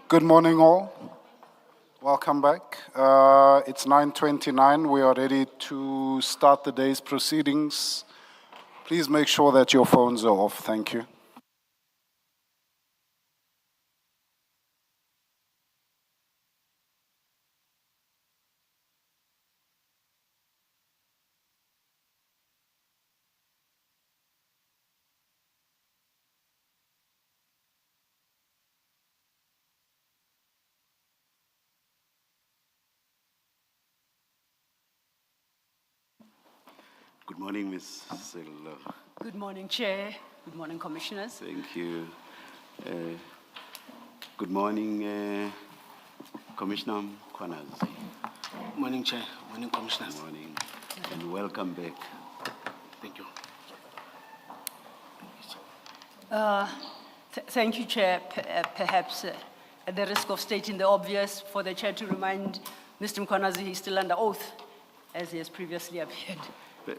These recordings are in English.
Good morning, all. Welcome back. It's 9:29. We are ready to start the day's proceedings. Please make sure that your phones are off. Thank you. Good morning, Ms. Sello. Good morning, Chair. Good morning, Commissioners. Thank you. Good morning, Commissioner Mkhwanazi. Morning, Chair. Morning, Commissioners. Good morning, and welcome back. Thank you. Thank you, Chair. Perhaps at the risk of stating the obvious, for the Chair to remind Mr. Mkhwanazi he's still under oath, as he has previously appeared.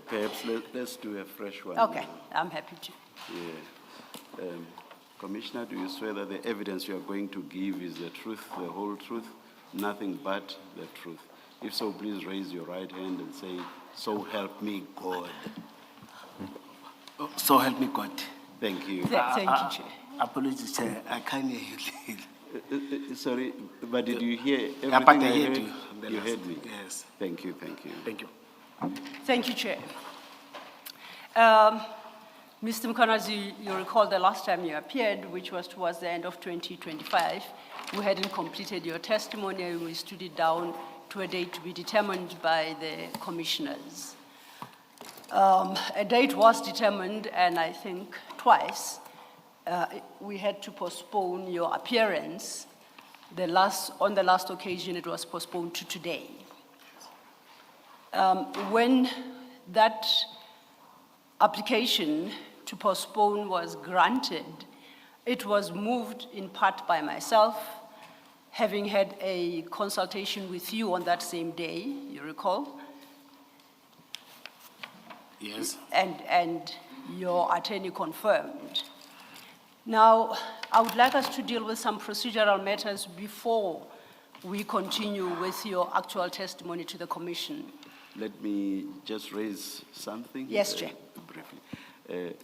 Perhaps let's do a fresh one. Okay, I'm happy to. Yeah. Commissioner, do you swear that the evidence you are going to give is the truth, the whole truth, nothing but the truth? If so, please raise your right hand and say, "So help me God." So help me God. Thank you. Thank you, Chair. Apologies, Chair. I can't hear you. Sorry, but did you hear everything Yeah, but I I heard heard? you. You heard me? Yes. Thank you, thank you. Thank you. Thank you, Chair. Mr. Mkhwanazi, you recall the last time you appeared, which was towards the end of 2025. We hadn't completed your testimony, and we stood it down to a date to be determined by the commissioners. A date was determined, and I think twice. We had to postpone your appearance. On the last occasion, it was postponed to today. When that application to postpone was granted, it was moved in part by myself, having had a consultation with you on that same day, you recall? Yes. And your attorney confirmed. Now, I would like us to deal with some procedural matters before we continue with your actual testimony to the Commission. Let me just raise something. Yes, Chair. Briefly.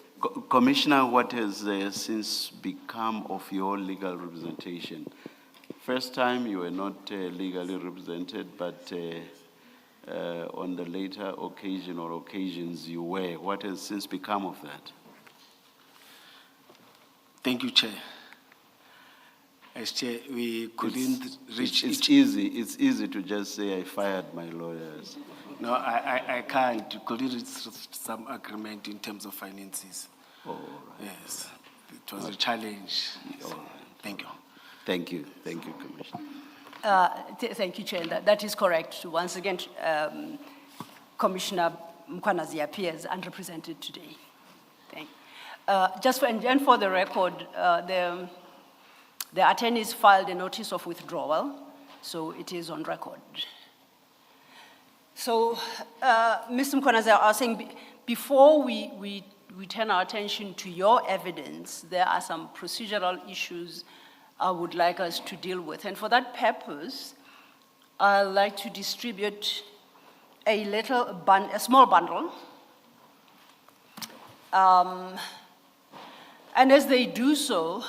Commissioner, what has since become of your legal representation? First time you were not legally represented, but on the later occasion or occasions you were. What has since become of that? Thank you, Chair. As Chair, we couldn't reach It's it. easy to just say I fired my lawyers. No, I can't. Couldn't reach some agreement in terms of finances. Oh, right. Yes. It was a challenge. So, thank you. Thank you, Commissioner. Thank you, Chair. That is correct. Once again, Commissioner Mkhwanazi appears unrepresented today. Thank you. Just for the record, the attorneys filed a notice of withdrawal, so it is on record. So, Mr. Mkhwanazi, I was saying, before we turn our attention to your evidence, there are some procedural issues I would like us to deal with. And for that purpose, I'd like to distribute a small bundle. And as they do so,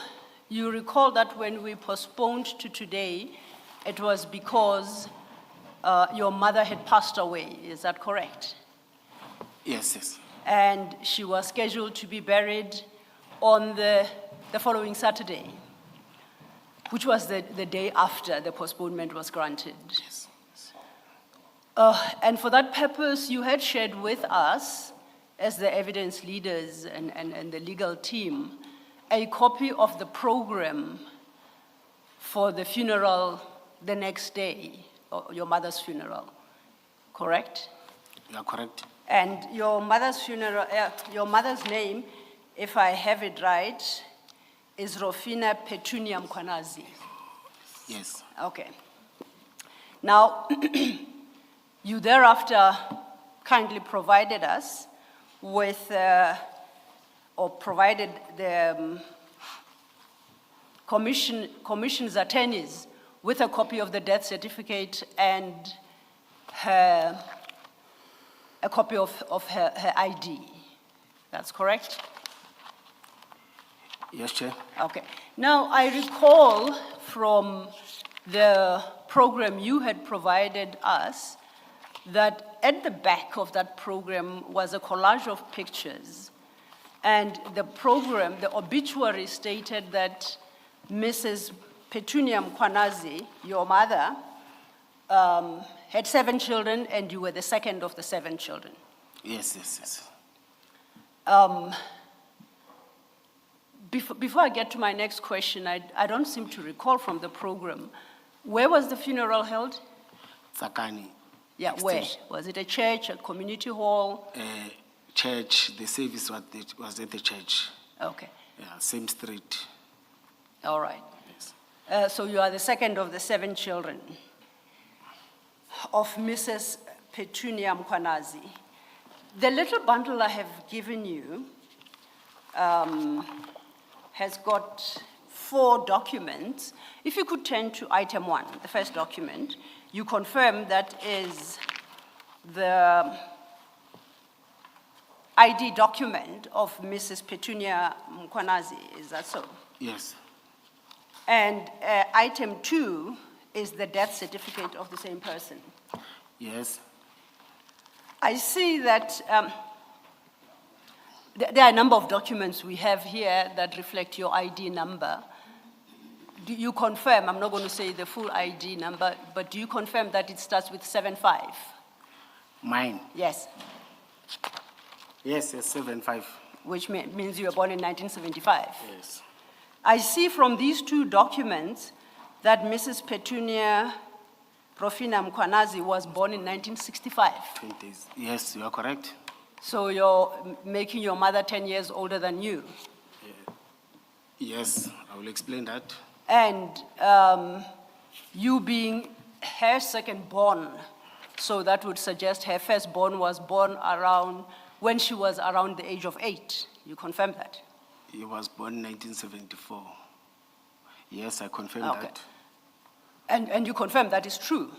you recall that when we postponed to today, it was because your mother had passed away. Is that correct? Yes, yes. And she was scheduled to be buried on the following Saturday, which was the day after the postponement was granted. Yes. And for that purpose, you had shared with us, as the evidence leaders and the legal team, a copy of the program for the funeral the next day, or your mother's funeral, correct? You are correct. And your mother's funeral, your mother's name, if I have it right, is Rofina Petunia Mkhwanazi. Yes. Okay. Now, you thereafter kindly provided us with, or provided the commission's attorneys with a copy of the death certificate and a copy of her ID. That's correct? Yes, Chair. Okay. Now, I recall from the program you had provided us that at the back of that program was a collage of pictures. And the program, the obituary stated that Mrs. Petunia Mkwanazi, your mother, had 7 children and you were the second of the 7 children. Yes. Before I get to my next question, I don't seem to recall from the program, where was the funeral held? Tsakani. Yeah, where? Was it a church, a community hall? Church, the service was at the church. Okay, Yeah, same street. all right. Yes. So you are the second of the 7 children of Mrs. Petunia Mkwanazi. The little bundle I have given you has got 4 documents. If you could turn to item 1, the first document, you confirm that is the ID document of Mrs. Petunia Mkwanazi, is that so? Yes. And item 2 is the death certificate of the same person. Yes. I see that there are a number of documents we have here that reflect your ID number. Do you confirm, I'm not going to say the full ID number, but do you confirm that it starts with 75? Mine. Yes, Yes, 75. which means you were born in 1975. Yes. I see from these 2 documents that Mrs. Petunia Profina Mkwanazi was born in 1965. 20s. Yes, you are correct. So you're making your mother 10 years older than you. Yes, I will explain that. And you being her second born, so that would suggest her firstborn was born around, when she was around the age of 8. You confirm that? He was born in 1974. Yes, I confirm Okay. that. And you confirm that is true?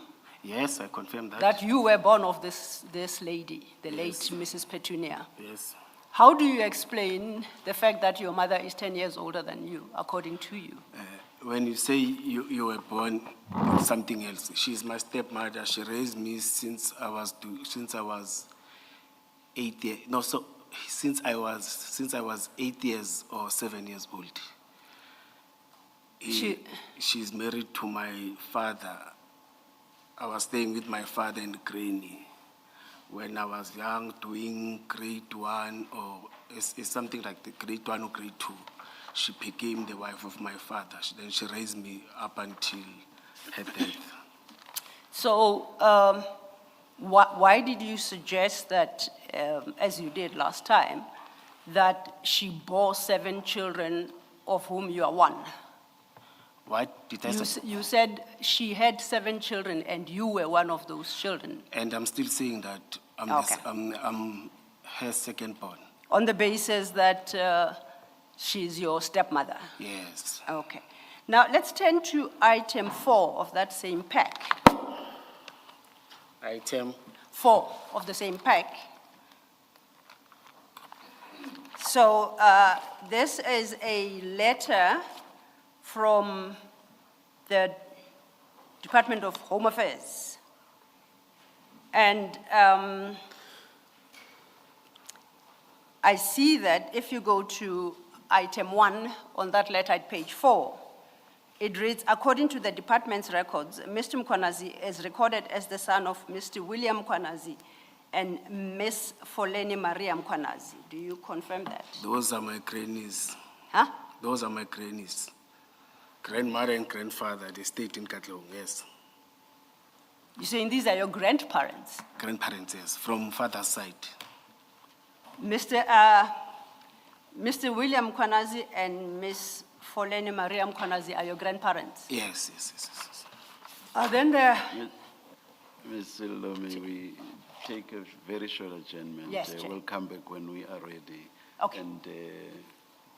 Yes, I confirm that. That you were born of this lady, the Yes. late Mrs. Petunia. Yes. How do you explain the fact that your mother is 10 years older than you, according to you? When you say you were born with something else, she's my stepmother. She raised me since I was 8 years. No, so since I was 8 years or 7 years old. She's married to my father. I was staying with my father in Granny. When I was young, doing grade 1 or it's something like the grade 1 or grade 2, she became the wife of my father. Then she raised me up until her death. So why did you suggest that, as you did last time, that she bore 7 children of whom you are one? What did I say? You said she had 7 children and you were one of those children. And I'm still saying that Okay. I'm her second born. On the basis that she's your stepmother. Yes. Okay. Now let's turn to item 4 of that same pack. Item 4 of the same pack. So this is a letter from the Department of Home Affairs. And I see that if you go to item 1 on that letter at page 4, it reads, according to the department's records, Mr. Mkwanazi is recorded as the son of Mr. William Mkwanazi and Miss Foleni Maria Mkwanazi. Do you confirm that? Those are my grannies. Huh? Those are my grannies. Grandmother and grandfather, they stayed in Katlong, yes. You're saying these are your grandparents? Grandparents, yes, from father's side. Mr. William Mkwanazi and Miss Foleni Maria Mkwanazi are your grandparents? Yes. Then there... Ms. Sildo, may we take a very short adjournment? Yes, Chair. We'll come back when we are ready. Okay. And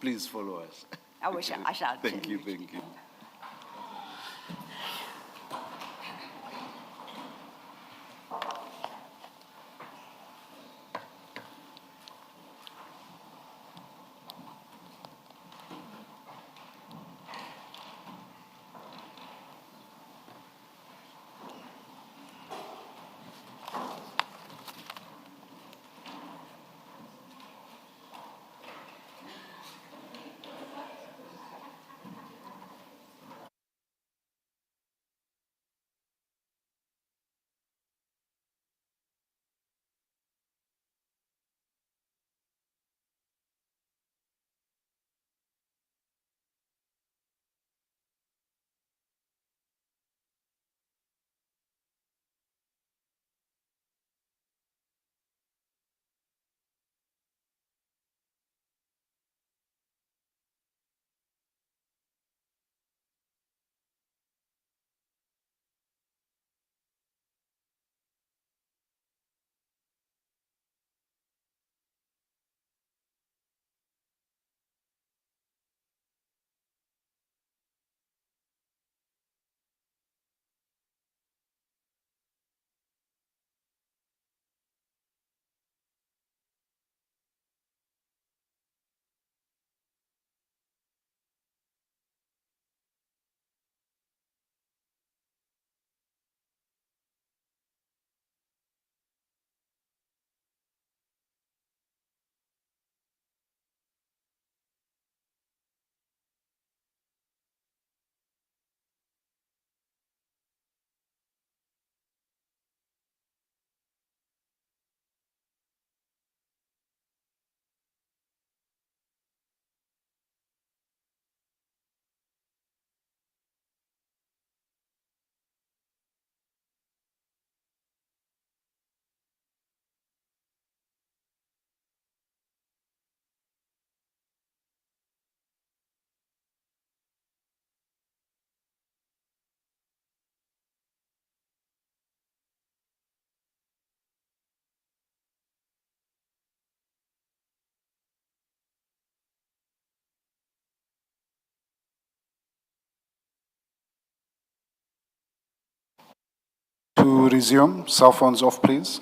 please follow us. I shall. Thank you, thank you. To resume, cell phones off, please.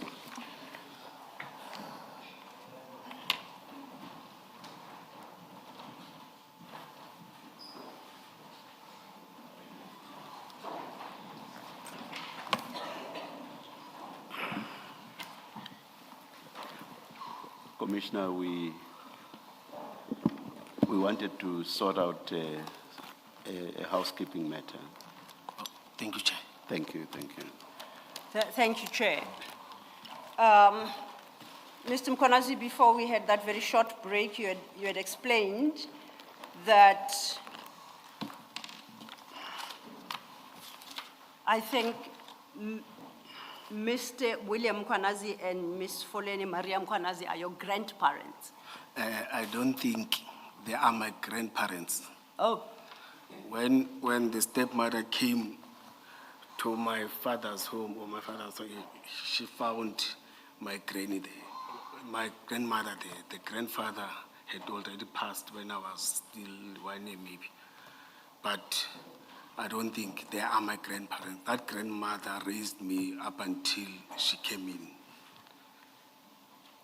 Commissioner, we wanted to sort out a housekeeping matter. Thank you, Chair. Thank you, thank you. Thank you, Chair. Mr. Mkonazi, before we had that very short break, you had explained that I think Mr. William Mkonazi and Ms. Foleni Maria Mkonazi are your grandparents. I don't think they are my grandparents. Oh, When the stepmother came to my father's home, or my father's home, she found my granny there, my grandmother there. The grandfather had already passed when I was still 1 year maybe. But I don't think they are my grandparents. That grandmother raised me up until she came in.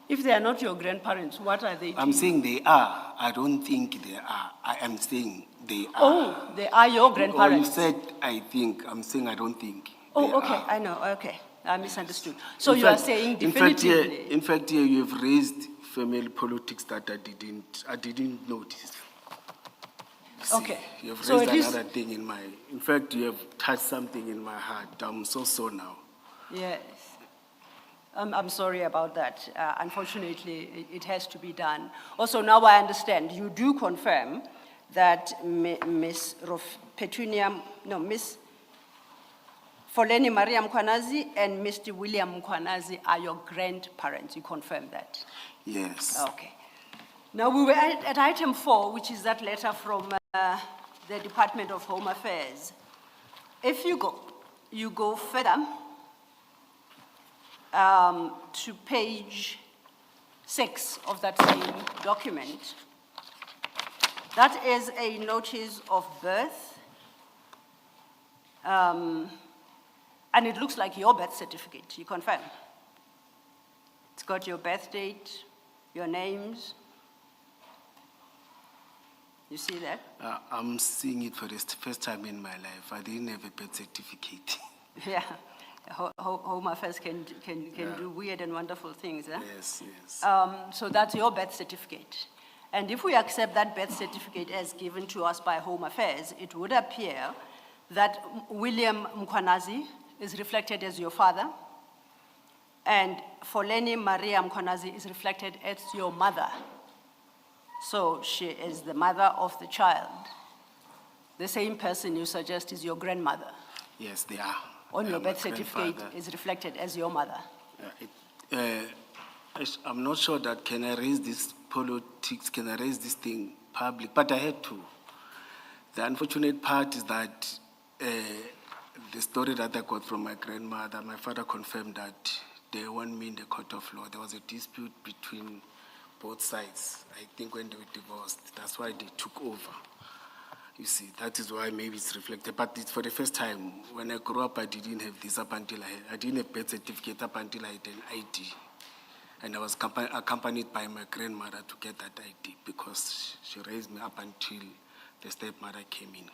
if they are not your grandparents, what are they to I'm you? saying they are. I don't think they are. I am saying they are. Oh, they are your Oh, you grandparents. said, I think. I'm saying I don't think. Oh, they okay, are. I know, okay. I misunderstood. So In you are fact- saying in fact, definitively? in fact, here you have raised family politics that I didn't notice. See, Okay. You have So raised at least- another thing in in fact, you have touched something in my heart. I'm so sore now. Yes. I'm sorry about that. Unfortunately, it has to be done. Also, now I understand, you do confirm that Ms. Ms. Foleni Maria Mkwanazi and Mr. William Mkwanazi are your grandparents. You confirm that? Yes. Okay. Now, we were at item 4, which is that letter from the Department of Home Affairs. If you go further to page 6 of that same document, That is a notice of birth. And it looks like your birth certificate, you confirm? It's got your birth date, your names. You see that? I'm seeing it for the first time in my life. I didn't have a birth certificate. Yeah. Home Affairs can do weird and wonderful things. Eh? Yes, yes. So that's your birth certificate. And if we accept that birth certificate as given to us by Home Affairs, it would appear that William Mkwanazi is reflected as your father, and Foleni Maria Mkwanazi is reflected as your mother. So she is the mother of the child. The same person you suggest is your grandmother. Yes, they are. On your My birth certificate grandfather. is reflected as your mother. I'm not sure that can I raise this politics, can I raise this thing public, but I had to. The unfortunate part is that the story that I got from my grandmother, my father confirmed that they want me in the court of law. There was a dispute between both sides. I think when they were divorced, that's why they took over. You see, that is why maybe it's reflected. But it's for the first time. When I grew up, I didn't have this up until I didn't have birth certificate up until I had an ID. And I was accompanied by my grandmother to get that ID because she raised me up until the stepmother came in.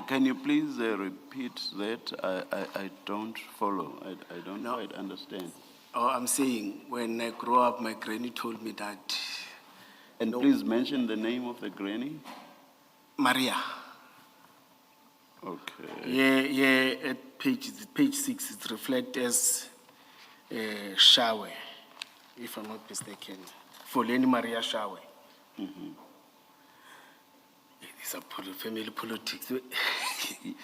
Can you please repeat that? I don't follow. I don't quite understand. Oh, I'm saying, when I grew up, my granny told me that. And please mention the name of the granny. Maria. Okay. Yeah, at page 6, it reflects as Shawe, if I'm not mistaken. Foleni Maria Shawe. These are family politics. Yes.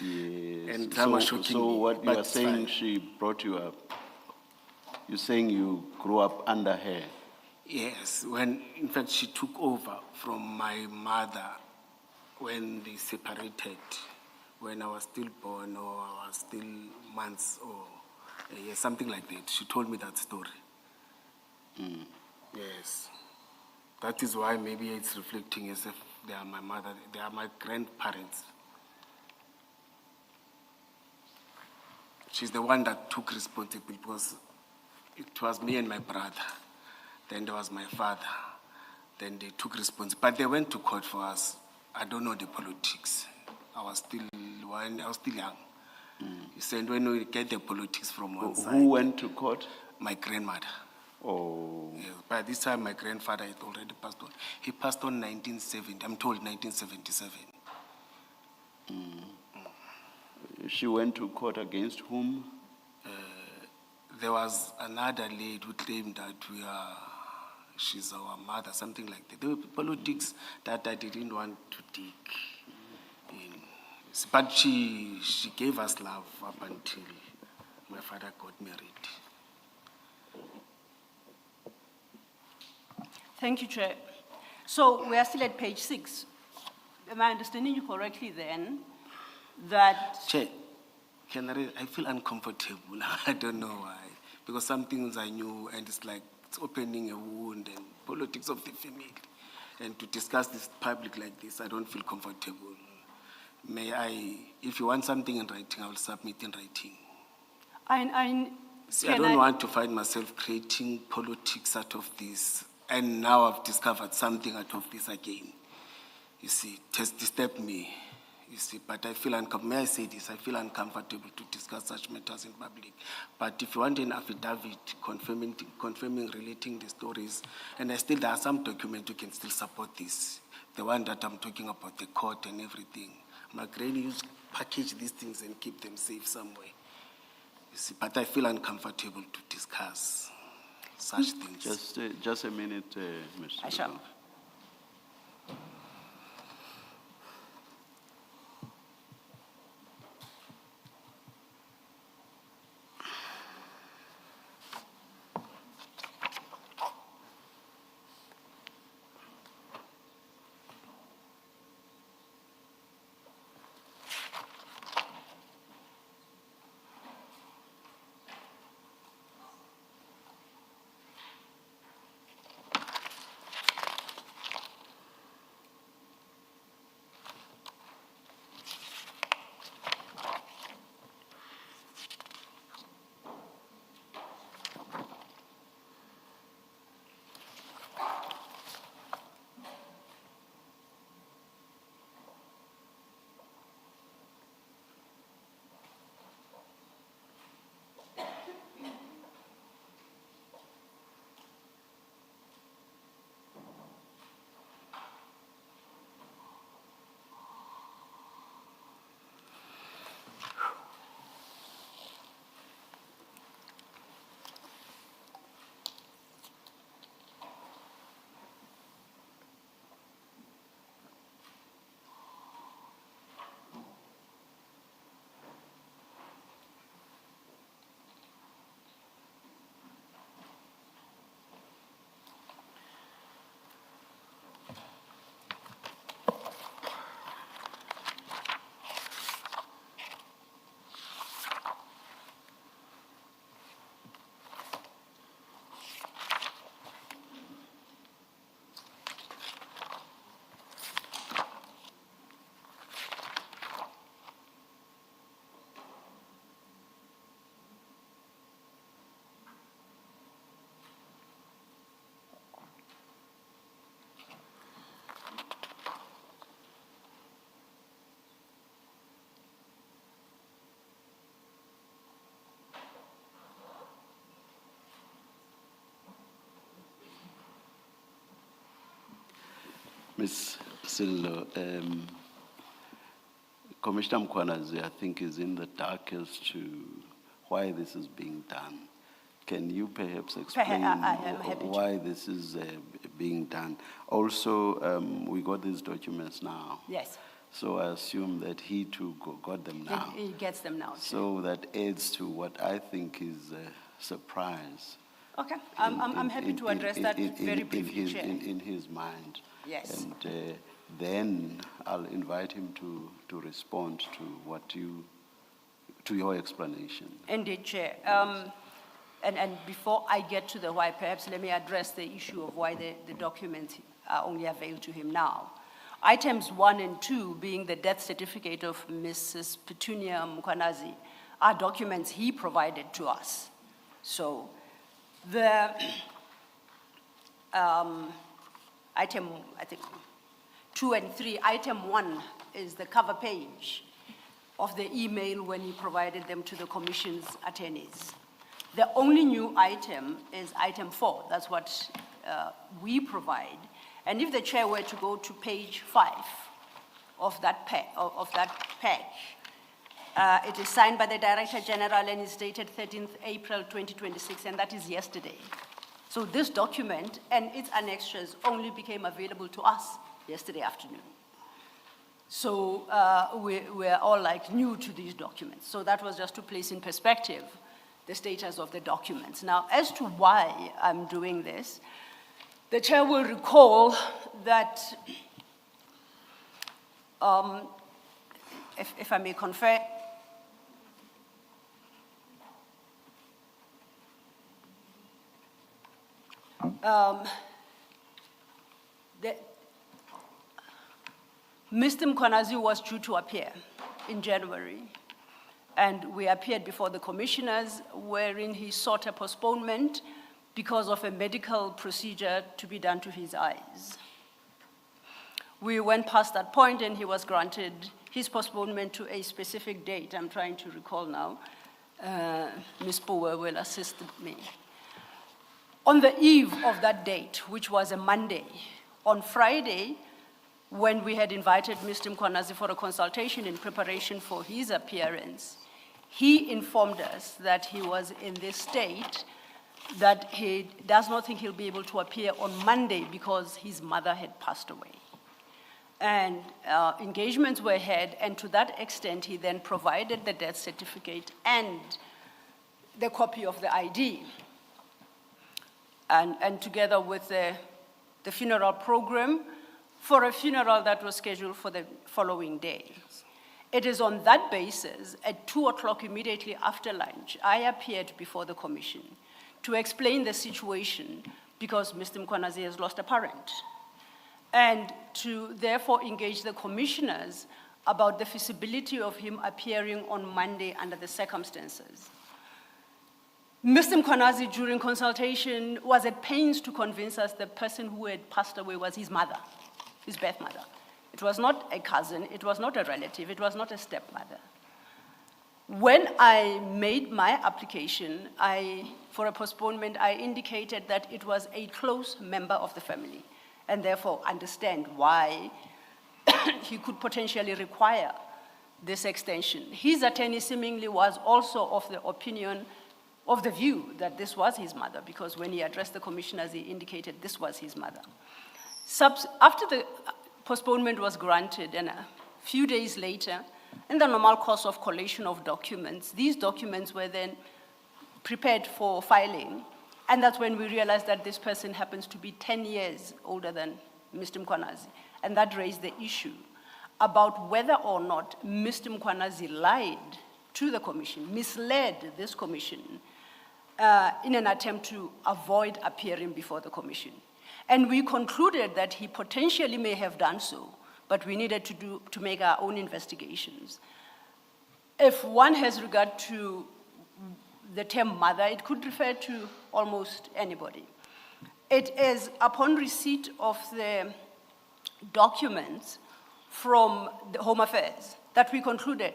And that was shocking so me, what you but are it's saying, fine. she brought you up. You're saying you grew up under her. Yes, in fact, she took over from my mother when they separated, when I was still born or I was still months or something like that. She told me that story. Yes. That is why maybe it's reflecting as if they are my mother, they are my grandparents. She's the one that took responsibility because it was me and my brother. Then there was my father. Then they took responsibility. But they went to court for us. I don't know the politics. I was still young. You said when we get the politics from one side. Who went to court? My grandmother. Oh. Yeah, by this time, my grandfather had already passed on. He passed on 1970. I'm told 1977. She went to court against whom? There was another lady who claimed that she's our mother, something like that. There were politics that I didn't want to dig in. But she gave us love up until my father got married. Thank you, Chair. So we are still at page 6. Am I understanding you correctly then, that... Chair, I feel uncomfortable. I don't know why. Because some things I knew, and it's like it's opening a wound and politics of the family. And to discuss this public like this, I don't feel comfortable. If you want something in writing, I will submit in writing. I don't want to find myself creating politics out of this. And now I've discovered something out of this again. You see, it has disturbed me. You see, but I feel uncomfortable. May I say this? I feel uncomfortable to discuss such matters in public. But if you want an affidavit confirming, relating the stories, and there are some documents you can still support this. The one that I'm talking about, the court and everything. My granny used to package these things and keep them safe somewhere. You see, but I feel uncomfortable to discuss such things. Just a minute, Mr. I shall. Ms. Sillo, Commissioner Mkwanazi, I think, is in the dark as to why this is being done. Can you perhaps explain I am happy to. why this is being done? Also, we got these documents now. Yes, So I assume that he too got them now. he gets them now. So that adds to what I think is a surprise. Okay, I'm happy to address that very briefly, Chair. In his mind. Yes. And then I'll invite him to respond to your explanation. Indeed, Chair. And before I get to the why, perhaps let me address the issue of why the documents are only available to him now. Items 1 and 2, being the death certificate of Mrs. Petunia Mkwanazi, are documents he provided to us. So the item, I think, 2 and 3, item 1 is the cover page of the email when he provided them to the Commission's attorneys. The only new item is item 4. That's what we provide. And if the Chair were to go to page 5 of that page, it is signed by the Director General and is dated 13th April 2026, and that is yesterday. So this document and its annexures only became available to us yesterday afternoon. So we're all like new to these documents. So that was just to place in perspective the status of the documents. Now, as to why I'm doing this, the Chair will recall that, if I may confer, Mr. Mkwanazi was due to appear in January, and we appeared before the commissioners wherein he sought a postponement because of a medical procedure to be done to his eyes. We went past that point and he was granted his postponement to a specific date. I'm trying to recall now. Ms. Power will assist me. On the eve of that date, which was a Monday, on Friday, when we had invited Mr. Mkwanazi for a consultation in preparation for his appearance, he informed us that he was in this state, that he does not think he'll be able to appear on Monday because his mother had passed away. And engagements were had, and to that extent, he then provided the death certificate and the copy of the ID. And together with the funeral program, for a funeral that was scheduled for the following day. It is on that basis, at 2 o'clock immediately after lunch, I appeared before the commission to explain the situation because Mr. Mkwanazi has lost a parent, and to therefore engage the commissioners about the feasibility of him appearing on Monday under the circumstances. Mr. Mkwanazi, during consultation, was at pains to convince us the person who had passed away was his mother, his birth mother. It was not a cousin, it was not a relative, it was not a stepmother. When I made my application for a postponement, I indicated that it was a close member of the family, and therefore understand why he could potentially require this extension. His attorney seemingly was also of the opinion, of the view that this was his mother, because when he addressed the commissioners, he indicated this was his mother. After the postponement was granted, and a few days later, in the normal course of collation of documents, these documents were then prepared for filing, and that's when we realized that this person happens to be 10 years older than Mr. Mkwanazi, and that raised the issue about whether or not Mr. Mkwanazi lied to the commission, misled this commission, in an attempt to avoid appearing before the commission. And we concluded that he potentially may have done so, but we needed to make our own investigations. If one has regard to the term mother, it could refer to almost anybody. It is upon receipt of the documents from the Home Affairs that we concluded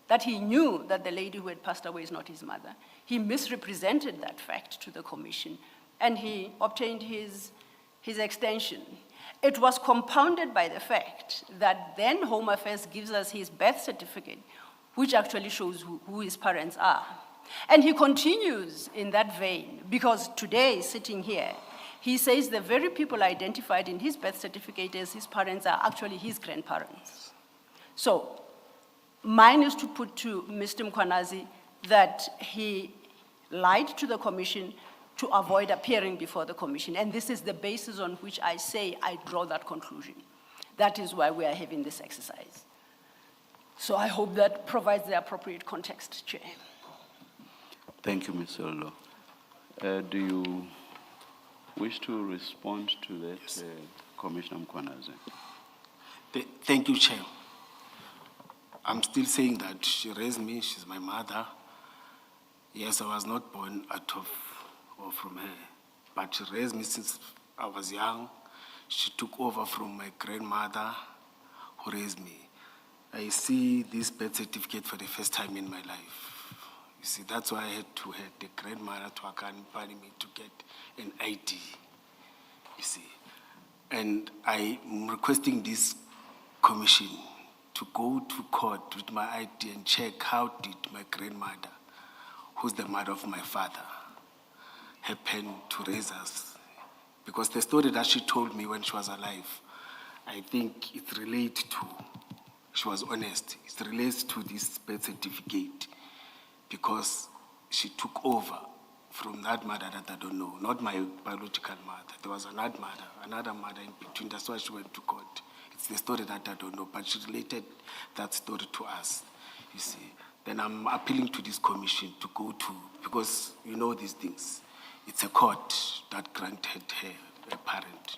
that he knew that the lady who had passed away is not his mother. He misrepresented that fact to the commission, and he obtained his extension. It was compounded by the fact that then Home Affairs gives us his birth certificate, which actually shows who his parents are. And he continues in that vein, because today, sitting here, he says the very people identified in his birth certificate as his parents are actually his grandparents. So, mine is to put to Mr. Mkwanazi that he lied to the commission to avoid appearing before the commission. And this is the basis on which I say I draw that conclusion. That is why we are having this exercise. So I hope that provides the appropriate context, Chair. Thank you, Ms. Olo. Do you wish to respond to that, Yes. Commissioner Mkwanazi? Thank you, Chair. I'm still saying that she raised me, she's my mother. Yes, I was not born out of or from her, but she raised me since I was young. She took over from my grandmother who raised me. I see this birth certificate for the first time in my life. You see, that's why I had to have the grandmother to accompany me to get an ID, you see. And I'm requesting this commission to go to court with my ID and check how did my grandmother, who's the mother of my father, happen to raise us. Because the story that she told me when she was alive, I think it relates to, she was honest, it relates to this birth certificate because she took over from that mother that I don't know, not my biological mother. There was another mother in between, that's why she went to court. It's the story that I don't know, but she related that story to us, you see. Then I'm appealing to this commission to go to, because you know these things. It's a court that granted her a parent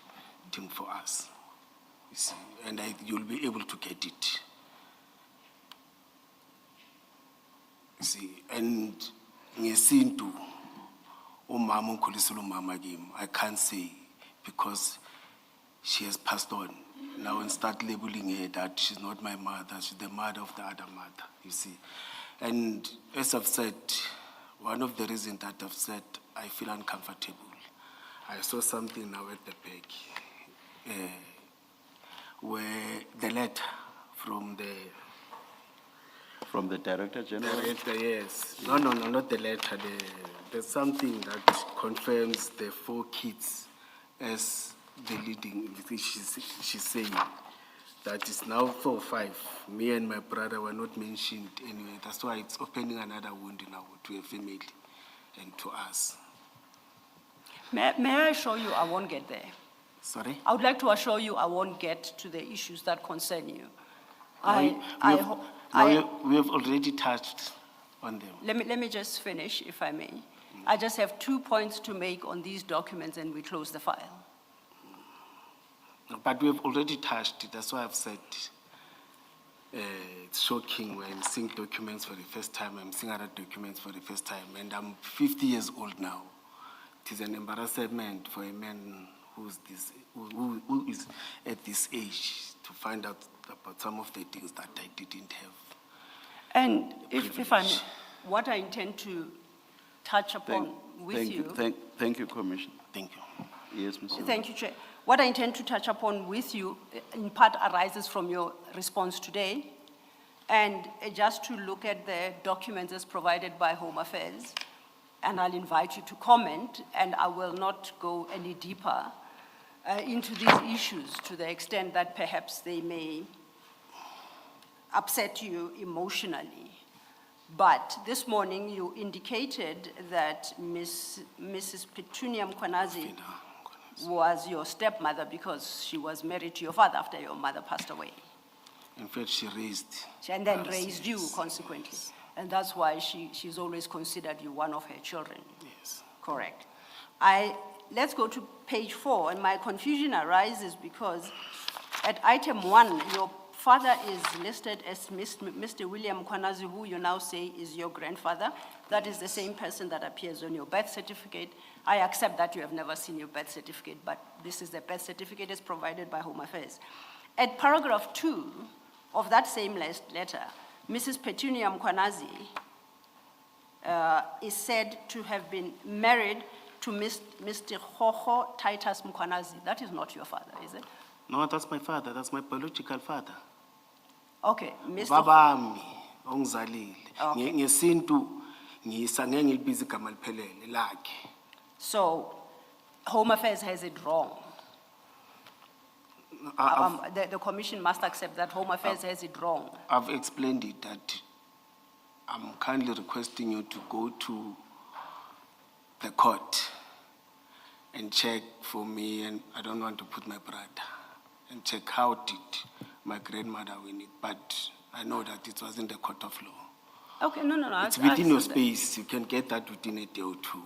thing for us, you see, and you'll be able to get it. You see, and ngesintu, umama unkhulisile umama kimi, I can't say because she has passed on. Now and start labeling her that she's not my mother, she's the mother of the other mother, you see. And as I've said, one of the reasons that I've said I feel uncomfortable, I saw something now at the back, where the letter from the Director General? director, yes. No, not the letter. There's something that confirms the 4 kids as the leading. She's saying that it's now 4 or 5. Me and my brother were not mentioned anyway. That's why it's opening another wound now to a family and to us. May I assure you I won't get there? Sorry? I would like to assure you I won't get to the issues that concern you. We have already touched on them. Let me just finish, if I may. I just have 2 points to make on these documents and we close the file. But we have already touched it. That's why I've said it's shocking when I'm seeing documents for the first time. I'm seeing other documents for the first time. And I'm 50 years old now. It is an embarrassment for a man who is at this age to find out about some of the things that I didn't have. And if I may, what I intend to touch upon with you. Thank you, Commissioner. Thank you. Yes, Mr. Thank you, Chair. What I intend to touch upon with you, in part, arises from your response today, and just to look at the documents as provided by Home Affairs, and I'll invite you to comment, and I will not go any deeper into these issues to the extent that perhaps they may upset you emotionally. But this morning, you indicated that Mrs. Petunia Mkwanazi was your stepmother because she was married to your father after your mother passed away. In fact, she raised. And then us, raised you, yes. consequently. And that's why she's always considered you one of her children. Yes. Correct. Let's go to page 4, and my confusion arises because at item 1, your father is listed as Mr. William Mkwanazi, who you now say is your grandfather. That is the same person that appears on your birth certificate. I accept that you have never seen your birth certificate, but this is the birth certificate as provided by Home Affairs. At paragraph 2 of that same letter, Mrs. Petunia Mkwanazi is said to have been married to Mr. Hoho Titus Mkwanazi. That is not your father, is it? No, that's my father. That's my biological father. Okay, Mr. Babami, ongizalile. Okay. Ngesintu ngiyisa ngeke ngilibize igama liphelele lakhe. So, Home Affairs has it wrong. The commission must accept that Home Affairs has it wrong. I've explained it that I'm kindly requesting you to go to the court and check for me, and I don't want to put my brother, and check how did my grandmother win it, but I know that it was in the court of law. Okay, no. It's I within your accept that. space, you can get that within a day or two.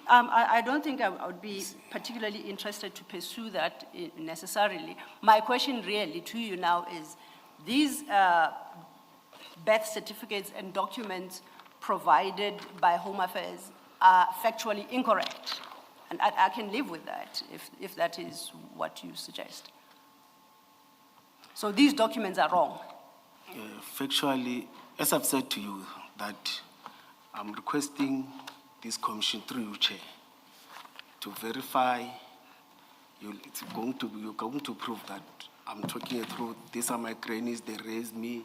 I don't think I would be particularly interested to pursue that necessarily. My question really to you now is, these birth certificates and documents provided by Home Affairs are factually incorrect. And I can live with that if that is what you suggest. So these documents are wrong. Factually, as I've said to you, that I'm requesting this commission through you, Chair, to verify. You're going to prove that I'm talking the truth. These are my grannies, they raised me,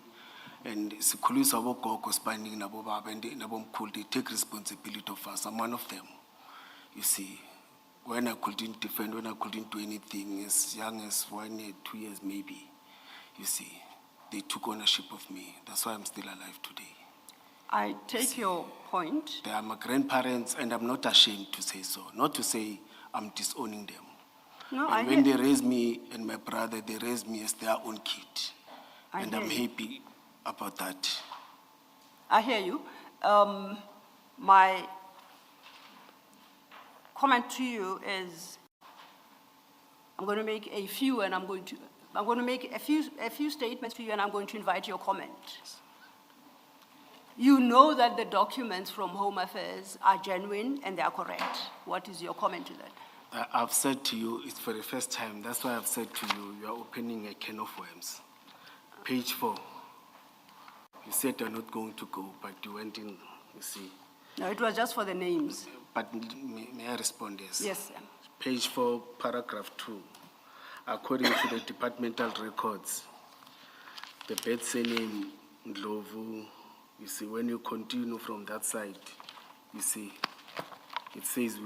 and sikhulisa abogogo spanning nabo baba and nabo mkhulu, they take responsibility of us. I'm one of them. You see, when I couldn't defend, when I couldn't do anything, as young as 1 year, 2 years maybe, you see, they took ownership of me. That's why I'm still alive today. I take your point. They are my grandparents, and I'm not ashamed to say so. Not to say I'm disowning them. No, And when they raised me and my brother, they raised me as their own kid. And I'm happy about that. I hear you. My comment to you is, I'm going to make a few, and I'm going to make a few statements to you, and I'm going to invite your comment. You know that the documents from Home Affairs are genuine and they are correct. What is your comment to that? I've said to you, it's for the first time. That's why I've said to you, you are opening a can of worms. Page 4. You said you're not going to go, but you went in, you see. No, it was just for the names. But may I respond, yes? Yes, sir. Page 4, paragraph 2. According to the departmental records, the birth surname, Ndlovu, you see, when you continue from that side, you see, it says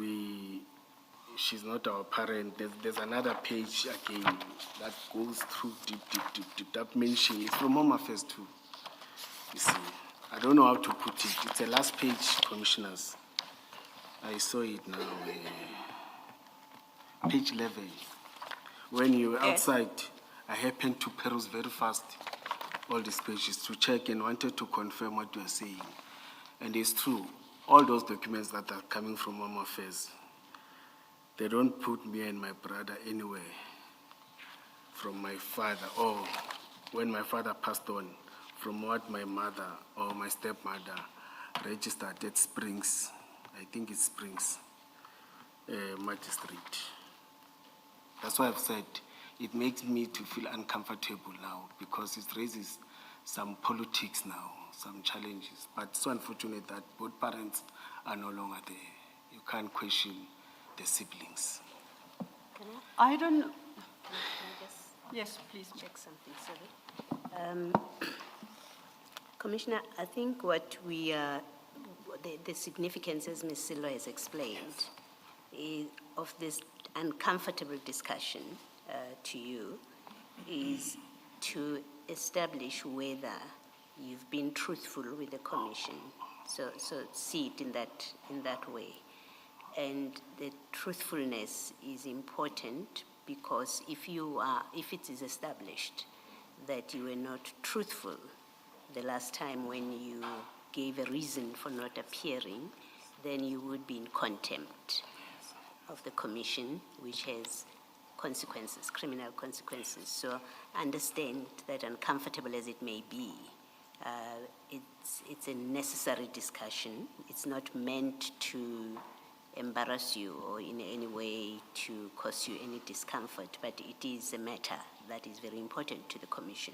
she's not our parent. There's another page again that goes through deep. That mention is from Home Affairs too. You see, I don't know how to put it. It's the last page, commissioners. I saw it now. Page 11. When you were outside, I happened to peruse very fast all these pages to check and wanted to confirm what you are saying. And it's true. All those documents that are coming from Home Affairs, they don't put me and my brother anywhere from my father, or when my father passed on, from what my mother or my stepmother registered at Springs, I think it's Springs, Magistrate. That's why I've said it makes me to feel uncomfortable now, because it raises some politics now, some challenges. But it's so unfortunate that both parents are no longer there. You can't question the siblings. I don't know. Can I just Yes, please. check something, sorry? Commissioner, I think what we the significance, as Ms. Silo has explained, is of this uncomfortable discussion to you, is to establish whether you've been truthful with the commission. So see it in that way. And the truthfulness is important, because if it is established that you were not truthful the last time when you gave a reason for not appearing, then you would be in contempt of the commission, which has consequences, criminal consequences. So understand that, uncomfortable as it may be, it's a necessary discussion. It's not meant to embarrass you or in any way to cause you any discomfort, but it is a matter that is very important to the commission,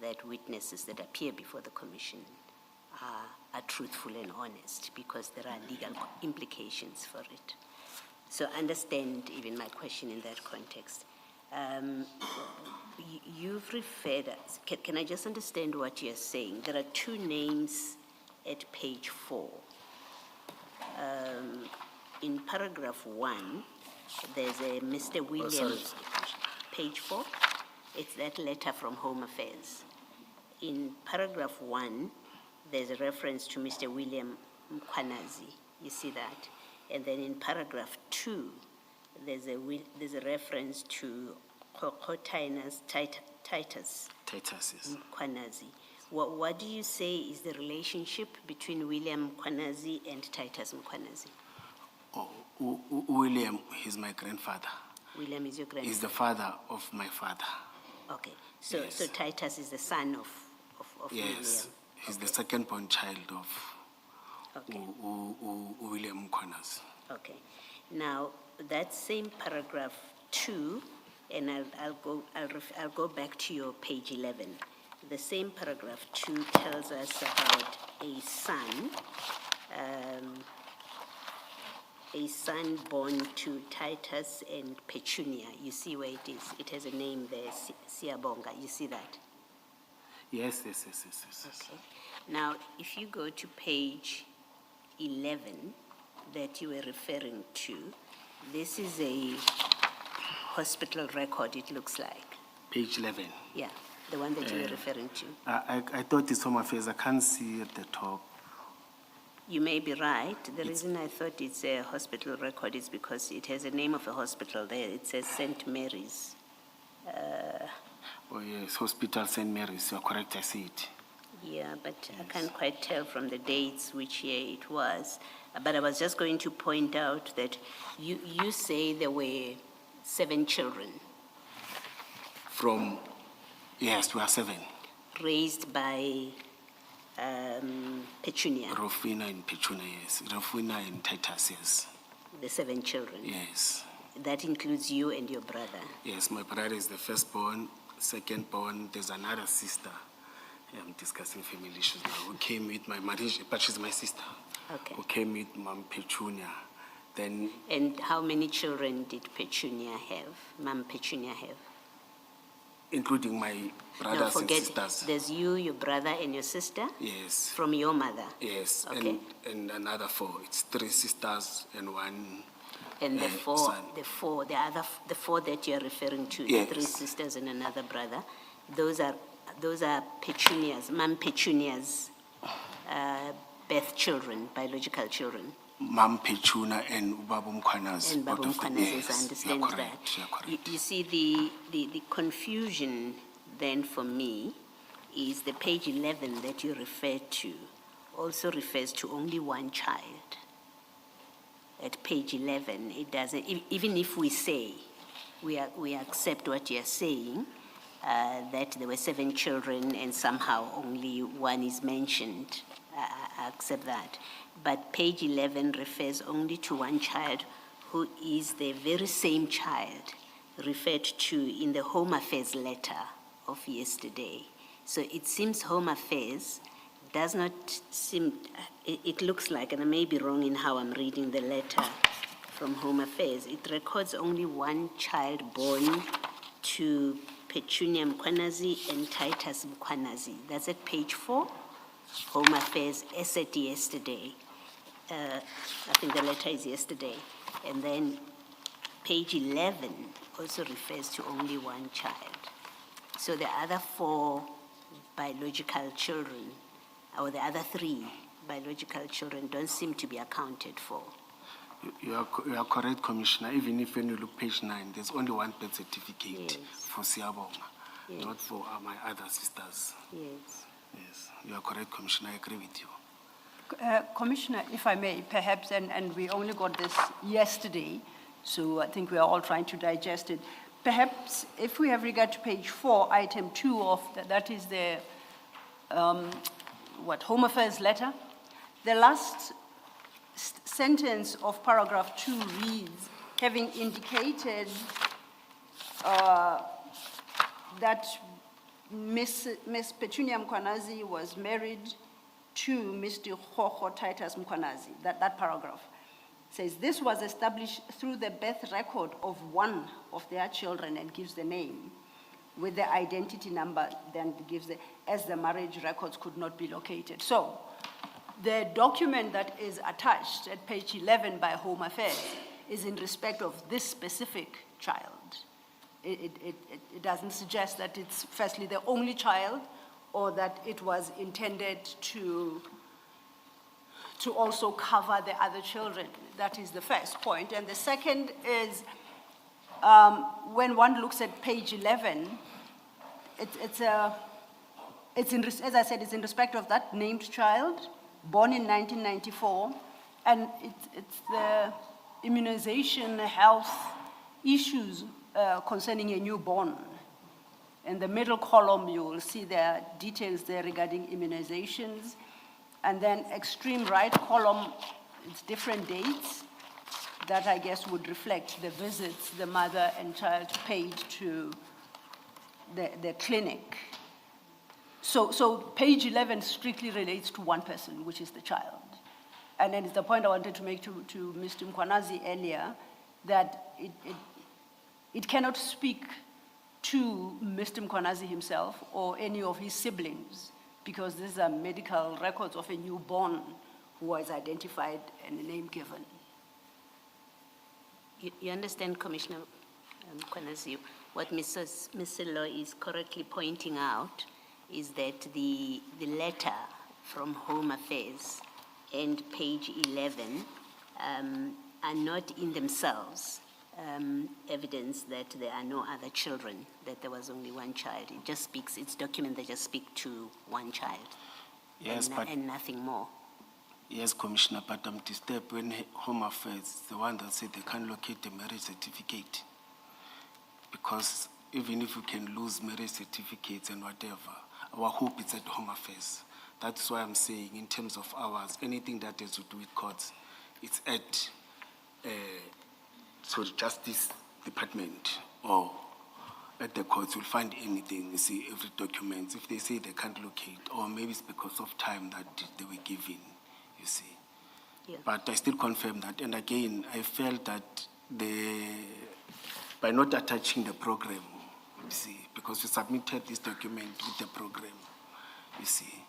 that witnesses that appear before the commission are truthful and honest, because there are legal implications for it. So understand even my question in that context. You've referred, can I just understand what you're saying? There are two names at page 4. In paragraph 1, there's a Mr. Williams, page 4. It's that letter from Home Affairs. In paragraph 1, there's a reference to Mr. William Mkwanazi. You see that? And then in paragraph 2, there's a reference to Titus Titus, yes. Mkwanazi. What do you say is the relationship between William Mkwanazi and Titus Mkwanazi? William, he's my grandfather. William is your grandfather? He's the father of my father. Okay, so, Yes. so Titus is the son of Yes, William? he's the second-born child of Okay. William Mkwanazi. Okay. Now, that same paragraph 2, and I'll go back to your page 11. The same paragraph 2 tells us about a son born to Titus and Petunia. You see where it is? It has a name there, Siabonga. You see that? Yes. Okay. Now, if you go to page 11 that you were referring to, this is a hospital record, it looks like. Page 11. Yeah, the one that you were referring to. I thought it's Home Affairs. I can't see at the top. You may be right. The reason I thought it's a hospital record is because it has a name of a hospital there. It says St. Mary's. Oh yes, Hospital St. Mary's. You're correct, I see it. Yeah, but I can't quite tell from the dates which year it was. But I was just going to point out that you say there were 7 children Yes, we are 7. raised by Petunia, Rufina and Petunia, yes. Rufina and Titus, yes. the 7 children. Yes. That includes you and your brother. Yes, my brother is the firstborn, second-born. There's another sister. I'm discussing family issues now. Who came with my marriage, but she's my sister. Okay. Who came with Mom Petunia. Then, And how many children did Petunia have, Mom Petunia have? including my No, brothers and forget, sisters. there's you, your brother, and your sister Yes. from your mother. Yes. Okay. And another 4. It's 3 sisters and 1 And the son. the four that you're referring to, Yes. the 3 sisters and another brother, those are Petunia's, Mom Petunia's birth children, biological children. Mom Petunia and Babu Mkwanazi. And Babu both of them. Mkwanazi, Yes, I you're understand correct, that. You're correct. You see, the confusion then for me is the page 11 that you refer to also refers to only 1 child. At page 11, it doesn't, even if we say, we accept what you're saying, that there were 7 children and somehow only 1 is mentioned, I accept that. But page 11 refers only to 1 child who is the very same child referred to in the Home Affairs letter of yesterday. So it seems Home Affairs does not seem, it looks like, and I may be wrong in how I'm reading the letter from Home Affairs, it records only 1 child born to Petunia Mkwanazi and Titus Mkwanazi. That's at page 4, Home Affairs, SAT yesterday. I think the letter is yesterday. And then page 11 also refers to only 1 child. So the other 4 biological children, or the other 3 biological children, don't seem to be accounted for. You are correct, Commissioner. Even if when you look page 9, there's only 1 birth certificate Yes. for Siabonga, Yes. not for my other sisters. Yes. Yes, you are correct, Commissioner. I agree with you. Commissioner, if I may, perhaps, and we only got this yesterday, so I think we are all trying to digest it. Perhaps if we have regard to page 4, item 2 of, that is the, Home Affairs letter, the last sentence of paragraph 2 reads, having indicated that Miss Petunia Mkwanazi was married to Mr. Hoho Titus Mkwanazi, that paragraph. says this was established through the birth record of one of their children and gives the name with the identity number, then gives as the marriage records could not be located. So the document that is attached at page 11 by Home Affairs is in respect of this specific child. It doesn't suggest that it's firstly the only child or that it was intended to also cover the other children. That is the first point. And the second is, when one looks at page 11, as I said, it's in respect of that named child, born in 1994, and it's the immunization health issues concerning a newborn. In the middle column, you will see there are details there regarding immunizations. And then extreme right column, it's different dates that I guess would reflect the visits the mother and child paid to the clinic. So page 11 strictly relates to one person, which is the child. And then it's the point I wanted to make to Mr. Mkwanazi earlier, that it cannot speak to Mr. Mkwanazi himself or any of his siblings, because these are medical records of a newborn who was identified and a name given. You understand, Commissioner Mkwanazi, what Mr. Law is correctly pointing out is that the letter from Home Affairs and page 11 are not in themselves evidence that there are no other children, that there was only one child. It just speaks, it's documents that just speak to one child. Yes, and nothing more. Yes, Commissioner, but I'm disturbed when Home Affairs is the one that said they can't locate the marriage certificate. Because even if you can lose marriage certificates and whatever, our hope is at Home Affairs. That's why I'm saying, in terms of ours, anything that has to do with courts, it's at Justice Department or at the courts. You'll find anything, you see, every document. If they say they can't locate, or maybe it's because of time that they were given, you see. Yeah. But I still confirm that. And again, I felt that by not attaching the program, you see, because we submitted this document with the program, you see,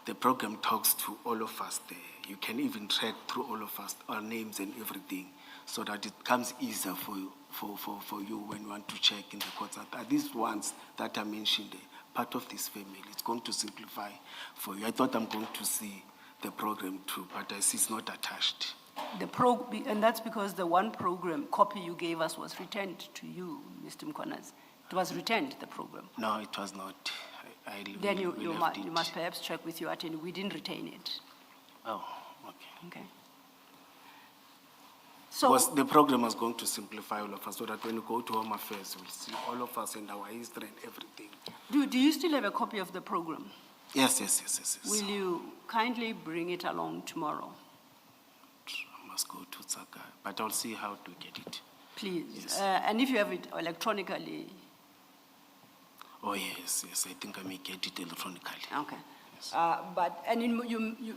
the program talks to all of us there. You can even track through all of us, our names and everything, so that it becomes easier for you when you want to check in the courts. Are these ones that I mentioned, part of this family? It's going to simplify for you. I thought I'm going to see the program too, but I see it's not attached. And that's because the one program copy you gave us was returned to you, Mr. Mkwanazi. It was returned, the program. No, it was not. Then you must perhaps check with your attorney. We didn't retain it. Oh, okay. Okay. Because the program was going to simplify all of us, so that when you go to Home Affairs, you'll see all of us and our history and everything. Do you still have a copy of the program? Yes. Will you kindly bring it along tomorrow? I must go to Tsaka, but I'll see how to get it. Please. Yes. And if you have it electronically. Oh, yes, I think I may get it electronically. Okay. Yes.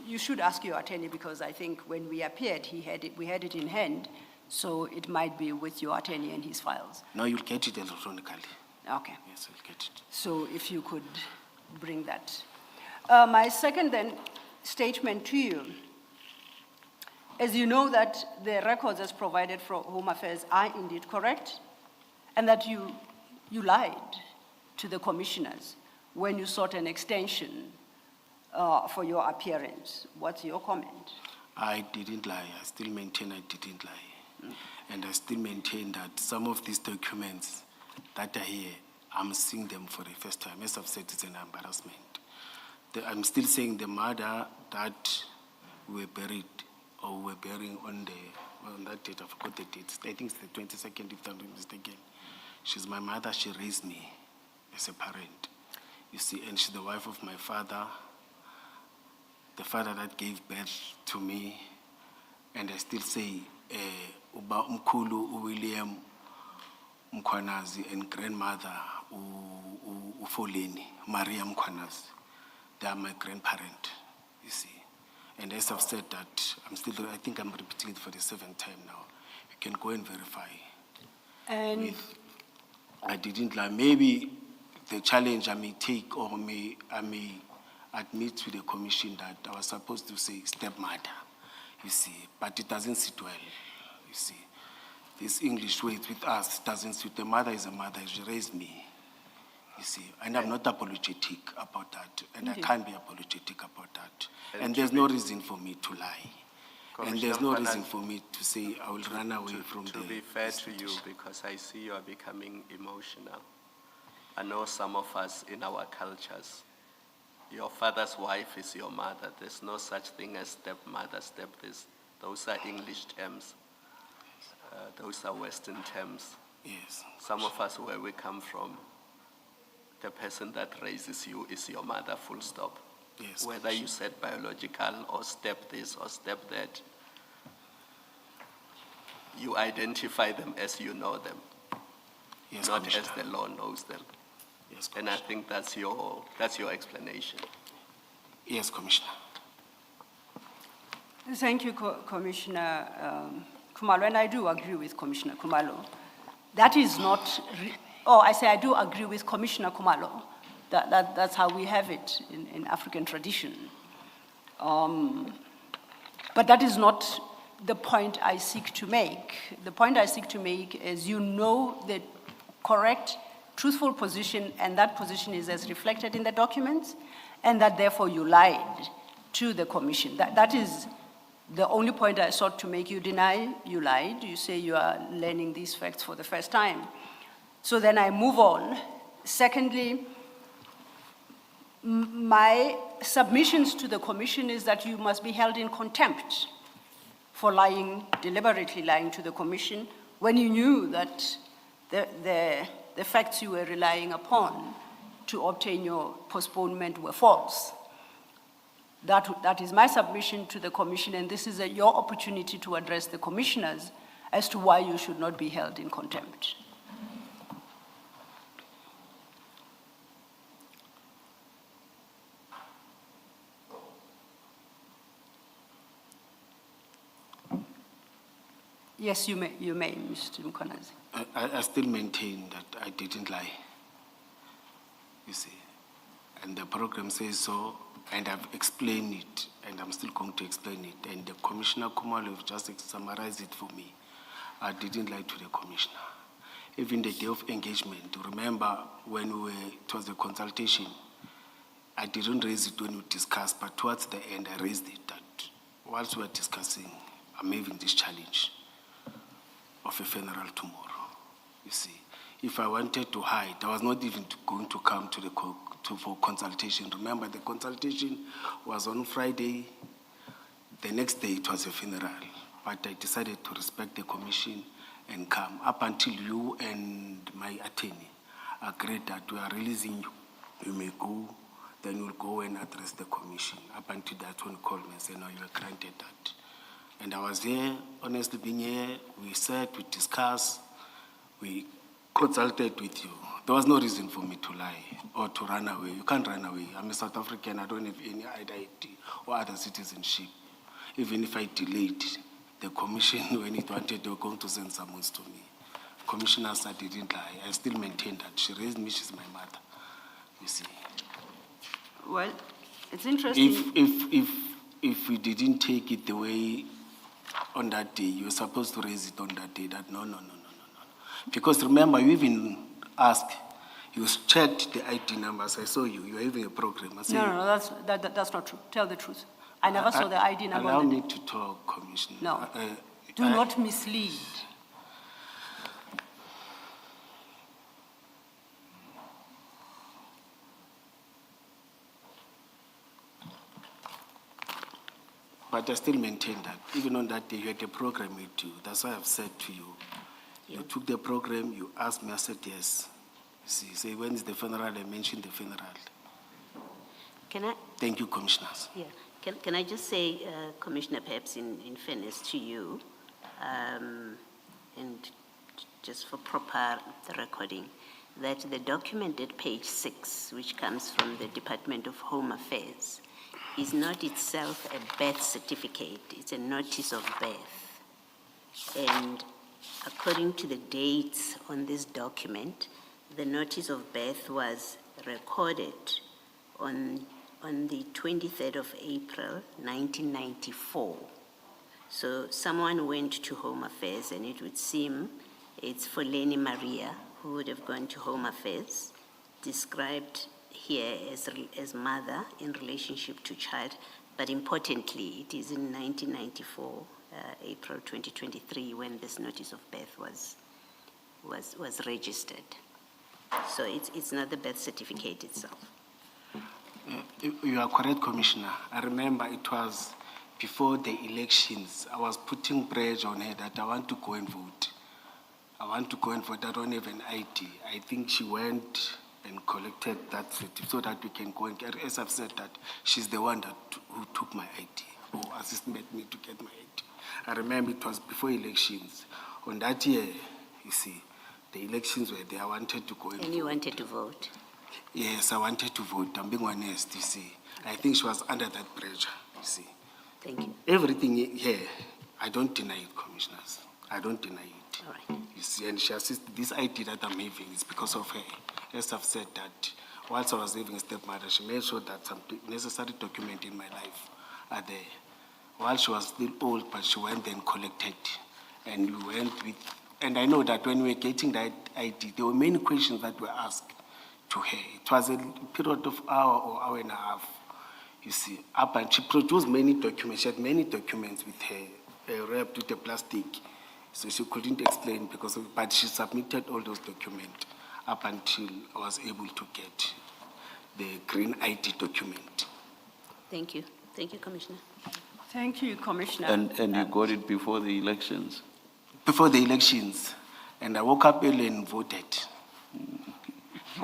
You should ask your attorney, because I think when we appeared, we had it in hand, so it might be with your attorney and his files. No, you'll get it electronically. Okay. Yes, I'll get it. So if you could bring that. My second then statement to you, as you know that the records as provided for Home Affairs are indeed correct, and that you lied to the commissioners when you sought an extension for your appearance. What's your comment? I didn't lie. I still maintain I didn't lie. And I still maintain that some of these documents that are here, I'm seeing them for the first time. As I've said, it's an embarrassment. I'm still saying the mother that we were buried, or we were burying on that date, I forgot the date. I think it's the 22nd, if I'm not mistaken. She's my mother. She raised me as a parent, you see, and she's the wife of my father, the father that gave birth to me. And I still say, Uba Umkulu William Mkwanazi and grandmother Ufoleni, Maria Mkwanazi, they are my grandparent, you see. And as I've said that, I think I'm repeating it for the 7th time now. You can go and verify. And I didn't lie. Maybe the challenge I may take or I may admit to the commission that I was supposed to say stepmother, you see, but it doesn't sit well, you see. This English way with us doesn't suit. The mother is a mother, she raised me, you see. And I'm not apologetic about that, and I can't be apologetic about that. And there's no reason for me to lie. And there's no reason for me to say I will run away from To be fair to you, because I see you are becoming emotional. I know some of us in our cultures, your father's wife is your mother. There's no such thing as stepmother, step this. Those are English terms. Those are Western terms. Yes. Some of us, where we come from, the person that raises you is your mother, full stop. Yes. Whether you said biological or step this or step that, you identify them as you know them, Yes, not Commissioner. as the law knows them. Yes, And I Commissioner. think that's your explanation. Yes, Commissioner. thank you, Commissioner Khumalo, and I do agree with Commissioner Khumalo. That is not, I do agree with Commissioner Khumalo. That's how we have it in African tradition. But that is not the point I seek to make. The point I seek to make is you know the correct, truthful position, and that position is as reflected in the documents, and that therefore you lied to the commission. That is the only point I sought to make. You deny you lied. You say you are learning these facts for the first time. So then I move on. Secondly, my submissions to the commission is that you must be held in contempt for lying, deliberately lying to the commission when you knew that the facts you were relying upon to obtain your postponement were false. That is my submission to the commission, and this is your opportunity to address the commissioners as to why you should not be held in contempt. Yes, you may, Mr. Mkonazi. I still maintain that I didn't lie, you see. And the program says so, and I've explained it, and I'm still going to explain it. And the Commissioner Khumalo have just summarized it for me. I didn't lie to the Commissioner. Even the day of engagement, remember when it was a consultation, I didn't raise it when we discussed, but towards the end I raised it that whilst we were discussing, I'm having this challenge of a funeral tomorrow, you see. If I wanted to hide, I was not even going to come to for consultation. Remember, the consultation was on Friday. The next day, it was a funeral. But I decided to respect the commission and come up until you and my attorney agreed that we are releasing you. You may go, then you'll go and address the commission. Up until that one called me and said, no, you are granted that. And I was here, honestly being here, we sat, we discussed, we consulted with you. There was no reason for me to lie or to run away. You can't run away. I'm a South African, I don't have any identity or other citizenship. Even if I delayed, the commission, when it wanted, they were going to send summons to me. Commissioner said I didn't lie. I still maintain that. She raised me, she's my mother, you see. Well, it's interesting. If we didn't take it the way on that day, you were supposed to raise it on that day, that no. Because remember, you even asked, you checked the ID numbers. I saw you were having a program. I said, No, that's not true. Tell the truth. I never saw the ID number. Allow me to talk, Commissioner. No, do not mislead. But I still maintain that even on that day, you had a program with you. That's why I've said to you, you took the program, you asked me, I said yes. You see, you say, when is the funeral? I mentioned the funeral. Can I? Thank you, commissioners. Yeah. Can I just say, Commissioner, perhaps in fairness to you, and just for proper recording, that the document at page 6, which comes from the Department of Home Affairs, is not itself a birth certificate, it's a notice of birth. And according to the dates on this document, the notice of birth was recorded on the 23rd of April, 1994. So someone went to Home Affairs, and it would seem it's for Lenny Maria, who would have gone to Home Affairs, described here as mother in relationship to child, but importantly, it is in 1994, April 2023, when this notice of birth was registered. So it's not the birth certificate itself. You are correct, Commissioner. I remember it was before the elections. I was putting pressure on her that I want to go and vote. I want to go and vote. I don't have an ID. I think she went and collected that certificate so that we can go and get, as I've said, that she's the one who took my ID or assisted me to get my ID. I remember it was before elections. On that year, you see, the elections were there. I wanted to go and vote. And you wanted to vote? Yes, I wanted to vote. I'm being honest, you see. I think she was under that pressure, you see. Thank you. Everything here, I don't deny it, Commissioners. I don't deny it. All right. You see, and she assisted. This ID that I'm having is because of her. As I've said that, whilst I was having a stepmother, she made sure that some necessary documents in my life are there. While she was still old, but she went and collected. And we went with, and I know that when we were getting that ID, there were many questions that were asked to her. It was a period of hour or hour and a half, you see. Up and she produced many documents. She had many documents with her, wrapped with a plastic. So she couldn't explain because of, but she submitted all those documents up until I was able to get the green ID document. Thank you. Thank you, Commissioner. Thank you, Commissioner. And you got it before the elections? Before the elections. And I woke up early and voted.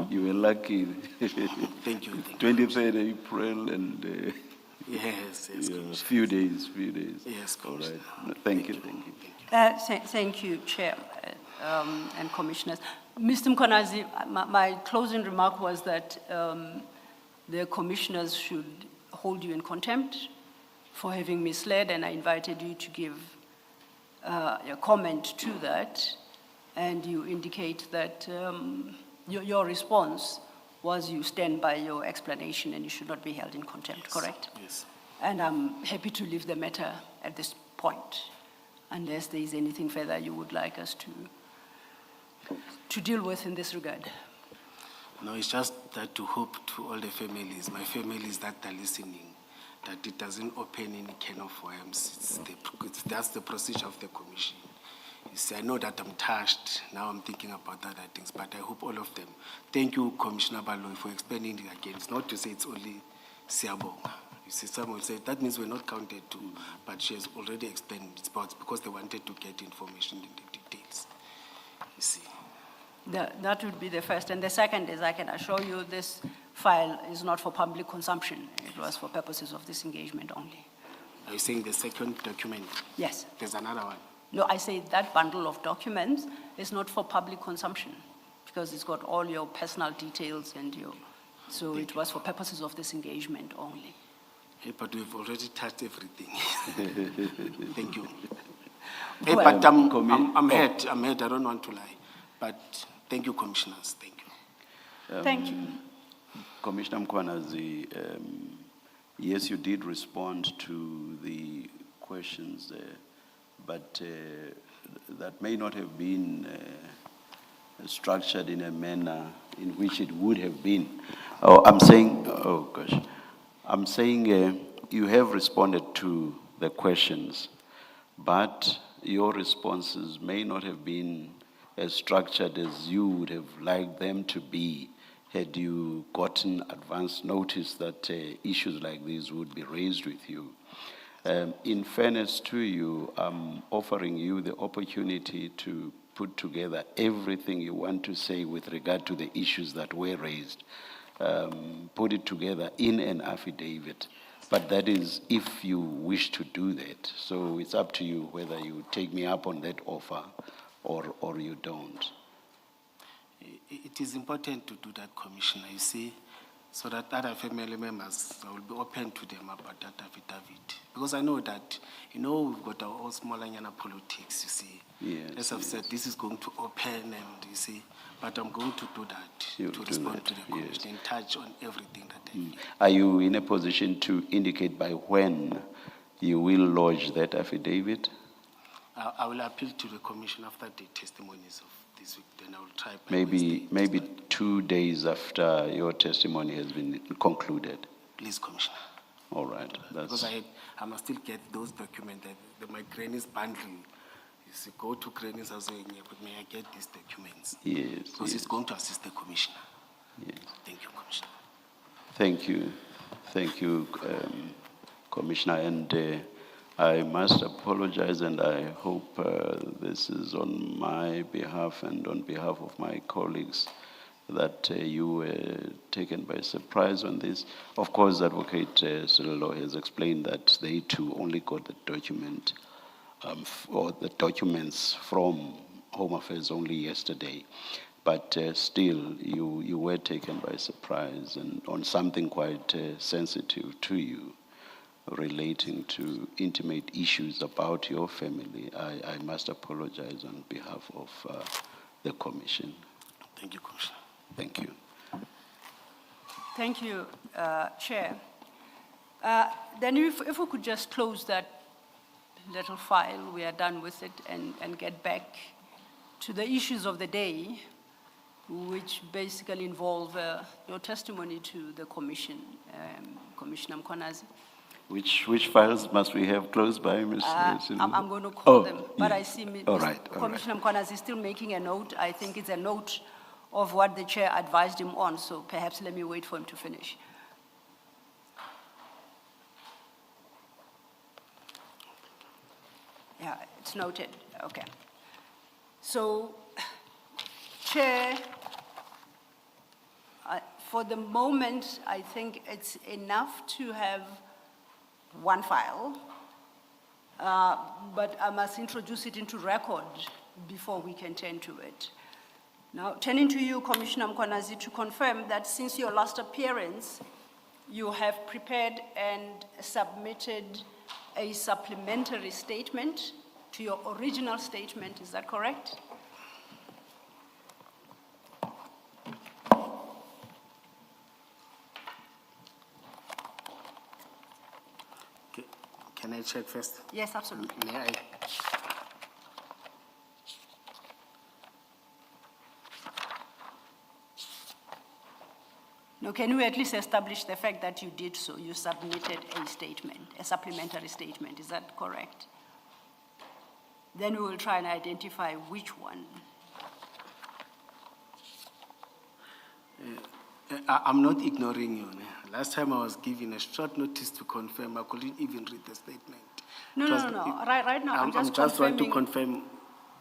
You were lucky. Thank you. 23rd April and Yes, yes, yeah, few days. Yes, All right. Commissioner. No, thank you. Thank you, Chair and Commissioners. Mr. Mkonazi, my closing remark was that the Commissioners should hold you in contempt for having misled, and I invited you to give a comment to that, and you indicate that your response was you stand by your explanation and you should not be held in contempt, Yes, correct? yes. And I'm happy to leave the matter at this point, unless there is anything further you would like us to deal with in this regard. No, it's just that to hope to all the families, my families that are listening, that it doesn't open any can of worms. That's the procedure of the Commission. You see, I know that I'm touched. Now I'm thinking about other things, but I hope all of them. Thank you, Commissioner Baloyi, for explaining it again. It's not to say it's only Siabonga. You see, someone said that means we're not counted too, but she has already explained it's because they wanted to get information in the details. You see. That would be the first. And the second is, I can assure you, this file is not for public consumption. It was for purposes of this engagement only. Are you saying the second document? Yes. There's another one. No, I say that bundle of documents is not for public consumption because it's got all your personal details and so it was for purposes of this engagement only. Hey, but we've already touched everything. Thank you. Well, Hey, but I'm hurt. I don't want to lie. But thank you, Commissioners. Thank you. Thank you. Commissioner Mkwanazi, yes, you did respond to the questions, but that may not have been structured in a manner in which it would have been. I'm saying you have responded to the questions, but your responses may not have been as structured as you would have liked them to be had you gotten advance notice that issues like these would be raised with you. In fairness to you, I'm offering you the opportunity to put together everything you want to say with regard to the issues that were raised. Put it together in an affidavit. But that is if you wish to do that. So it's up to you whether you take me up on that offer or you don't. It is important to do that, Commissioner. You see, so that other family members, I will be open to them about that affidavit. Because I know that, we've got our own small Anyana politics, you see. Yes, As I've said, this is going to open and, you see, but I'm going to do that, You'll to do respond that, to the yes. commission and touch on everything that I feel. Are you in a position to indicate by when you will lodge that affidavit? I will appeal to the commission after the testimonies of this week, then I will try by Wednesday to Maybe start. 2 days after your testimony has been concluded. Please, Commissioner. All right, Because that's, I must still get those documents, my granny's bundle. You see, go to granny's house, but may I get these documents? yes, Because yes, it's going to assist the commissioner. yes. Thank you, Commissioner. Thank you, Commissioner, and I must apologize, and I hope this is on my behalf and on behalf of my colleagues, that you were taken by surprise on this. Of course, Advocate Sililo has explained that they too only got the document, or the documents from Home Affairs only yesterday. But still, you were taken by surprise and on something quite sensitive to you, relating to intimate issues about your family. I must apologize on behalf of the Commission. Thank you, Commissioner. Thank you. Thank you, Chair. Then if we could just close that little file, we are done with it, and get back to the issues of the day, which basically involve your testimony to the Commission, Commissioner Mkhwanazi. Which files must we have closed by, Ms. Sililo? I'm going to call Oh, them, but yeah. I see All right. Commissioner Mkhwanazi is still making a note. I think it's a note of what the chair advised him on, so perhaps let me wait for him to finish. Yeah, it's noted, okay. So, Chair, for the moment, I think it's enough to have one file, but I must introduce it into record before we can turn to it. Now, turning to you, Commissioner Mkhwanazi, to confirm that since your last appearance, you have prepared and submitted a supplementary statement to your original statement, is that correct? Can I check first? Yes, absolutely. May I? Now, can you at least establish the fact that you did so? You submitted a statement, a supplementary statement, is that correct? Then we will try and identify which one. I'm not ignoring you. Ne? Last time I was given a short notice to confirm, I couldn't even read the statement. No. Right now, I'm just want to confirming. confirm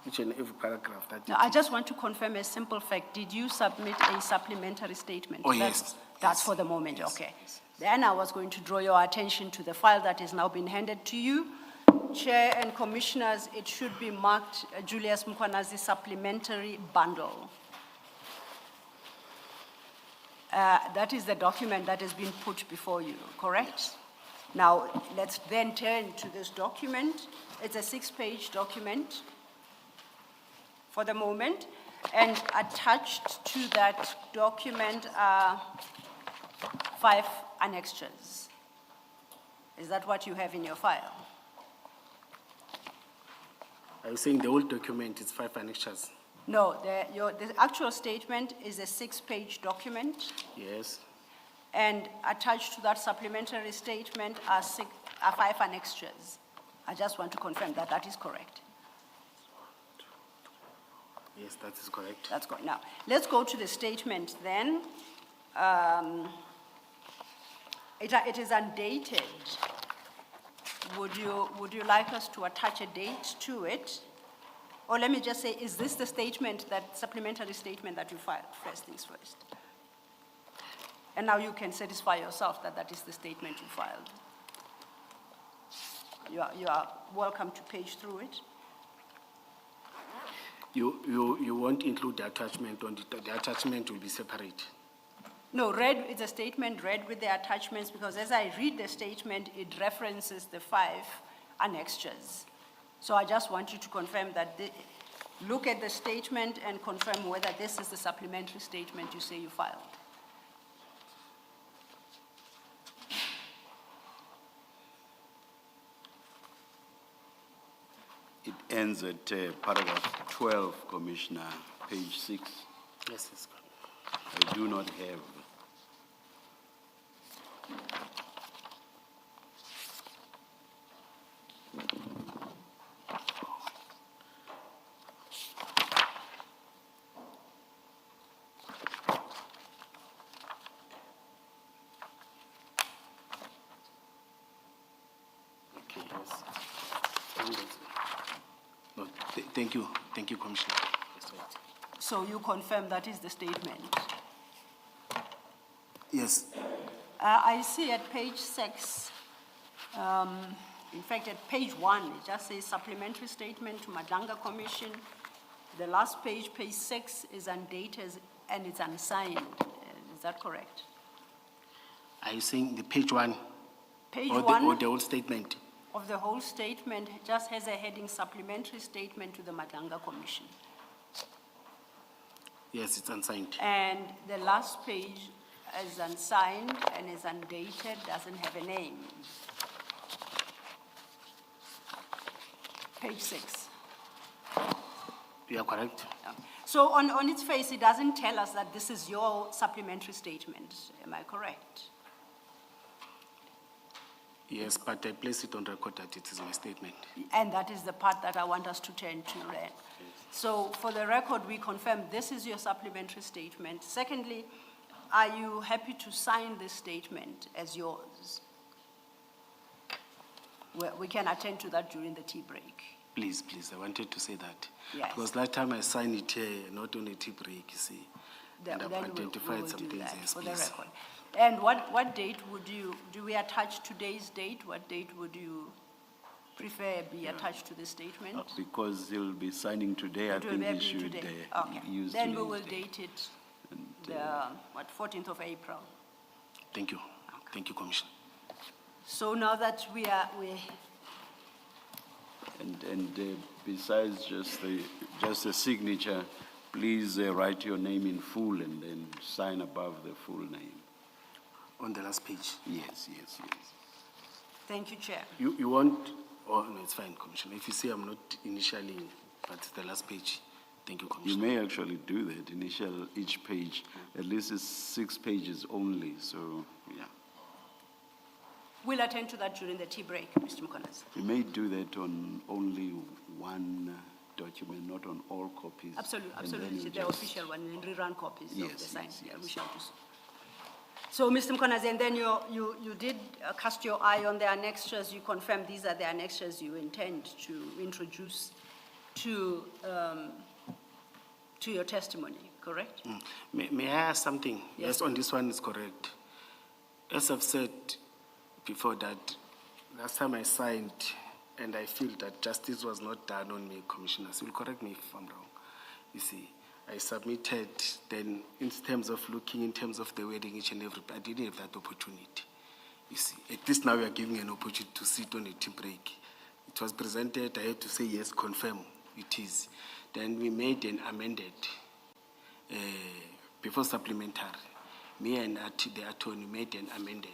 each and every paragraph that No, I just want to confirm a simple fact. Did you submit a supplementary statement? Oh, That's- yes. That's Yes. for the moment, Yes. okay. Then I was going to draw your attention to the file that has now been handed to you. Chair and Commissioners, it should be marked Julius Mkhwanazi Supplementary Bundle. That is the document that has been put before you, correct? Now, let's then turn to this document. It's a 6-page document for the moment, and attached to that document are 5 annexures. Is that what you have in your file? Are you saying the whole document is 5 annexures? No, the actual statement is a 6-page document, Yes. and attached to that supplementary statement are 5 annexures. I just want to confirm that that is correct. Yes, that is correct. That's good. Now, let's go to the statement then. It is undated. Would you like us to attach a date to it? Or let me just say, is this the statement, that supplementary statement that you filed? First things first. And now you can satisfy yourself that that is the statement you filed. You are welcome to page through it. You won't include the attachment on the attachment will be separate. No, read, it's a statement read with the attachments, because as I read the statement, it references the 5 annexures. So I just want you to confirm that, look at the statement and confirm whether this is the supplementary statement you say you filed. It ends at paragraph 12, Commissioner, page 6. Yes, it's correct. I do not have. Okay, yes. No, thank you, Commissioner. That's right. So you confirm that is the statement? Yes, I see at page 6, in fact, at page 1, it just says supplementary statement to Madlanga Commission. The last page, page 6, is undated and it's unsigned. Is that correct? are you saying the page 1? Page Or 1 the whole statement? of the whole statement just has a heading supplementary statement to the Madlanga Commission. Yes, it's unsigned. And the last page is unsigned and is undated, doesn't have a name. Page 6. You are correct. Yeah. So on its face, it doesn't tell us that this is your supplementary statement. Am I correct? Yes, but I place it on record that it is my statement. And that is the part that I want us to turn to, Ren. So for the record, we confirm this is your supplementary statement. Secondly, are you happy to sign this statement as yours? We can attend to that during the tea break. Please, I wanted to say that. Yes. Because last time I signed it here, not on a tea break, you see. And I've Then we identified will some do things, that yes, for the please. record. And what date would you, do we attach today's date? What date would you prefer be attached to the statement? Because he'll be signing today, I It will think be we happening should today. Okay. use Then we today's will date. date it, the, 14th of April. Thank you. Thank you, Commissioner. So now that we And besides just the signature, please write your name in full and then sign above the full name. On the last page. Yes. thank you, Chair. You want, oh, no, it's fine, Commissioner. If you say I'm not initially, but it's the last page. Thank you, You Commissioner. may actually do that, initial each page. At least it's 6 pages only, so, yeah. We'll attend to that during the tea break, Mr. Mkonas. You may do that on only one document, not on all copies. Absolutely, And then absolutely. you The just- official one, and rerun copies of Yes, the sign. yes, Yeah, we yes. shall do so. So, Mr. Mkonas, and then you did cast your eye on the annexures. You confirmed these are the annexures you intend to introduce to your testimony, correct? May I ask something? Yes. Yes, on this one is correct. As I've said before that, last time I signed, and I feel that justice was not done on me, commissioners, you'll correct me if I'm wrong. You see, I submitted, then in terms of looking, in terms of the wording, each and every, I didn't have that opportunity. You see, at least now we are giving an opportunity to sit on a tea break. It was presented, I had to say yes, confirm, it is. Then we made an amended, before supplementary. Me and the attorney made an amended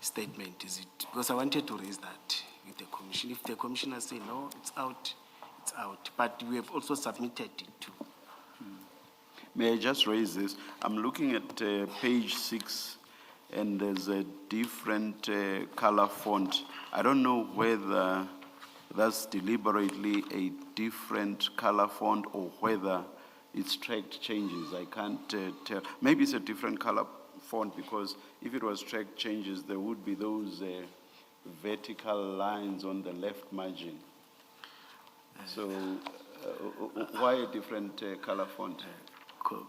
statement, is it? Because I wanted to raise that with the commission. If the commissioner say no, it's out, it's out. But we have also submitted it to. May I just raise this? I'm looking at page 6, and there's a different color font. I don't know whether that's deliberately a different color font or whether it's tracked changes. I can't tell. Maybe it's a different color font, because if it was tracked changes, there would be those vertical lines on the left margin. So why a different color font?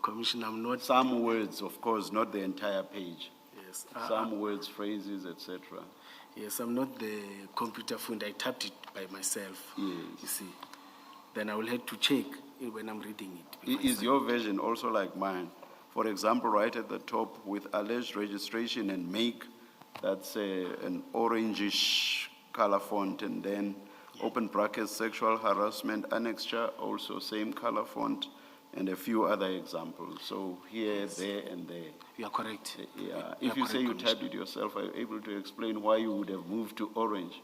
Commissioner, I'm not. Some words, of course, not the entire page. Yes. Some words, phrases, etc. Yes, I'm not the computer fund. I tapped it by myself. Yes. You see. Then I will have to check when I'm reading it. before I Is sign. your version also like mine? For example, right at the top, with alleged registration and make, that's an orangish color font, and then open brackets, sexual harassment, annexure, also same color font, and a few other examples. So here, there, and there. You are correct. Yeah. You If are you say you correct, typed it yourself, are you able to explain why you would have moved to orange?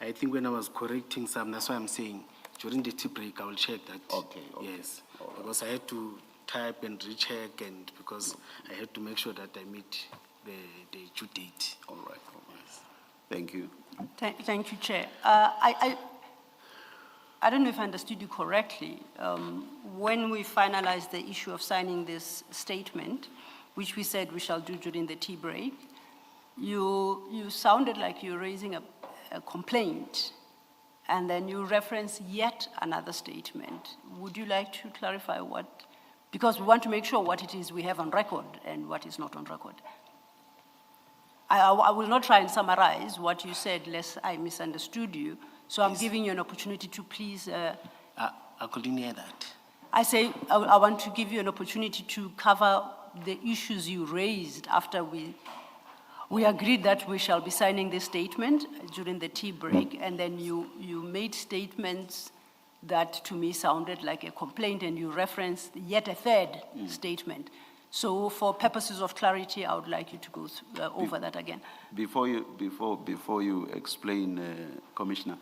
I think when I was correcting some, that's why I'm saying, during the tea break, I will check that. Okay. Yes, because I had to type and recheck, and because I had to make sure that I meet the due date. All right. Thank you. Thank you, Chair. I don't know if I understood you correctly. When we finalized the issue of signing this statement, which we said we shall do during the tea break, you sounded like you were raising a complaint, and then you reference yet another statement. Would you like to clarify what? Because we want to make sure what it is we have on record and what is not on record. I will not try and summarize what you said, lest I misunderstood you. So I'm giving you an opportunity to please. I couldn't hear that. I say I want to give you an opportunity to cover the issues you raised after we agreed that we shall be signing this statement during the tea break, and then you made statements that to me sounded like a complaint, and you referenced yet a third statement. So for purposes of clarity, I would like you to go over that again. Before you explain, Commissioner,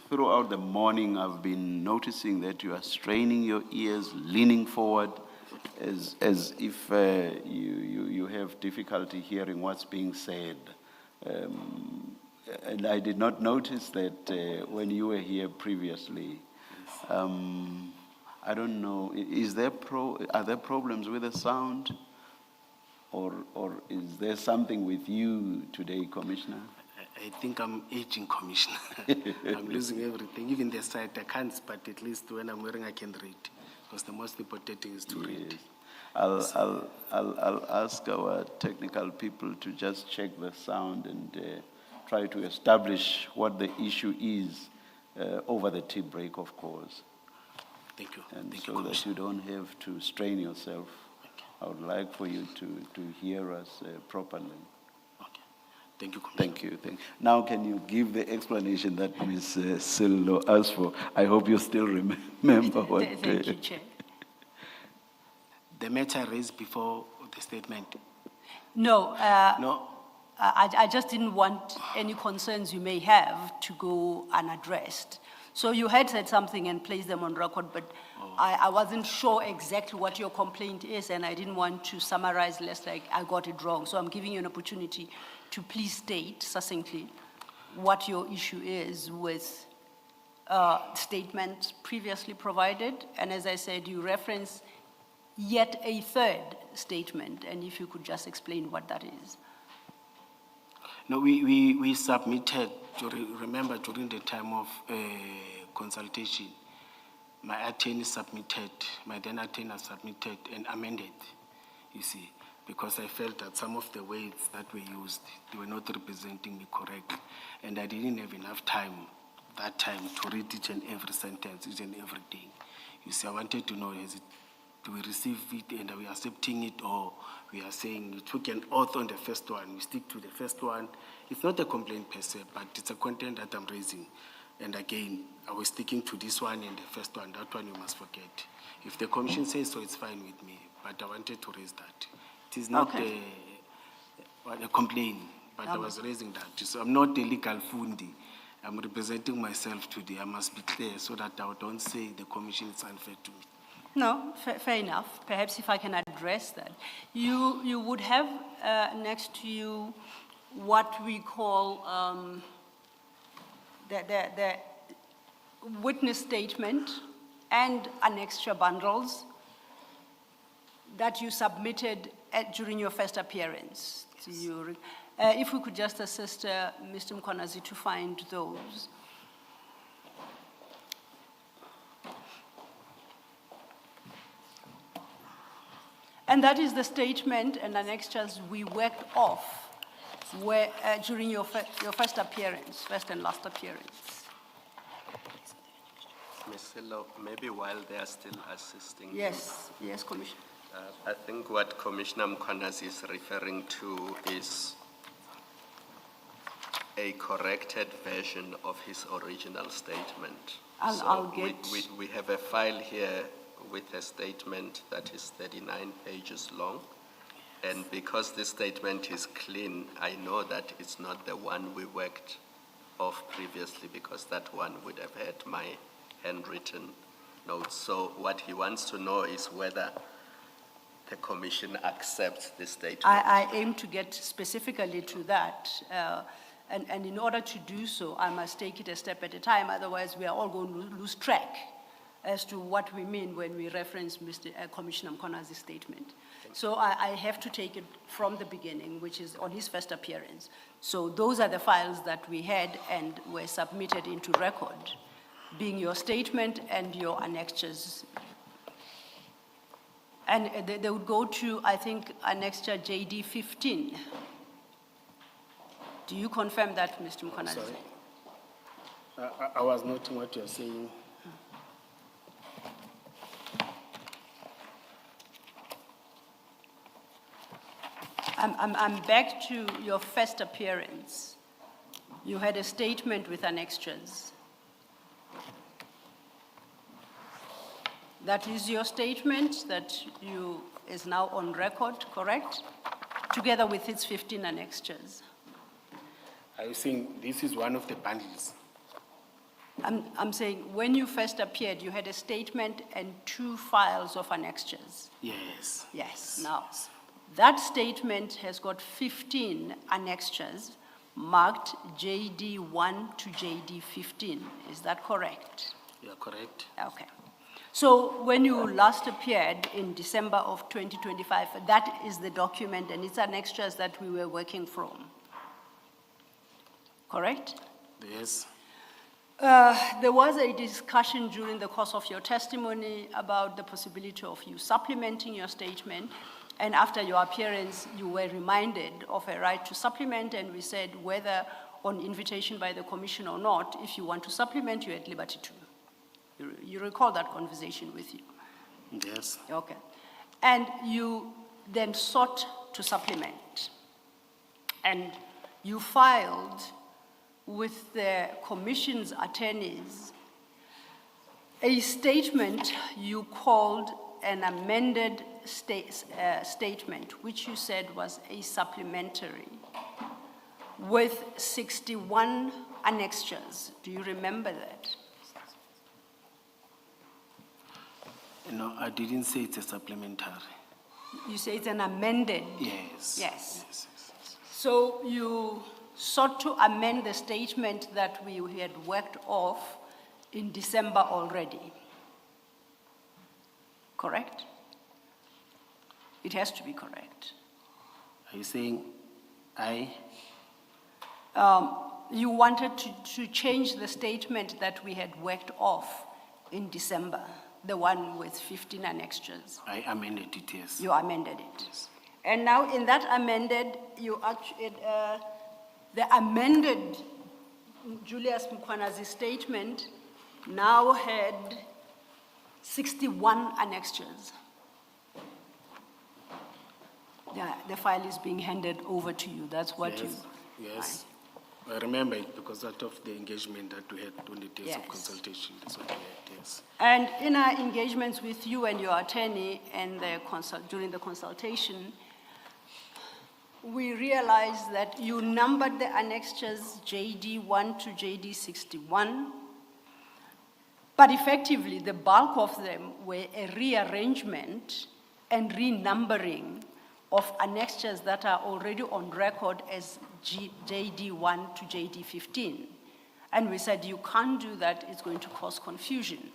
throughout the morning, I've been noticing that you are straining your ears, leaning forward, as if you have difficulty hearing what's being said. And I did not notice that when you were here previously. I don't know, are there problems with the sound? Or is there something with you today, Commissioner? I think I'm aging, Commissioner. I'm losing everything. Even the sight, I can't, but at least when I'm wearing, I can read. Because the most important thing is to read. I'll ask our technical people to just check the sound and try to establish what the issue is over the tea break, of course. Thank you. And Thank you, so that Commissioner. you don't have to strain yourself. I would like for you to hear us properly. Okay. Thank you, Commissioner. Thank you. Now, can you give the explanation that Ms. Sillo asked for? I hope you still remember what. Thank you, Chair. The matter raised before the statement. No, No, I just didn't want any concerns you may have to go unaddressed. So you had said something and placed them on record, but I wasn't sure exactly what your complaint is, and I didn't want to summarize lest I got it wrong. So I'm giving you an opportunity to please state succinctly what your issue is with statements previously provided. And as I said, you reference yet a third statement, and if you could just explain what that is. no, we submitted, remember during the time of consultation, my then attorney submitted and amended, you see, because I felt that some of the words that were used, they were not representing me correctly, and I didn't have enough time that time to read each and every sentence, each and every thing. You see, I wanted to know, do we receive it and are we accepting it, or we are saying we took an oath on the first one, we stick to the first one. It's not a complaint per se, but it's a content that I'm raising. And again, I was sticking to this one and the first one, that one you must forget. If the commission says so, it's fine with me, but I wanted to raise that. It is not a complaint, but I was raising that. So I'm not a legal fundi. I'm representing myself today. I must be clear so that I don't say the commission is unfair to me. No, fair enough. Perhaps if I can address that. You would have next to you what we call the witness statement and annexure bundles that you submitted during your first appearance. Yes. If we could just assist Mr. Mkonazi to find those. And that is the statement and annexures we worked off where, during your first appearance, first and last appearance. Ms. Sillo, maybe while they are still assisting. Yes, Commissioner. I think what Commissioner Mkhwanazi is referring to is a corrected version of his original statement. I'll So get- we have a file here with a statement that is 39 pages long. And because this statement is clean, I know that it's not the one we worked off previously, because that one would have had my handwritten notes. So what he wants to know is whether the commission accepts this statement. I aim to get specifically to that, and in order to do so, I must take it a step at a time, otherwise we are all going to lose track as to what we mean when we reference Commissioner Mkhwanazi's statement. So I have to take it from the beginning, which is on his first appearance. So those are the files that we had and were submitted into record, being your statement and your annexures. And they would go to, I think, annexure JD 15. Do you confirm that, Mr. Mkhwanazi? Sorry. I was noting what you're saying. I'm back to your first appearance. You had a statement with annexures. That is your statement that is now on record, correct? Together with its 15 annexures. Are you saying this is one of the bundles? I'm saying when you first appeared, you had a statement and 2 files of annexures. Yes. Yes. Now, that statement has got 15 annexures marked JD1 to JD15. Is that correct? You're correct. Okay. So when you last appeared in December of 2025, that is the document and its annexures that we were working from. Correct? Yes. There was a discussion during the course of your testimony about the possibility of you supplementing your statement, and after your appearance, you were reminded of a right to supplement, and we said whether on invitation by the commission or not, if you want to supplement, you're at liberty to. You recall that conversation with you? Yes. Okay. And you then sought to supplement, and you filed with the commission's attorneys a statement you called an amended statement, which you said was a supplementary, with 61 annexures. Do you remember that? No, I didn't say it's a supplementary. You say it's an amended? Yes. Yes. Yes. So you sought to amend the statement that we had worked off in December already. Correct? It has to be correct. Are you saying You wanted to change the statement that we had worked off in December, the one with 15 annexures. I amended it, yes. You amended it. Yes. And now in that amended, you actually, the amended Julius Mkhwanazi statement now had 61 annexures. The file is being handed over to you. That's what Yes. you. Yes. I remember it because out of the engagement that we had on the days Yes. of consultation. That's what we had, yes. And in our engagements with you and your attorney and during the consultation, we realized that you numbered the annexures JD1 to JD61, but effectively the bulk of them were a rearrangement and renumbering of annexures that are already on record as JD1 to JD15. And we said, you can't do that, it's going to cause confusion.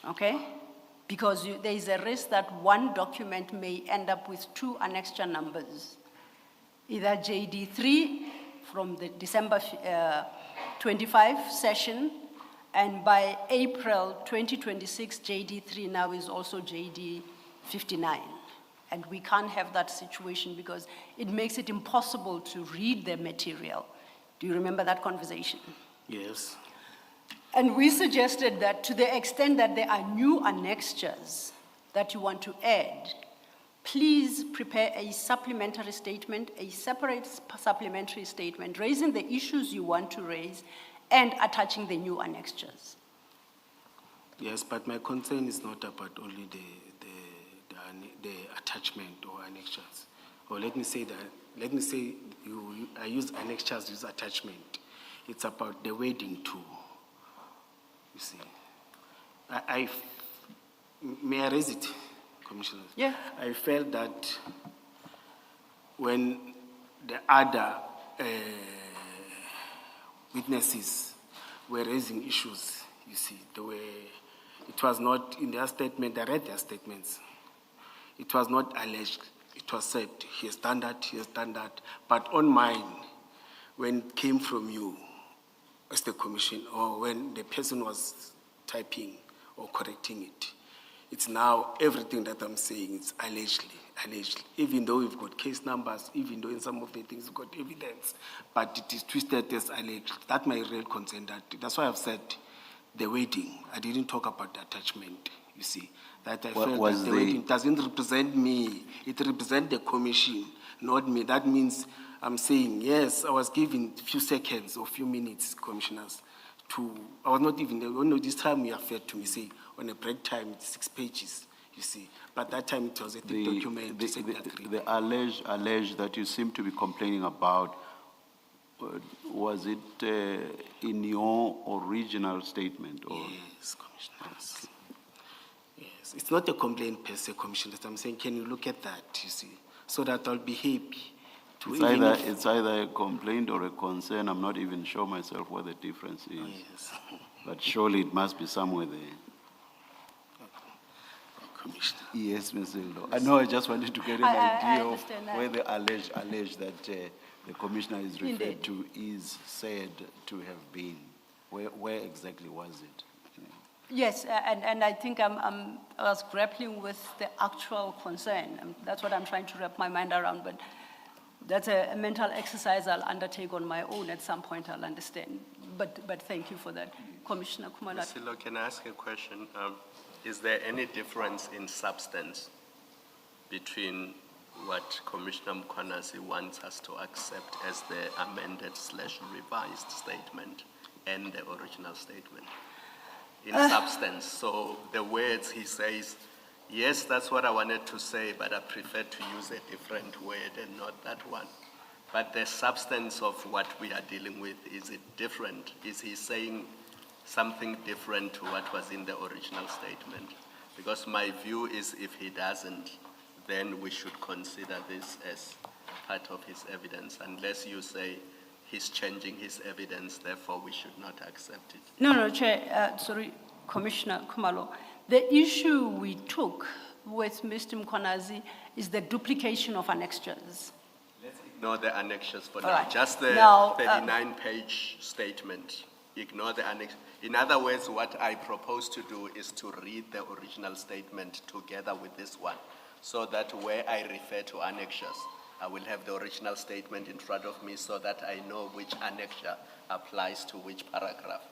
Okay? Because there is a risk that one document may end up with 2 annexure numbers, either JD3 from the December 25 session, and by April 2026, JD3 now is also JD59. And we can't have that situation because it makes it impossible to read the material. Do you remember that conversation? Yes. And we suggested that to the extent that there are new annexures that you want to add, please prepare a supplementary statement, a separate supplementary statement, raising the issues you want to raise and attaching the new annexures. Yes, but my concern is not about only the attachment or annexures. Or let me say I use annexures, use attachment. It's about the wording too. You see, may I raise it, Commissioner? Yeah. I felt that when the other witnesses were raising issues, you see, it was not in their statement, I read their statements. It was not alleged, it was said, he has done that. But on mine, when it came from you as the commission, or when the person was typing or correcting it, it's now everything that I'm saying, it's allegedly. Even though we've got case numbers, even though in some of the things we've got evidence, but it is twisted as alleged. That's my real concern. That's why I've said the wording. I didn't talk about the attachment, you see. That I felt that the wording doesn't represent me. It represents the commission, not me. That means I'm saying, yes, I was given a few seconds or a few minutes, commissioners, I was not even, this time you referred to me, say, on a break time, it's 6 pages, you see. But that time it was a thick document. The alleged that you seem to be complaining about, was it in your original statement? Or? Yes, commissioners. Yes, it's not a complaint per se, commissioners. I'm saying, can you look at that, you see, so that I'll be happy. It's either a complaint or a concern. I'm not even sure myself what the difference is. Oh, yes. But surely it must be somewhere there. Commissioner. Yes, Ms. Zildo. I know, I just wanted to get an idea of understand that. where the alleged that the commissioner is referred to is said to have been. Where exactly was it? Yes, and I think I was grappling with the actual concern. That's what I'm trying to wrap my mind around, but that's a mental exercise I'll undertake on my own. At some point I'll understand. But thank you for that. Commissioner Criminality. Silo, can I ask a question? Is there any difference in substance between what Commissioner Mkhwanazi wants us to accept as the amended/revised statement and the original statement? In substance, so the words he says, yes, that's what I wanted to say, but I prefer to use a different word and not that one. But the substance of what we are dealing with, is it different? Is he saying something different to what was in the original statement? Because my view is if he doesn't, then we should consider this as part of his evidence, unless you say he's changing his evidence, therefore we should not accept it. No, Chair, sorry, Commissioner Khumalo. The issue we took with Mr. Mkhwanazi is the duplication of annexures. Let's ignore the annexures for All now. right. Just the Now, 39-page statement. Ignore the annex. In other words, what I propose to do is to read the original statement together with this one, so that where I refer to annexures, I will have the original statement in front of me so that I know which annexure applies to which paragraph.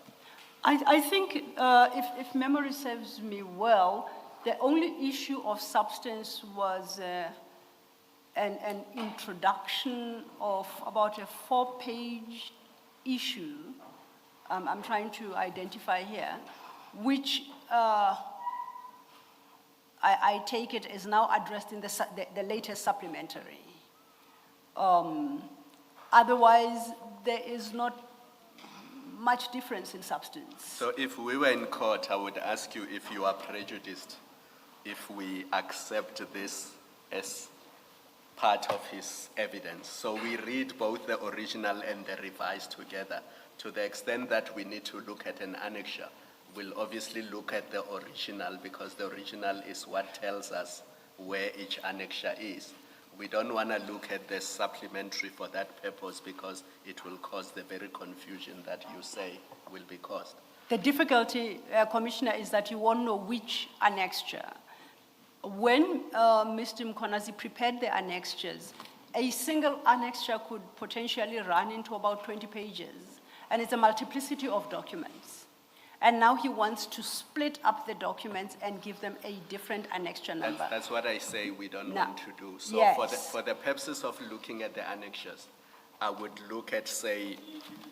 I think, if memory serves me well, the only issue of substance was an introduction of about a 4-page issue, I'm trying to identify here, which I take it is now addressed in the latest supplementary. Otherwise, there is not much difference in substance. So if we were in court, I would ask you if you are prejudiced, if we accept this as part of his evidence. So we read both the original and the revised together. To the extent that we need to look at an annexure, we'll obviously look at the original, because the original is what tells us where each annexure is. We don't want to look at the supplementary for that purpose, because it will cause the very confusion that you say will be caused. The difficulty, Commissioner, is that you won't know which annexure. When Mr. Mkhwanazi prepared the annexures, a single annexure could potentially run into about 20 pages, and it's a multiplicity of documents. And now he wants to split up the documents and give them a different annexure number. That's what I say we don't Now, want to do. So yes. for the purposes of looking at the annexures, I would look at, say,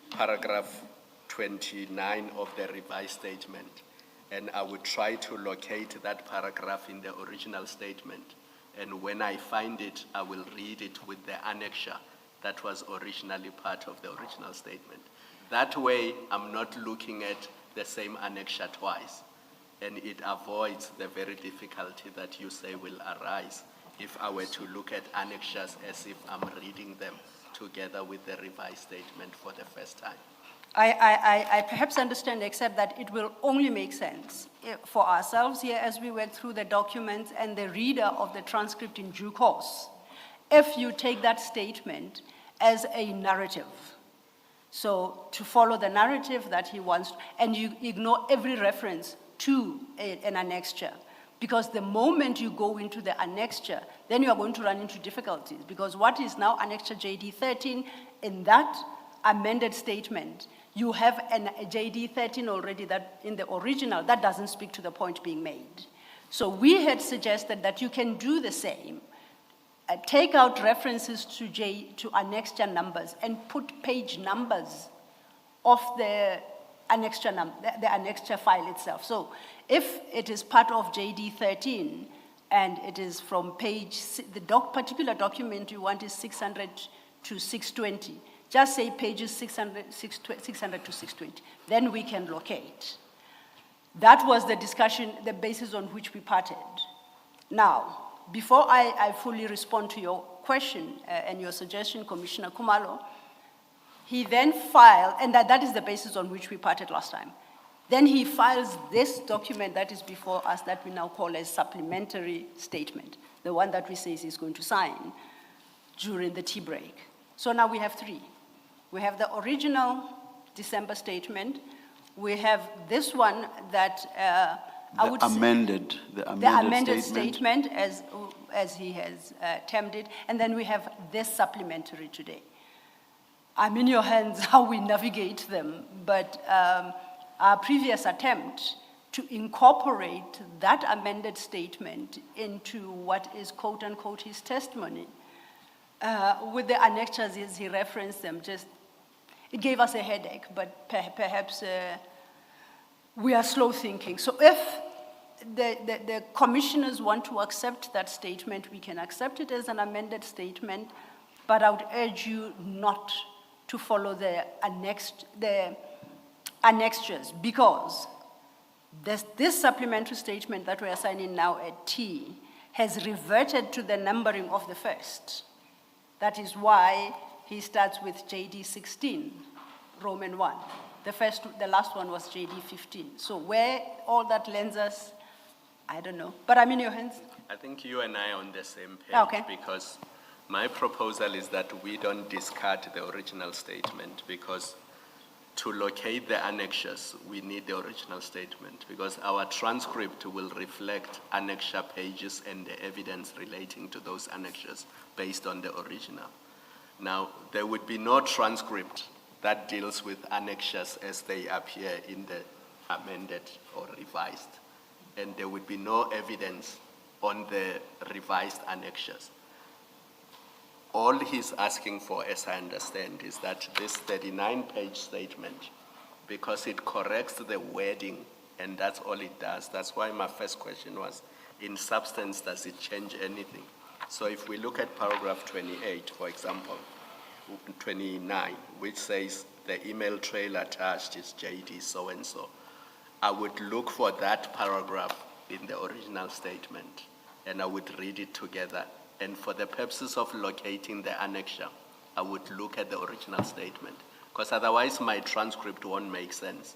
paragraph 29 of the revised statement, and I would try to locate that paragraph in the original statement. And when I find it, I will read it with the annexure that was originally part of the original statement. That way, I'm not looking at the same annexure twice, and it avoids the very difficulty that you say will arise if I were to look at annexures as if I'm reading them together with the revised statement for the first time. I perhaps understand, except that it will only make sense for ourselves here as we work through the documents and the reader of the transcript in due course, if you take that statement as a narrative. So to follow the narrative that he wants, and you ignore every reference to an annexure. Because the moment you go into the annexure, then you are going to run into difficulties. Because what is now annexure JD 13, in that amended statement, you have a JD 13 already that in the original, that doesn't speak to the point being made. So we had suggested that you can do the same. Take out references to annexure numbers and put page numbers of the annexure file itself. So if it is part of JD 13 and it is from page, particular document you want is 600 to 620, just say pages 600 to 620, then we can locate. That was the discussion, the basis on which we parted. Now, before I fully respond to your question and your suggestion, Commissioner Kumalo, he then filed, and that is the basis on which we parted last time. Then he files this document that is before us that we now call a supplementary statement, the one that we say he's going to sign during the tea break. So now we have three. We have the original December statement. We have this one that I would amended, the amended statement as he has termed it, and then we have this supplementary today. I'm in your hands how we navigate them, but our previous attempt to incorporate that amended statement into what is quote unquote his testimony, with the annexures as he referenced them, it gave us a headache, but perhaps we are slow thinking. So if the commissioners want to accept that statement, we can accept it as an amended statement, but I would urge you not to follow the annexures, because this supplementary statement that we are signing now at T has reverted to the numbering of the first. That is why he starts with JD 16, Roman 1. The last one was JD 15. So where all that lends us, I don't know. But I'm in your hands. I think you and I are on the same page, Okay. Because my proposal is that we don't discard the original statement, because to locate the annexures, we need the original statement, because our transcript will reflect annexure pages and the evidence relating to those annexures based on the original. Now, there would be no transcript that deals with annexures as they appear in the amended or revised. And there would be no evidence on the revised annexures. All he's asking for, as I understand, is that this 39-page statement, because it corrects the wording, and that's all it does. That's why my first question was, in substance, does it change anything? So if we look at paragraph 28, for example, 29, which says the email trail attached is JD so-and-so, I would look for that paragraph in the original statement, and I would read it together. And for the purposes of locating the annexure, I would look at the original statement, because otherwise my transcript won't make sense.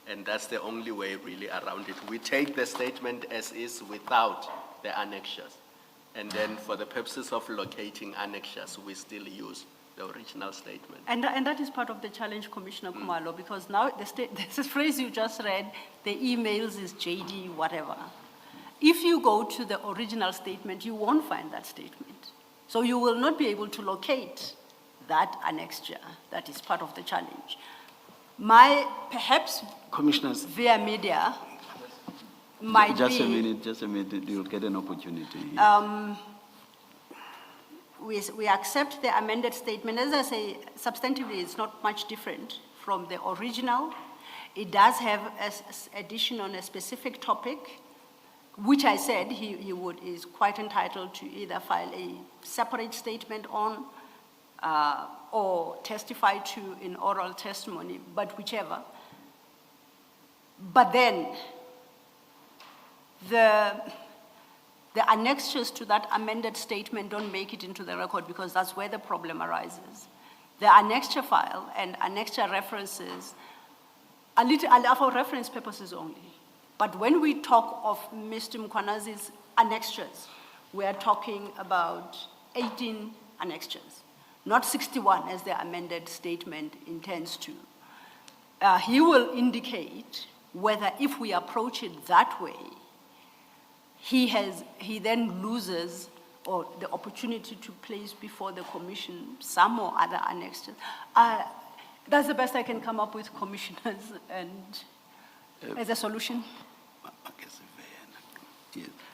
And that's the only way really around it. We take the statement as is without the annexures. And then for the purposes of locating annexures, we still use the original statement. And that is part of the challenge, Commissioner Kumalo, because now this phrase you just read, the emails is JD whatever. If you go to the original statement, you won't find that statement. So you will not be able to locate that annexure. That is part of the challenge. Perhaps Commissioners, via media might Just be... a minute, you'll get an opportunity. We accept the amended statement. As I say, substantively, it's not much different from the original. It does have addition on a specific topic, which I said he is quite entitled to either file a separate statement on or testify to in oral testimony, but whichever. But then, the annexures to that amended statement don't make it into the record because that's where the problem arises. The annexure file and annexure references are for reference purposes only. But when we talk of Mr. Mkwanazi's annexures, we are talking about 18 annexures, not 61 as the amended statement intends to. He will indicate whether if we approach it that way, he then loses or the opportunity to place before the commission some or other annexures. That's the best I can come up with, commissioners, and as a solution.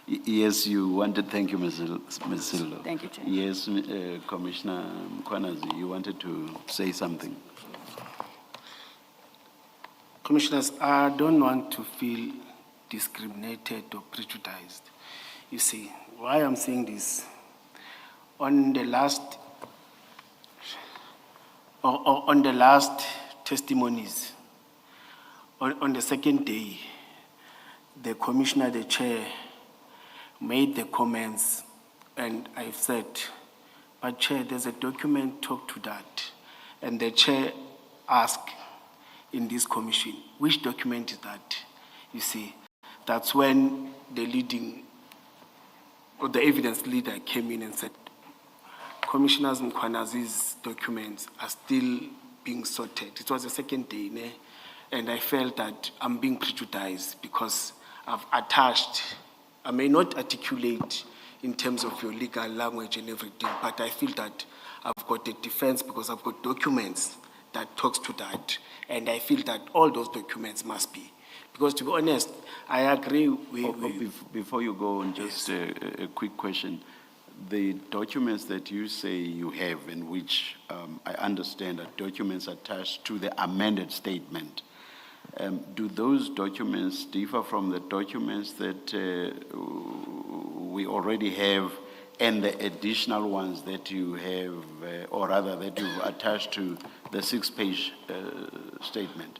Yes, you wanted, thank you, Ms. Sillo. Thank you, Chair. Yes, Commissioner Mkwanazi, you wanted to say something. Commissioners, I don't want to feel discriminated or prejudiced. You see, why I'm saying this, on the last testimonies, on the second day, the commissioner, the chair, made the comments, and I said, but chair, there's a document talk to that. And the chair asked in this commission, which document is that? You see, that's when the leading, or the evidence leader came in and said, Commissioner Mkwanazi's documents are still being sorted. It was the second day, and I felt that I'm being prejudiced because I've attached, I may not articulate in terms of your legal language and everything, but I feel that I've got a defense because I've got documents that talks to that, and I feel that all those documents must be. Because to be honest, I agree with... Before you go on, just a quick question. The documents that you say you have, in which I understand are documents attached to the amended statement, do those documents differ from the documents that we already have and the additional ones that you have, or rather that you've attached to the 6-page statement?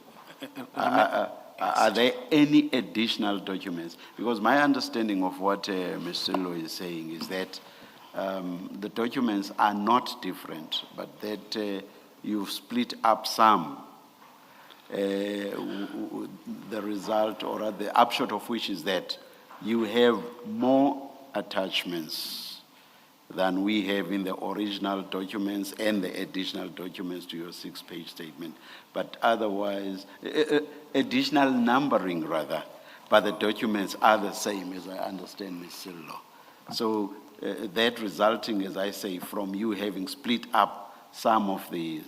Are there any additional documents? Because my understanding of what Mr. Sillo is saying is that the documents are not different, but that you've split up some. The result, or the upshot of which is that you have more attachments than we have in the original documents and the additional documents to your 6-page statement. But otherwise, additional numbering rather, but the documents are the same, as I understand, Ms. Sillo. So that resulting, as I say, from you having split up some of the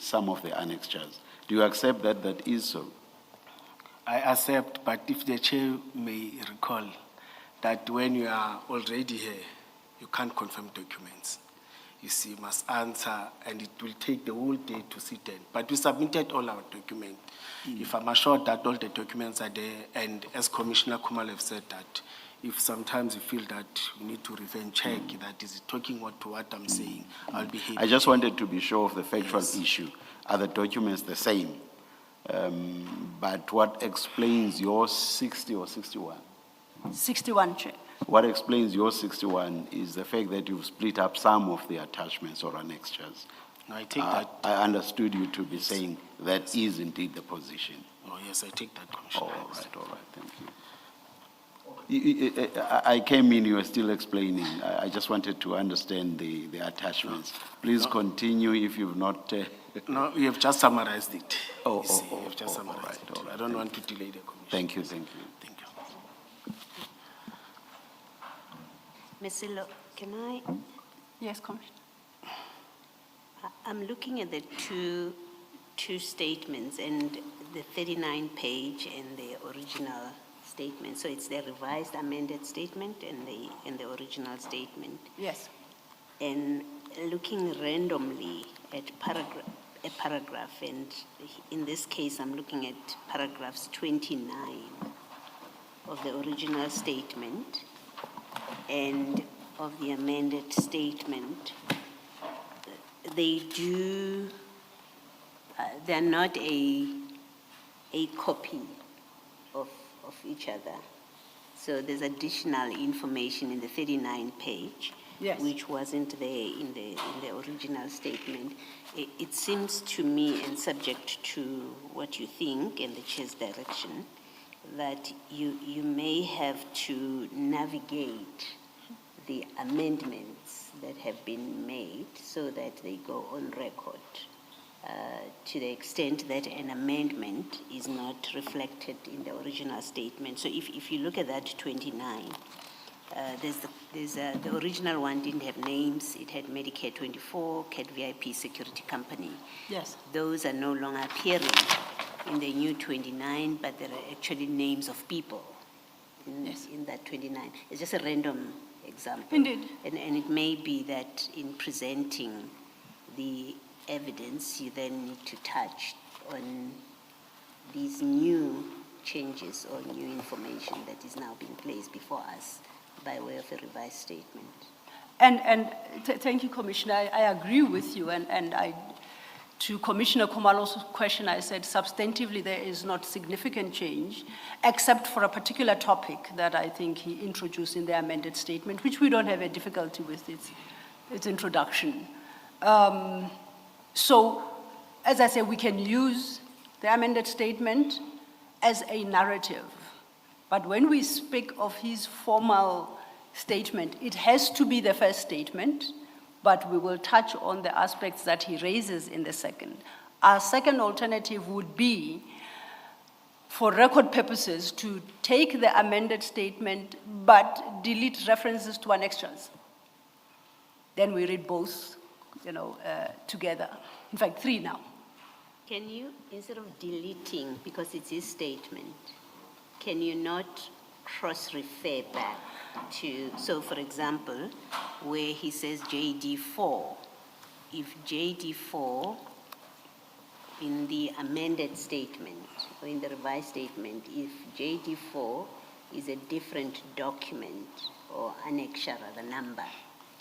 annexures. Do you accept that that is so? I accept, but if the chair may recall that when you are already here, you can't confirm documents. You see, you must answer, and it will take the whole day to sit in. But we submitted all our documents. If I'm assured that all the documents are there, and as Commissioner Kumalo have said that, if sometimes you feel that you need to revenge check, that is talking to what I'm saying, I'll be happy. I just wanted to be sure of the factual issue. Are the documents the same? But what explains your 60 or 61? 61, Chair. What explains your 61 is the fact that you've split up some of the attachments or annexures. No, I take that. I understood you to be saying that is indeed the position. Oh, yes, I take that, Commissioner. All right, thank you. I came in, you were still explaining. I just wanted to understand the attachments. Please continue if you've not... No, you have just summarized it. You have just summarized it. All right, I don't want to delay the commission. Thank you, thank you. Thank you. Ms. Sillo, can I? Yes, Commissioner. I'm looking at the two statements, and the 39 page and the original statement. So it's the revised amended statement and the original statement. Yes. And looking randomly at a paragraph, and in this case, I'm looking at paragraphs 29 of the original statement and of the amended statement. They do, they're not a copy of each other. So there's additional information in the 39 page, Yes. which wasn't there in the original statement. It seems to me, and subject to what you think and the chair's direction, that you may have to navigate the amendments that have been made so that they go on record, to the extent that an amendment is not reflected in the original statement. So if you look at that 29, the original one didn't have names. It had Medicare 24, CAT VIP Security Company. Yes. Those are no longer appearing in the new 29, but there are actually names of people in that 29. It's just a random example. Indeed. And it may be that in presenting the evidence, you then need to touch on these new changes or new information that is now being placed before us by way of a revised statement. And thank you, Commissioner. I agree with you. And to Commissioner Khumalo's question, I said substantively there is not significant change, except for a particular topic that I think he introduced in the amended statement, which we don't have a difficulty with its introduction. So, as I say, we can use the amended statement as a narrative. But when we speak of his formal statement, it has to be the first statement, but we will touch on the aspects that he raises in the second. Our second alternative would be, for record purposes, to take the amended statement but delete references to annexures. Then we read both, together. In fact, 3 now. Can you, instead of deleting, because it's his statement, can you not cross-refer back to, so for example, where he says JD4, if JD4 in the amended statement or in the revised statement, if JD4 is a different document or annexure or the number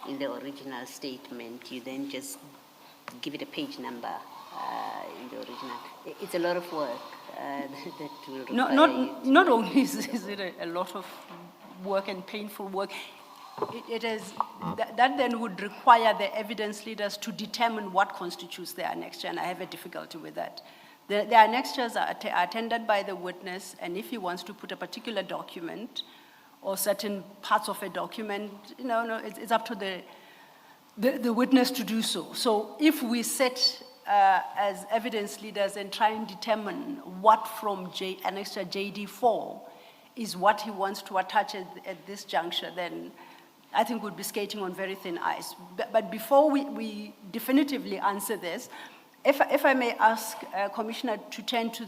in the original statement, you then just give it a page number in the original. It's a lot of work that will require you to... Not only is it a lot of work and painful work, it is, that then would require the evidence leaders to determine what constitutes the annexure, and I have a difficulty with that. The annexures are attended by the witness, and if he wants to put a particular document or certain parts of a document, it's up to the witness to do so. So if we sit as evidence leaders and try and determine what from annexure JD4 is what he wants to attach at this juncture, then I think we'd be skating on very thin ice. But before we definitively answer this, if I may ask Commissioner to turn to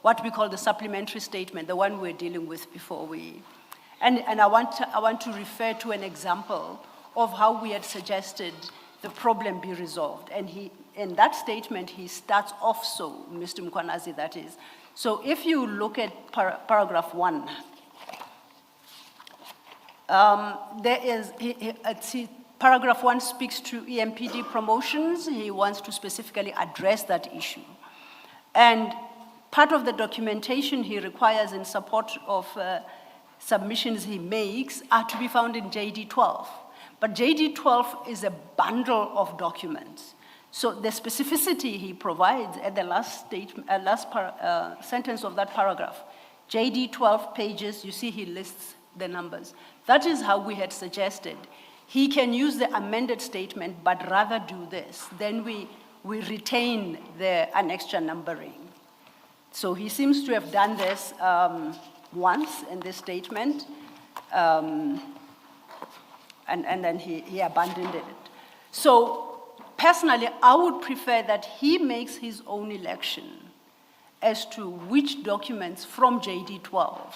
what we call the supplementary statement, the one we're dealing with before we, and I want to refer to an example of how we had suggested the problem be resolved. And in that statement, he starts off so, Mr. Mkwanazi, that is. So if you look at paragraph 1, there is, paragraph 1 speaks to EMPD promotions. He wants to specifically address that issue. And part of the documentation he requires in support of submissions he makes are to be found in JD12. But JD12 is a bundle of documents. So the specificity he provides at the last sentence of that paragraph, JD12 pages, you see he lists the numbers. That is how we had suggested. He can use the amended statement, but rather do this. Then we retain the annexure numbering. So he seems to have done this once in this statement, and then he abandoned it. So personally, I would prefer that he makes his own election as to which documents from JD 12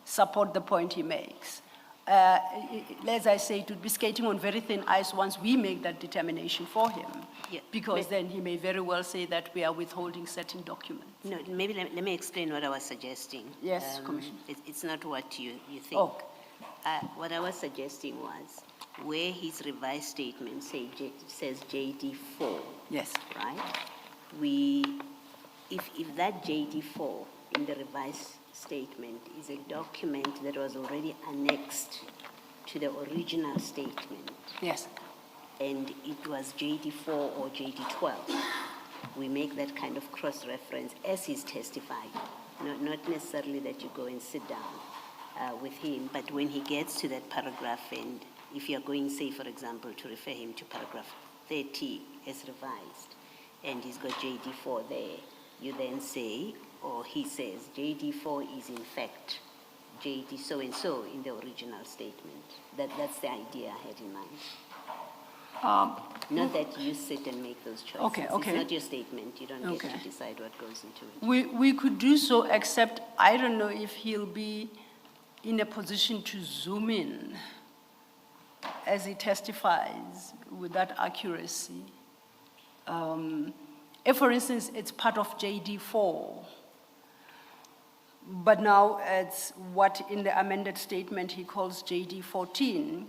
support the point he makes. As I say, it would be skating on very thin ice once we make that determination for him. Yeah. Because then he may very well say that we are withholding certain documents. No, maybe let me explain what I was suggesting. Yes, Commissioner. It's not what you think. Oh. What I was suggesting was where his revised statement says JD4, Yes. right? If that JD4 in the revised statement is a document that was already annexed to the original statement, Yes. and it was JD4 or JD12, we make that kind of cross-reference as he's testifying. Not necessarily that you go and sit down with him, but when he gets to that paragraph, and if you're going, say, for example, to refer him to paragraph 30 as revised, and he's got JD4 there, you then say, or he says, JD4 is in fact JD so-and-so in the original statement. That's the idea I had in mind. Not that you sit and make those choices. Okay. It's not your statement. You don't get Okay. to decide what goes into it. We could do so, except I don't know if he'll be in a position to zoom in as he testifies with that accuracy. If, for instance, it's part of JD4, but now it's what in the amended statement he calls JD14,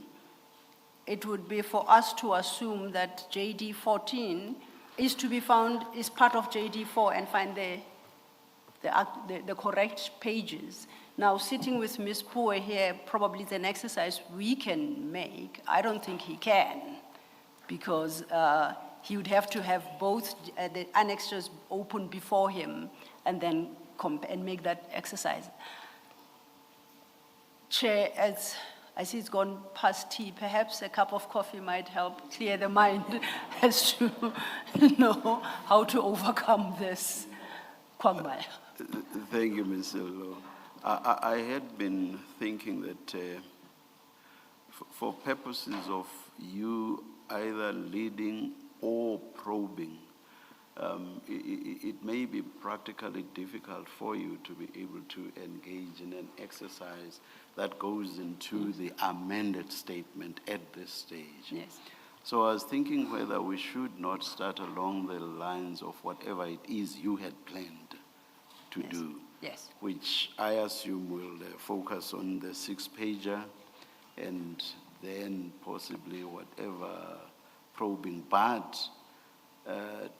it would be for us to assume that JD14 is to be found, is part of JD4 and find the correct pages. Now, sitting with Ms. Poe here probably is an exercise we can make. I don't think he can, because he would have to have both the annexures open before him and then and make that exercise. Chair, as I see it's gone past tea, perhaps a cup of coffee might help clear the mind as to know how to overcome this quagmire. Thank you, Ms. Lo. I had been thinking that for purposes of you either leading or probing, it may be practically difficult for you to be able to engage in an exercise that goes into the amended statement at this stage. Yes. So I was thinking whether we should not start along the lines of whatever it is you had planned to do. Yes. Which I assume will focus on the 6-pager and then possibly whatever probing, but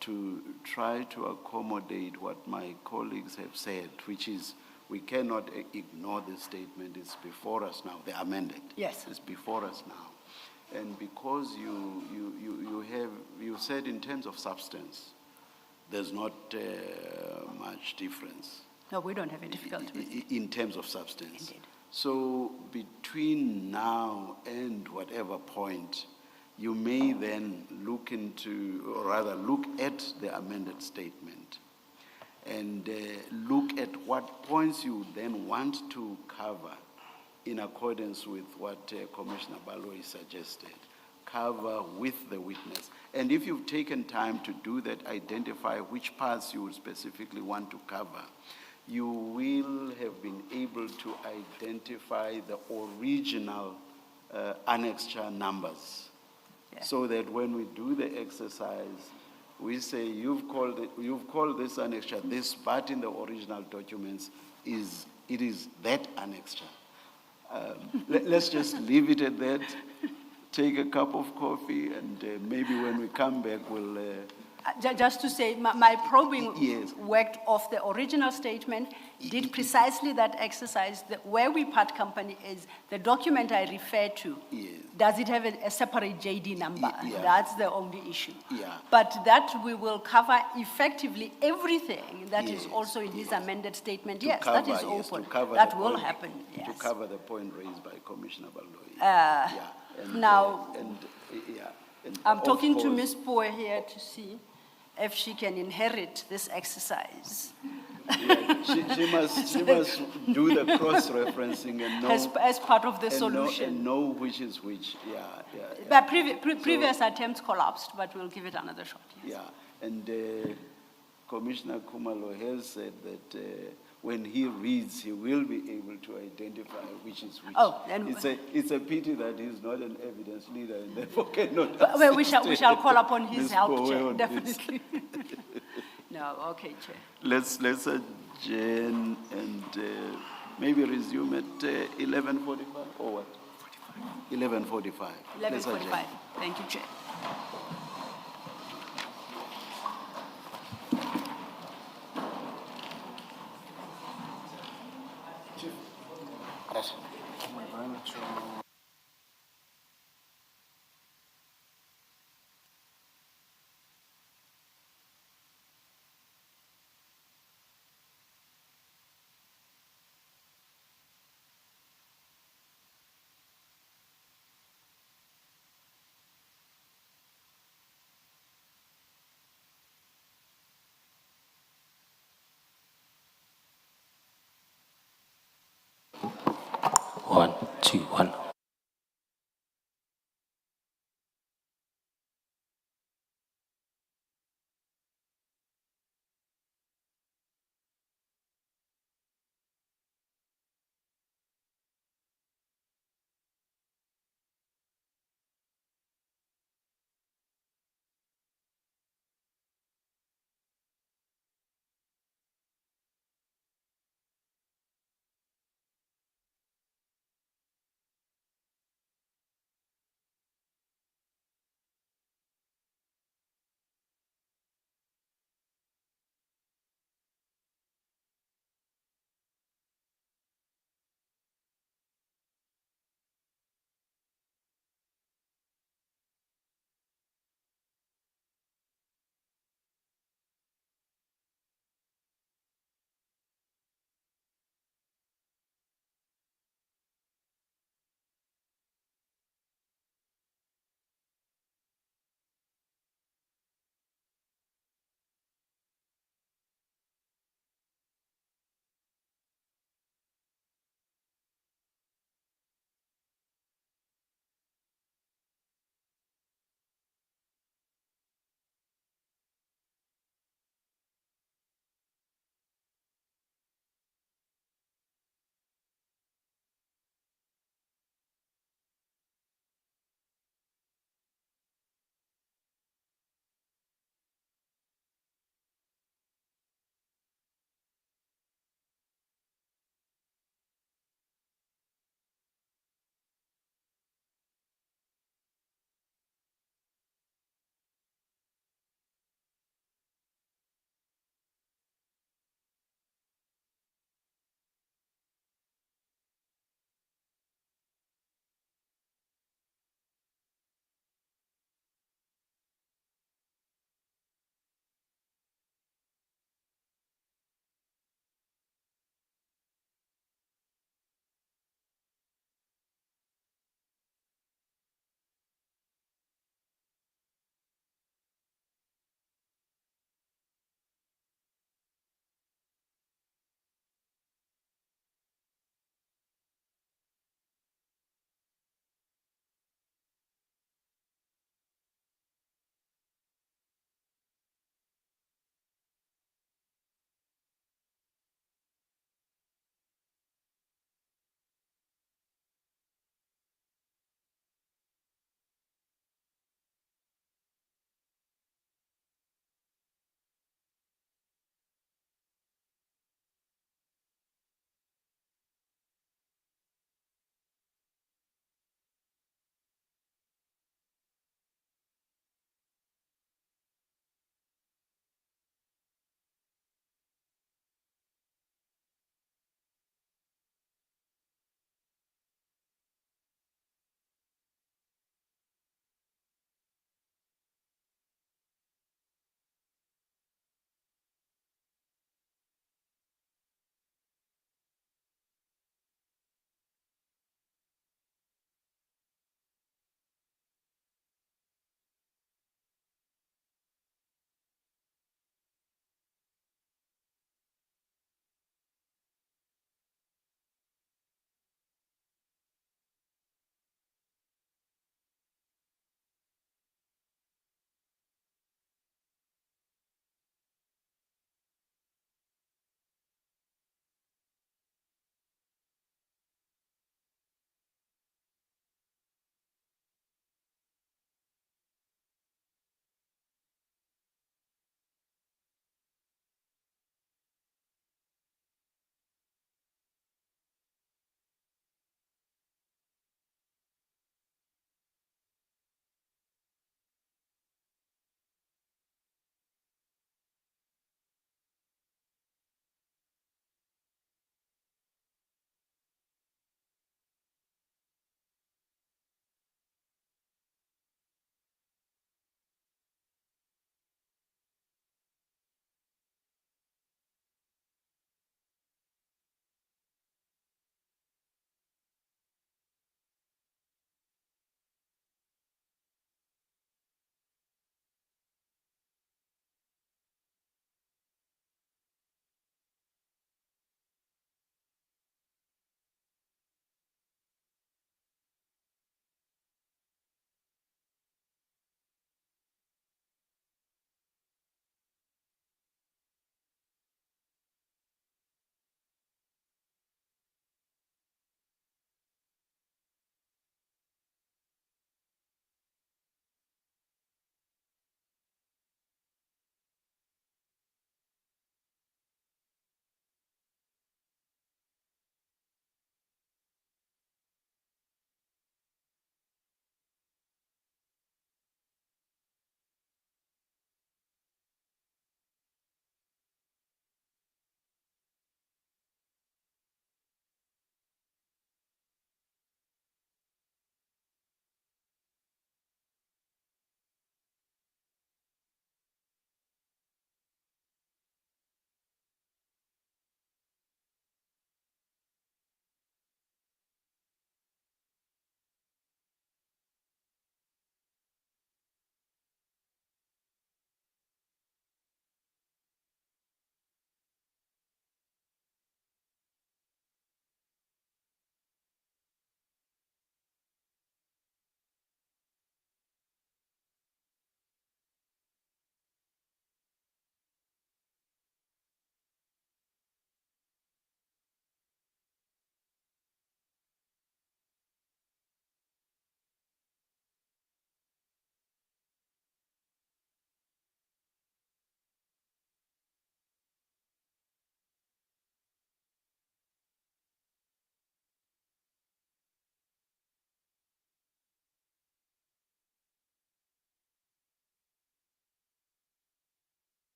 to try to accommodate what my colleagues have said, which is we cannot ignore this statement. It's before us now, the amended. Yes. It's before us now. And because you said in terms of substance, there's not much difference. No, we don't have a difficulty with it. In terms of substance. Indeed. So between now and whatever point, you may then look into, or rather look at the amended statement and look at what points you then want to cover in accordance with what Commissioner Baloyi suggested. Cover with the witness. And if you've taken time to do that, identify which parts you would specifically want to cover, you will have been able to identify the original annexure numbers. Yeah. So that when we do the exercise, we say you've called this annexure this, but in the original documents it is that annexure. Let's just leave it at that. Take a cup of coffee, and maybe when we come back, we'll. Just to say, my probing Yes. worked off the original statement, did precisely that exercise. Where we part company is the document I refer to. Yes. Does it have a separate JD number? Yeah. That's the only issue. Yeah. But that we will cover effectively everything that is Yes, also in his amended statement. To Yes, cover, that is yes, to open. cover That the will point- happen, yes. To cover the point raised by Commissioner Baloyi. now- And I'm of talking to course- Ms. Poe here to see if she can inherit this exercise. Yeah, she must do the cross-referencing and know. As part of the and solution. know which is which, yeah. But previous attempts collapsed, but we'll give it another shot. Yes. Yeah, and Commissioner Kumalo has said that when he reads, he will be able to identify which is which. Oh, then- It's a pity that he's not an evidence leader and therefore cannot Well, we shall assist, call upon his Ms. help, Bowe, Chair, on this. definitely. No, okay, Chair. Let's adjourn and maybe resume at 11:45 or what? 11:45. Let's adjourn. 11:45. Thank you, Chair. We're going to One, two, one.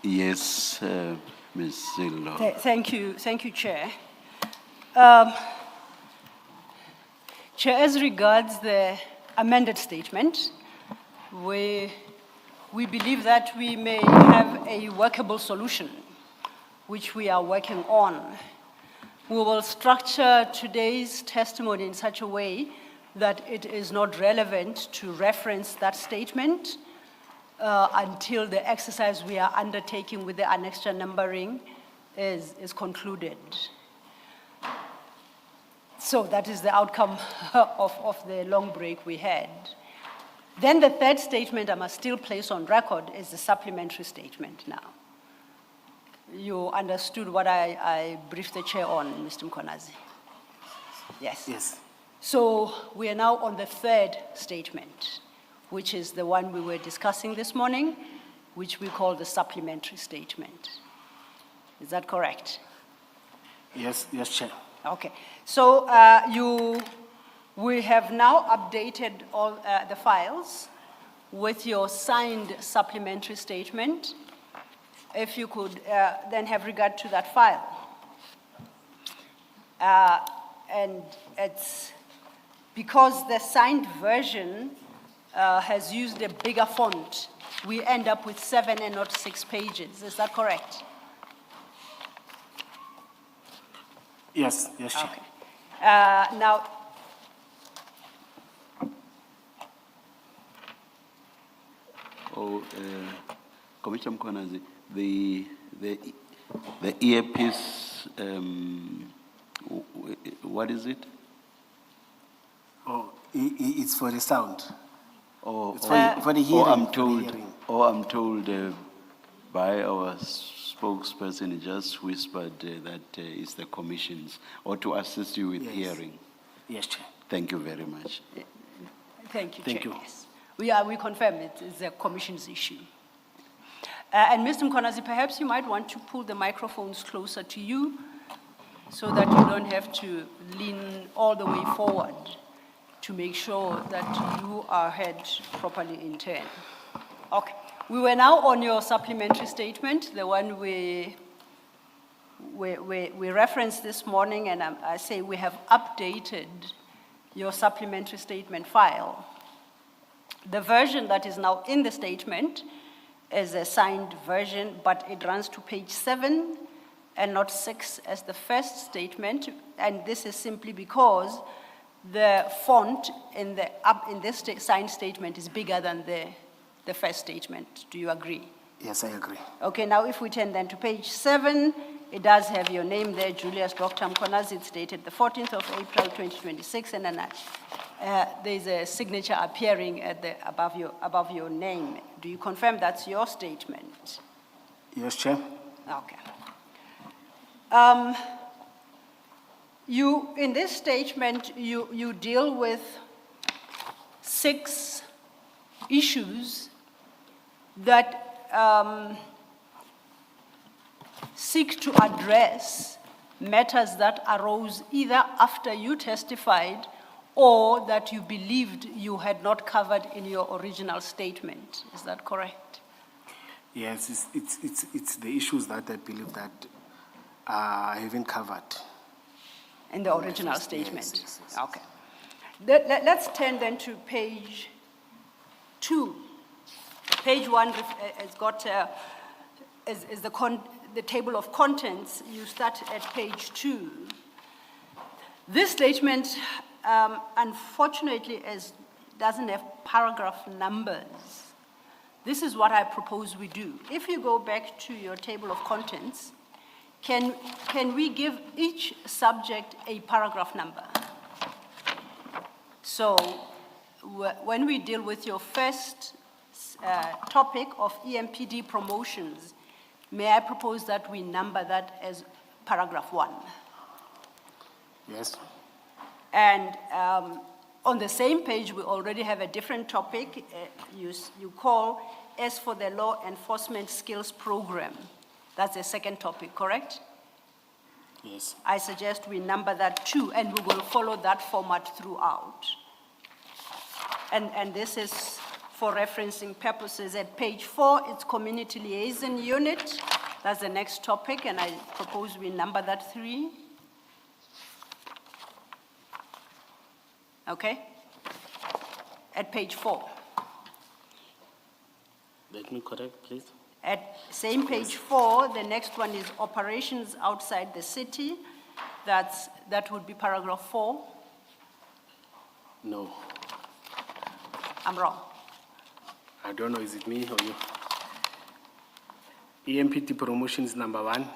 Yes, Ms. Zillo. Thank you, Chair. Chair, as regards the amended statement, we believe that we may have a workable solution, which we are working on. We will structure today's testimony in such a way that it is not relevant to reference that statement until the exercise we are undertaking with the annexure numbering is concluded. So that is the outcome of the long break we had. Then the third statement I must still place on record is the supplementary statement now. You understood what I briefed the chair on, Mr. Mkonazi? Yes? Yes. So we are now on the third statement, which is the one we were discussing this morning, which we call the supplementary statement. Is that correct? Yes, Chair. Okay. So we have now updated all the files with your signed supplementary statement. If you could then have regard to that file. And it's because the signed version has used a bigger font, we end up with 7 and not 6 pages. Is that correct? Yes, Chair. Okay. Now, Commissioner Mkonazi, the earpiece, what is it? Oh, it's for the sound. Oh, It's for the hearing. I'm for the told, hearing. by our spokesperson, he just whispered that it's the commission's, or to assist you with Yes. hearing. Yes, Chair. Thank you very much. thank you, Thank Chair. you. Yes. We confirm it is the commission's issue. And Mr. Mkonazi, perhaps you might want to pull the microphones closer to you so that you don't have to lean all the way forward to make sure that you are heard properly in turn. Okay. We were now on your supplementary statement, the one we referenced this morning, and I say we have updated your supplementary statement file. The version that is now in the statement is a signed version, but it runs to page 7 and not 6 as the first statement, and this is simply because the font in this signed statement is bigger than the first statement. Do you agree? Yes, I agree. Okay, now if we turn then to page 7, it does have your name there, Julius Dr. Mkonazi. It's dated the 14th of April, 2026, and then there's a signature appearing at above your name. Do you confirm that's your statement? Yes, Chair. Okay. In this statement, you deal with 6 issues that seek to address matters that arose either after you testified or that you believed you had not covered in your original statement. Is that correct? Yes, it's the issues that I believe that I haven't covered. In the original Yes, statement? yes. Okay. Let's turn then to page 2. Page 1 has got is the table of contents. You start at page 2. This statement, unfortunately, doesn't have paragraph numbers. This is what I propose we do. If you go back to your table of contents, can we give each subject a paragraph number? So when we deal with your first topic of EMPD promotions, may I propose that we number that as paragraph 1? Yes. And on the same page, we already have a different topic you call as for the Law Enforcement Skills Program. That's the second topic, correct? Yes. I suggest we number that 2, and we will follow that format throughout. And this is for referencing purposes. At page 4, it's community liaison unit. That's the next topic, and I propose we number that 3. Okay? At page 4. Let me correct, please. At same page 4, the next one is operations outside the city. That would be paragraph 4. No, I'm wrong. I don't know, is it me or you? EMPT promotion is number 1.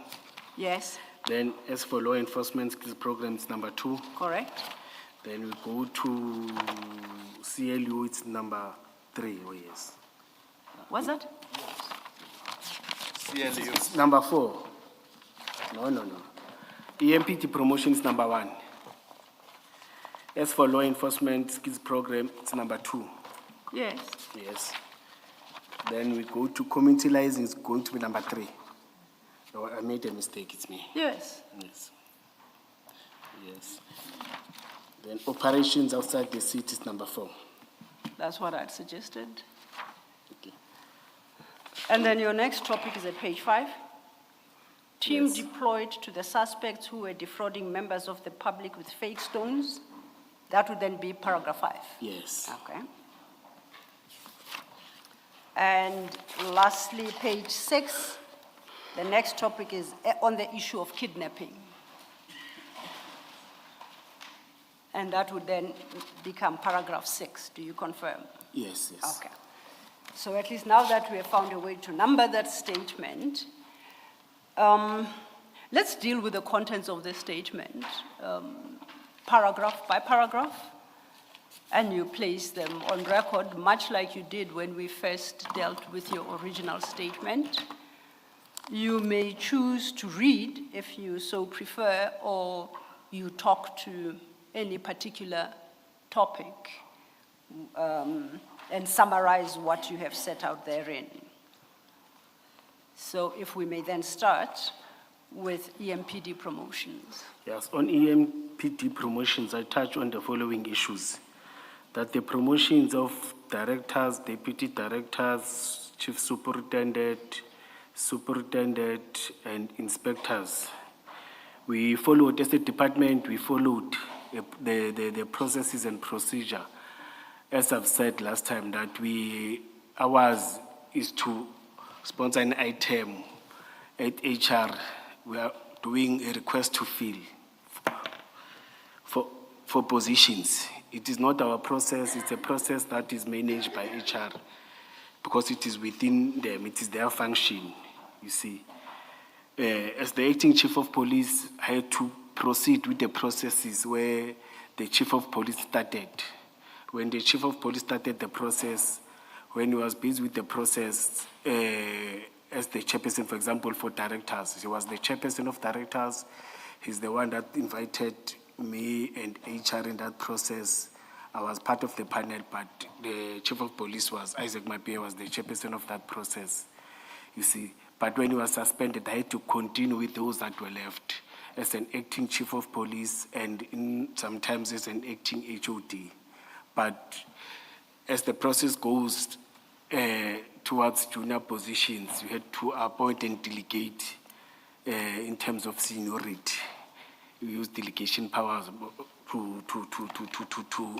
Yes, Then as for law enforcement skills program, it's number 2. correct. Then we go to CLU, it's number 3, oh yes. What's that? CLU. It's number 4. No. EMPT promotion is number 1. As for law enforcement skills program, it's number 2. Yes, Yes. Then we go to communitizing, it's going to be number 3. Oh, I made a mistake, it's me. yes. Yes. Yes. Then operations outside the city is number 4. That's what I'd suggested. Okay. And then your next topic is at page 5. Team Yes. deployed to the suspects who were defrauding members of the public with fake stones. That would then be paragraph 5. Yes. Okay. And lastly, page 6, the next topic is on the issue of kidnapping. And that would then become paragraph 6. Do you confirm? Yes, yes. Okay. So at least now that we have found a way to number that statement, let's deal with the contents of the statement, paragraph by paragraph, and you place them on record, much like you did when we first dealt with your original statement. You may choose to read, if you so prefer, or you talk to any particular topic and summarize what you have set out therein. So if we may then start with EMPD promotions. Yes, on EMPD promotions, I touch on the following issues. That the promotions of directors, deputy directors, chief superintendent, and inspectors. We followed, as a department, we followed the processes and procedure. As I've said last time, that ours is to sponsor an item at HR. We are doing a request to fill for positions. It is not our process, it's a process that is managed by HR because it is within them, it is their function, you see. As the acting chief of police, I had to proceed with the processes where the chief of police started. When the chief of police started the process, when he was busy with the process, as the chairperson, for example, for directors, he was the chairperson of directors. He's the one that invited me and HR in that process. I was part of the panel, but the chief of police was, Isaac Mapia was the chairperson of that process, you see. But when he was suspended, I had to continue with those that were left as an acting chief of police and sometimes as an acting HOD. But as the process goes towards junior positions, you had to appoint and delegate in terms of seniority. You use delegation powers to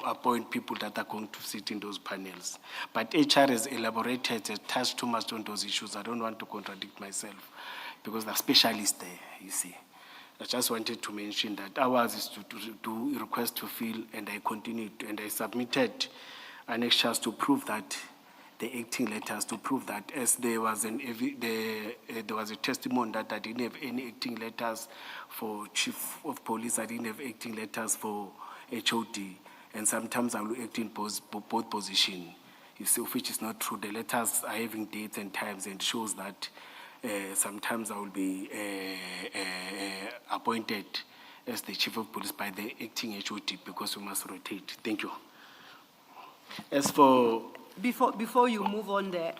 appoint people that are going to sit in those panels. But HR has elaborated, has touched too much on those issues. I don't want to contradict myself because they're specialists there, you see. I just wanted to mention that ours is to do a request to fill, and I continued, and I submitted annexures to prove that, the acting letters to prove that, as there was a testimony that I didn't have any acting letters for chief of police, I didn't have acting letters for HOD, and sometimes I will act in both positions, you see, which is not true. The letters are having dates and times and shows that sometimes I will be appointed as the chief of police by the acting HOD because we must rotate. Thank you. As for... Before you move on there,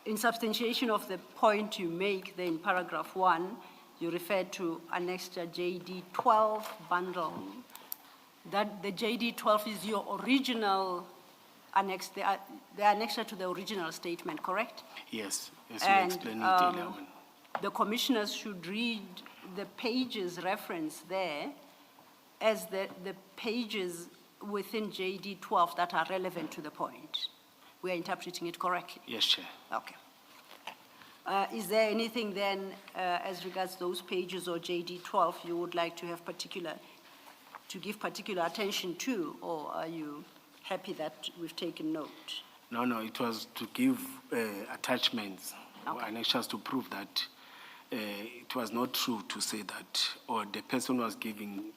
in substantiation of the point you make there in paragraph 1, you refer to annexure JD 12 bundle. That the JD 12 is your original the annexure to the original statement, correct? Yes, as you And, explained it earlier on. The commissioners should read the pages referenced there as the pages within JD 12 that are relevant to the point. We are interpreting it correctly? Yes, Chair. Okay. Is there anything then, as regards those pages or JD 12, you would like to have to give particular attention to, or are you happy that we've taken note? No, it was to give attachments or Okay. annexures to prove that it was not true to say that, or the person was giving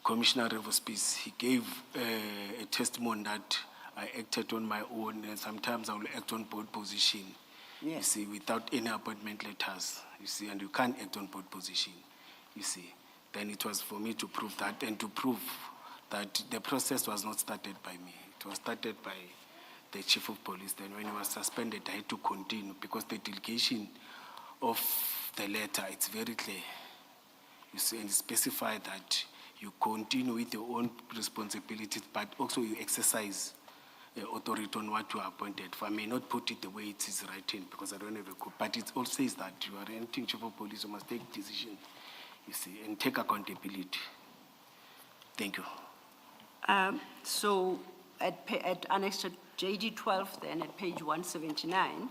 Commissioner Revospice, he gave a testimony that I acted on my own, and sometimes I will act on board position. You Yes. see, without any appointment letters, you see, and you can't act on board position, you see. Then it was for me to prove that, and to prove that the process was not started by me. It was started by the Chief of Police. Then when he was suspended, I had to continue, because the delegation of the letter, it's very clear, you see, and specify that you continue with your own responsibilities, but also you exercise authority on what you are appointed for. I may not put it the way it is written, because I don't have a copy, but it all says that you are acting Chief of Police, you must take decisions, you see, and take accountability. Thank you. So at Annex to JD 12, then at page 179,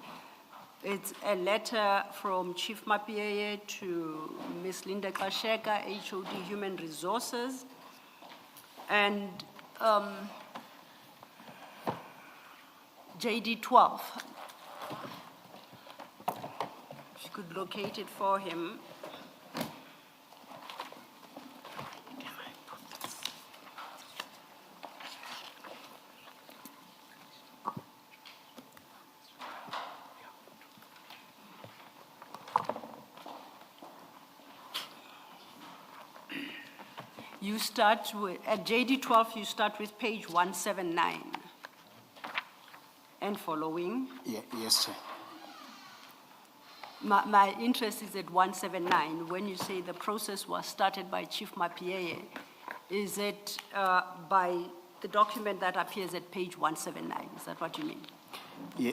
it's a letter from Chief Mapieye to Ms. Linda Kasheka, HOD Human Resources, and JD 12. If you could locate it for him. You start with, at JD 12, you start with page 179 and following. Yeah, yes, sir. My interest is at 179. When you say the process was started by Chief Mapieye, is it by the document that appears at page 179? Is that what you mean? Yeah.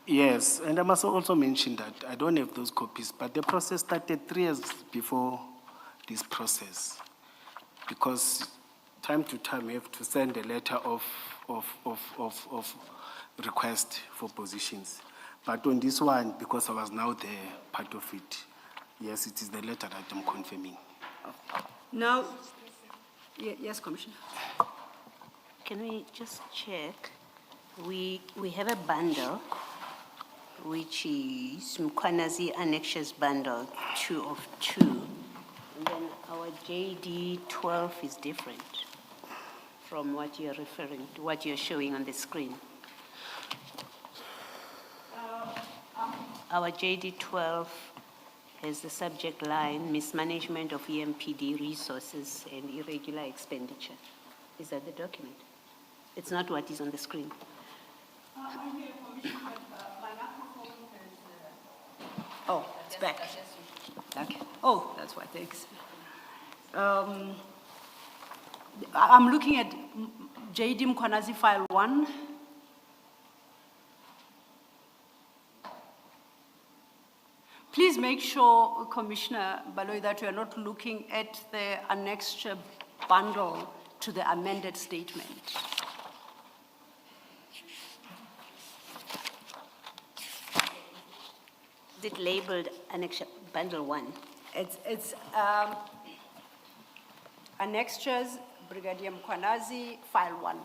Yes, and I must also mention that I don't have those copies, but the process started 3 years before this process, because time to time we have to send a letter of request for positions. But on this one, because I was now there, part of it, yes, it is the letter that I'm confirming. Now, yes, Commissioner. Can we just check? We have a bundle, which is Mkwanazi Annexures Bundle 2 of 2. And then our JD 12 is different from what you're referring to, what you're showing on the screen. Our JD 12 has the subject line, mismanagement of EMPD resources and irregular expenditure. Is that the document? It's not what is on the screen. Oh, it's back. Okay. Oh, that's why, thanks. I'm looking at JD Mkwanazi File 1. Please make sure, Commissioner Baloyi, that you are not looking at the annexure bundle to the amended statement. Is it labeled Annexure Bundle 1? It's annexures, Brigadier Mkwanazi, File 1.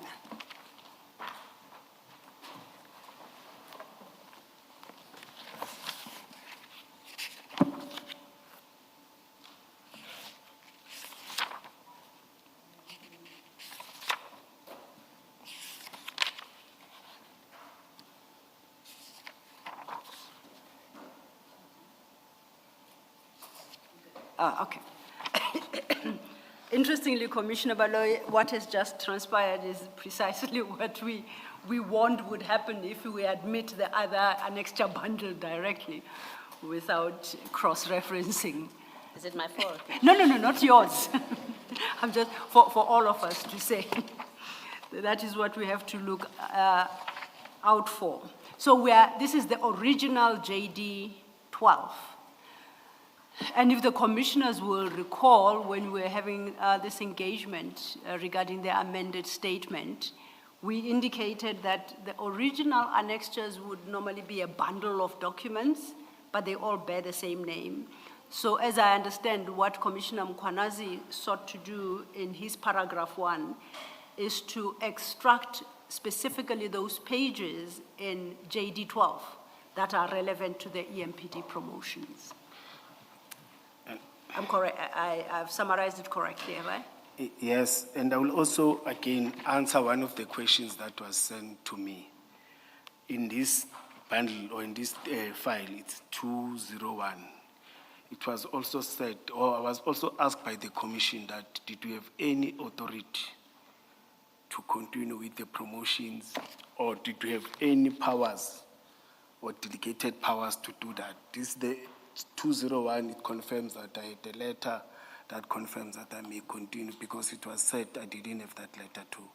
Okay. Interestingly, Commissioner Baloyi, what has just transpired is precisely what we warned would happen if we admit the other annexure bundle directly without cross-referencing. Is it my fault? No, not yours. I'm just, for all of us to say. That is what we have to look out for. So this is the original JD 12. And if the commissioners will recall, when we were having this engagement regarding the amended statement, we indicated that the original annexures would normally be a bundle of documents, but they all bear the same name. So as I understand, what Commissioner Mkwanazi sought to do in his paragraph 1 is to extract specifically those pages in JD 12 that are relevant to the EMPD promotions. I'm correct, I've summarized it correctly, have I? Yes, and I will also again answer one of the questions that was sent to me. In this bundle or in this file, it's 201. It was also said, or I was also asked by the commission that did we have any authority to continue with the promotions, or did we have any powers or delegated powers to do that? This the 201, it confirms that I had a letter that confirms that I may continue, because it was said I didn't have that letter too.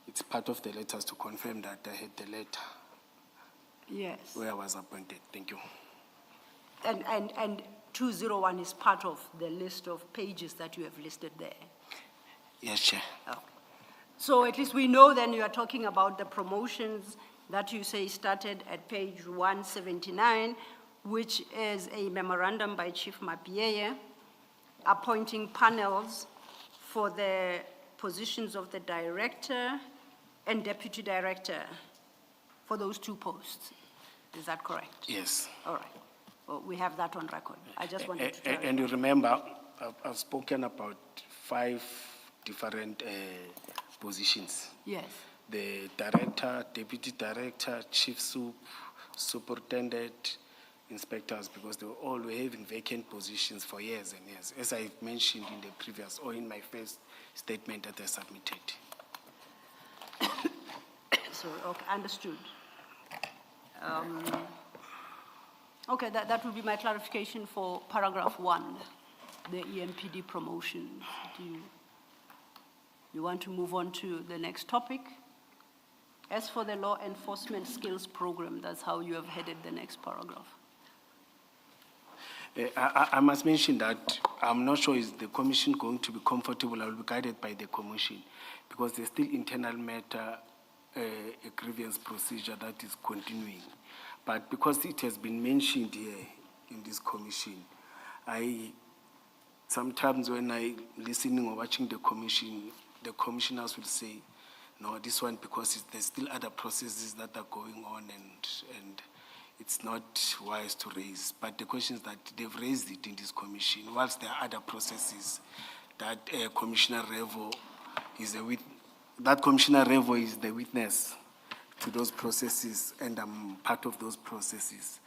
It's part of the letters to confirm that I had the letter. Yes. Where I was appointed. Thank you. And 201 is part of the list of pages that you have listed there. Yes, Chair. Okay. So at least we know then you are talking about the promotions that you say started at page 179, which is a memorandum by Chief Mapieye appointing panels for the positions of the director and deputy director for those 2 posts. Is that correct? Yes. All right. Well, we have that on record. I just wanted to clarify. And you remember, I've spoken about 5 different positions. Yes. The director, deputy director, chief superintendent, inspectors, because they were all having vacant positions for years and years, as I mentioned in the previous, or in my first statement that I submitted. So, okay, understood. Okay, that would be my clarification for paragraph 1, the EMPD promotion. Do you want to move on to the next topic? As for the law enforcement skills program, that's how you have headed the next paragraph. I must mention that I'm not sure is the commission going to be comfortable. I will be guided by the commission, because there's still internal matter, a grievance procedure that is continuing. But because it has been mentioned here in this commission, sometimes when I listening or watching the commission, the commissioners will say, no, this one, because there's still other processes that are going on and it's not wise to raise. But the question is that they've raised it in this commission, whilst there are other processes that Commissioner Revo is Commissioner Revo is the witness to those processes, and I'm part of those processes.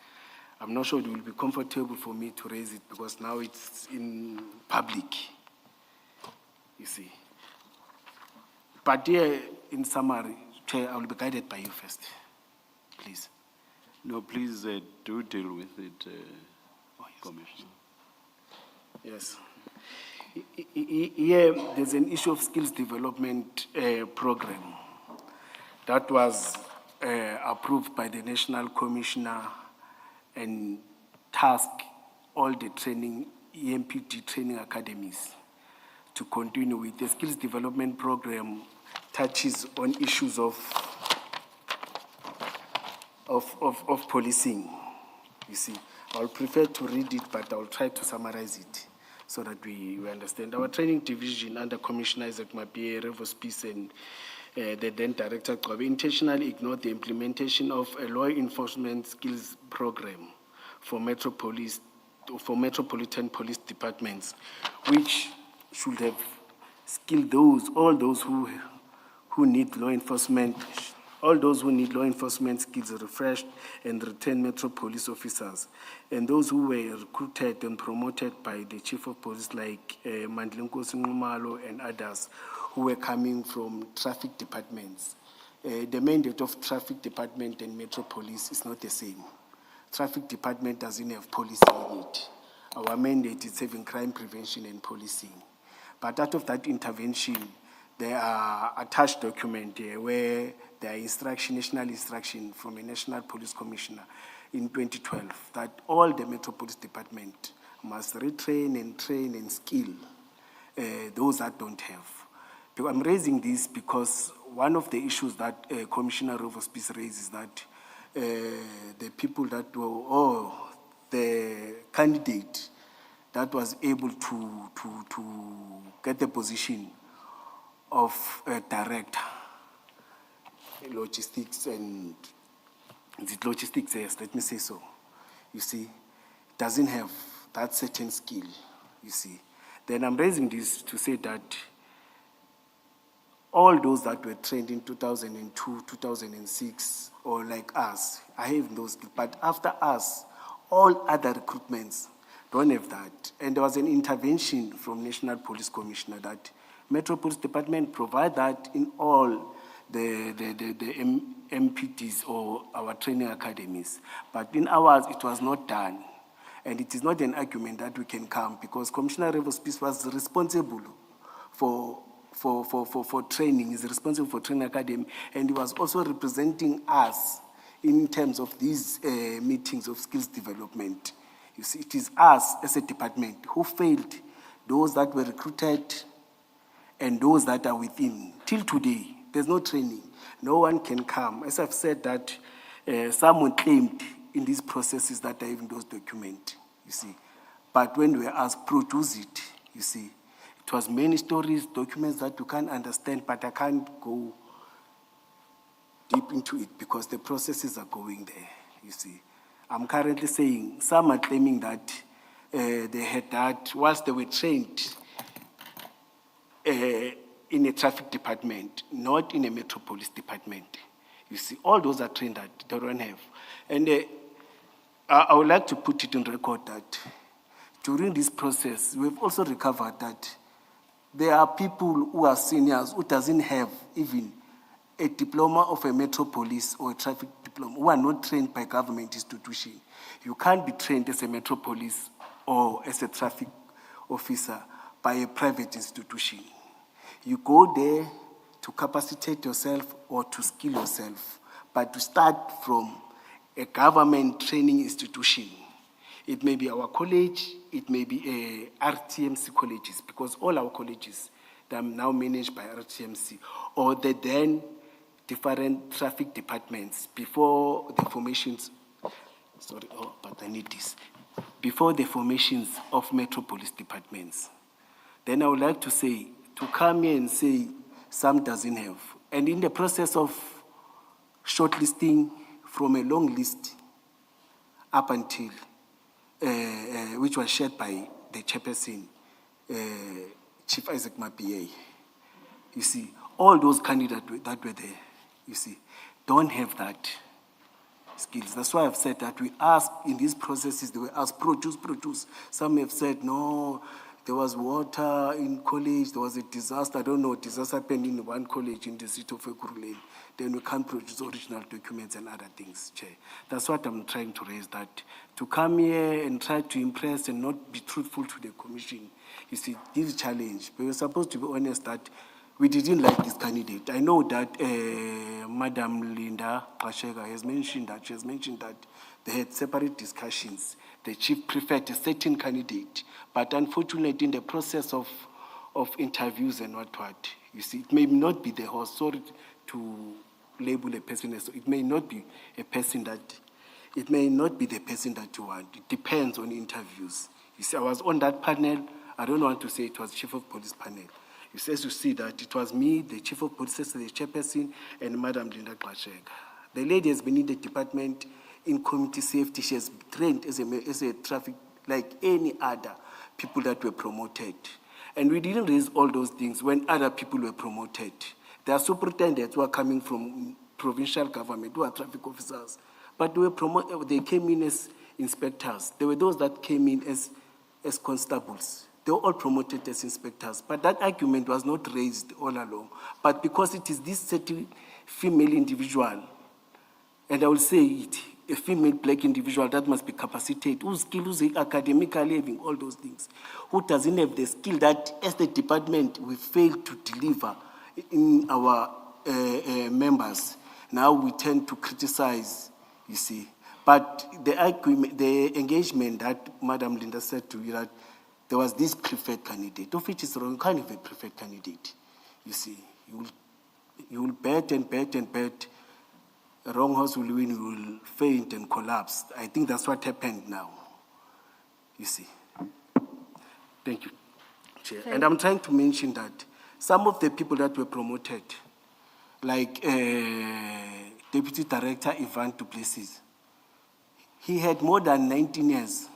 I'm not sure it will be comfortable for me to raise it, because now it's in public, you see. But here, in summary, Chair, I will be guided by you first, please. No, please do deal with it, Commissioner. Yes. Here, there's an issue of skills development program that was approved by the National Commissioner and tasked all the training, EMPD training academies to continue with. The skills development program touches on issues of policing, you see. I'll prefer to read it, but I'll try to summarize it so that we understand. Our training division under Commissioner Isaac Mapieye, Revo Peace, and the then Director Kobe intentionally ignored the implementation of a law enforcement skills program for metropolitan police departments, which should have skilled all those who need law enforcement. All those who need law enforcement skills refreshed and retained Metro Police officers, and those who were recruited and promoted by the Chief of Police like Madlanga Commission and others who were coming from traffic departments. The mandate of traffic department and Metro Police is not the same. Traffic department doesn't have policing in it. Our mandate is having crime prevention and policing. But out of that intervention, there are attached document here where there are national instruction from a National Police Commissioner in 2012 that all the Metro Police Department must retrain and train and skill those that don't have. I'm raising this because one of the issues that Commissioner Peace raises that the people that were, or the candidate that was able to get the position of director, logistics and logistics, yes, let me say so. You see, doesn't have that certain skill, you see. Then I'm raising this to say that all those that were trained in 2002, 2006, or like us, I have those skills. But after us, all other recruitments don't have that. And there was an intervention from National Police Commissioner that Metro Police Department provide that in all the MPTs or our training academies. But in ours, it was not done. And it is not an argument that we can come because Commissioner Peace was responsible for training, is responsible for training academy, and he was also representing us in terms of these meetings of skills development. You see, it is us as a department who failed those that were recruited and those that are within. Till today, there's no training. No one can come. As I've said that someone claimed in these processes that are even those documents, you see. But when we were asked, produce it, you see. It was many stories, documents that you can't understand, but I can't go deep into it because the processes are going there, you see. I'm currently saying, some are claiming that they had that whilst they were trained in a traffic department, not in a Metro Police Department. You see, all those are trained that they don't have. And I would like to put it on record that during this process, we've also recovered that there are people who are seniors who doesn't have even a diploma of a Metro Police or a traffic diploma, who are not trained by government institution. You can't be trained as a Metro Police or as a traffic officer by a private institution. You go there to capacitate yourself or to skill yourself, but to start from a government training institution. It may be our college, it may be a RTMC colleges, because all our colleges, they are now managed by RTMC, or the then different traffic departments before the formations, before the formations of Metro Police Departments. Then I would like to say, to come here and say some doesn't have, and in the process of shortlisting from a long list up until which was shared by the chairperson, Chief Isaac Mapie. You see, all those candidates that were there, you see, don't have that skills. That's why I've said that we ask in these processes, they were asked, produce. Some have said, no, there was water in college, there was a disaster, I don't know, disaster happened in one college in the city of Ekurhuleni. Then we can't produce original documents and other things, Chair. That's what I'm trying to raise, that to come here and try to impress and not be truthful to the commission, you see, this is a challenge. But we're supposed to be honest that we didn't like this candidate. I know that Madam Linda Klashega has mentioned that, she has mentioned that they had separate discussions. The chief preferred a certain candidate, but unfortunately in the process of interviews and what, you see, it may not be the host, sorry to label a person as, it may not be a person that, it may not be the person that you want. It depends on interviews. You see, I was on that panel. I don't want to say it was chief of police panel. You see, as you see that it was me, the chief of police, the chairperson, and Madam Linda Klashega. The lady has been in the department in community safety. She has trained as a traffic, like any other people that were promoted. And we didn't raise all those things when other people were promoted. There are superintendents who are coming from provincial government, who are traffic officers, but they were promoted. They came in as inspectors. There were those that came in as constables. They were all promoted as inspectors. But that argument was not raised all along. But because it is this certain female individual, and I will say it, a female black individual that must be capacitated, who's skilled, who's academically having all those things, who doesn't have the skill that as the department we failed to deliver in our members, now we tend to criticize, you see. But the argument, the engagement that Madam Linda said to you, that there was this preferred candidate, of which is wrong, kind of a preferred candidate, you see. You will bet and bet and bet, the wrong horse will win, you will faint and collapse. I think that's what happened now, you see. Thank you, Chair. And I'm trying to mention that some of the people that were promoted, like Deputy Director Ivan Duplessis, he had more than 19 years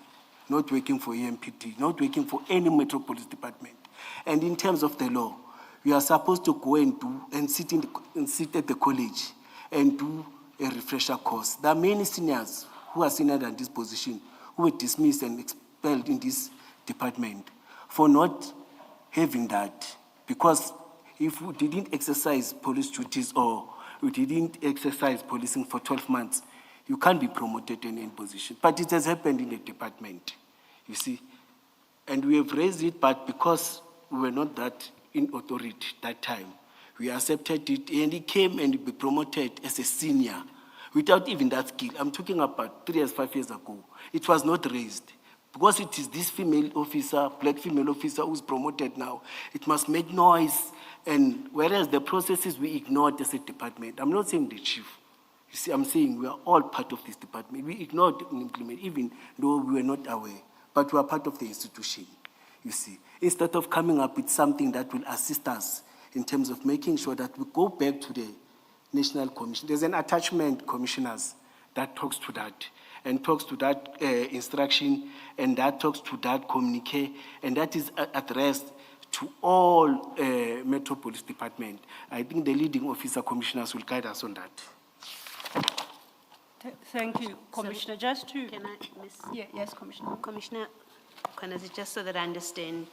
not working for EMPT, not working for any Metropolis Department. And in terms of the law, we are supposed to go and sit at the college and do a refresher course. There are many seniors who are senior than this position who were dismissed and expelled in this department for not having that. Because if we didn't exercise police duties or we didn't exercise policing for 12 months, you can't be promoted in any position. But it has happened in the department, you see. And we have raised it, but because we were not that in authority that time, we accepted it, and he came and be promoted as a senior without even that skill. I'm talking about 3 years, 5 years ago. It was not raised. Because it is this female officer, black female officer who's promoted now, it must make noise. And whereas the processes we ignored as a department, I'm not saying the chief. You see, I'm saying we are all part of this department. We ignored and implement, even though we were not aware. But we are part of the institution, you see. Instead of coming up with something that will assist us in terms of making sure that we go back to the National Commission. There's an attachment, commissioners, that talks to that, and talks to that instruction, and that talks to that communique, and that is addressed to all Metropolis Department. I think the leading officer commissioners will guide us on that. Thank you, Commissioner. Just to... Can I, Ms. Yes, Commissioner. Commissioner Konazi, just so that I understand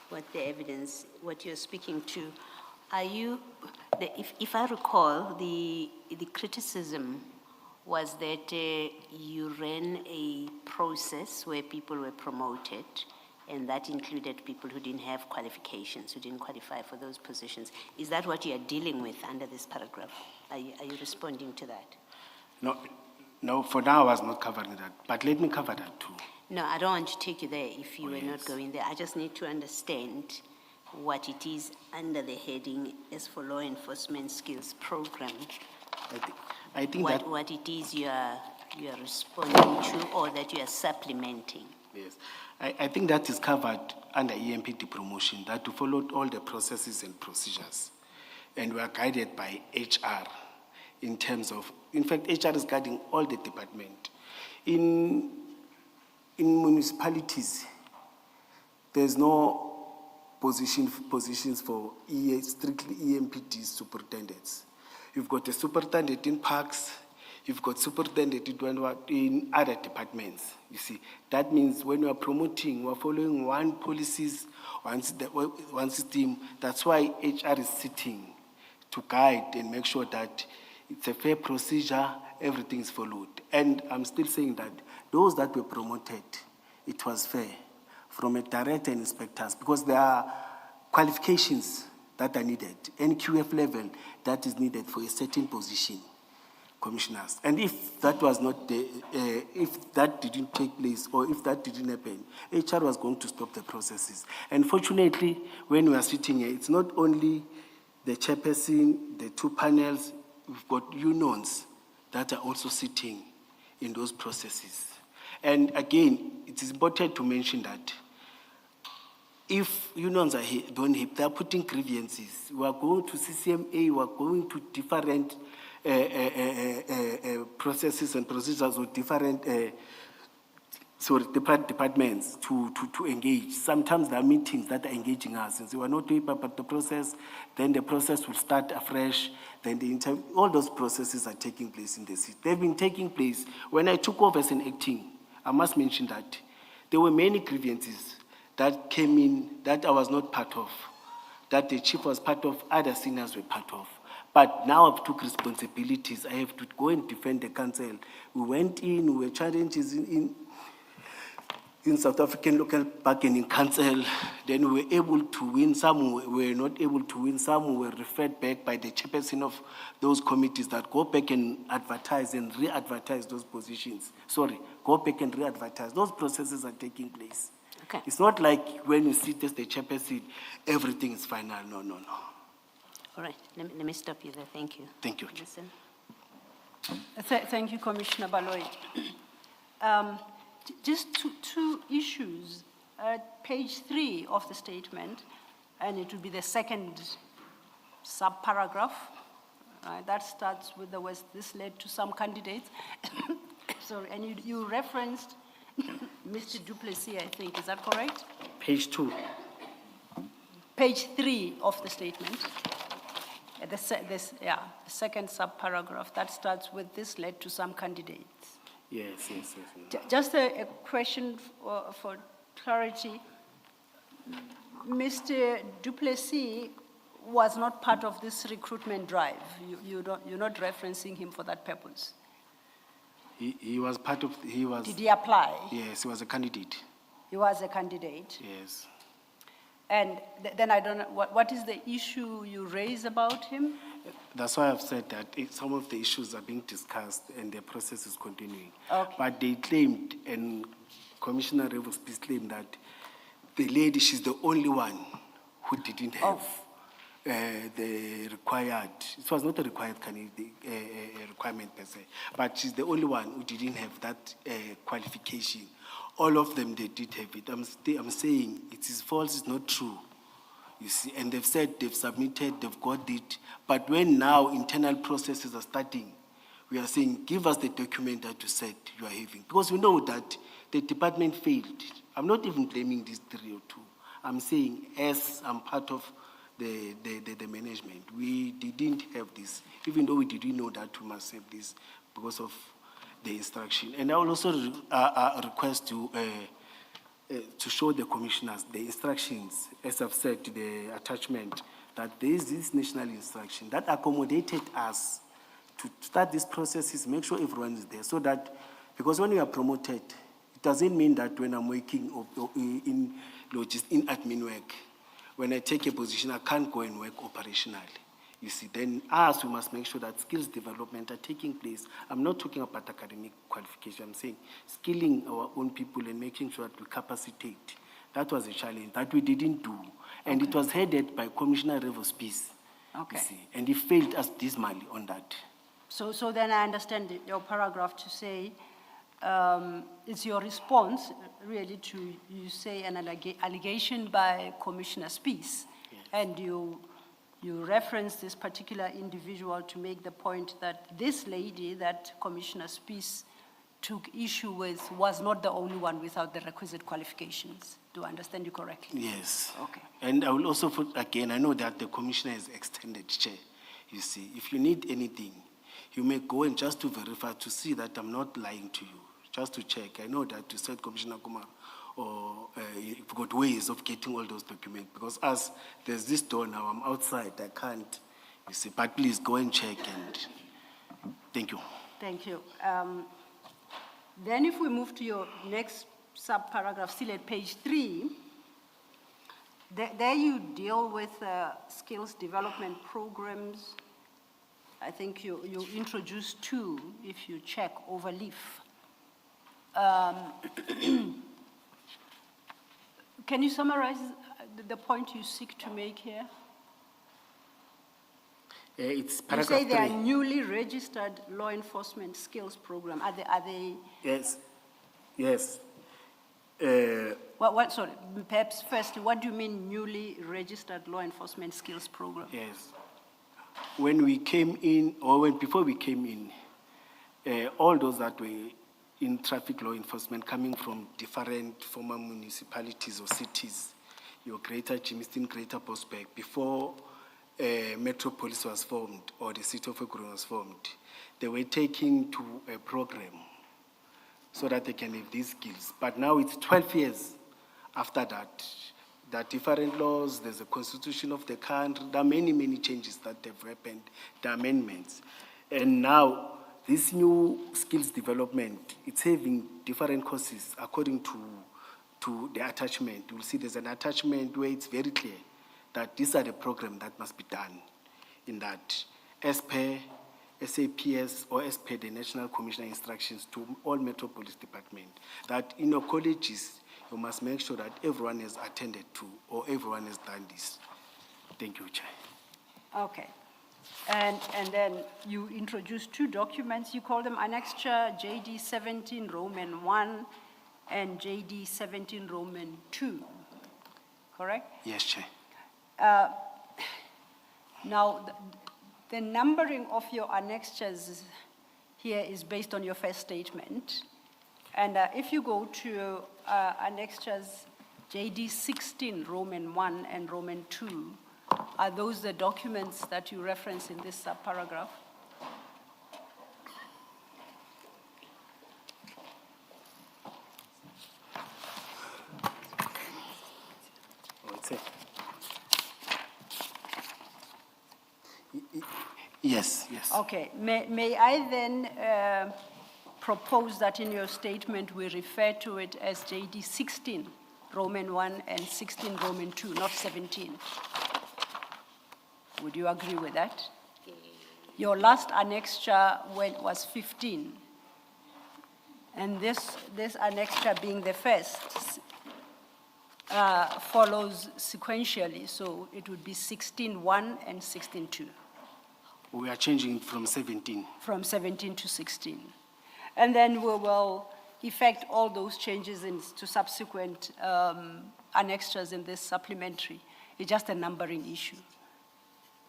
what the evidence, what you're speaking to, are you, if I recall, the criticism was that you ran a process where people were promoted, and that included people who didn't have qualifications, who didn't qualify for those positions. Is that what you are dealing with under this paragraph? Are you responding to that? No, for now I was not covering that, but let me cover that too. No, I don't want to take you there if you were yes. not going there. I just need to understand what it is under the heading as for law enforcement skills program. I think what it is you are responding to or that you are supplementing. Yes, I think that is covered under EMPT promotion, that we followed all the processes and procedures. And we are guided by HR in terms of, in fact, HR is guiding all the department. In municipalities, there's no positions for strictly EMPT superintendents. You've got a superintendent in parks, you've got superintendent in other departments, you see. That means when we are promoting, we're following one policies, one system. That's why HR is sitting to guide and make sure that it's a fair procedure, everything is followed. And I'm still saying that those that were promoted, it was fair from a director and inspectors, because there are qualifications that are needed, NQF level that is needed for a certain position, commissioners. And if that was not the, if that didn't take place or if that didn't happen, HR was going to stop the processes. And fortunately, when we are sitting here, it's not only the chairperson, the two panels, we've got unions that are also sitting in those processes. And again, it is important to mention that if unions don't help, they are putting grievances. We are going to CCMA, we are going to different processes and procedures with different departments to engage. Sometimes there are meetings that are engaging us and say, we're not doing about the process, then the process will start afresh, then the all those processes are taking place in the city. They've been taking place. When I took over as an acting, I must mention that there were many grievances that came in that I was not part of, that the chief was part of, other seniors were part of. But now I've took responsibilities. I have to go and defend the council. We went in, we were challenges in in South African Local Bargaining Council. Then we were able to win some, we were not able to win some, we were referred back by the chairperson of those committees that go back and advertise and re-advertise those positions. Sorry, go back and re-advertise. Those processes are taking place. Okay. It's not like when you sit as the chairperson, everything is final. No, no, no. All right, let me stop you there. Thank you. Thank you. Listen. Thank you, Commissioner Baloyi. Just two issues. Page 3 of the statement, and it will be the second subparagraph. That starts with the words, this led to some candidates. Sorry, and you referenced Mr. Du Plessis, I think, is that correct? Page 2. Page 3 of the statement. The second subparagraph, that starts with this led to some candidates. Yes. Just a question for clarity. Mr. Du Plessis was not part of this recruitment drive. You're not referencing him for that purpose. He was part of, he was... Did he apply? Yes, he was a candidate. He was a candidate. Yes. And then I don't know, what is the issue you raise about him? That's why I've said that some of the issues are being discussed and the process is continuing. Okay. But they claimed, and Commissioner Revels claimed that the lady, she's the only one who didn't have the required, it was not a required requirement per se, but she's the only one who didn't have that qualification. All of them, they did have it. I'm saying it is false, it's not true. You see, and they've said they've submitted, they've got it. But when now internal processes are starting, we are saying, give us the document that you said you are having. Because we know that the department failed. I'm not even blaming these 3 or 2. I'm saying, as I'm part of the management, we didn't have this, even though we didn't know that we must have this because of the instruction. And I will also request to show the commissioners the instructions, as I've said, the attachment, that there is this national instruction that accommodated us to start this process, make sure everyone is there, so that, because when you are promoted, it doesn't mean that when I'm working in admin work, when I take a position, I can't go and work operationally. You see, then we must make sure that skills development are taking place. I'm not talking about academic qualification. I'm saying skilling our own people and making sure that we capacitate. That was a challenge that we didn't do. And it was headed by Commissioner Revos Peace. Okay. You see, and he failed us dismally on that. So then I understand your paragraph to say, it's your response really to, you say, an allegation by Commissioner Spies, yes. And you reference this particular individual to make the point that this lady that Commissioner Spies took issue with was not the only one without the requisite qualifications. Do I understand you correctly? Yes. Okay. And I will also put, again, I know that the commissioner is extended chair. You see, if you need anything, you may go and just to verify, to see that I'm not lying to you, just to check. I know that you said, Commissioner Kumar, or you've got ways of getting all those documents, because as there's this door now, I'm outside, I can't, you see, but please go and check, and thank you. Thank you. Then if we move to your next subparagraph, still at page 3, there you deal with skills development programs. I think you introduced 2, if you check, over leaf. Can you summarize the point you seek to make here? It's You paragraph say they are 3. newly registered law enforcement skills program. Are they? Yes, yes. Sorry, perhaps first, what do you mean newly registered law enforcement skills program? Yes. When we came in, or before we came in, all those that were in traffic law enforcement coming from different former municipalities or cities, your Greater Germiston, Greater Boksburg, before Metropolis was formed or the city of Ekurhuleni was formed, they were taken to a program so that they can have these skills. But now it's 12 years after that. There are different laws, there's a constitution of the country, there are many, many changes that have happened, the amendments. And now, this new skills development, it's having different courses according to to the attachment, you'll see there's an attachment where it's very clear that these are the programs that must be done in that as per SAPS or as per the National Commission instructions to all Metropolis Department, that in your colleges, you must make sure that everyone is attended to or everyone has done this. Thank you, Chair. Okay. And then you introduced two documents. You call them Annexure JD 17 Roman 1 and JD 17 Roman 2, correct? Yes, Chair. Now, the numbering of your annexures here is based on your first statement. And if you go to annexures JD 16 Roman 1 and Roman 2, are those the documents that you reference in this subparagraph? Oh, it's a- Yes, yes. Okay, may I then propose that in your statement we refer to it as JD 16 Roman 1 and 16 Roman 2, not 17? Would you agree with that? Your last annexure was 15. And this annexure being the first follows sequentially, so it would be 16.1 and 16.2. We are changing from 17. From 17 to 16. And then we will effect all those changes into subsequent annexures in this supplementary. It's just a numbering issue.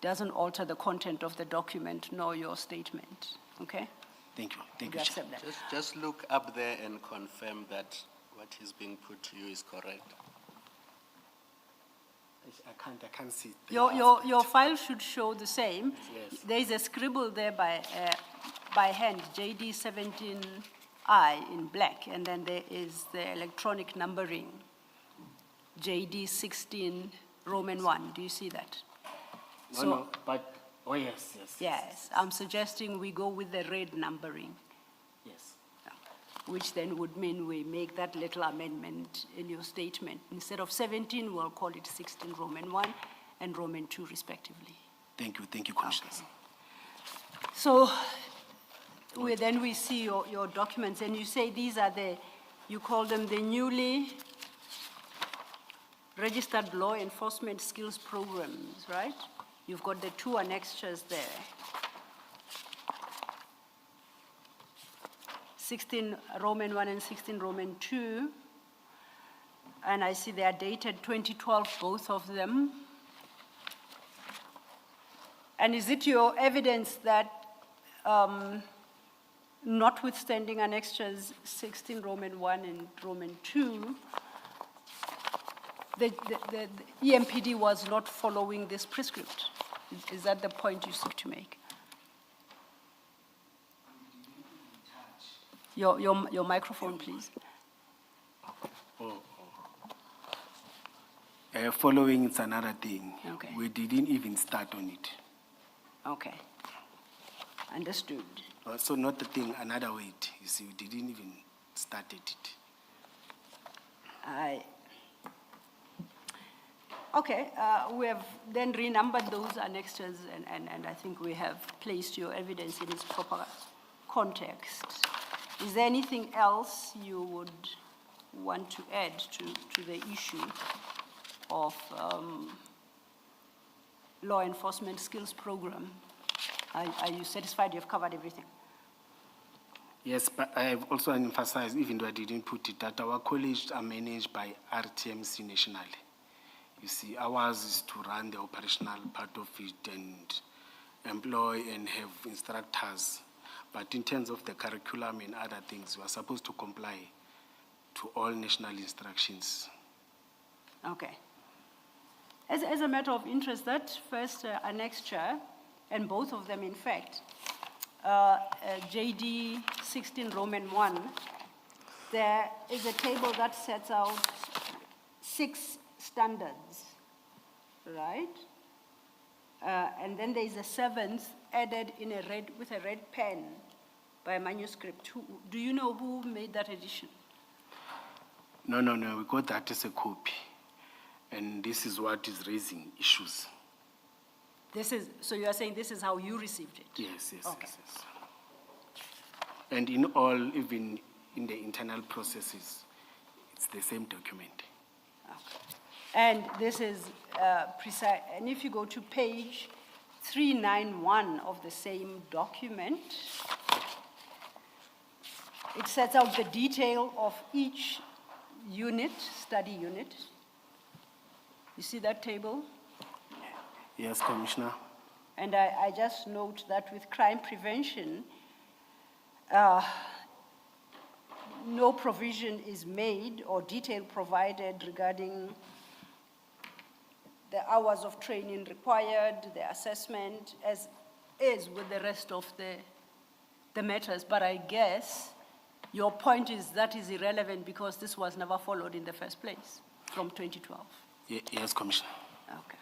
Doesn't alter the content of the document nor your statement, okay? Thank you. Thank Do you, you Chair. accept that? Just look up there and confirm that what is being put to you is correct. I can't see. it. Your file should show the same. Yes. There is a scribble there by hand, JD 17I in black, and then there is the electronic numbering, JD 16 Roman 1. Do you see that? No, but, oh, yes, yes. Yes, I'm suggesting we go with the red numbering, Yes. which then would mean we make that little amendment in your statement. Instead of 17, we'll call it 16 Roman 1 and Roman 2 respectively. Thank you, Commissioners. So then we see your documents, and you say these are you call them the newly registered law enforcement skills programs, right? You've got the two annexures there. 16 Roman 1 and 16 Roman 2. And I see they are dated 2012, both of them. And is it your evidence that notwithstanding annexures 16 Roman 1 and Roman 2, the EMPD was not following this prescript? Is that the point you seek to make? Your microphone, please. Following is another thing. Okay. We didn't even start on it. Okay. Understood. So not the thing, another way. You see, we didn't even start at it. Okay, we have then renumbered those annexures, and I think we have placed your evidence in its proper context. Is there anything else you would want to add to the issue of law enforcement skills program? Are you satisfied you've covered everything? Yes, but I have also emphasized, even though I didn't put it, that our colleges are managed by RTMC nationally. You see, ours is to run the operational part of it and employ and have instructors. But in terms of the curriculum and other things, we are supposed to comply to all national instructions. Okay. As a matter of interest, that first annexure, and both of them in fact, JD 16 Roman 1, there is a table that sets out 6 standards, right? And then there is a 7th added with a red pen by manuscript. Do you know who made that addition? No, we got that as a copy. And this is what is raising issues. So you are saying this is how you received it? Yes. Okay. Yes. And in all, even in the internal processes, it's the same document. And this is precise, and if you go to page 391 of the same document, it sets out the detail of each unit, study unit. You see that table? Yes, Commissioner. And I just note that with crime prevention, no provision is made or detail provided regarding the hours of training required, the assessment, as is with the rest of the matters. But I guess your point is that is irrelevant because this was never followed in the first place from 2012. Yes, Commissioner. Okay.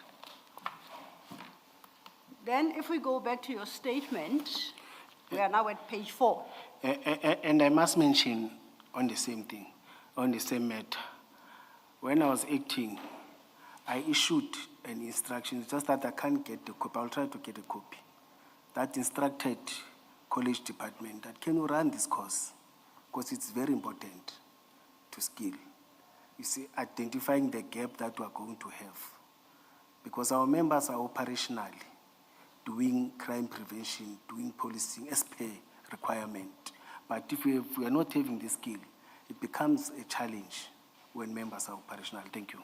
Then if we go back to your statement, we are now at page 4. And I must mention on the same thing, on the same matter. When I was acting, I issued an instruction, it's just that I can't get the copy. I'll try to get a copy. That instructed college department that can you run this course? Because it's very important to skill. You see, identifying the gap that we are going to have. Because our members are operationally doing crime prevention, doing policing as per requirement. But if we are not having this skill, it becomes a challenge when members are operational. Thank you.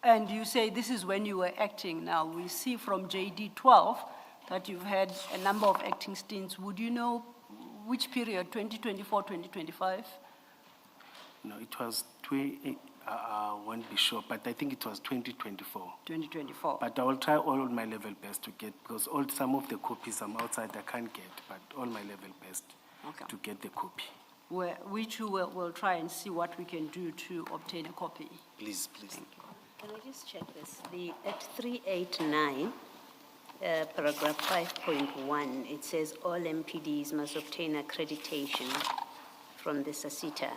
And you say this is when you were acting. Now, we see from JD 12 that you've had a number of acting stints. Would you know which period, 2024, 2025? No, it was, I won't be sure, but I think it was 2024. 2024. But I will try all my level best to get, because some of the copies I'm outside I can't get, but all my level best to get the copy. Which we'll try and see what we can do to obtain a copy. Please. Thank you. Can I just check this? At 389, paragraph 5.1, it says all MPDs must obtain accreditation from the SASITA.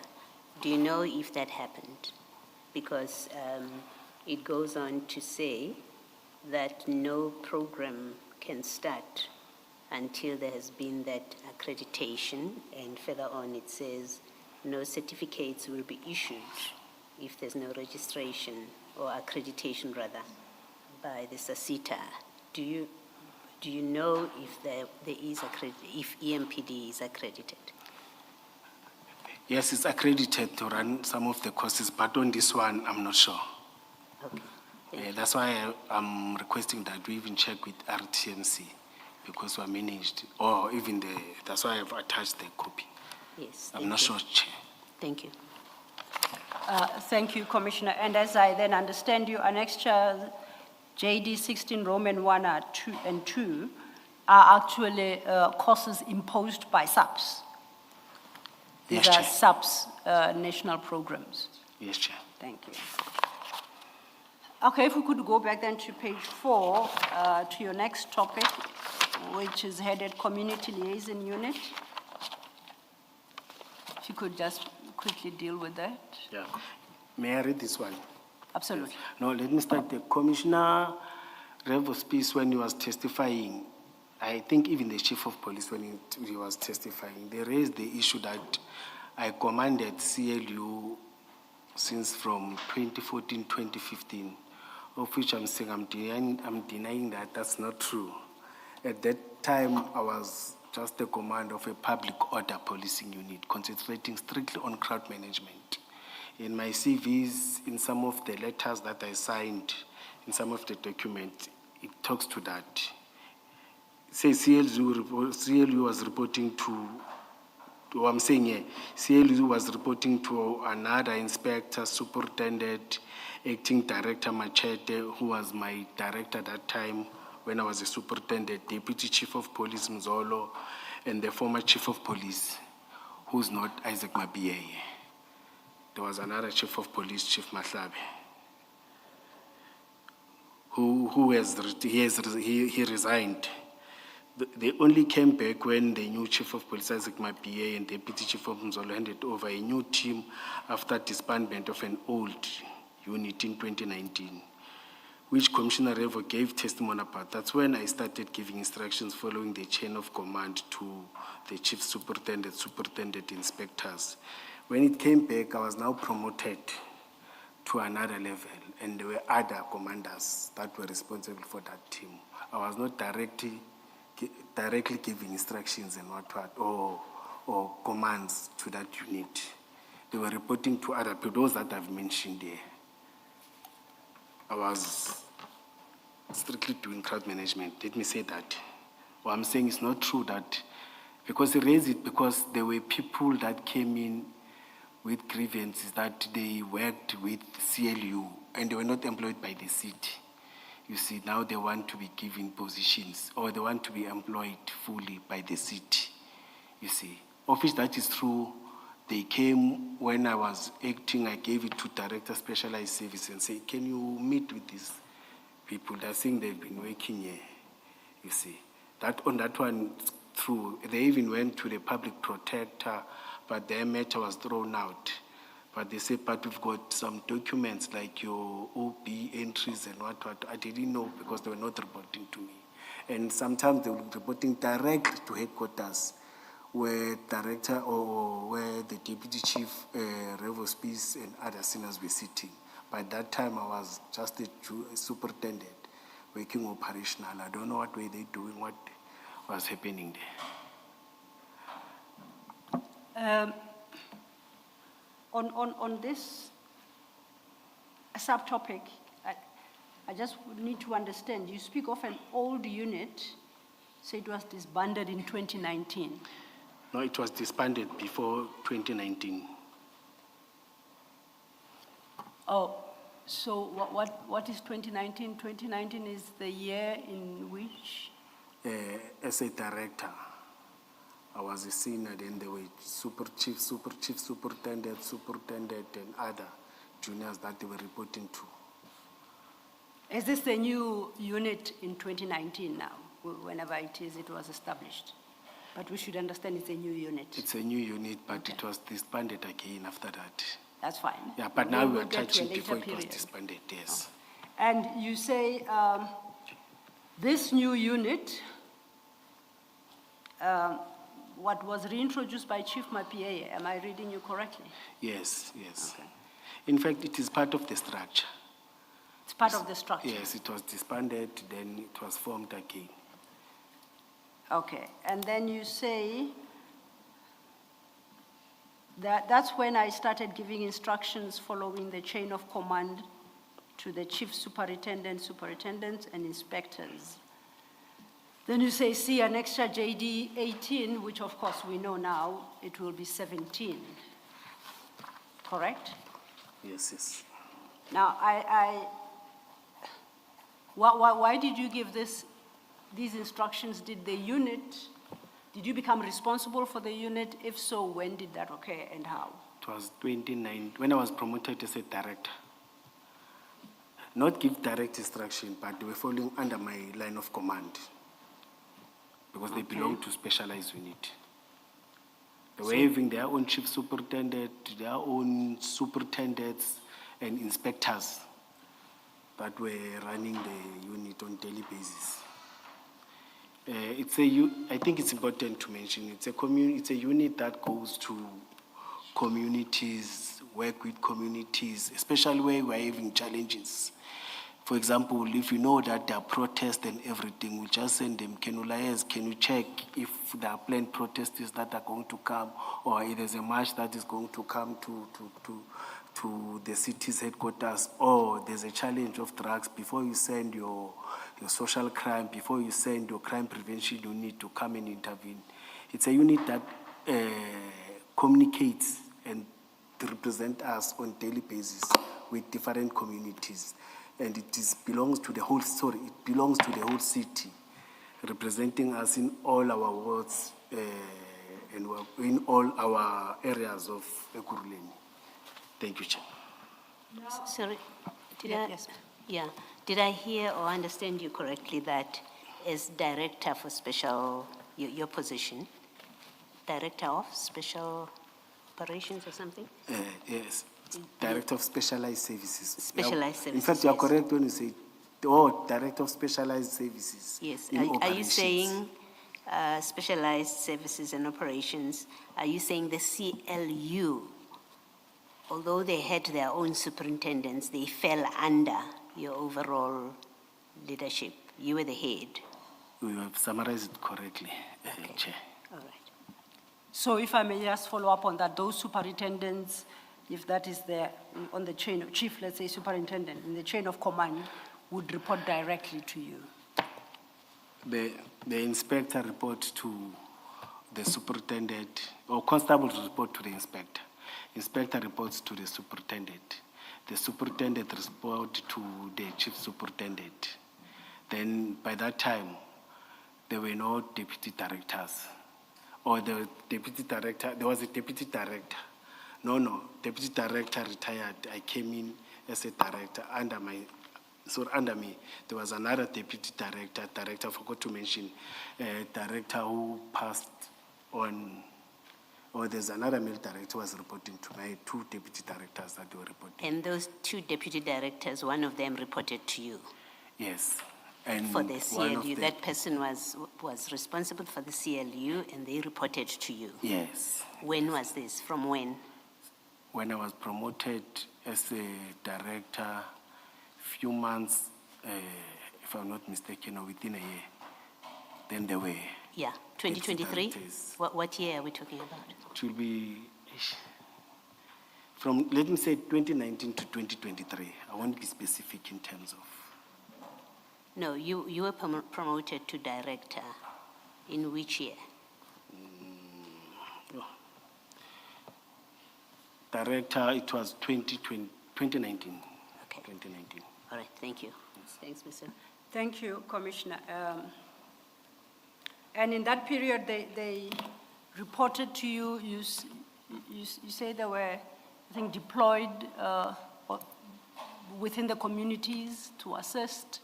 Do you know if that happened? Because it goes on to say that no program can start until there has been that accreditation, and further on it says no certificates will be issued if there's no registration or accreditation rather by the SASITA. Do you know if there is if EMPD is accredited? Yes, it's accredited to run some of the courses, but on this one, I'm not sure. Okay. That's why I'm requesting that we even check with RTMC, because we're managed, or even that's why I've attached the copy. Yes. I'm not sure, Chair. Thank you. Thank you, Commissioner. And as I then understand you, annexure JD 16 Roman 1 and 2 are actually courses imposed by SABC. These Yes, are Chair. SABC national programs. Yes, Chair. Thank you. Okay, if we could go back then to page 4, to your next topic, which is headed Community Liaison Unit. If you could just quickly deal with that. Yeah. May I read this one? Absolutely. No, let me start. The Commissioner Revo's piece when he was testifying, I think even the Chief of Police when he was testifying, they raised the issue that I commanded CLU since from 2014, 2015, of which I'm saying I'm denying that that's not true. At that time, I was just the command of a public order policing unit, concentrating strictly on crowd management. In my CVs, in some of the letters that I signed, in some of the documents, it talks to that. Say CLU was reporting to I'm saying here, CLU was reporting to another inspector, superintendent, acting director Machete, who was my director at that time when I was a superintendent, deputy chief of police Mzolo, and the former chief of police, who's not Isaac Mabie. There was another chief of police, Chief Mahlabe, he resigned. They only came back when the new chief of police, Isaac Mapie, and deputy chief of Mzolo handed over a new team after disbandment of an old unit in 2019, which Commissioner Revo gave testimony about. That's when I started giving instructions following the chain of command to the chief superintendent, inspectors. When it came back, I was now promoted to another level, and there were other commanders that were responsible for that team. I was not directly giving instructions and what, or commands to that unit. They were reporting to other people, those that I've mentioned there. I was strictly doing crowd management. Let me say that. What I'm saying is not true that, because they raised it because there were people that came in with grievances that they worked with CLU and they were not employed by the city. You see, now they want to be given positions or they want to be employed fully by the city. You see, of which that is true. They came when I was acting, I gave it to Director Specialized Service and say, can you meet with these people? They're saying they've been working here. You see, that on that one, true. They even went to the public protector, but their matter was thrown out. But they said, but we've got some documents like your OB entries and what. I didn't know because they were not reporting to me. And sometimes they were reporting directly to headquarters, where director or where the deputy chief, Revo Spies and other seniors were sitting. By that time, I was just a superintendent working operational. I don't know what were they doing, what was happening there. On this subtopic, I just need to understand, you speak of an old unit, so it was disbanded in 2019. No, it was disbanded before 2019. Oh, so what is 2019? 2019 is the year in which? As a director, I was a senior, then there were superintendent, and other juniors that they were reporting to. Is this the new unit in 2019 now, whenever it was established? But we should understand it's a new unit. It's a new unit, but Okay. it was disbanded again after that. That's fine. Yeah, but now we We'll are get to a touching before later it was period. disbanded, yes. And you say this new unit, what was reintroduced by Chief Mapie, am I reading you correctly? Yes, yes. Okay. In fact, it is part of the structure. It's part of the structure? Yes, it was disbanded, then it was formed again. Okay, and then you say that's when I started giving instructions following the chain of command to the chief superintendent, superintendents, and inspectors. Then you say, see an extra JD 18, which of course we know now, it will be 17, correct? Yes, yes. Now, why did you give these instructions? Did you become responsible for the unit? If so, when did that occur and how? It was 29, when I was promoted as a director. Not give direct instruction, but they were falling under my line of command because they belong to specialized unit. They were having their own chief superintendent, their own superintendents and inspectors that were running the unit on daily basis. I think it's important to mention, it's a unit that goes to communities, work with communities, especially where we're having challenges. For example, if you know that there are protests and everything, we just send them, can you check if there are planned protesters that are going to come, or if there's a march that is going to come to the city's headquarters, or there's a challenge of drugs, before you send your social crime, before you send your crime prevention unit to come and intervene. It's a unit that communicates and represents us on a daily basis with different communities. And it belongs to the whole story, it belongs to the whole city, representing us in all our wards and in all our areas of Ekurhuleni. Thank you, Chair. Sorry, Yes. did I hear or understand you correctly that as director for special, your position, director of special operations or something? Yes, Director of Specialized Services. Specialized In fact, you are services, yes. correct when you say, Director of Specialized Services. Yes, in are you operations. saying specialized services and operations, are you saying the CLU, although they had their own superintendents, they fell under your overall leadership? You were the head, You have summarized it correctly, Chair. all right. So if I may just follow up on that, those superintendents, if that is there on the chain of chief, let's say superintendent, in the chain of command, would report directly to you? The inspector report to the superintendent, or constables report to the inspector. Inspector reports to the superintendent. The superintendent reports to the chief superintendent. Then by that time, there were no deputy directors. Or the deputy director, there was a deputy director. No, deputy director retired. I came in as a director under me, there was another deputy director, I forgot to mention, director who passed on, or there's another male director who was reporting to my two deputy directors that were reporting. And those two deputy directors, one of them reported to you? Yes. And For the one of CLU, them- that person was responsible for the CLU and they reported to you? Yes. When was this? From when? When I was promoted as a director, few months, if I'm not mistaken, or within a year, then there were. Yeah, 2023? directors. What year are we talking about? It will be from, let me say, 2019 to 2023. I won't be specific in terms of. No, you were promoted to director in which year? Director, it was 2019. Okay. 2019. All right, thank you. Thanks, Mr. Thank you, Commissioner. And in that period, they reported to you, you say they were, I think, deployed within the communities to assist.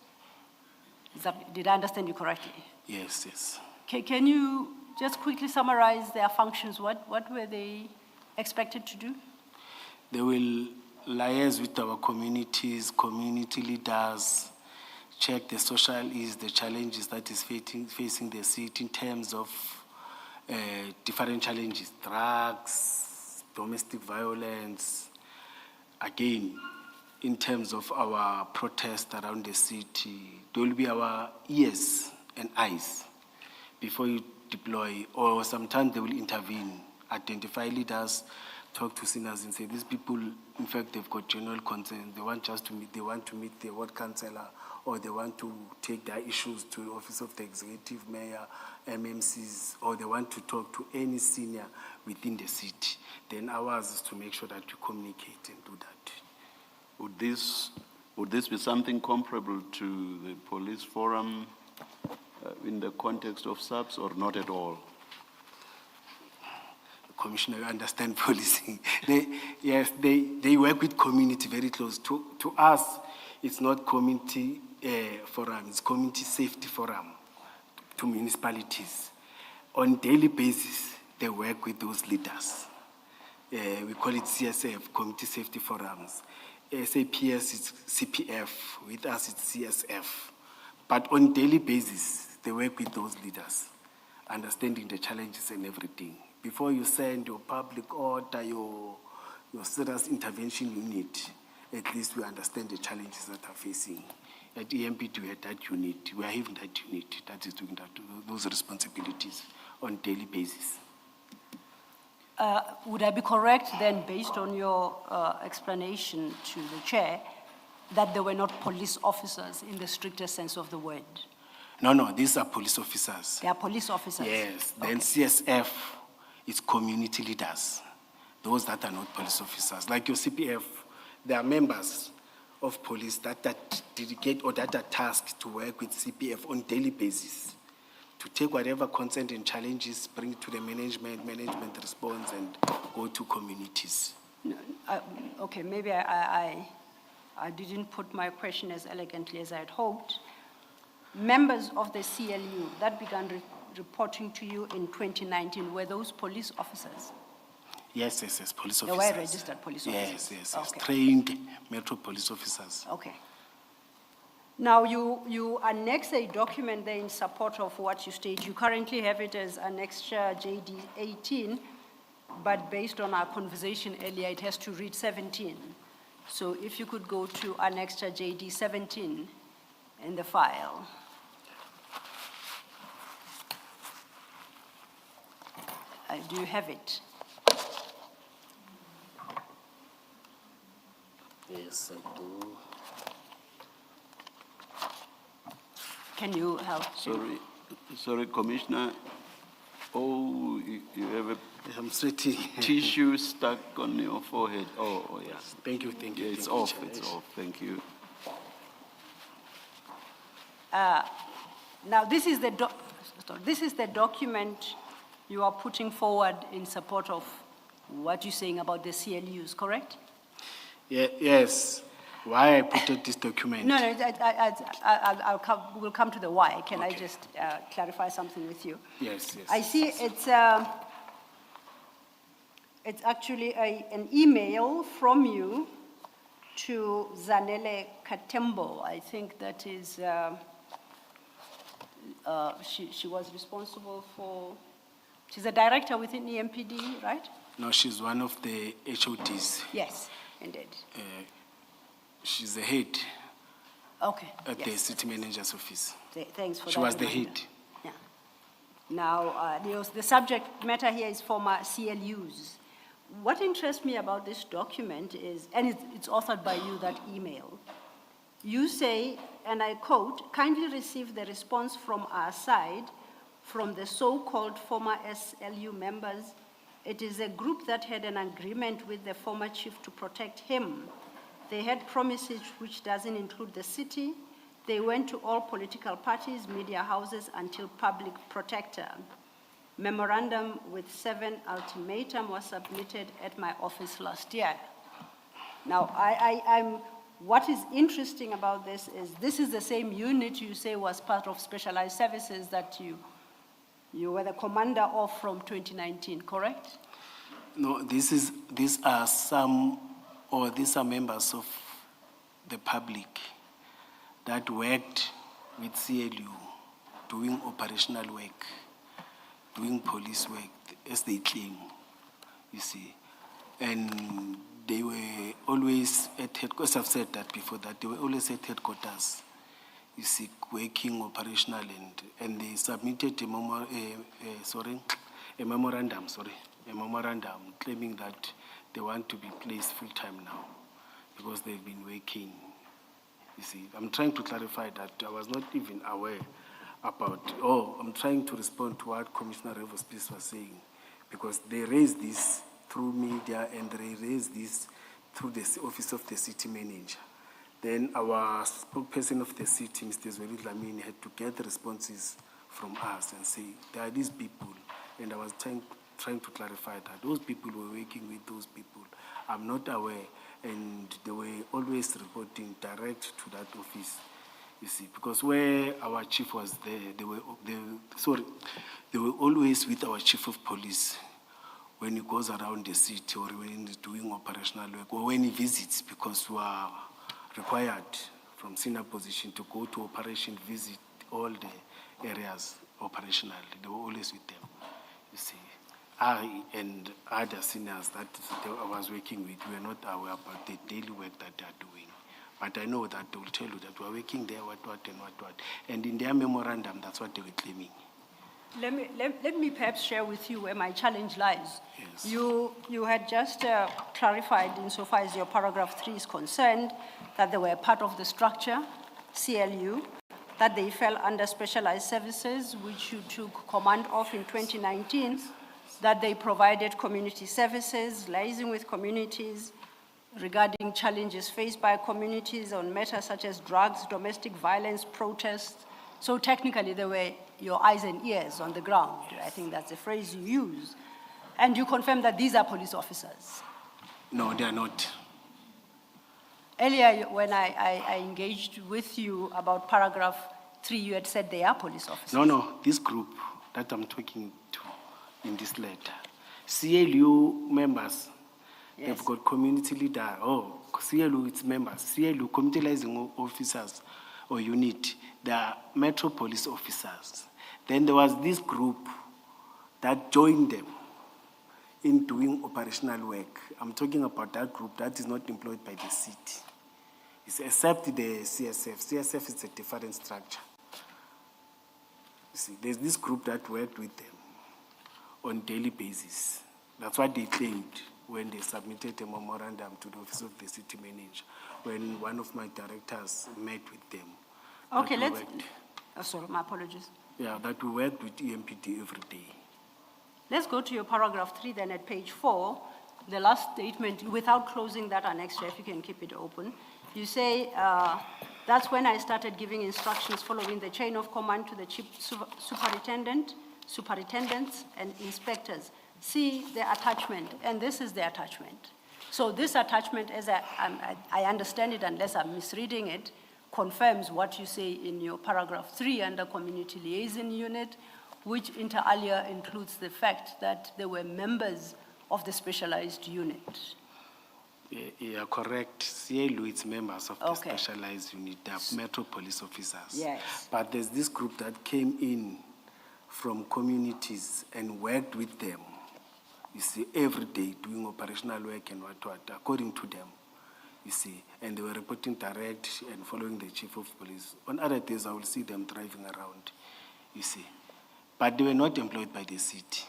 Did I understand you correctly? Yes, yes. Can you just quickly summarize their functions? What were they expected to do? They will liaise with our communities, community leaders, check the social ills, the challenges that is facing the city in terms of different challenges, drugs, domestic violence. Again, in terms of our protest around the city, they will be our ears and eyes before you deploy, or sometimes they will intervene, identify leaders, talk to sinners and say, these people, in fact, they've got general concern. They want just to meet, they want to meet the ward councillor, or they want to take their issues to the office of the executive mayor, MMCs, or they want to talk to any senior within the city. Then ours is to make sure that we communicate and do that. Would this be something comparable to the police forum in the context of SABS, or not at all? Commissioner, you understand policing. They work with community very close. To us, it's not community forum, it's community safety forum to municipalities. On daily basis, they work with those leaders. We call it CSF, Community Safety Forums. SAPS is CPF, with us it's CSF. But on daily basis, they work with those leaders, understanding the challenges and everything. Before you send your public order, your serious intervention unit, at least we understand the challenges that are facing. At EMPD, we had that unit. We are having that unit that is doing that, those responsibilities on daily basis. Would I be correct then, based on your explanation to the chair, that they were not police officers in the strictest sense of the word? No, these are police officers. They are police officers? Yes, then Okay. CSF is community leaders, those that are not police officers. Like your CPF, there are members of police that are dedicated or that are tasked to work with CPF on daily basis, to take whatever concern and challenges, bring it to the management responds and go to communities. Okay, maybe I didn't put my question as elegantly as I had hoped. members of the CLU that began reporting to you in 2019, were those police officers? Yes, police They officers. were registered police officers? Yes, Okay. trained Metro police officers. Okay. Now, you annex a document there in support of what you state. You currently have it as Annexure JD 18, but based on our conversation earlier, it has to read 17. So if you could go to Annexure JD 17 in the file. Do you have it? Yes, I do. Can you help? Sorry, Commissioner. Oh, you have a I'm sweating. tissue stuck on your forehead. Oh, yeah. Thank you. Yeah, it's thank you, off, Chair. it's off. Thank you. Now, this is the document you are putting forward in support of what you're saying about the CLUs, correct? Yes. Why I put out this document? No, we'll come to the why. Can I just clarify something with you? Yes. I see it's actually an email from you to Zanele Katembo. I think that is, she was responsible for, she's a director within EMPD, right? No, she's one of the HODs. Yes, indeed. She's the head Okay. at the yes. city manager's office. Thanks for that. She was the reminder. head. Yeah. Now, the subject matter here is former CLUs. What interests me about this document is, and it's authored by you, that email. You say, and I quote, kindly receive the response from our side from the so-called former SLU members. It is a group that had an agreement with the former chief to protect him. They had promises which doesn't include the city. They went to all political parties, media houses, until public protector. Memorandum with 7 ultimatum was submitted at my office last year. Now, what is interesting about this is the same unit you say was part of specialized services that you were the commander of from 2019, correct? No, these are members of the public that worked with CLU, doing operational work, doing police work, as they claim, you see. And they were always at headquarters, I've said that before, that they were always at headquarters, you see, working operational, and they submitted a memorandum claiming that they want to be placed full-time now because they've been working. You see, I'm trying to clarify that I was not even aware about, I'm trying to respond to what Commissioner Revos was saying, because they raised this through media and they raised this through the office of the city manager. Then our spokesperson of the city, Mr. Zweli Dlamini, had to get responses from us and say, there are these people, and I was trying to clarify that those people were working with those people. I'm not aware, and they were always reporting direct to that office, you see, because where our chief was there, they were always with our chief of police when he goes around the city or when he's doing operational work or when he visits, because we are required from senior position to go to operation, visit all the areas operationally. They were always with them, you see. I and other seniors that I was working with were not aware about the daily work that they are doing. But I know that they will tell you that we are working there, what. And in their memorandum, that's what they were claiming. Let me perhaps share with you where my challenge lies. Yes. You had just clarified, insofar as your paragraph 3 is concerned, that they were part of the structure, CLU, that they fell under specialized services, which you took command of in 2019, that they provided community services, liaising with communities regarding challenges faced by communities on matters such as drugs, domestic violence, protests. So technically, they were your eyes and ears on the ground. I think that's the phrase you use. And you confirm that these are police officers. No, they are not. Earlier, when I engaged with you about paragraph 3, you had said they are police officers. No, this group that I'm talking to in this letter, CLU members, Yes. they've got community leader, CLU, its members, CLU, community liaison officers or unit, they are metro police officers. Then there was this group that joined them in doing operational work. I'm talking about that group that is not employed by the city. It's except the CSF. CSF is a different structure. You see, there's this group that worked with them on daily basis. That's what they claimed when they submitted a memorandum to the office of the city manager, when one of my directors met with them. Okay, That we let's, worked- sorry, my apologies. Yeah, that we worked with EMPD every day. Let's go to your paragraph 3 then at page 4, the last statement, without closing that annex, if you can keep it open. You say, that's when I started giving instructions following the chain of command to the chief superintendents, and inspectors. See the attachment, and this is the attachment. So this attachment, as I understand it, unless I'm misreading it, confirms what you say in your paragraph 3 under community liaison unit, which inter alia includes the fact that there were members of the specialized unit. Yeah, correct. CLU, it's members of the Okay. specialized unit, they are metro police officers. Yes. But there's this group that came in from communities and worked with them, you see, every day doing operational work and what, according to them, you see, and they were reporting direct and following the chief of police. On other days, I will see them driving around, you see. But they were not employed by the city.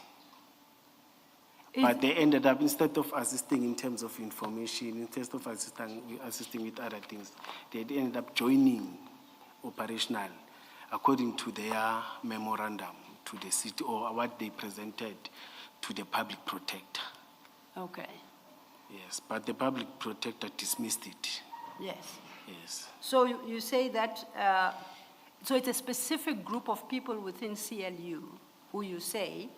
But they ended up, instead of assisting in terms of information, instead of assisting with other things, they ended up joining operational according to their memorandum to the city or what they presented to the public protector. Okay, Yes, but the public protector dismissed it. yes. Yes. So you say that, so it's a specific group of people within CLU who you say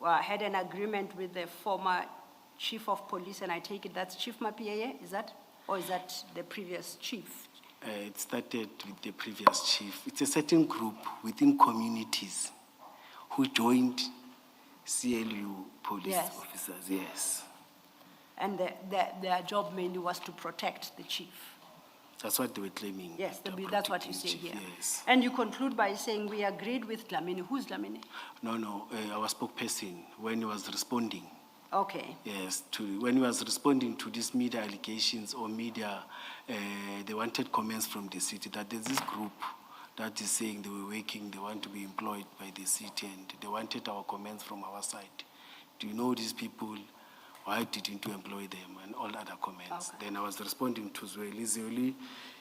had an agreement with the former chief of police, and I take it that's Chief Mapieye, is that? Or is that the previous chief? It started with the previous chief. It's a certain group within communities who joined CLU police Yes. officers, yes. And their job mainly was to protect the chief. That's what they were claiming. Yes, They're that's what you protecting say chief, here. Yes. And you conclude by saying we agreed with Dlamini. Who's Dlamini? No, our spokesperson, when he was responding, Okay, yes, when he was responding to these media allegations or media, they wanted comments from the city that there's this group that is saying they were working, they want to be employed by the city, and they wanted our comments from our side. Do you know these people? Why didn't you employ them? And all other comments. Okay. Then I was responding to Zweli.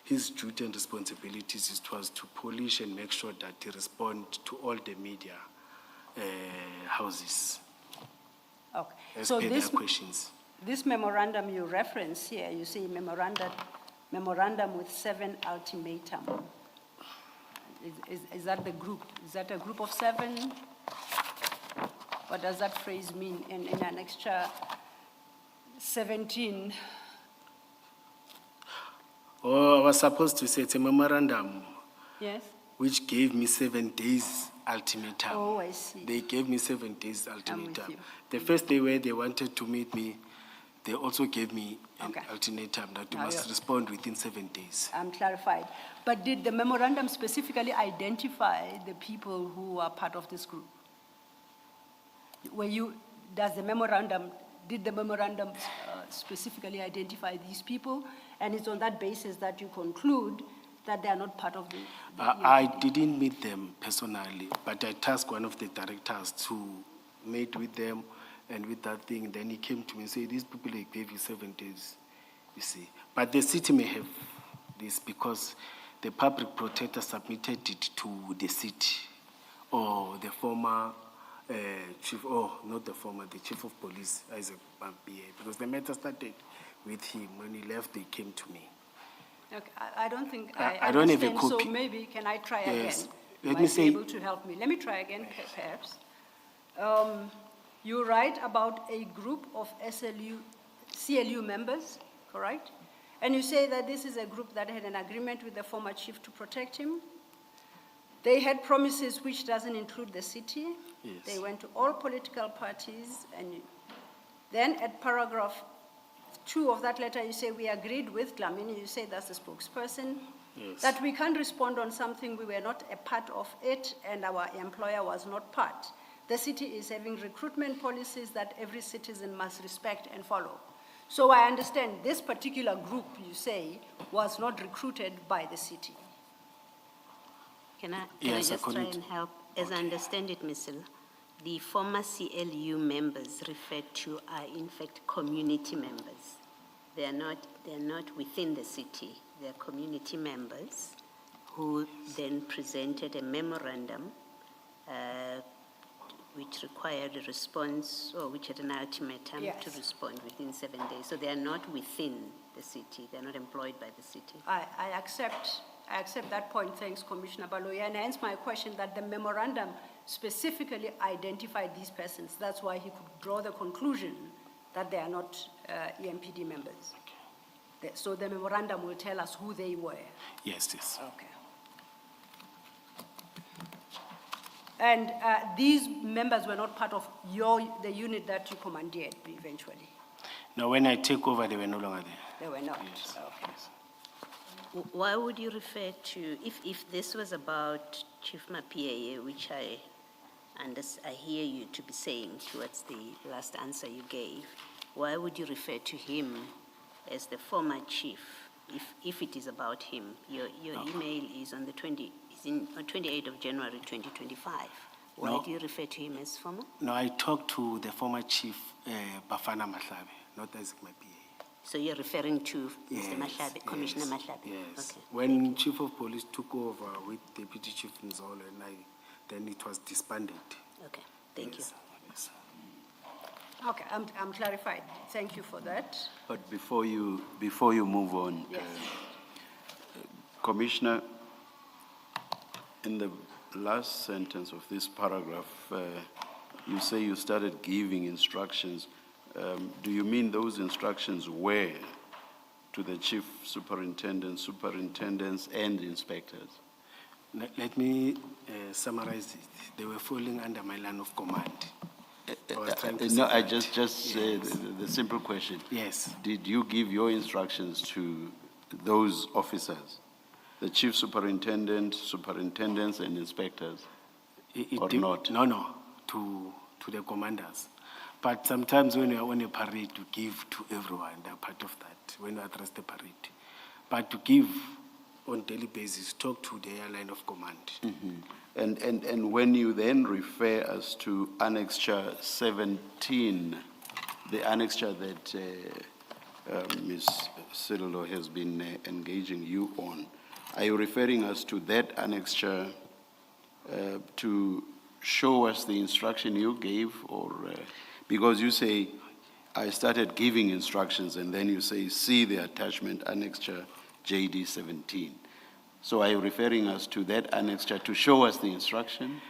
His duty and responsibilities was to polish and make sure that he respond to all the media houses okay. as So per this, their questions. this memorandum you reference here, you say memorandum with 7 ultimatum. Is that the group? Is that a group of 7? What does that phrase mean in Annexure 17? Oh, I was supposed to say it's a memorandum Yes? which gave me 7 days ultimatum. Oh, I see. They gave me 7 days ultimatum. you. The first day where they wanted to meet me, they also gave me an Okay. ultimatum that you Now must you're- respond within 7 days. I'm clarified. But did the memorandum specifically identify the people who are part of this group? Did the memorandum specifically identify these people? And it's on that basis that you conclude that they are not part of the I didn't meet them personally, but I tasked one of the directors to meet with them and with that thing. Then he came to me and said, these people, they gave you 7 days, you see. But the city may have this because the public protector submitted it to the city or the former chief, not the former, the chief of police, Isaac Mapieye, because the matter started with him. When he left, they came to me. Okay, I don't think I don't have a understand, copy. So maybe, can I try Yes. again? Let Might me be say- able to help me. Let me try again, perhaps. You write about a group of CLU members, correct? And you say that this is a group that had an agreement with the former chief to protect him. They had promises which doesn't include the city. Yes. They went to all political parties, and then at paragraph 2 of that letter, you say, we agreed with Dlamini, you say that's the spokesperson, Yes. that we can't respond on something we were not a part of it, and our employer was not part. The city is having recruitment policies that every citizen must respect and follow. So I understand this particular group, you say, was not recruited by the city. Can I Yes, just try according and help? As I understand it, Ms. Silla, the former CLU members referred to are in fact community members. They're not within the city. They're community members who then presented a memorandum which required a response, or which had an ultimatum Yes. to respond within 7 days. So they are not within the city. They're not employed by the city. I accept that point, thanks, Commissioner Baloyi, and hence my question that the memorandum specifically identified these persons. That's why he could draw the conclusion that they are not EMPD members. So the memorandum will tell us who they were. Yes, yes. Okay. And these members were not part of the unit that you commandeered eventually? Now, when I take over, they were no longer there. They were not? Yes. Okay. Why would you refer to, if this was about Chief Mapia, which I hear you to be saying towards the last answer you gave, why would you refer to him as the former chief, if it is about him? Your email is on the 28th of January 2025. Why No. do you refer to him as former? No, I talked to the former chief, Bafana Mahlabe, not Isaac Mapia. So you're referring to Mr. Yes, Mahlabe, Commissioner yes, Mahlabe? Yes. Okay. When Chief of Police took over with Deputy Chief Nzolo and then it was disbanded. Okay, thank you. Yes, yes. Okay, I'm clarified. Thank you for that. But before you move on, Yes. Commissioner, in the last sentence of this paragraph, you say you started giving instructions. Do you mean those instructions were to the chief superintendent, superintendents, and inspectors? Let me summarize it. They were falling under my line of command. I was trying to No, I separate. just the simple question. Yes. Did you give your instructions to those officers, the chief superintendent, superintendents, and inspectors, or not? No, to the commanders. But sometimes when you're on a parade, you give to everyone. They're part of that, when you address the parade. But to give on daily basis, talk to their line of command. And when you then refer us to Annexure 17, the annexure that Ms. Sidlo has been engaging you on, are you referring us to that annexure to show us the instruction you gave, or because you say, I started giving instructions, and then you say, see the attachment annexure JD 17. So are you referring us to that annexure to show us the instruction?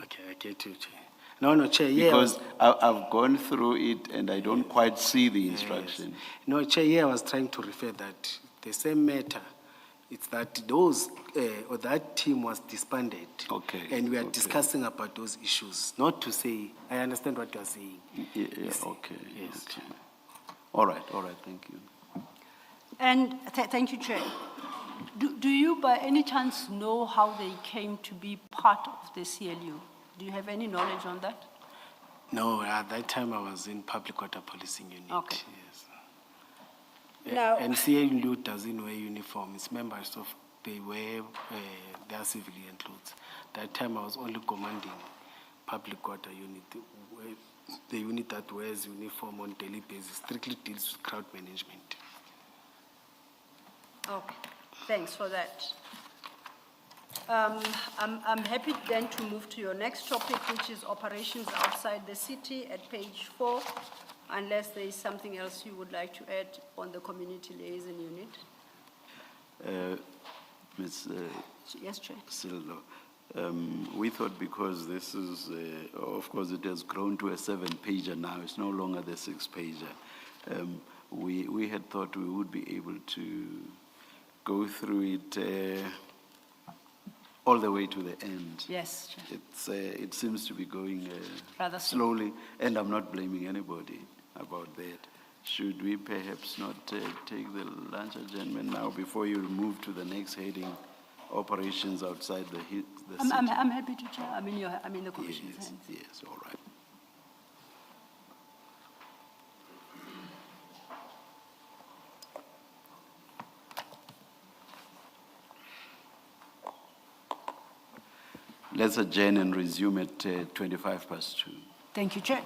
Okay, I get you, Chair. No, Chair, yeah. Because I've gone through it and I don't quite see the instruction. No, Chair, yeah, I was trying to refer that the same matter. It's that those, or that team was disbanded. Okay, And we are okay. discussing about those issues, not to say, I understand what you are saying. Yeah, Yes. okay. Yes. Okay. All right, thank you. And thank you, Chair. Do you by any chance know how they came to be part of the CLU? Do you have any knowledge on that? No, at that time I was in public water policing unit. Okay. Yes. Now- And CLU doesn't wear uniform. It's members of, they wear their civilian clothes. That time I was only commanding public water unit, the unit that wears uniform on daily basis, strictly deals with crowd management. Okay, thanks for that. I'm happy then to move to your next topic, which is operations outside the city at page 4, unless there is something else you would like to add on the community liaison unit. Ms. Yes, Chair. Sillo, we thought because this is, of course, it has grown to a 7-pager now. It's no longer the 6-pager. We had thought we would be able to go through it all the way to the end. Yes, Chair. It seems to be going Rather slow. slowly, and I'm not blaming anybody about that. Should we perhaps not take the lunch adjournment now before you move to the next heading, operations outside the city? I'm happy to, Chair. I'm in the Commission's Yes, hands. yes, all right. Let's adjourn and resume at 2:25. Thank you, Chair.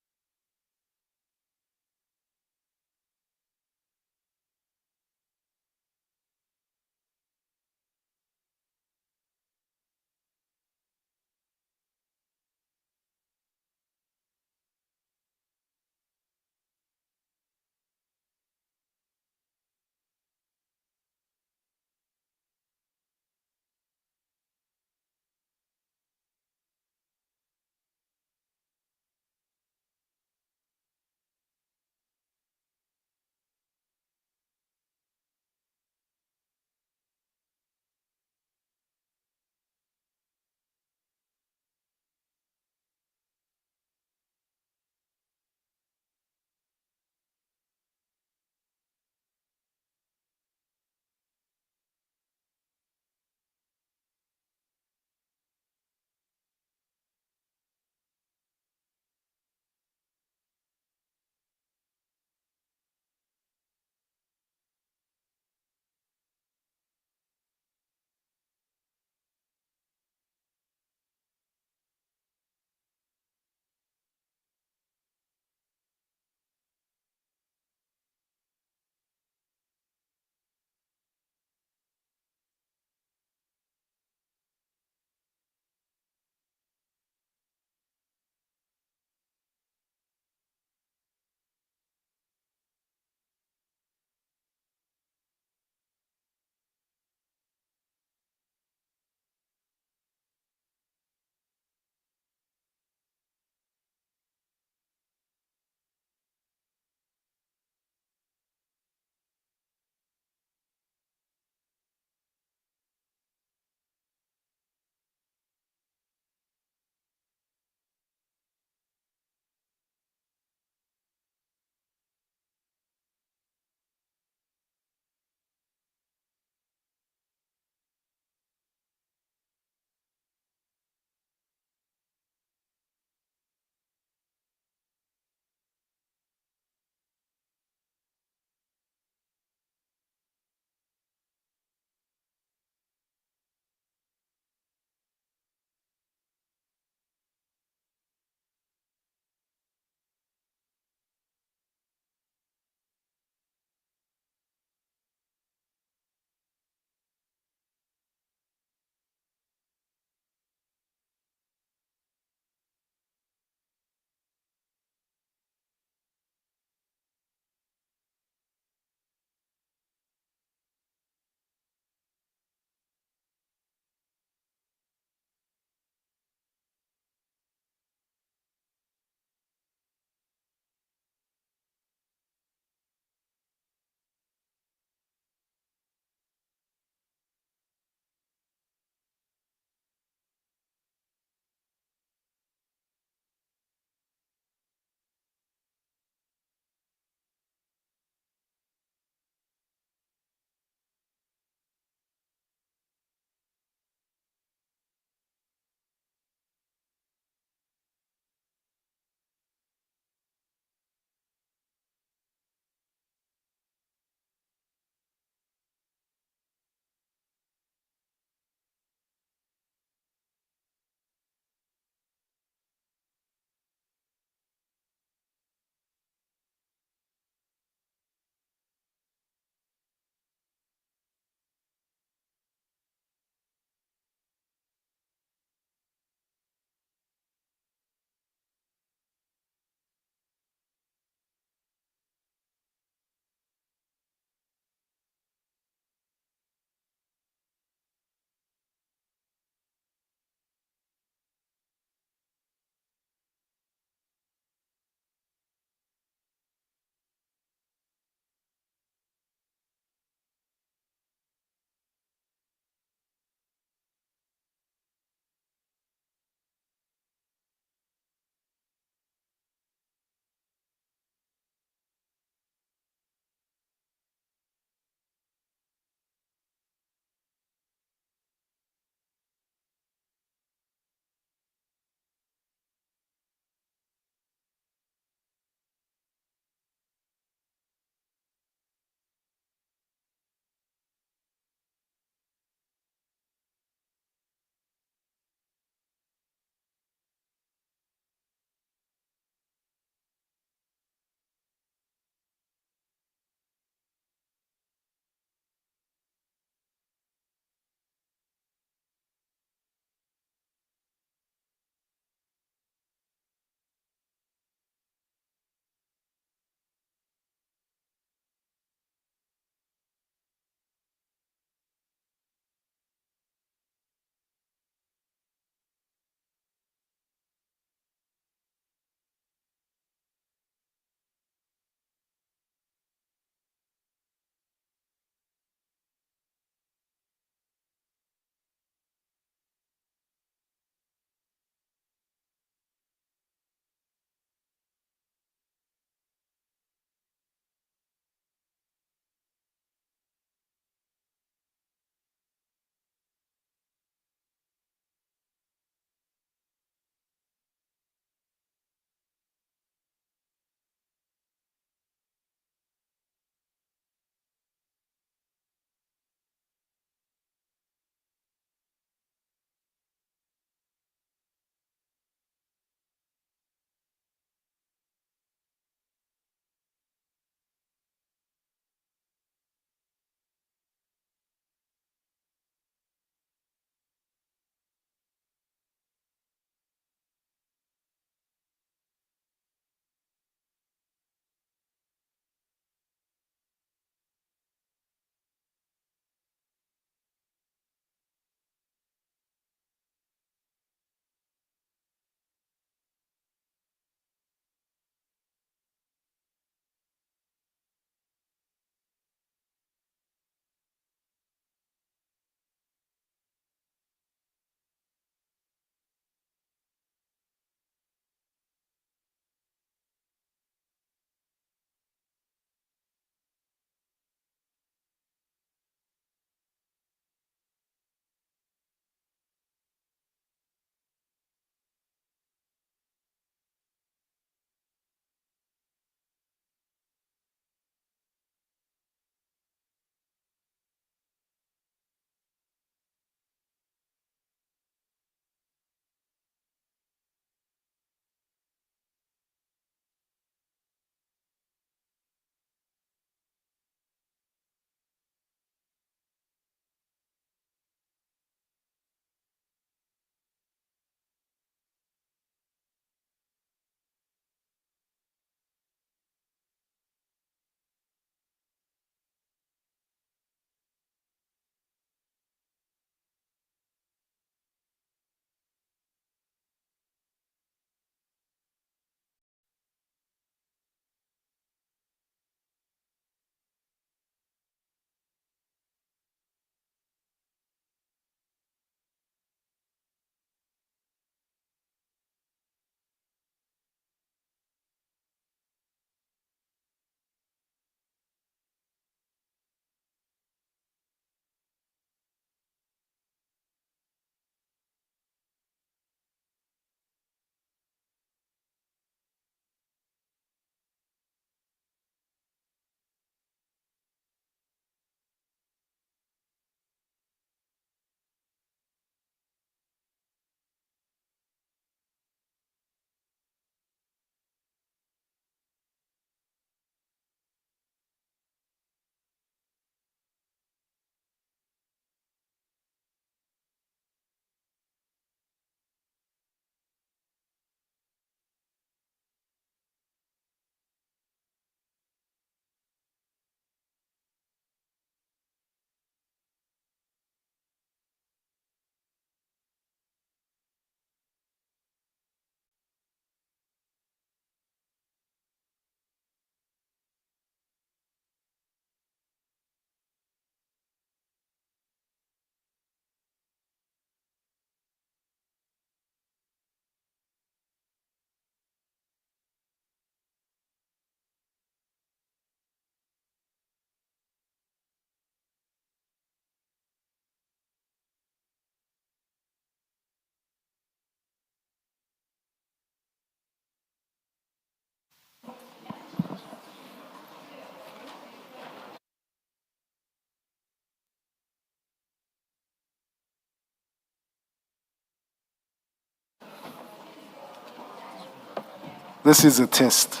This is a test.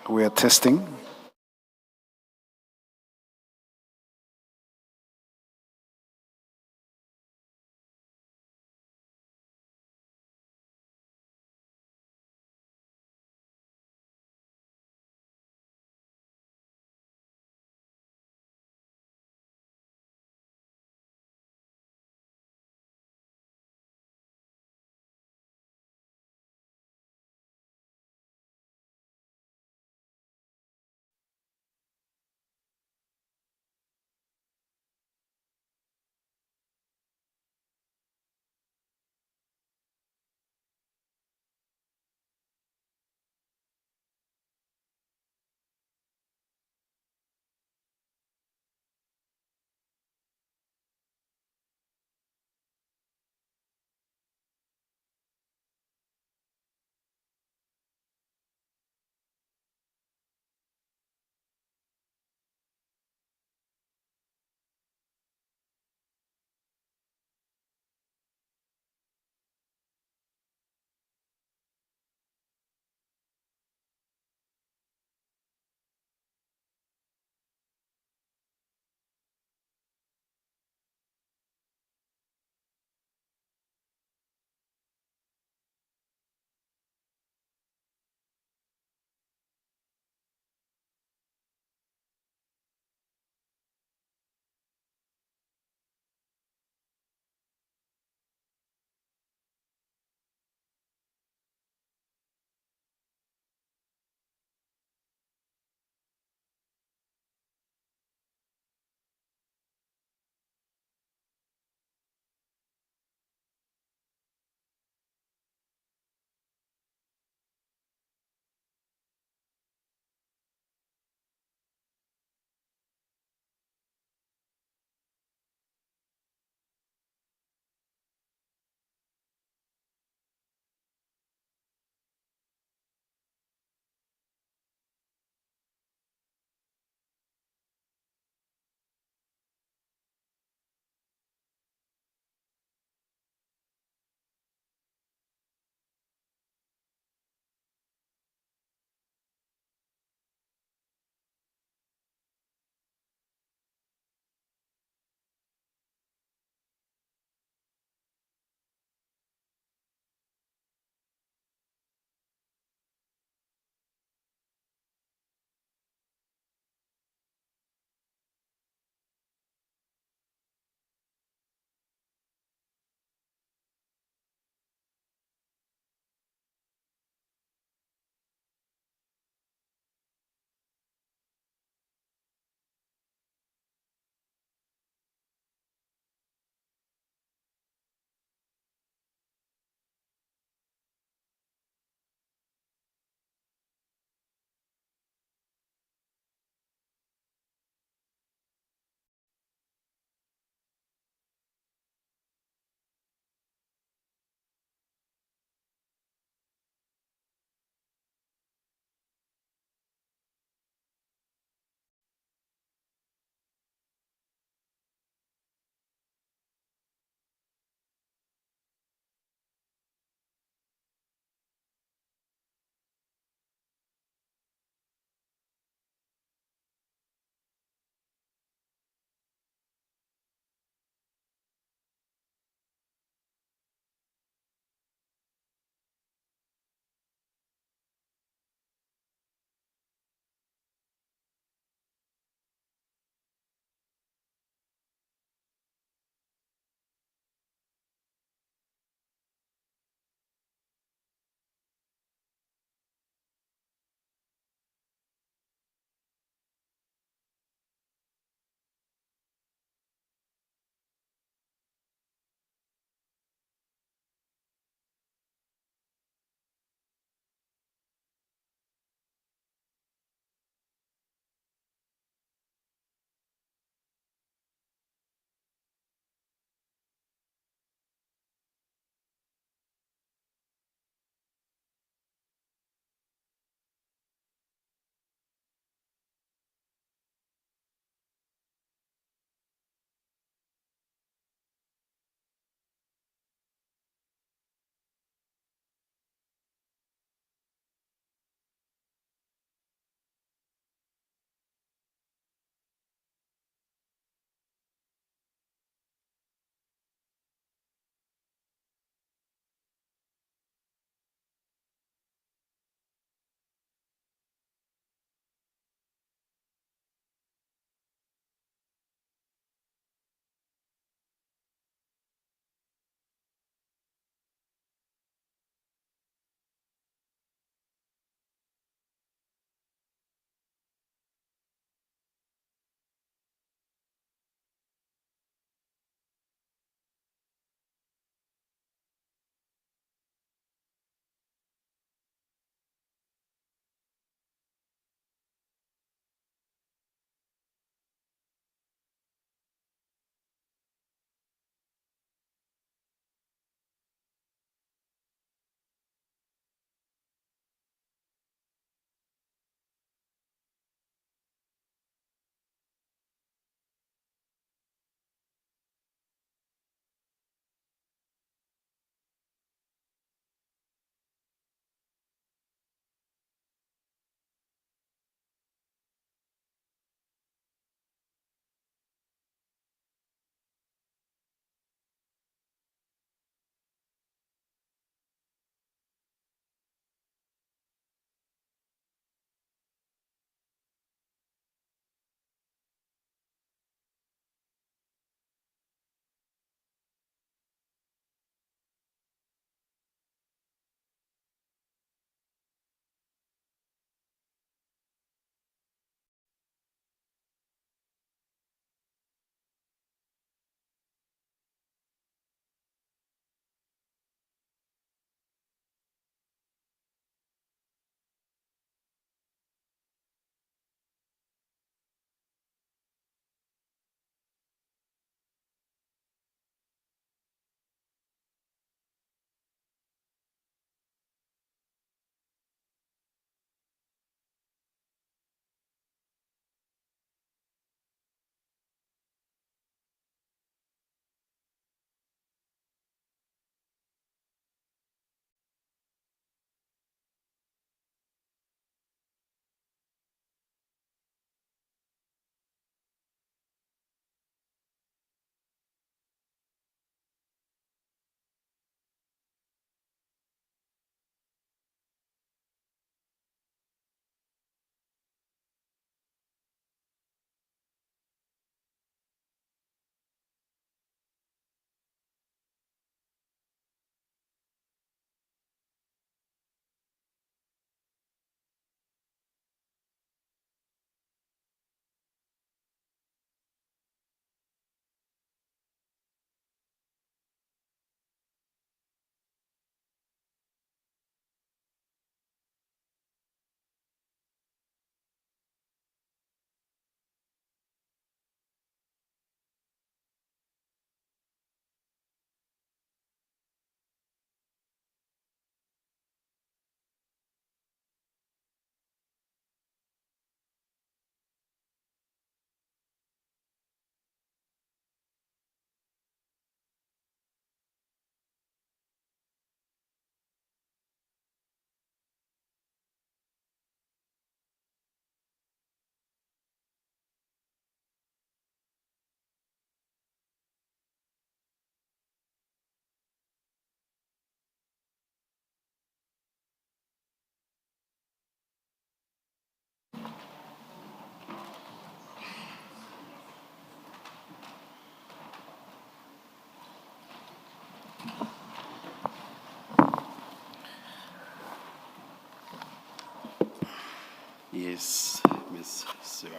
We are testing.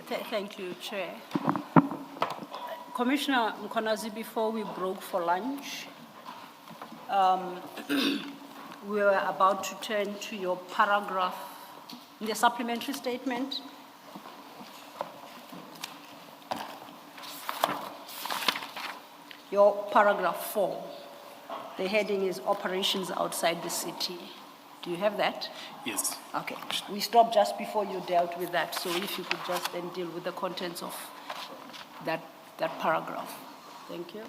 Thank you, Chair. Commissioner Mkonazi, before we broke for lunch, we were about to turn to your paragraph in the supplementary statement. Your paragraph 4, the heading is operations outside the city. Do you have that? Yes. Okay. We stopped just before you dealt with that, so if you could just then deal with the contents of that paragraph. Thank you.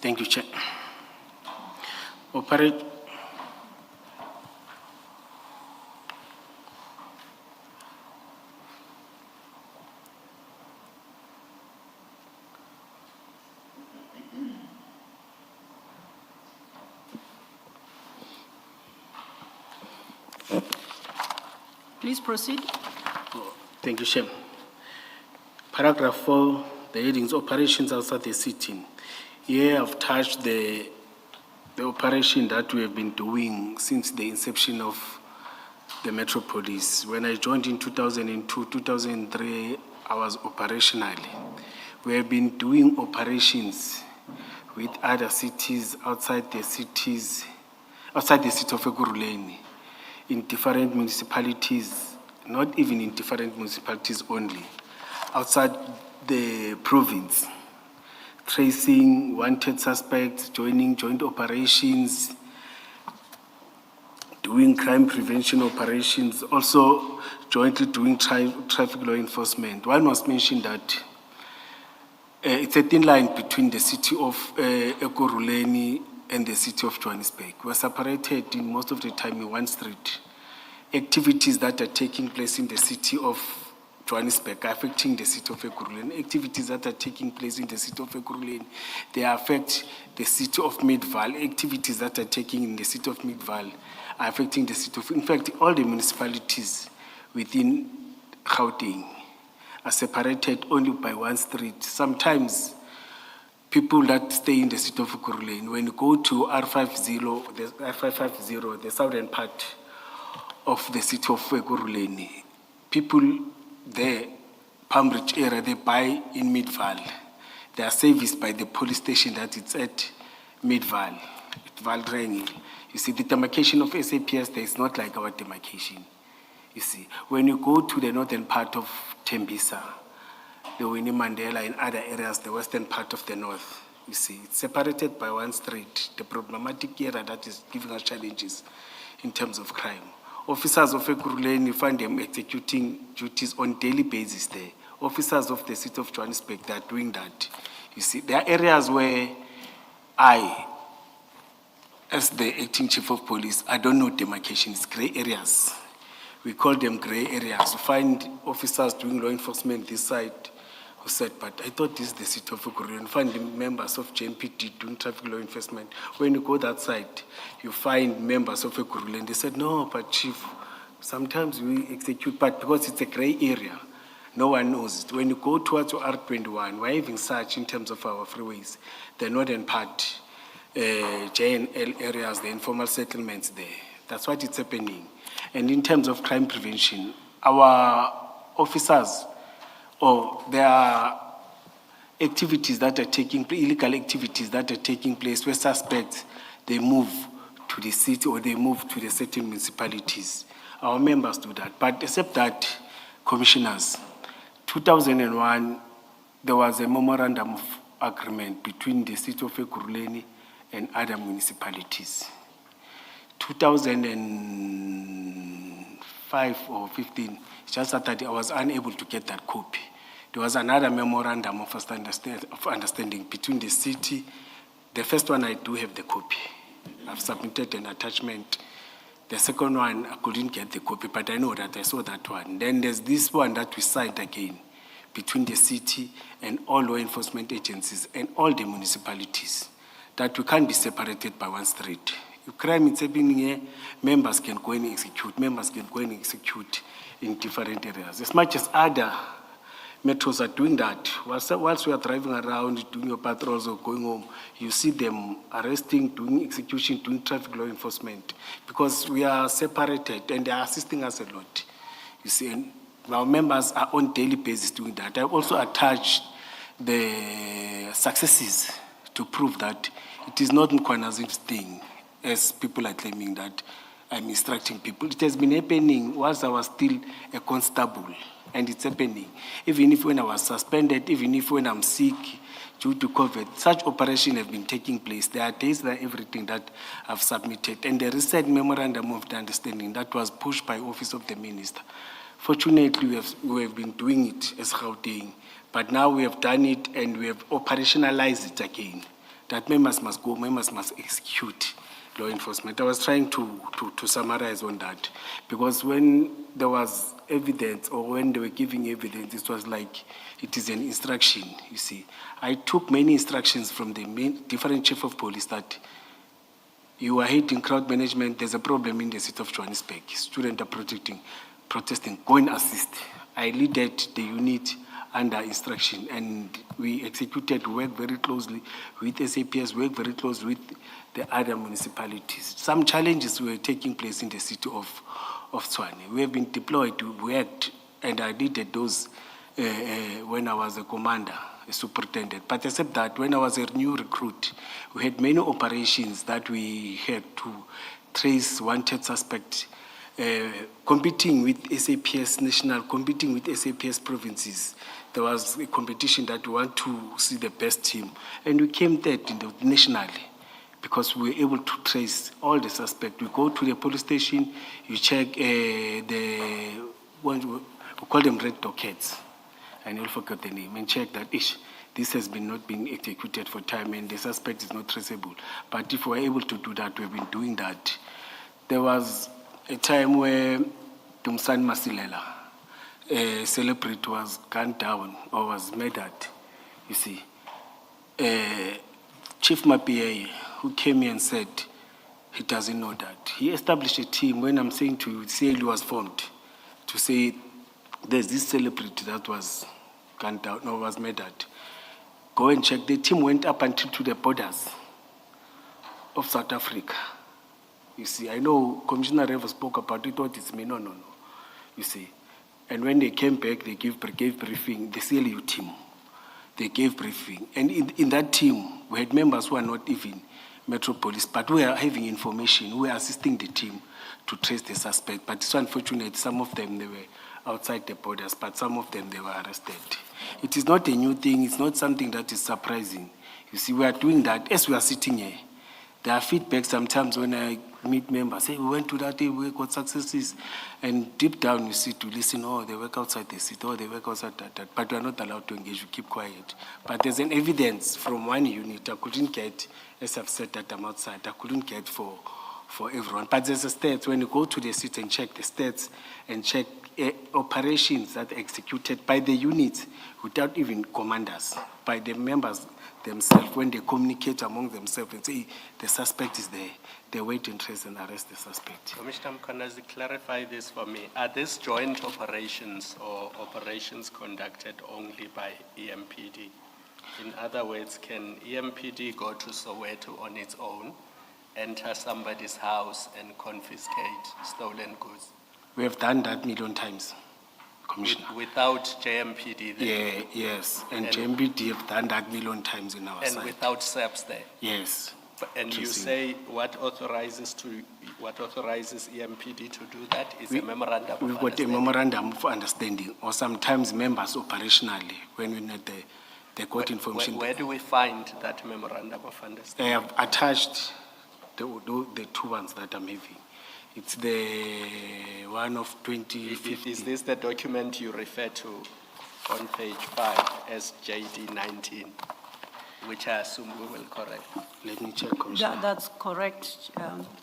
Thank you, Chair. Please proceed. Thank you, Chair. Paragraph 4, the headings operations outside the city. Here I've touched the operation that we have been doing since the inception of the Metropolis. When I joined in 2002, 2003, I was operational. We have been doing operations with other cities outside the city of Ekurhuleni, in different municipalities, not even in different municipalities only, outside the province. Tracing wanted suspects, joining joint operations, doing crime prevention operations, also jointly doing traffic law enforcement. One was mentioned that it's a thin line between the city of Ekurhuleni and the city of Johannesburg. We're separated in most of the time in one street. Activities that are taking place in the city of Johannesburg are affecting the city of Ekurhuleni. Activities that are taking place in the city of Ekurhuleni, they affect the city of Midvaal. Activities that are taking in the city of Midvaal are affecting the city of, in fact, all the municipalities within Gauteng are separated only by one street. Sometimes people that stay in the city of Ekurhuleni, when you go to R50, the southern part of the city of Ekurhuleni, people there, Palm Ridge area, they buy in Midvaal. They are serviced by the police station that it's at Midvaal, at Valrengi. You see, the demarcation of SAPS there is not like our demarcation. You see, when you go to the northern part of Tembisa, the Winnie Mandela and other areas, the western part of the north, you see, it's separated by one street. The problematic area that is giving us challenges in terms of crime. Officers of Ekurhuleni, you find them executing duties on daily basis there. Officers of the city of Johannesburg, they are doing that. You see, there are areas where I, as the acting chief of police, I don't know demarcation, it's gray areas. We call them gray areas. You find officers doing law enforcement this side who said, but I thought this is the city of Ekurhuleni. You find the members of JMPD doing traffic law enforcement. When you go that side, you find members of Ekurhuleni. They said, no, but chief, sometimes we execute, but because it's a gray area, no one knows it. When you go towards R21, we're having such in terms of our freeways, the northern part, JNL areas, the informal settlements there. That's what it's happening. And in terms of crime prevention, our officers, there are activities that are taking, illegal activities that are taking place where suspects, they move to the city or they move to the certain municipalities. Our members do that. But except that, commissioners, 2001, there was a memorandum of agreement between the city of Ekurhuleni and other municipalities. 2005 or 15, just that I was unable to get that copy. There was another memorandum of understanding between the city. The first one, I do have the copy. I've submitted an attachment. The second one, I couldn't get the copy, but I know that I saw that one. Then there's this one that we signed again between the city and all law enforcement agencies and all the municipalities, that we can't be separated by one street. If crime is happening here, members can go and execute in different areas. As much as other metros are doing that. Whilst we are driving around, doing your patrols or going home, you see them arresting, doing execution, doing traffic law enforcement, because we are separated and they are assisting us a lot. You see, and our members are on daily basis doing that. I also attached the successes to prove that it is not Mkwanazi's thing, as people are claiming that I'm instructing people. It has been happening whilst I was still a constable, and it's happening. Even if when I was suspended, even if when I'm sick due to COVID, such operations have been taking place. There are days that everything that I've submitted. And the recent memorandum of the understanding that was pushed by Office of the Minister. Fortunately, we have been doing it as Gauteng, but now we have done it and we have operationalized it again. That members must go, members must execute law enforcement. I was trying to summarize on that, because when there was evidence or when they were giving evidence, it was like it is an instruction, you see. I took many instructions from the different chief of police that you are hating crowd management, there's a problem in the city of Johannesburg. Students are protesting, go and assist. I leaded the unit under instruction, and we executed, worked very closely with SAPS, worked very closely with the other municipalities. Some challenges were taking place in the city of Tshwane. We have been deployed, we worked, and I did those when I was a commander, a superintendent. But except that, when I was a new recruit, we had many operations that we had to trace wanted suspects, competing with SAPS national, competing with SAPS provinces. There was a competition that we want to see the best team. And we came third nationally, because we were able to trace all the suspects. We go to the police station, you check we call them red dockets, and you'll forget the name, and check that this has been not being executed for time and the suspect is not traceable. But if we're able to do that, we've been doing that. There was a time where Tumsan Masilela, a celebrity, was gunned down or was murdered, you see. Chief Mapiaye, who came here and said he doesn't know that. He established a team. When I'm saying to you, CLU was formed to say there's this celebrity that was gunned down or was murdered. Go and check. The team went up until to the borders of South Africa. You see, I know Commissioner Revo spoke about it, thought it's me. No. You see. And when they came back, they gave briefing, the CLU team. They gave briefing. And in that team, we had members who are not even Metropolis, but we are having information. We are assisting the team to trace the suspect. But it's unfortunate, some of them, they were outside the borders, but some of them, they were arrested. It is not a new thing. It's not something that is surprising. You see, we are doing that as we are sitting here. There are feedback sometimes when I meet members, say, we went to that day, we got successes. And deep down, you see, to listen, they work outside the city, they work outside that. But we are not allowed to engage, we keep quiet. But there's an evidence from one unit I couldn't get, as I've said that I'm outside, I couldn't get for everyone. But there's a stats, when you go to the city and check the stats and check operations that are executed by the units without even commanders, by the members themselves, when they communicate among themselves and say, the suspect is there, they wait and trace and arrest the suspect. Commissioner Mkonazi, clarify this for me. Are these joint operations or operations conducted only by EMPD? In other words, can EMPD go to Soweto on its own, enter somebody's house and confiscate stolen goods? We have done that million times, Commissioner. Without JMPD there? Yeah, yes. And JMPD have done that million times in our side. And without SABC there? Yes. And you say what authorizes EMPD to do that is a memorandum of understanding? We've got a memorandum of understanding, or sometimes members operationally, when we need the court information. Where do we find that memorandum of understanding? They have attached the two ones that I'm having. It's the one of 2015. Is this the document you refer to on page 5 as JD 19, which I assume we will correct? Let me check, Commissioner. That's correct,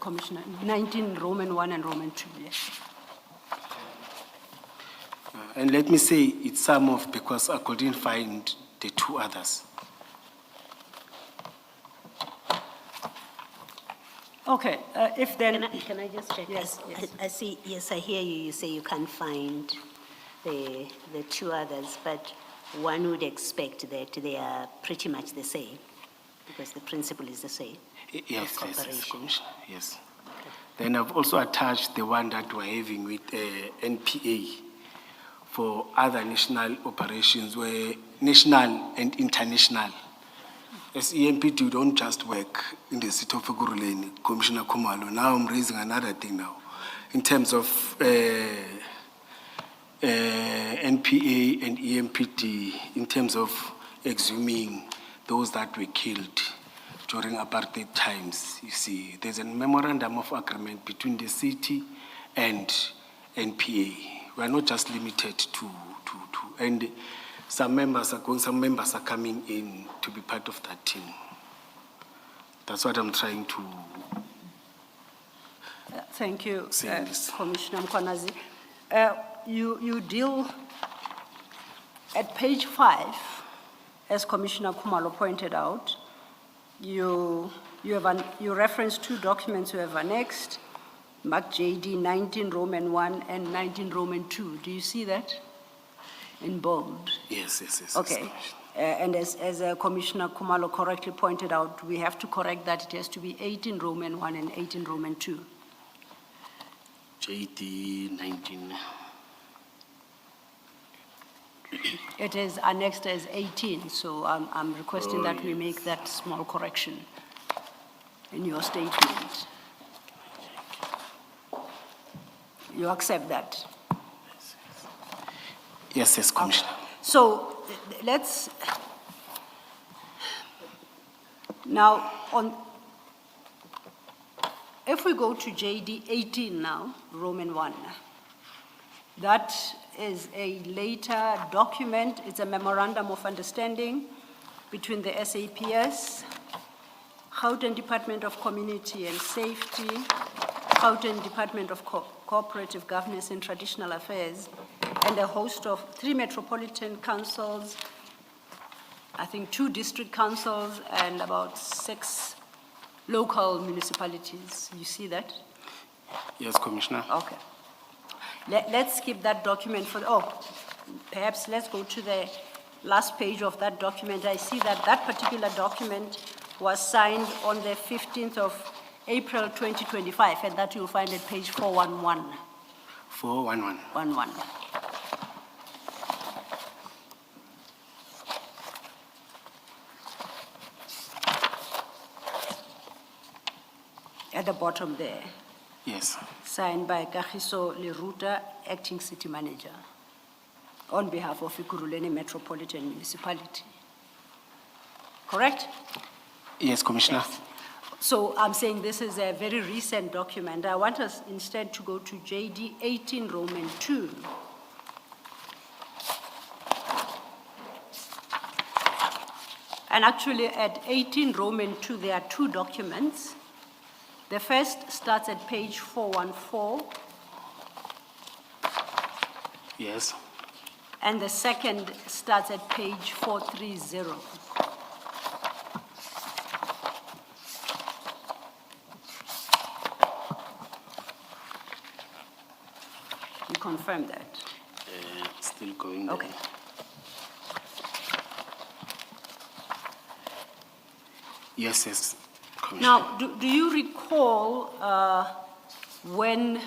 Commissioner. 19 Roman 1 and Roman 2, yes. And let me say it's some of, because I couldn't find the two others. Okay, if then... Can I just check? Yes. I see, yes, I hear you. You say you can't find the two others, but one would expect that they are pretty much the same, because the principle is the same. Yes, Cooperation. Commissioner, yes. Then I've also attached the one that we're having with NPA for other national operations, where national and international. As EMPD, we don't just work in the city of Ekurhuleni, Commissioner Khumalo. Now I'm raising another thing now. In terms of NPA and EMPD, in terms of exhuming those that were killed during apartheid times, you see, there's a memorandum of agreement between the city and NPA. We are not just limited to and some members are going, some members are coming in to be part of that team. That's what I'm trying to. Thank you, Say this. Commissioner Mkhwanazi. You deal at page 5, as Commissioner Khumalo pointed out. You reference two documents you have annexed, marked JD 19 Roman 1 and 19 Roman 2. Do you see that in bold? Yes. Okay. And as Commissioner Khumalo correctly pointed out, we have to correct that. It has to be 18 Roman 1 and 18 Roman 2. JD 19. It is annexed as 18, so I'm requesting that we make that small correction in your statement. You accept that? Yes, Commissioner. So let's, now if we go to JD 18 now, Roman 1, that is a later document. It's a memorandum of understanding between the SAPS, Gauteng Department of Community and Safety, Gauteng Department of Cooperative Governance and Traditional Affairs, and a host of 3 metropolitan councils, I think 2 district councils, and about 6 local municipalities. You see that? Yes, Commissioner. Okay. Let's skip that document perhaps let's go to the last page of that document. I see that that particular document was signed on the 15th of April 2025, and that you'll find at page 411. 411. 11. At the bottom there. Yes. Signed by Kagiso Leruta, Acting City Manager, on behalf of Ekurhuleni Metropolitan Municipality. Correct? Yes, Commissioner. Yes. So I'm saying this is a very recent document. I want us instead to go to JD 18 Roman 2. And actually at 18 Roman 2, there are 2 documents. The first starts at page 414, Yes. and the second starts at page 430. You confirm that? Still going there. Okay. Yes, Commissioner. Now, do you recall when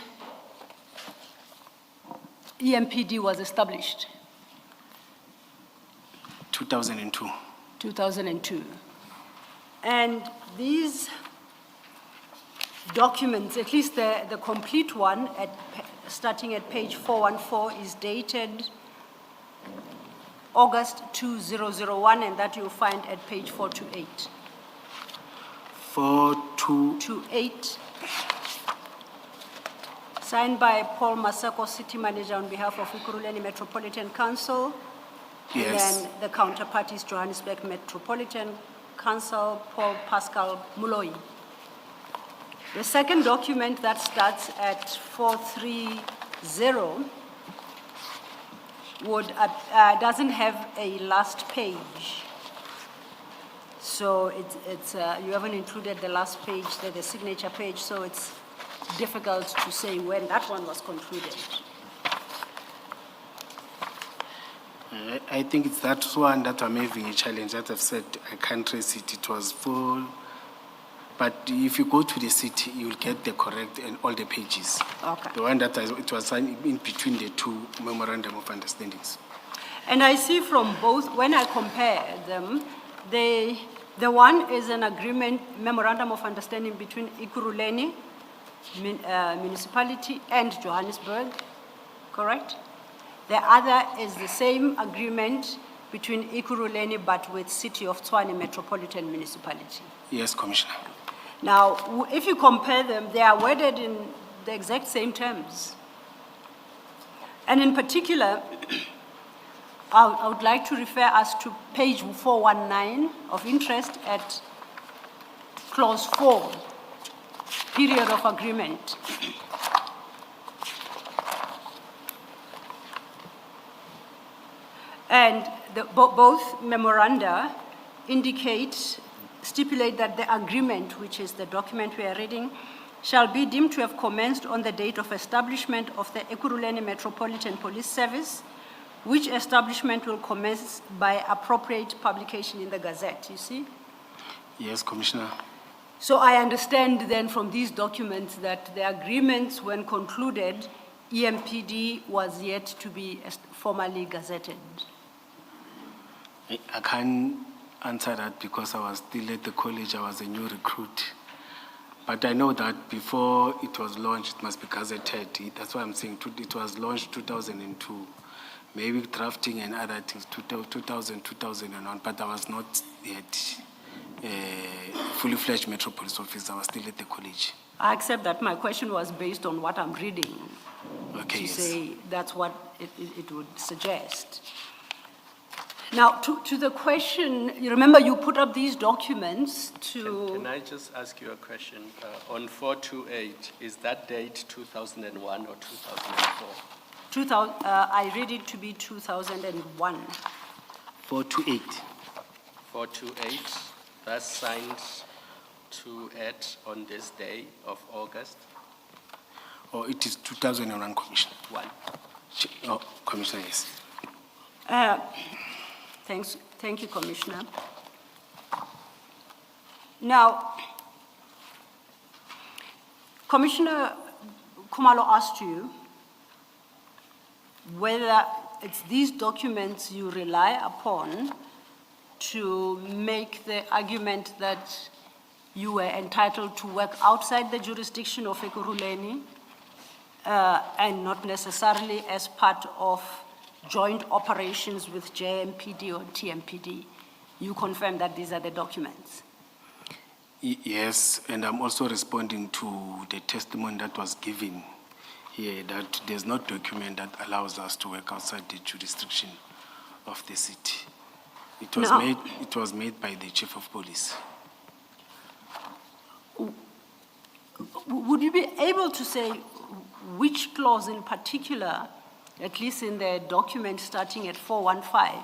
EMPD was established? 2002. 2002. And these documents, at least the complete one, starting at page 414, is dated August 2001, and that you'll find at page 428. 428. Signed by Paul Maseko, City Manager, on behalf of Ekurhuleni Metropolitan Council. Yes. And then the counterpart is Johannesburg Metropolitan Council, Paul Pascal Muloi. The second document that starts at 430 doesn't have a last page. So you haven't included the last page, the signature page, so it's difficult to say when that one was concluded. I think it's that one that I'm having a challenge that I've said I can't trace it. It was full. But if you go to the city, you'll get the correct and all the pages. Okay. The one that it was signed in between the two memorandum of understandings. And I see from both, when I compare them, the one is an agreement, memorandum of understanding between Ekurhuleni municipality and Johannesburg, correct? The other is the same agreement between Ekurhuleni but with City of Tshwane Metropolitan Municipality. Yes, Commissioner. Now, if you compare them, they are worded in the exact same terms. And in particular, I would like to refer us to page 419 of interest at clause 4, period of agreement. And both memoranda stipulate that the agreement, which is the document we are reading, shall be deemed to have commenced on the date of establishment of the Ekurhuleni Metropolitan Police Service, which establishment will commence by appropriate publication in the Gazette, you see? Yes, Commissioner. So I understand then from these documents that the agreements, when concluded, EMPD was yet to be formally gazetted. I can't answer that because I was still at the college. I was a new recruit. But I know that before it was launched, it must be gazetted. That's why I'm saying it was launched 2002. Maybe drafting and other things, 2000, 2001, but I was not yet a fully fledged Metropolis officer. I was still at the college. I accept that my question was based on what I'm reading. Okay, to yes. say that's what it would suggest. Now, to the question, you remember you put up these documents to... Can I just ask you a question? On 428, is that date 2001 or 2004? I read it to be 2001. 428. 428, that's signed to it on this day of August? Or it is 2001, Commissioner? One. Oh, Commissioner, yes. Thank you, Commissioner. Now, Commissioner Khumalo asked you whether it's these documents you rely upon to make the argument that you were entitled to work outside the jurisdiction of Ekurhuleni and not necessarily as part of joint operations with JMPD or TMPD. You confirm that these are the documents? Yes, and I'm also responding to the testimony that was given here that there's no document that allows us to work outside the jurisdiction of the city. It was made by the Chief of Police. Would you be able to say which clause in particular, at least in the document starting at 415,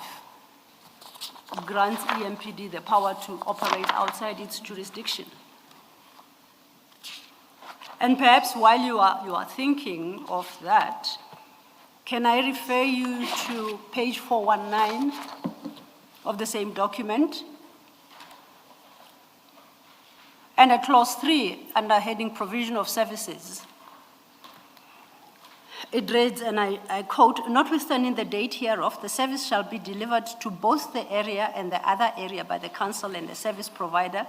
grants EMPD the power to operate outside its jurisdiction? And perhaps while you are thinking of that, can I refer you to page 419 of the same document? And at clause 3, under heading provision of services, it reads, and I quote, notwithstanding the date hereof, the service shall be delivered to both the area and the other area by the council and the service provider,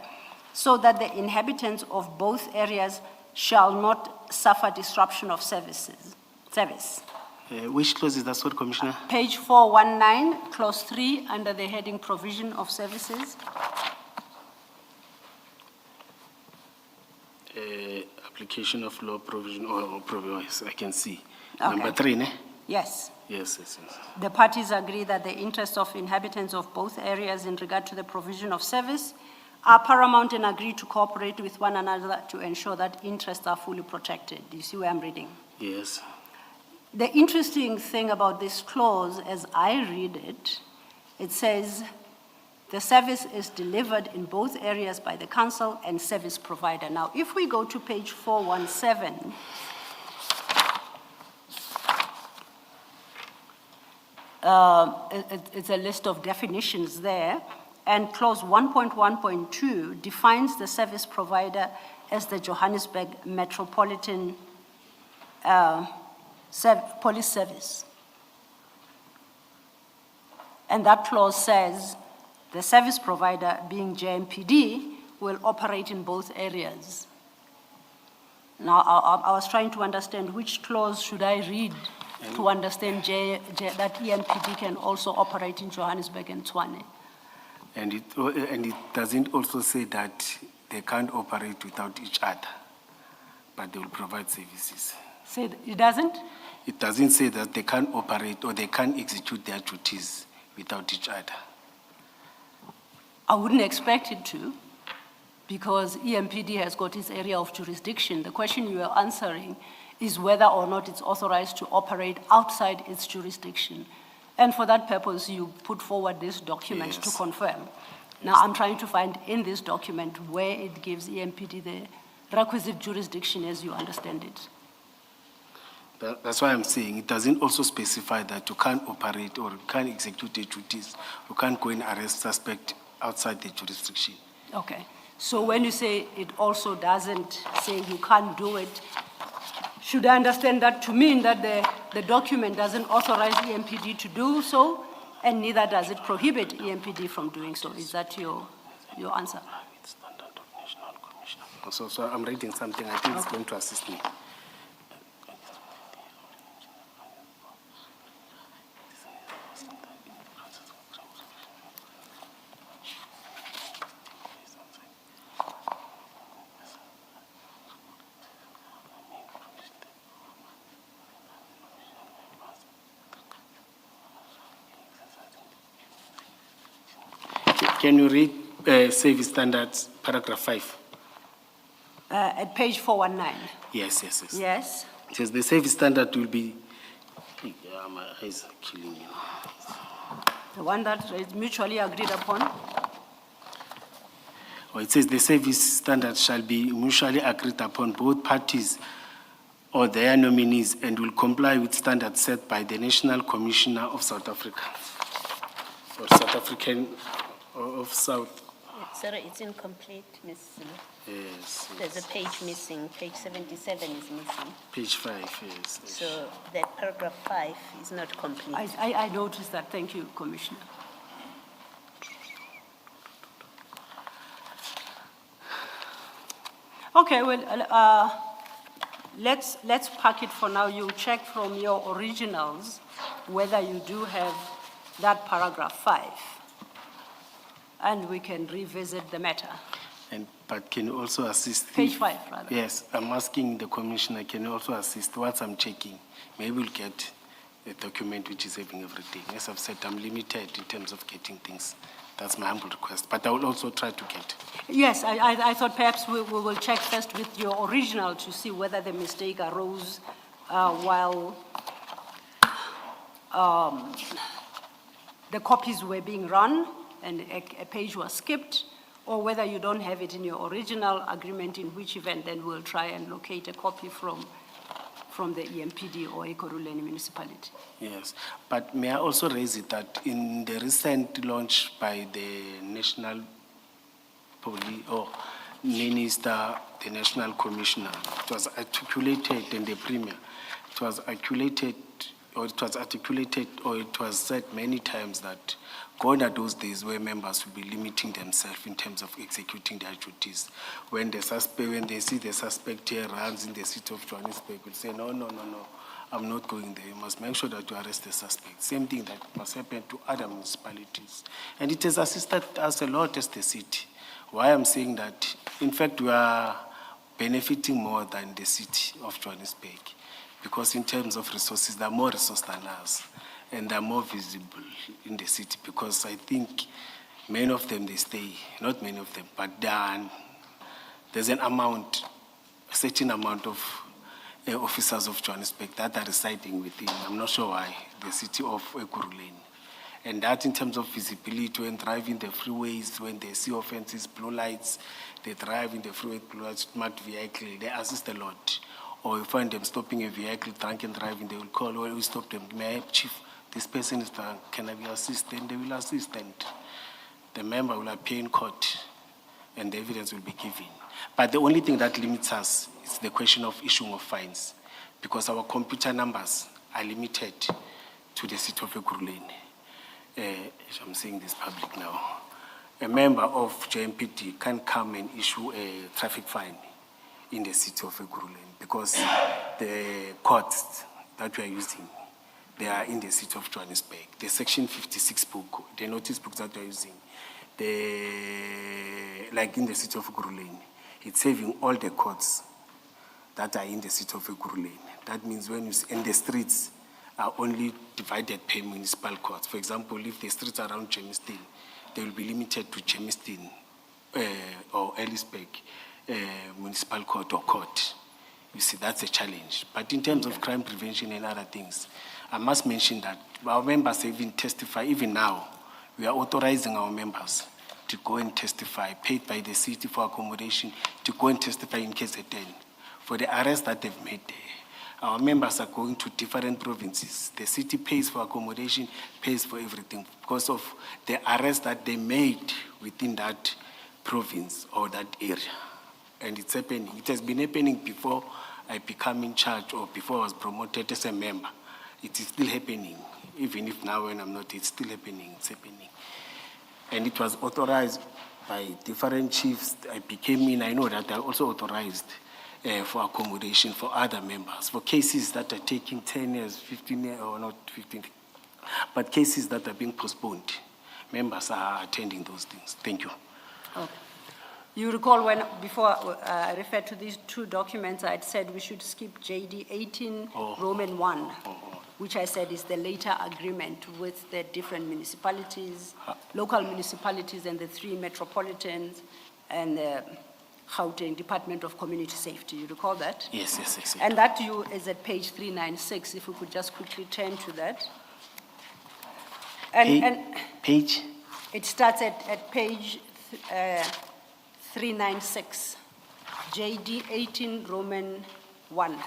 so that the inhabitants of both areas shall not suffer disruption of service. Which clause is that, sir, Commissioner? Page 419, clause 3, under the heading provision of services. Application of law provision, yes, I can see. Okay. Number 3, ne? Yes. Yes. The parties agree that the interests of inhabitants of both areas in regard to the provision of service are paramount and agree to cooperate with one another to ensure that interests are fully protected. Do you see where I'm reading? Yes. The interesting thing about this clause, as I read it, it says the service is delivered in both areas by the council and service provider. Now, if we go to page 417, it's a list of definitions there. And clause 1.1.2 defines the service provider as the Johannesburg Metropolitan Police Service. And that clause says the service provider, being JMPD, will operate in both areas. Now, I was trying to understand which clause should I read to understand that EMPD can also operate in Johannesburg and Tshwane. And it doesn't also say that they can't operate without each other, but they will provide services. Say it doesn't? It doesn't say that they can't operate or they can't execute their duties without each other. I wouldn't expect it to, because EMPD has got its area of jurisdiction. The question you are answering is whether or not it's authorized to operate outside its jurisdiction. And for that purpose, you put forward this document to Yes. confirm. Now, I'm trying to find in this document where it gives EMPD the requisite jurisdiction as you understand it. That's why I'm saying it doesn't also specify that you can't operate or you can't execute your duties. You can't go and arrest suspect outside the jurisdiction. Okay. So when you say it also doesn't say you can't do it, should I understand that to mean that the document doesn't authorize EMPD to do so, and neither does it prohibit EMPD from doing so? Is that your answer? So I'm reading something. I think it's going to assist me. Can you read service standards, paragraph 5? At page 419. Yes. Yes. It says the service standard will be. Yeah, my eyes are killing me. The one that is mutually agreed upon. Or it says the service standard shall be mutually agreed upon both parties or their nominees and will comply with standards set by the National Commissioner of South Africa or South African of South. Sorry, it's incomplete, Ms. Zulu. Yes. There's a page missing, page 77 is missing. Page 5, yes. So that paragraph 5 is not complete. I noticed that. Thank you, Commissioner. Okay, well, let's park it for now. You check from your originals whether you do have that paragraph 5, and we can revisit the matter. But can you also assist? Page 5, rather. Yes, I'm asking the Commissioner, can you also assist once I'm checking? Maybe we'll get a document which is having everything. As I've said, I'm limited in terms of getting things. That's my humble request. But I will also try to get. Yes, I thought perhaps we will check first with your original to see whether the mistake arose while the copies were being run and a page was skipped, or whether you don't have it in your original agreement, in which event then we'll try and locate a copy from the EMPD or Ekurhuleni municipality. Yes, but may I also raise it that in the recent launch by the National Minister, the National Commissioner, it was articulated in the Premier, it was articulated or it was said many times that gone are those days where members will be limiting themselves in terms of executing their duties. When they see the suspect here runs in the city of Johannesburg, will say, no, I'm not going there. You must make sure that you arrest the suspect. Same thing that must happen to other municipalities. And it has assisted us a lot as the city. Why I'm saying that, in fact, we are benefiting more than the city of Johannesburg, because in terms of resources, there are more resources than us, and they're more visible in the city, because I think many of them, they stay, not many of them, but there's a certain amount of officers of Johannesburg that are residing within, I'm not sure why, the city of Ekurhuleni. And that in terms of visibility, when driving the freeways, when they see offenses, blue lights, they drive in the freeway, blue lights, marked vehicle, they assist a lot. Or you find them stopping a vehicle, drunk and driving, they will call, well, we stop them, Chief, this person is drunk, can I be assisted? They will assist, and the member will appear in court and the evidence will be given. But the only thing that limits us is the question of issuing of fines, because our computer numbers are limited to the city of Ekurhuleni. I'm saying this public now. A member of JMPT can come and issue a traffic fine in the city of Ekurhuleni because the courts that we are using, they are in the city of Johannesburg. The Section 56 book, the notice book that we are using, like in the city of Ekurhuleni, it's saving all the courts that are in the city of Ekurhuleni. That means when you in the streets are only divided per municipal courts. For example, if the streets around Germiston, they will be limited to Germiston or Ellisburg municipal court or court. You see, that's a challenge. But in terms of crime prevention and other things, I must mention that our members even testify, even now, we are authorizing our members to go and testify, paid by the city for accommodation, to go and testify in KZN for the arrests that they've made there. Our members are going to different provinces. The city pays for accommodation, pays for everything because of the arrests that they made within that province or that area. And it's happening. It has been happening before I became in charge or before I was promoted as a member. It is still happening. Even if now when I'm not, it's still happening. It's happening. And it was authorized by different chiefs. I became in, I know that I also authorized for accommodation for other members, for cases that are taking 10 years, 15 years, or not 15, but cases that are being postponed. Members are attending those things. Thank you. Okay. You recall when, before I referred to these two documents, I had said we should skip JD 18, Roman 1, which I said is the later agreement with the different municipalities, local municipalities and the 3 metropolitans and the Gauteng Department of Community Safety. You recall that? Yes, yes, yes. And that is at page 396, if we could just quickly turn to that. And page? It starts at page 396, JD 18, Roman 1.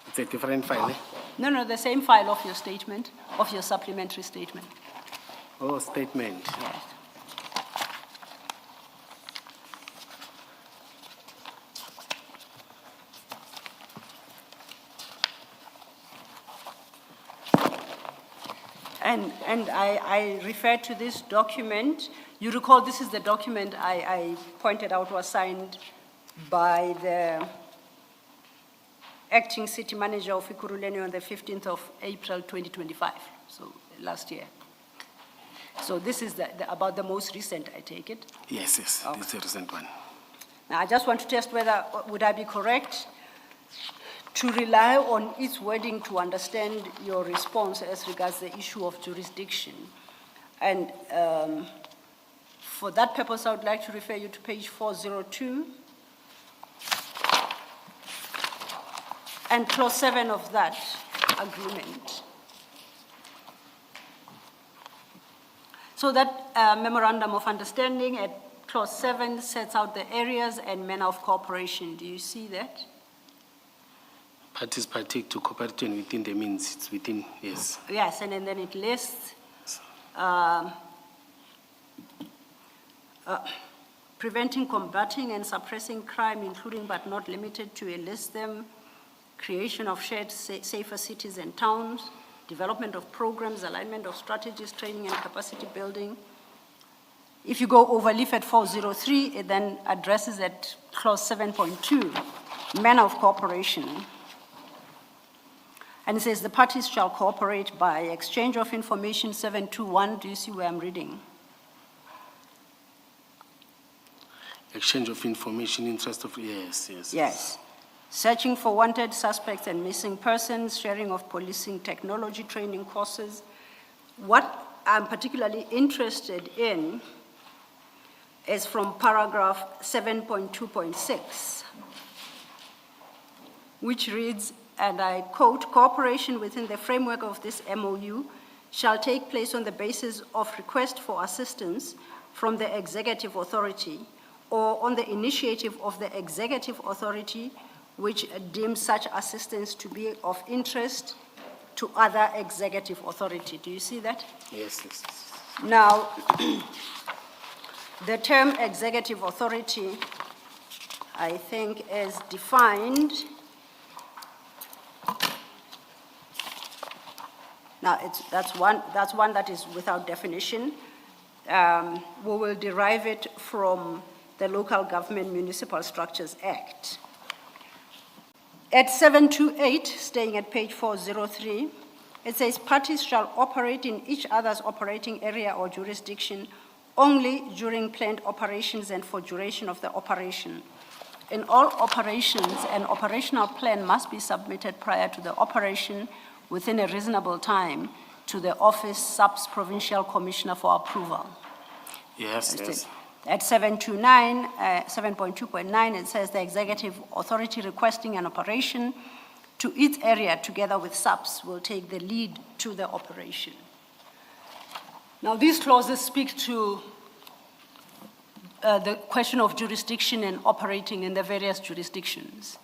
It's a different file, eh? No, the same file of your statement, of your supplementary statement. Oh, statement. Yes. And I refer to this document. You recall this is the document I pointed out was signed by the acting city manager of Ekurhuleni on the 15th of April 2025, so last year. So this is about the most recent, I take it? Yes, yes, Okay. This is a recent one. Now, I just want to test whether, would I be correct to rely on its wording to understand your response as regards the issue of jurisdiction. And for that purpose, I would like to refer you to page 402 and clause 7 of that agreement. So that memorandum of understanding at clause 7 sets out the areas and manner of cooperation. Do you see that? Parties partake to cooperation within the means, it's within, yes. Yes, and then it lists preventing, combating, and suppressing crime, including but not limited to, list them, creation of shared safer cities and towns, development of programs, alignment of strategies, training and capacity building. If you go over leaf at 403, it then addresses at clause 7.2, manner of cooperation. And it says the parties shall cooperate by exchange of information. 721, do you see where I'm reading? Exchange of information, interest of, yes, yes. Yes. Searching for wanted suspects and missing persons, sharing of policing technology, training courses. What I'm particularly interested in is from paragraph 7.2.6, which reads, and I quote, cooperation within the framework of this MOU shall take place on the basis of request for assistance from the executive authority or on the initiative of the executive authority which deems such assistance to be of interest to other executive authority. Do you see that? Yes, yes, yes. Now, the term executive authority, I think, is defined. Now, that's one that is without definition. We will derive it from the Local Government Municipal Structures Act. At 728, staying at page 403, it says parties shall operate in each other's operating area or jurisdiction only during planned operations and for duration of the operation. In all operations, an operational plan must be submitted prior to the operation within a reasonable time to the Office Sub-Provincial Commissioner for approval. Yes, yes. At 729, 7.2.9, it says the executive authority requesting an operation to its area together with SABS will take the lead to the operation. Now, these clauses speak to the question of jurisdiction and operating in the various jurisdictions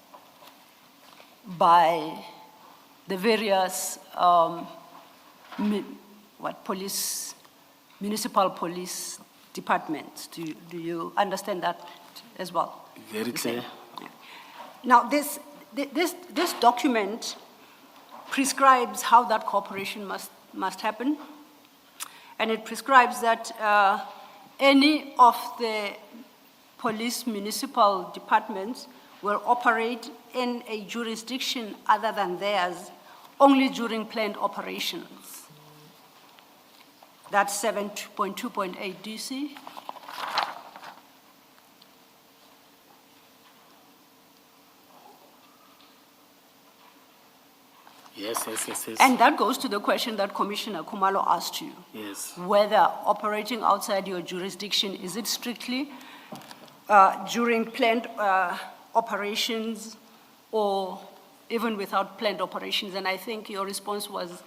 by the various municipal police departments. Do you understand that as well? Very clear. Yeah. Now, this document prescribes how that cooperation must happen, and it prescribes that any of the police municipal departments will operate in a jurisdiction other than theirs only during planned operations. That's 7.2.8, do you see? Yes, yes, yes, yes. And that goes to the question that Commissioner Kumalo asked you. Yes. Whether operating outside your jurisdiction, is it strictly during planned operations or even without planned operations? And I think your response was,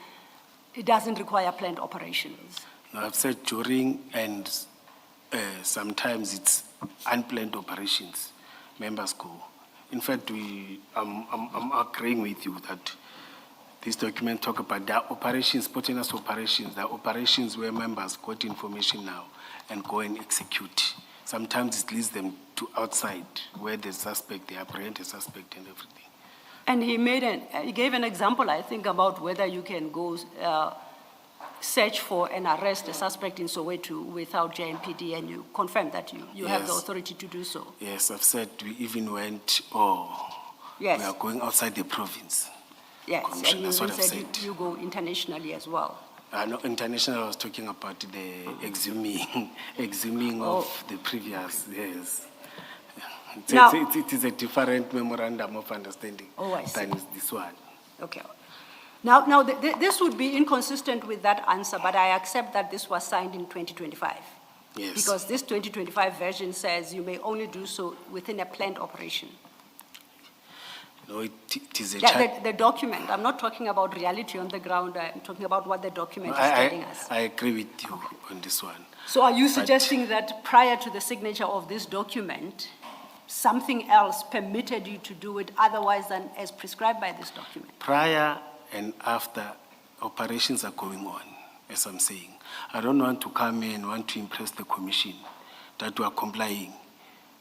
it doesn't require planned operations. No, I've said during and sometimes it's unplanned operations. Members go. In fact, I'm agreeing with you that this document talk about the operations, spontaneous operations, the operations where members got information now and go and execute. Sometimes it leads them to outside where the suspect, they apprehend the suspect and everything. And he gave an example, I think, about whether you can go search for and arrest a suspect in Soweto without JMPD, and you confirmed that you have the authority to do so. Yes, I've said we even went, Yes. we are going outside the province. Yes, and you That's what even I've said you go internationally as well. No, international, I was talking about the exhuming of the previous, yes. Now- It is a different memorandum of understanding I see. than this one. Okay. Now this would be inconsistent with that answer, but I accept that this was signed in 2025. Yes. Because this 2025 version says you may only do so within a planned operation. No, it is a Yeah, the document, I'm not talking about reality on the ground, I'm talking about what the document is telling us. I agree with you on this one. So are you suggesting that prior to the signature of this document, something else permitted you to do it otherwise than as prescribed by this document? Prior and after, operations are going on, as I'm saying. I don't want to come in, want to impress the commission that we are complying.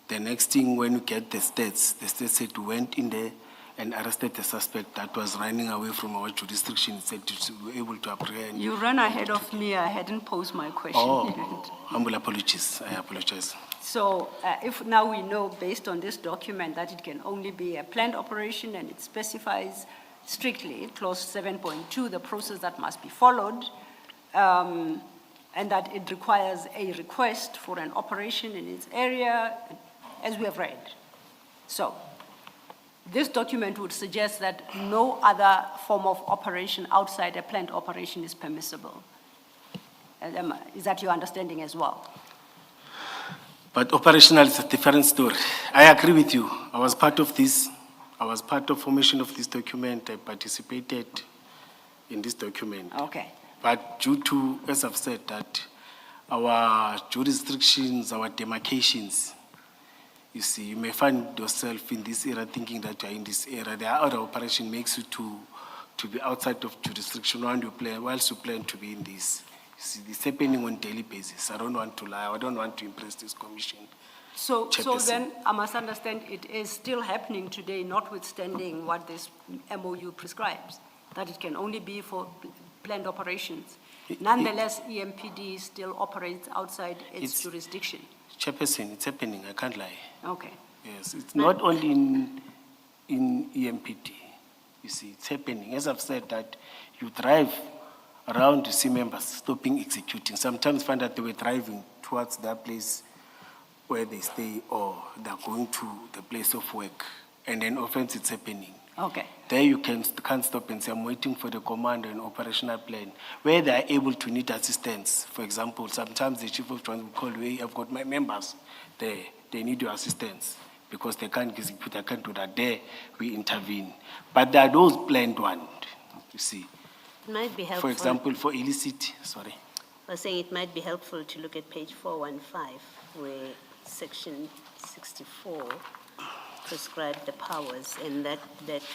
The next thing, when we get the state said we went in there and arrested the suspect that was running away from our jurisdiction, said we were able to apprehend. You ran ahead of me, I hadn't posed my question yet. Humble apologies, I apologize. So if now we know based on this document that it can only be a planned operation and it specifies strictly, clause 7.2, the process that must be followed, and that it requires a request for an operation in its area, as we have read. So this document would suggest that no other form of operation outside a planned operation is permissible. Is that your understanding as well? But operational is a different story. I agree with you. I was part of this. I was part of formation of this document. I participated in this document. Okay. But due to, as I've said, that our jurisdictions, our demarcations, you see, you may find yourself in this era thinking that you're in this era. The other operation makes you to be outside of jurisdiction whilst you plan to be in this. You see, it's happening on a daily basis. I don't want to lie. I don't want to impress this commission. So Chairperson. then I must understand it is still happening today, notwithstanding what this MOU prescribes, that it can only be for planned operations. Nonetheless, EMPD still operates outside its jurisdiction. Chairperson, it's happening. I can't lie. Okay. Yes, it's not only in EMPD. You see, it's happening. As I've said, that you drive around to see members stopping executing. Sometimes find that they were driving towards that place where they stay or they're going to the place of work. And then offense, it's happening. Okay. There you can't stop and say, I'm waiting for the command and operational plan, where they are able to need assistance. For example, sometimes the chief of transport will call, hey, I've got my members there. They need your assistance because they can't execute, I can't do that. There, we intervene. But there are those planned ones, you see. It might be helpful. For example, for illicit, sorry. I was saying it might be helpful to look at page 415, where section 64 prescribed the powers, and that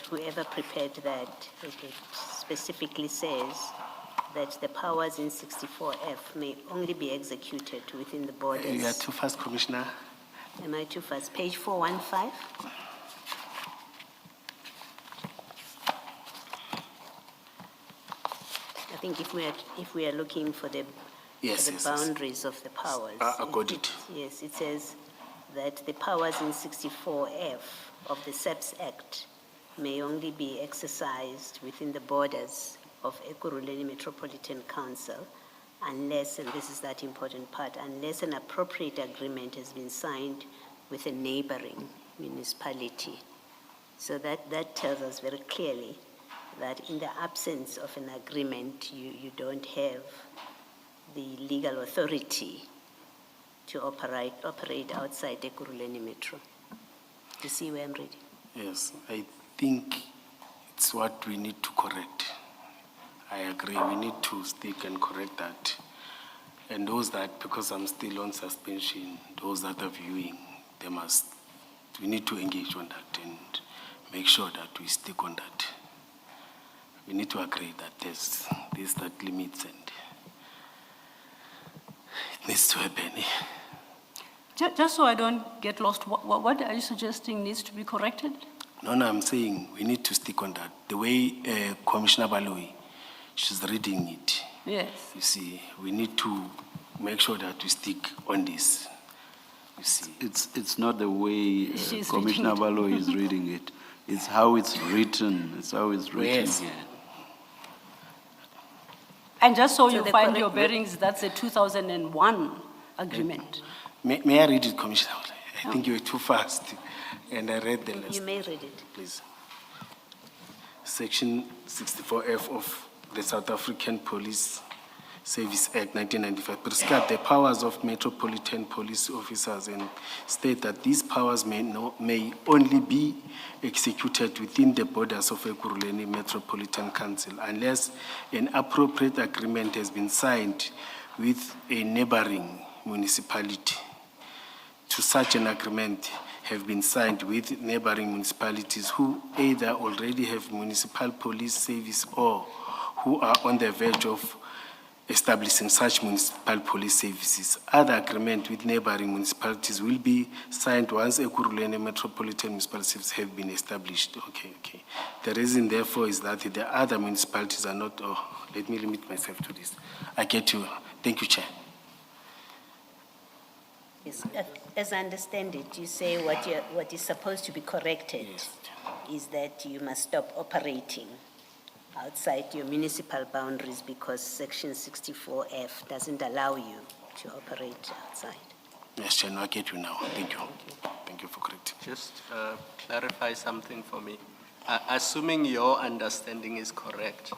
whoever prepared that, it specifically says that the powers in 64F may only be executed within the borders. You are too fast, Commissioner. Am I too fast? Page 415. I think if we are looking for the Yes, boundaries of the powers. I got it. Yes, it says that the powers in 64F of the SABC Act may only be exercised within the borders of Ekurhuleni Metropolitan Council unless, and this is that important part, unless an appropriate agreement has been signed with a neighboring municipality. So that tells us very clearly that in the absence of an agreement, you don't have the legal authority to operate outside the Ekurhuleni Metro. You see where I'm reading? Yes, I think it's what we need to correct. I agree, we need to stick and correct that. And those that, because I'm still on suspension, those that are viewing, we need to engage on that and make sure that we stick on that. We need to agree that there's that limits and it needs to happen. Just so I don't get lost, what are you suggesting needs to be corrected? No, I'm saying we need to stick on that. The way Commissioner Baloyi, she's reading it. Yes. You see, we need to make sure that we stick on this. You see. It's not the way She's Commissioner reading it. Baloyi is reading it. It's how it's written. It's how it's written Yes. here. And just so So you the find correct- your bearings, that's a 2001 agreement. May I read it, Commissioner? I think you were too fast. And I read the list. You may read it. Please. Section 64F of the South African Police Service Act 1995 prescribes the powers of metropolitan police officers and state that these powers may only be executed within the borders of Ekurhuleni Metropolitan Council unless an appropriate agreement has been signed with a neighboring municipality. To such an agreement have been signed with neighboring municipalities who either already have municipal police service or who are on the verge of establishing such municipal police services. Other agreement with neighboring municipalities will be signed once Ekurhuleni Metropolitan Municipal Services have been established. Okay. The reason therefore is that the other municipalities are not, let me limit myself to this. I get you. Thank you, Chair. Yes. As I understand it, you say what is supposed to be corrected Yes. is that you must stop operating outside your municipal boundaries because Section 64F doesn't allow you to operate outside. Yes, Chair, no, I get you now. Thank you. Thank you for correcting. Just clarify something for me. Assuming your understanding is correct,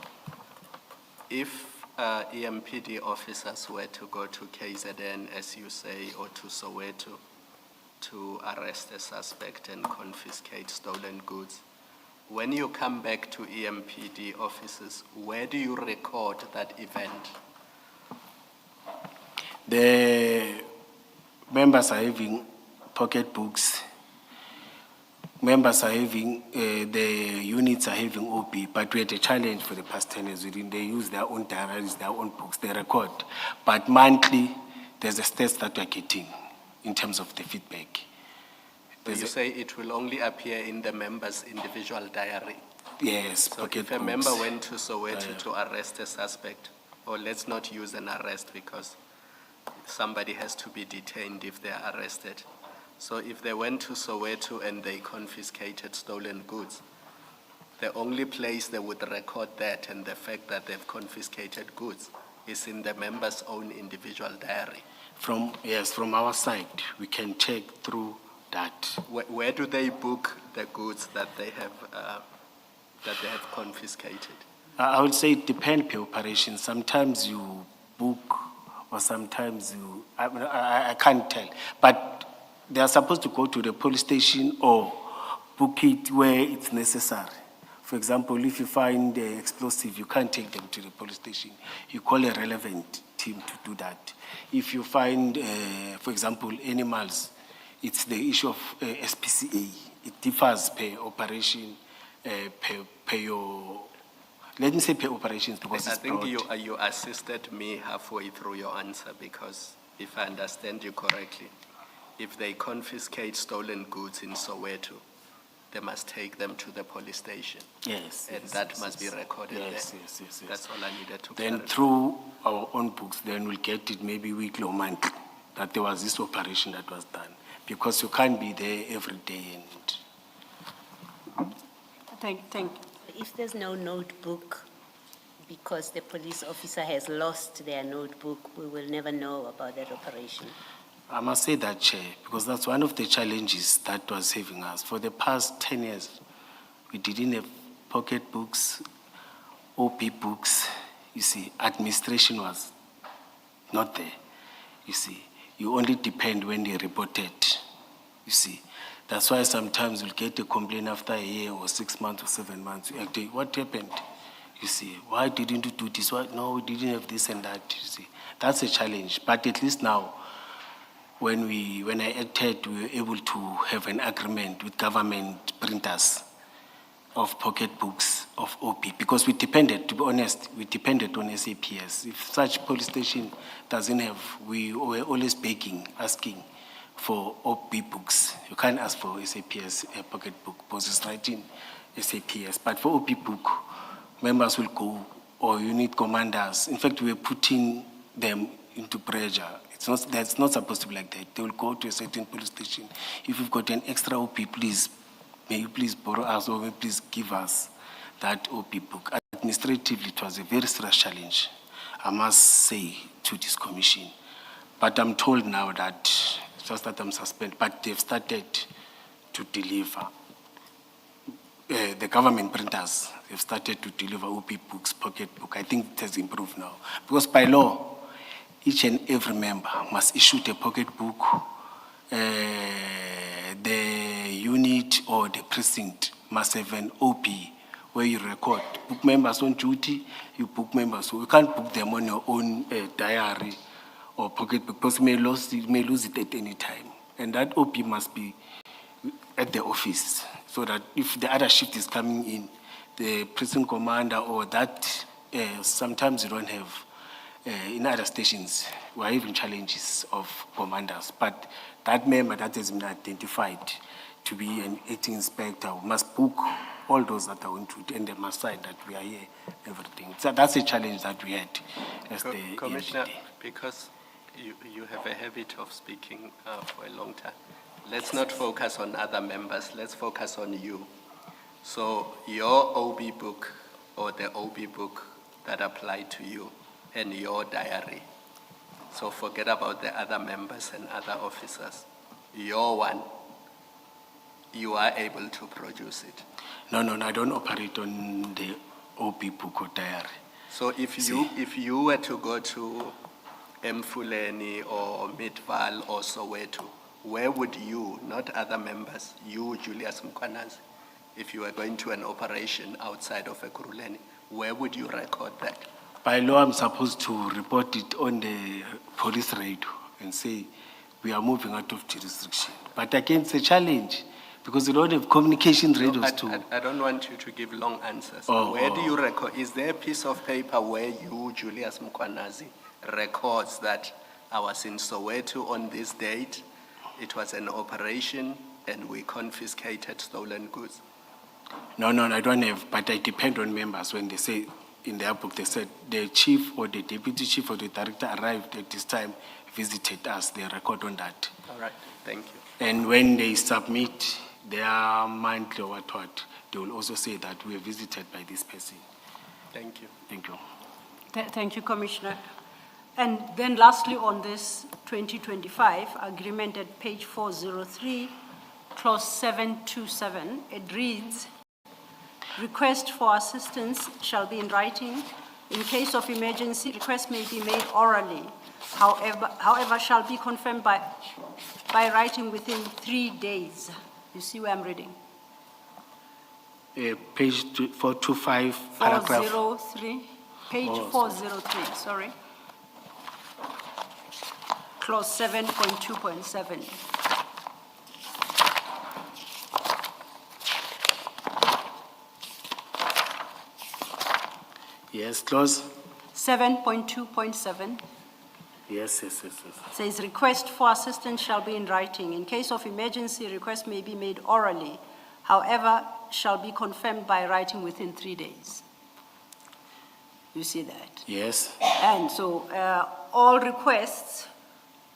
if EMPD officers were to go to KZN, as you say, or to Soweto to arrest a suspect and confiscate stolen goods, when you come back to EMPD offices, where do you record that event? The members are having pocketbooks members are having, the units are having OP, but we had a challenge for the past 10 years. They use their own diaries, their own books, they record. But monthly, there's a stats that we're getting in terms of the feedback. So you say it will only appear in the member's individual diary? Yes, So pocket if a books. member went to Soweto to arrest a suspect, or let's not use an arrest because somebody has to be detained if they are arrested. So if they went to Soweto and they confiscated stolen goods, the only place they would record that and the fact that they've confiscated goods is in the member's own individual diary. Yes, from our side, we can check through that. Where do they book the goods that they have confiscated? I would say it depends per operation. Sometimes you book or sometimes you, I can't tell. But they are supposed to go to the police station or book it where it's necessary. For example, if you find the explosive, you can't take them to the police station. You call a relevant team to do that. If you find, for example, animals, it's the issue of SPCA. It differs per operation, per your, let me say per operations because I it's think broad. you assisted me halfway through your answer because if I understand you correctly, if they confiscate stolen goods in Soweto, they must take them to the police station. Yes. And yes, that yes, must yes. be recorded Yes, there. yes, yes, yes. That's all I needed to Then clarify. through our own books, then we'll get it maybe weekly or monthly, that there was this operation that was done. Because you can't be there every day and Thank you. If there's no notebook, because the police officer has lost their notebook, we will never know about that operation. I must say that, Chair, because that's one of the challenges that was having us. For the past 10 years, we didn't have pocket books, OP books. You see, administration was not there. You see, you only depend when they reported. You see, that's why sometimes you'll get a complaint after a year or 6 months or 7 months. You actually, what happened? You see, why didn't you do this? Why? No, we didn't have this and that. You see, that's a challenge. But at least now, when I acted, we were able to have an agreement with government printers of pocket books of OP because we depended, to be honest, we depended on SAPS. If such police station doesn't have, we were always begging, asking for OP books. You can't ask for SAPS pocket book because it's writing SAPS. But for OP book, members will go or unit commanders. In fact, we're putting them into pressure. That's not supposed to be like that. They will go to a certain police station. If you've got an extra OP, please, may you please borrow us or may you please give us that OP book. Administratively, it was a very serious challenge, I must say, to this commission. But I'm told now that, just that I'm suspended, but they've started to deliver. The government printers have started to deliver OP books, pocket book. I think it has improved now. Because by law, each and every member must issue a pocket book. The unit or the precinct must have an OP where you record. Book members on duty, you book members. So you can't book them on your own diary or pocket book because you may lose it at any time. And that OP must be at the office so that if the other shift is coming in, the precinct commander or that, sometimes you don't have. In other stations, we are having challenges of commanders, but that member that has been identified to be an acting inspector must book all those that are on duty and they must sign that we are here, everything. So that's a challenge that we had as the Commissioner, EFD. because you have a habit of speaking for a long time, let's not focus on other members, let's focus on you. So your OB book or the OB book that applied to you and your diary. So forget about the other members and other officers. Your one, you are able to produce it. No, I don't operate on the OB book or diary. So if you were to go to Mfuleni or Midval or Soweto, where would you, not other members, you, Julius Mkwanazi, if you were going to an operation outside of Ekurhuleni, where would you record that? By law, I'm supposed to report it on the police radio and say, we are moving out of jurisdiction. But again, it's a challenge Because we don't have communication No, radios too. I don't want you to give long answers. Oh, Where do oh. you record, is there a piece of paper where you, Julius Mkwanazi, records that I was in Soweto on this date, it was an operation, and we confiscated stolen goods? No, I don't have, but I depend on members when they say in their book, they said the chief or the deputy chief or the director arrived at this time, visited us, they record on that. All right, thank you. And when they submit their monthly or what, they will also say that we were visited by this person. Thank you. Thank you. Thank you, Commissioner. And then lastly, on this 2025 agreement at page 403, clause 727, it reads, request for assistance shall be in writing. In case of emergency, request may be made orally. However, shall be confirmed by writing within 3 days. You see where I'm reading? Page 425, paragraph. 403, page Oh, 403, sorry. Clause 7.2.7. Yes, clause. 7.2.7 Yes. says request for assistance shall be in writing. In case of emergency, request may be made orally. However, shall be confirmed by writing within 3 days. You see that? Yes. And so all requests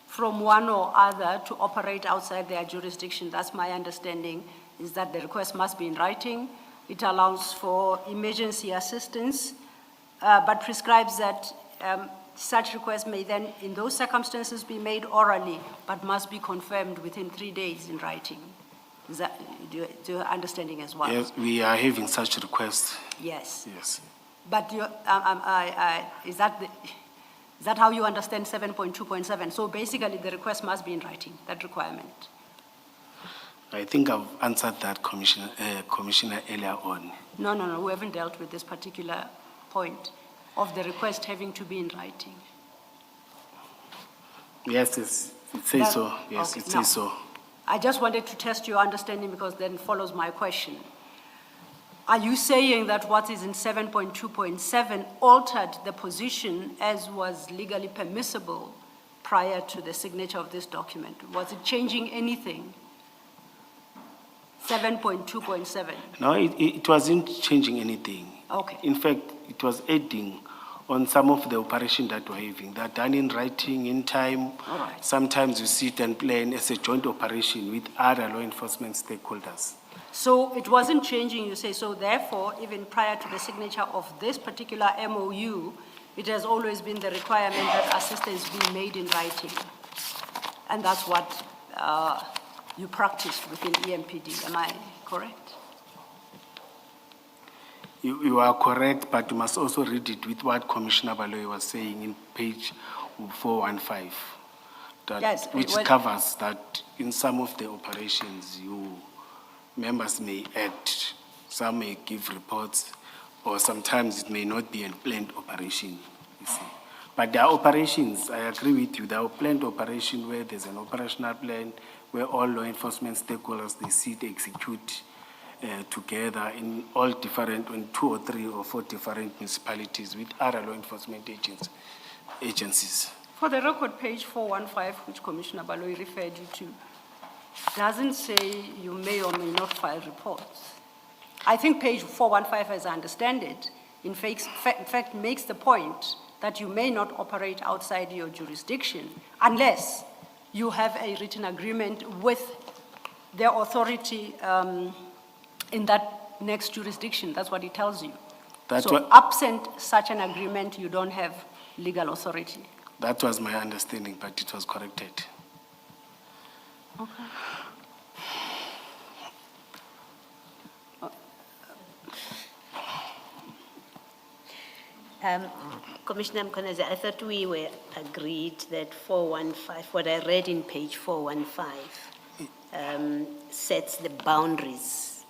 from one or other to operate outside their jurisdiction, that's my understanding, is that the request must be in writing. It allows for emergency assistance, but prescribes that such requests may then, in those circumstances, be made orally, but must be confirmed within 3 days in writing. Is that, do you understanding as well? Yes, we are having such requests. Yes. Yes. But is that how you understand 7.2.7? So basically, the request must be in writing, that requirement. I think I've answered that, Commissioner earlier on. No, we haven't dealt with this particular point of the request having to be in writing. Yes, it says so. Yes, Okay, it now, says so. I just wanted to test your understanding because then follows my question. Are you saying that what is in 7.2.7 altered the position as was legally permissible prior to the signature of this document? Was it changing anything? 7.2.7. No, it wasn't changing anything. Okay. In fact, it was adding on some of the operations that we're having. They're done in writing, in time. All right. Sometimes you sit and plan as a joint operation with other law enforcement stakeholders. So it wasn't changing, you say, so therefore, even prior to the signature of this particular MOU, it has always been the requirement that assistance be made in writing. And that's what you practiced within EMPD, am I correct? You are correct, but you must also read it with what Commissioner Baloyi was saying in page 415. That, Yes, which covers that in some of the operations, members may act, some may give reports, or sometimes it may not be a planned operation, you see. But there are operations, I agree with you, there are planned operations where there's an operational plan, where all law enforcement stakeholders, they sit, execute together in all different, in 2 or 3 or 4 different municipalities with other law enforcement agencies. For the record, page 415, which Commissioner Baloyi referred you to, doesn't say you may or may not file reports. I think page 415, as I understand it, in fact makes the point that you may not operate outside your jurisdiction unless you have a written agreement with the authority in that next jurisdiction. That's what it tells you. So absent such an agreement, you don't have legal authority. That was my understanding, but it was corrected. Okay. Commissioner Mkhwanazi, I thought we were agreed that 415, what I read in page 415, sets the boundaries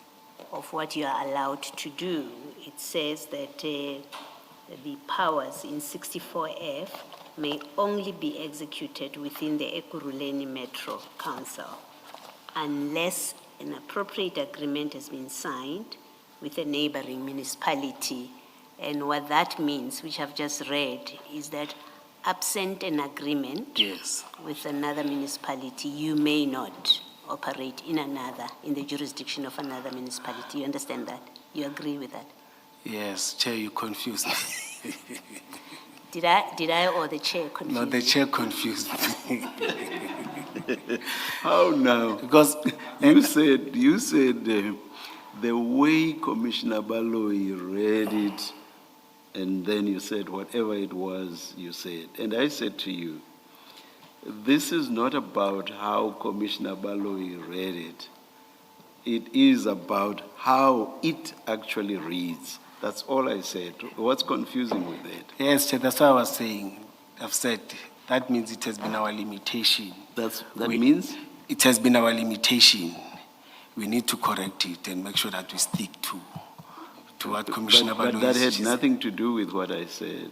of what you are allowed to do. It says that the powers in 64F may only be executed within the Ekurhuleni Metro Council unless an appropriate agreement has been signed with a neighboring municipality. And what that means, which I've just read, is that absent an agreement Yes. with another municipality, you may not operate in the jurisdiction of another municipality. You understand that? You agree with that? Yes, Chair, you confused me. Did I or the chair confuse No, the you? Chair confused me. How now? Because You said the way Commissioner Baloyi read it, and then you said whatever it was you said. And I said to you, this is not about how Commissioner Baloyi read it. It is about how it actually reads. That's all I said. What's confusing with it? yes, Chair, that's what I was saying. I've said that means it has been our limitation. That We- means? It has been our limitation. We need to correct it and make sure that we stick to what Commissioner But Baloyi that had said. nothing to do with what I said.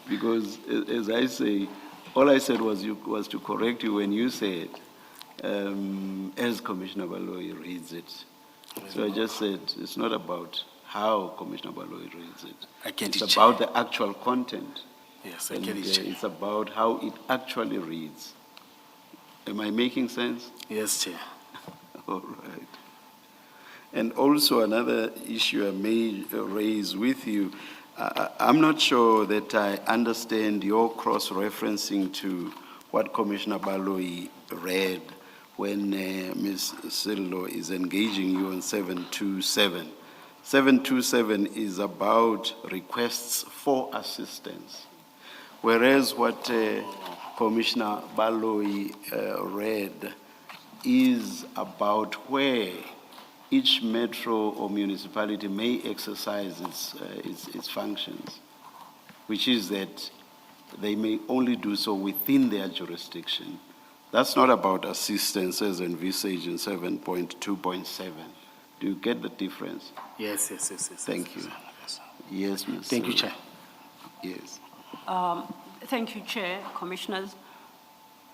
Because as I say, all I said was to correct you when you said, as Commissioner Baloyi reads it. So I just said, it's not about how Commissioner Baloyi reads it. I get It's it, about the actual content. Yes, I And get it, Chair. it's about how it actually reads. Am I making sense? Yes, Chair. All right. And also another issue I may raise with you, I'm not sure that I understand your cross-referencing to what Commissioner Baloyi read when Ms. Sillo is engaging you on 727. 727 is about requests for assistance, whereas what Commissioner Baloyi read is about where each metro or municipality may exercise its functions, which is that they may only do so within their jurisdiction. That's not about assistance as envisaged in 7.2.7. Do you get the difference? Yes. Thank you. Yes. Yes, Ms. Thank you, Silva. Chair. Yes. Thank you, Chair, Commissioners.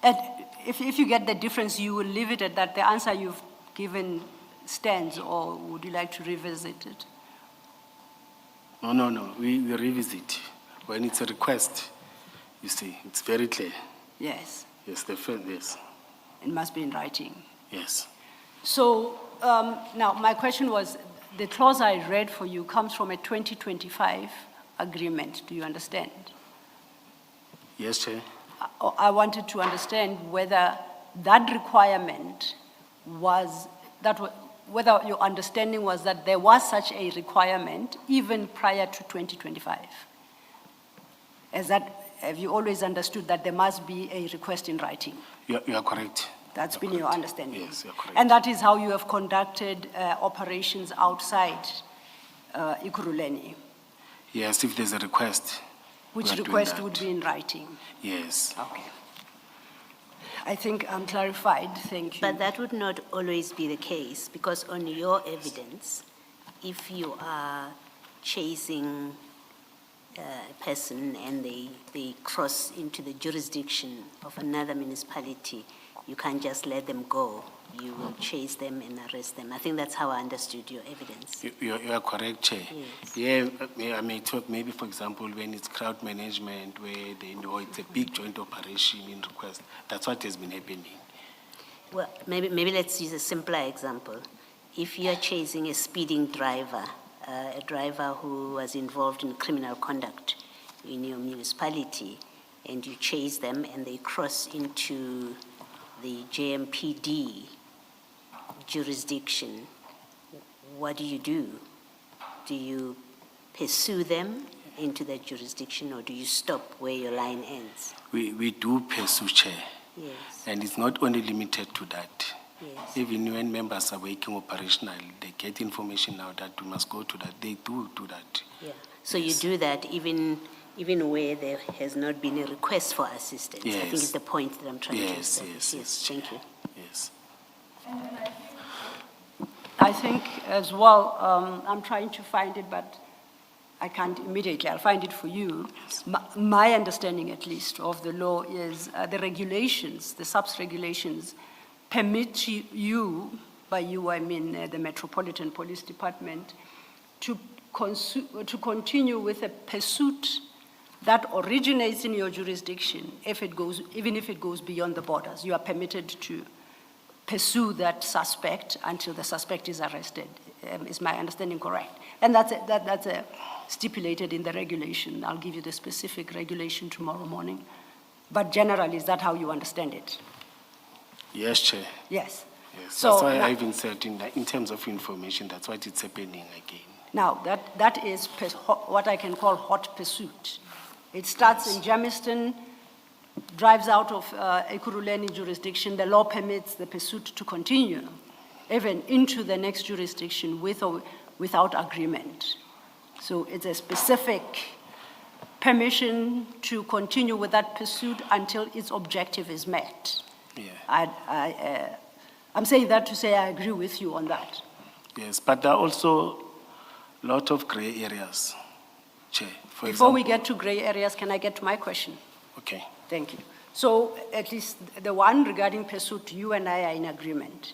If you get the difference, you will leave it at that. The answer you've given stands, or would you like to revisit it? No. We revisit. When it's a request, you see, it's very clear. Yes, Yes, yes, it must be in writing. yes. So now my question was, the clause I read for you comes from a 2025 agreement. Do you understand? Yes, Chair. I wanted to understand whether that requirement was, whether your understanding was that there was such a requirement even prior to 2025. Have you always understood that there must be a request in writing? You are correct. That's been your understanding? Yes, you're correct. And that is how you have conducted operations outside Ikuruleni? Yes, if there's a request. we Which are doing request that. would be in writing? Yes. Okay. I think I'm clarified, thank you. But that would not always be the case, because on your evidence, if you are chasing a person and they cross into the jurisdiction of another municipality, you can't just let them go. You will chase them and arrest them. I think that's how I understood your evidence. You are correct, Chair. Yes. Yeah, I may talk maybe, for example, when it's crowd management, where they know it's a big joint operation in request. That's what has been happening. Well, maybe let's use a simpler example. If you're chasing a speeding driver, a driver who was involved in criminal conduct in your municipality, and you chase them and they cross into the JMPD jurisdiction, what do? Do you pursue them into that jurisdiction, or do you stop where your line ends? We do pursue, Chair. Yes, And it's not only limited to that. yes. Even when members are working operational, they get information now that we must go to that. They do that. Yeah. So you do that even where there has not been a request for assistance? I think Yes. it's the point that I'm trying to Yes, establish. yes, Thank you. Yes. I think as well, I'm trying to find it, but I can't immediately. I'll find it for you. My understanding, at least, of the law is the regulations, the SABC regulations, permit you, by you I mean the Metropolitan Police Department, to continue with a pursuit that originates in your jurisdiction, even if it goes beyond the borders. You are permitted to pursue that suspect until the suspect is arrested. Is my understanding correct? And that's stipulated in the regulation. I'll give you the specific regulation tomorrow morning. But generally, is that how you understand it? Yes, Chair. Yes. Yes, So that's why now- I even said in terms of information, that's what it's happening again. Now, that is what I can call hot pursuit. It starts in Germiston, drives out of Ekurhuleni jurisdiction. The law permits the pursuit to continue, even into the next jurisdiction with or without agreement. So it's a specific permission to continue with that pursuit until its objective is met. Yeah. I'm saying that to say I agree with you on that. Yes, but there are also a lot of gray areas, Chair. For Before we example- get to gray areas, can I get to my question? Okay. Thank you. So at least the one regarding pursuit, you and I are in agreement.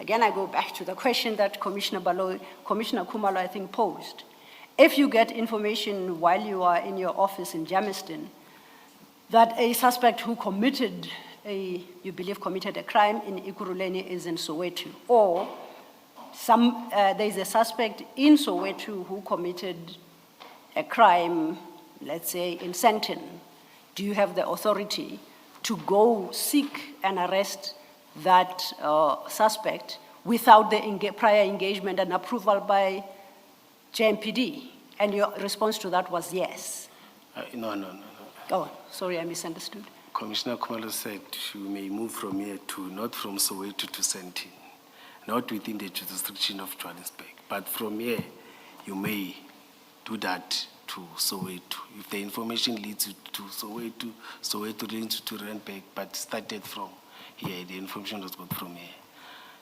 Again, I go back to the question that Commissioner Khumalo, I think, posed. If you get information while you are in your office in Germiston that a suspect who you believe committed a crime in Ekurhuleni is in Soweto, or there's a suspect in Soweto who committed a crime, let's say in Sandton, do you have the authority to go seek and arrest that suspect without the prior engagement and approval by JMPD? And your response to that was yes. No. Oh, sorry, I misunderstood. Commissioner Khumalo said you may move from here to, not from Soweto to Sandton, not within the jurisdiction of Johannesburg, but from here you may do that to Soweto. If the information leads you to Soweto, Soweto leads you to Randburg, but started from here, the information was got from here,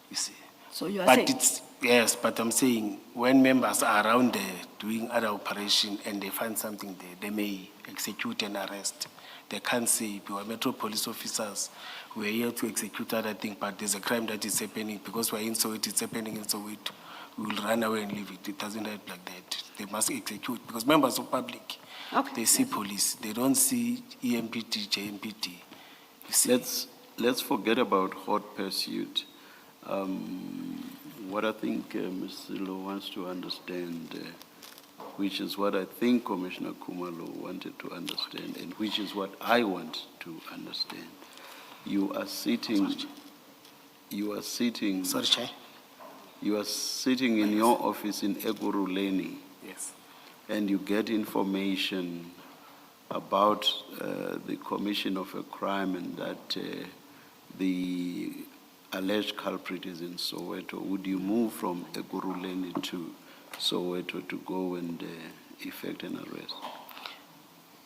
you see. So you are But saying, yes, but I'm saying when members are around there doing other operation and they find something there, they may execute and arrest. They can't say, we are Metro Police officers, we are here to execute other things, but there's a crime that is happening because we're in Soweto, it's happening in Soweto. We will run away and leave it. It doesn't happen like that. They must execute because members of public, Okay. they see police, they don't see EMPT, JMPT. You see? Let's forget about hot pursuit. What I think Ms. Silo wants to understand, which is what I think Commissioner Khumalo wanted to understand, and which is what I want to understand. You are sitting Sorry, Chair. You are sitting in your office in Ekurhuleni, Yes. and you get information about the commission of a crime and that the alleged culprit is in Soweto. Would you move from Ekurhuleni to Soweto to go and effect an arrest?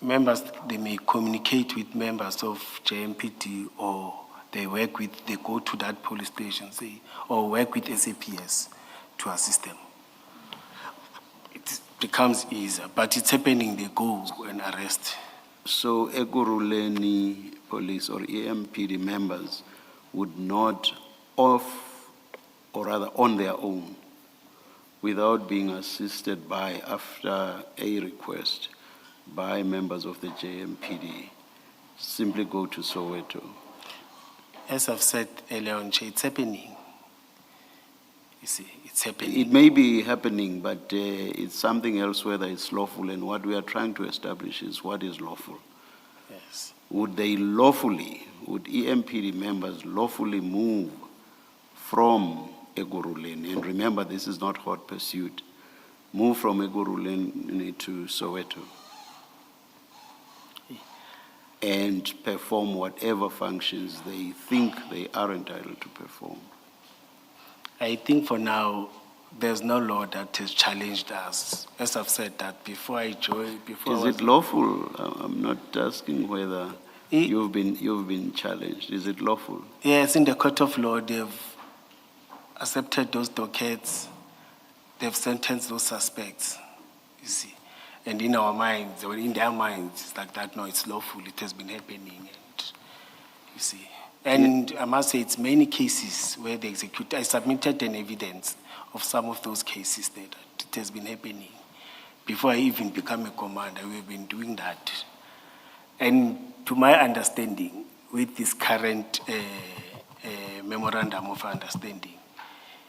Members, they may communicate with members of JMPT or they go to that police station, say, or work with SAPS to assist them. It becomes easier, but it's happening, they go and arrest. So Ekurhuleni police or EMPD members would not or rather on their own, without being assisted by, after a request by members of the JMPD, simply go to Soweto. As I've said earlier on, Chair, it's happening. You see, it's happening. It may be happening, but it's something else whether it's lawful, and what we are trying to establish is what is lawful. Yes. Would EMPD members lawfully move from Ekurhuleni? And remember, this is not hot pursuit. Move from Ekurhuleni to Soweto and perform whatever functions they think they are entitled to perform. I think for now, there's no law that has challenged us. As I've said that before I joined, Is it lawful? I'm not asking whether you've been challenged. Is it lawful? Yes, in the court of law, they've accepted those dockets, they've sentenced those suspects, you see. And in our minds, or in their minds, it's like that, no, it's lawful, it has been happening, and you see. And I must say, it's many cases where the executor, I submitted an evidence of some of those cases that it has been happening. Before I even become a commander, we've been doing that. And to my understanding, with this current memorandum of understanding,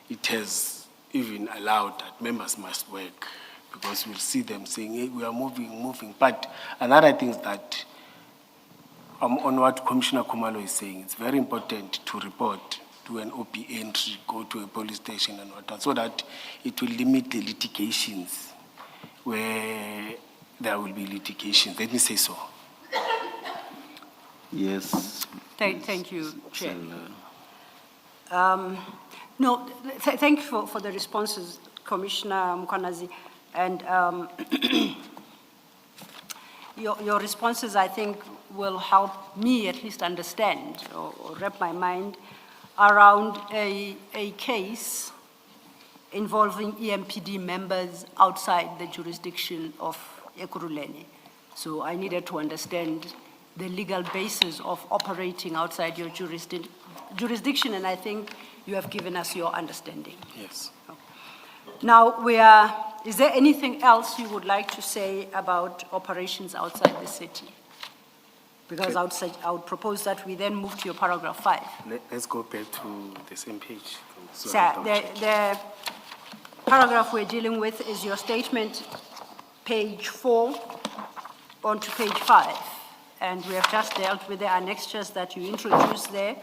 it has even allowed that members must work, because we'll see them saying, hey, we are moving. But another thing is that on what Commissioner Kumalo is saying, it's very important to report to an OP entry, go to a police station and whatnot, so that it will limit the litigations where there will be litigations. Let me say so. Yes. Thank you, Chair. Sir. No, thank you for the responses, Commissioner Mkwanazi. And your responses, I think, will help me at least understand or wrap my mind around a case involving EMPD members outside the jurisdiction of Ekurhuleni. So I needed to understand the legal basis of operating outside your jurisdiction, and I think you have given us your understanding. Yes. Now, is there anything else you would like to say about operations outside the city? Because I would propose that we then move to your paragraph 5. Let's go back to the same page. Sir, the paragraph we're dealing with is your statement, page 4 on to page 5. And we have just dealt with the annexures that you introduced there,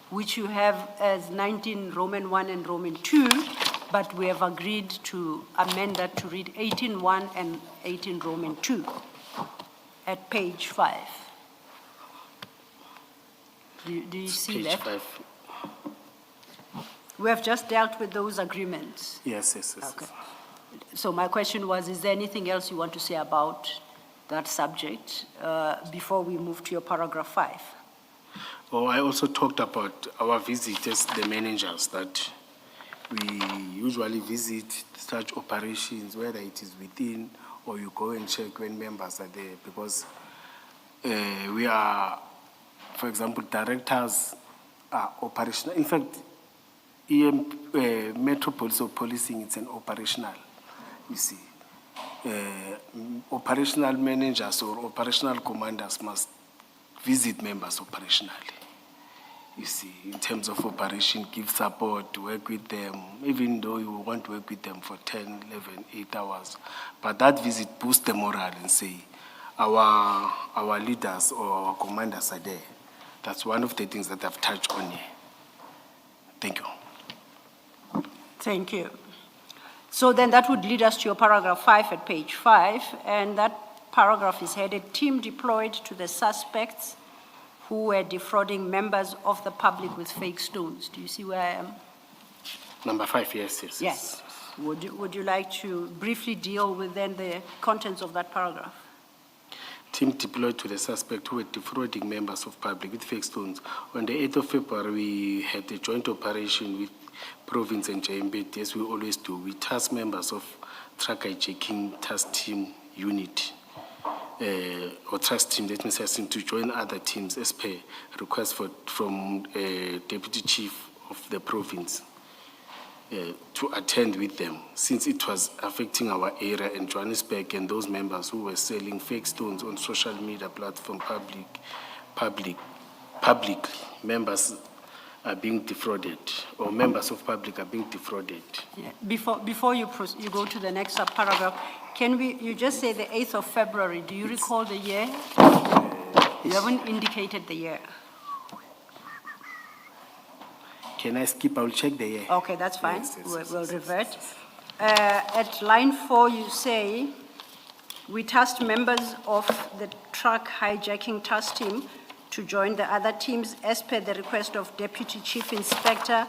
which you have as 19 Roman 1 and Roman 2, but we have agreed to amend that to read 18.1 and 18 Roman 2 at page 5. Do you see Page that? 5. We have just dealt with those agreements. Yes. Okay. So my question was, is there anything else you want to say about that subject before we move to your paragraph 5? Oh, I also talked about our visit as the managers, that we usually visit such operations, whether it is within or you go and check when members are there, because we are, for example, directors are operational. In fact, Metropolis or policing, it's an operational, you see. Operational managers or operational commanders must visit members operationally, you see, in terms of operation, give support, work with them, even though you want to work with them for 10, 11, 8 hours. But that visit boosts the morale and say, our leaders or our commanders are there. That's one of the things that I've touched on here. Thank you. Thank you. So then that would lead us to your paragraph 5 at page 5, and that paragraph is headed, Team deployed to the suspects who were defrauding members of the public with fake stones. Do you see where I am? Number 5, yes. Yes. Would you like to briefly deal with then the contents of that paragraph? Team deployed to the suspect who were defrauding members of public with fake stones. On the 8th of February, we had a joint operation with Province and JMB, as we always do. We tasked members of truck hijacking task team unit, or task team, let me say, to join other teams as per request from Deputy Chief of the province to attend with them, since it was affecting our area in Johannesburg, and those members who were selling fake stones on social media platform publicly, members are being defrauded, or members of public are being defrauded. Yeah. Before you go to the next paragraph, you just say the 8th of February, do you recall the year? You haven't indicated the year. Can I skip? I'll check the year. Okay, that's fine. Yes, We'll revert. At line 4, you say, we tasked members of the truck hijacking task team to join the other teams as per the request of Deputy Chief Inspector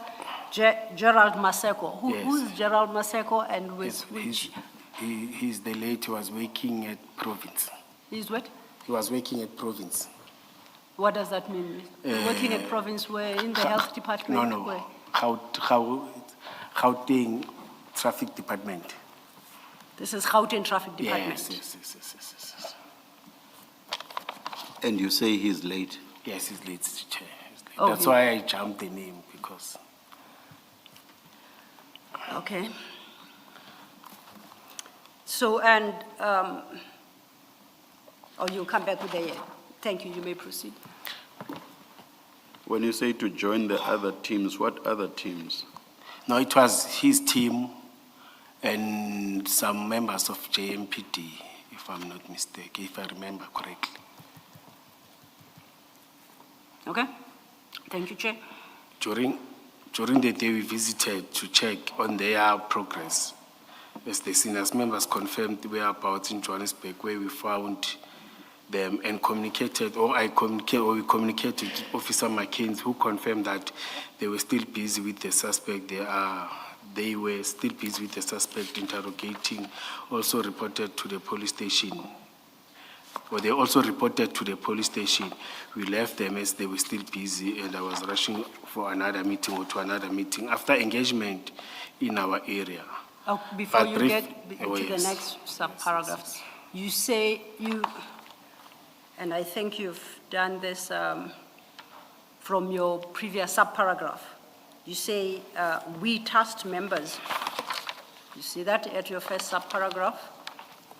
Gerald Maseko. Who is Gerald Maseko, and with which? He's the late, he was working at Province. He's what? He was working at Province. What does that mean? Working at Province where? In the health department? No. Where? Gauteng Traffic Department. This is Gauteng Traffic Department? Yes. And you say he's late? Yes, he's late, Chair. He's That's why I jumped the name, because Okay. So, and, you'll come back with the, thank you, you may proceed. When you say to join the other teams, what other teams? no, it was his team and some members of JMPD, if I'm not mistaken, if I remember correctly. Okay? Thank you, Chair. During the day, we visited to check on their progress. As the seniors members confirmed the whereabouts in Johannesburg, where we found them and communicated, we communicated to Officer Mackenzie, who confirmed that they were still busy with the suspect. They were still busy with the suspect interrogating, also reported to the police station. Well, they also reported to the police station. We left them as they were still busy, and I was rushing for another meeting or to another meeting after engagement in our area. Oh, before But you brief- get to the yes. next subparagraph, you say and I think you've done this from your previous subparagraph. You say, we tasked members. You see that at your first subparagraph?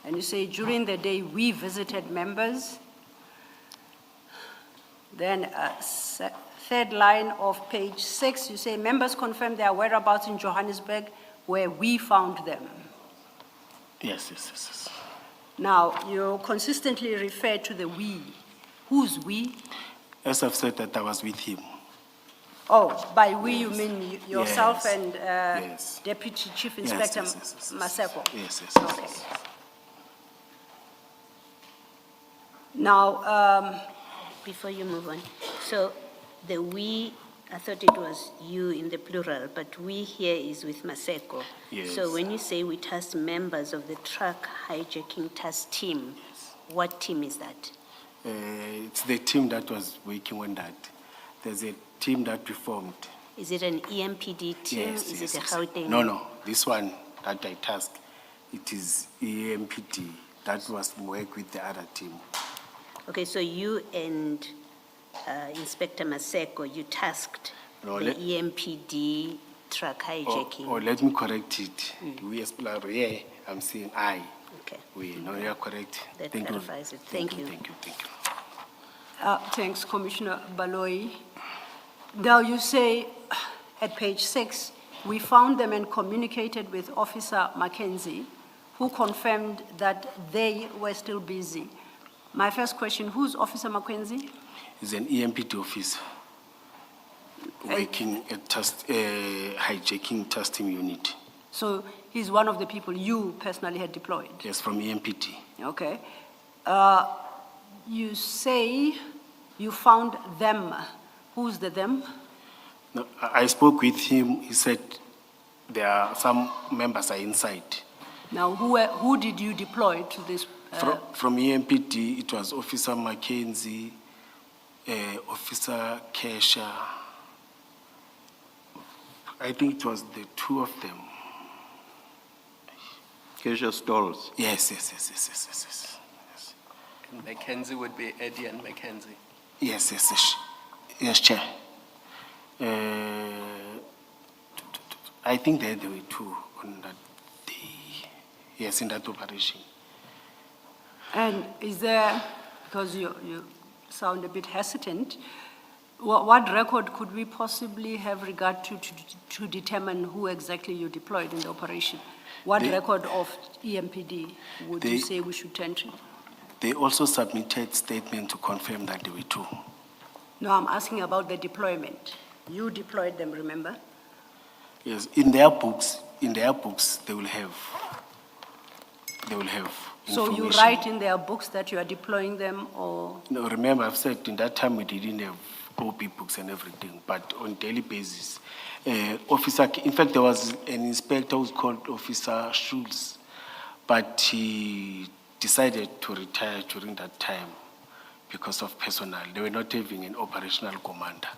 And you say, during the day, we visited members. Then, third line of page 6, you say, members confirmed their whereabouts in Johannesburg, where we found them. Yes. Now, you consistently refer to the we. Who's we? As I've said that I was with him. Oh, by we you mean yourself Yes. and Yes. Deputy Chief Yes, Inspector yes. Maseko? Yes. Okay. Now, Before you move on, so the we, I thought it was you in the plural, but we here is with Maseko. Yes. So when you say we tasked members of the truck hijacking task team, what team is that? It's the team that was working on that. There's a team that we formed. Is it an EMPD team? Yes, Is yes, it a yes. Gauteng? No, this one that I tasked, it is EMPD. That was work with the other team. Okay, so you and Inspector Maseko, you tasked No, the let- EMPD truck hijacking? Or let me correct it. We explain, yeah, I'm saying I. Okay, We, no, you are correct. That Thank you. clarifies it. Thank you. Thank you. thanks, Commissioner Baloyi. Now you say at page 6, we found them and communicated with Officer Mackenzie, who confirmed that they were still busy. My first question, who's Officer Mackenzie? He's an EMPD officer working at hijacking task team unit. So he's one of the people you personally had deployed? Yes, from EMPD. Okay. You say you found them. Who's the them? No, I spoke with him. He said there are some members are inside. Now, who did you deploy to this? From EMPD, it was Officer Mackenzie, Officer Kesha. I think it was the two of them. Keisha Stalls. Yes. And Mackenzie would be Eddie and Mackenzie. Yes, Chair. I think there were two on that day. Yes, in that operation. And is there, because you sound a bit hesitant, what record could we possibly have regard to determine who exactly you deployed in the operation? What record of EMPD would you say we should turn to? They also submitted statement to confirm that there were two. No, I'm asking about the deployment. You deployed them, remember? Yes, in their books, they will have So you information. write in their books that you are deploying them, or? No, remember, I've said in that time we didn't have OP books and everything, but on daily basis, in fact, there was an inspector who's called Officer Schultz, but he decided to retire during that time because of personnel. They were not having an operational commander.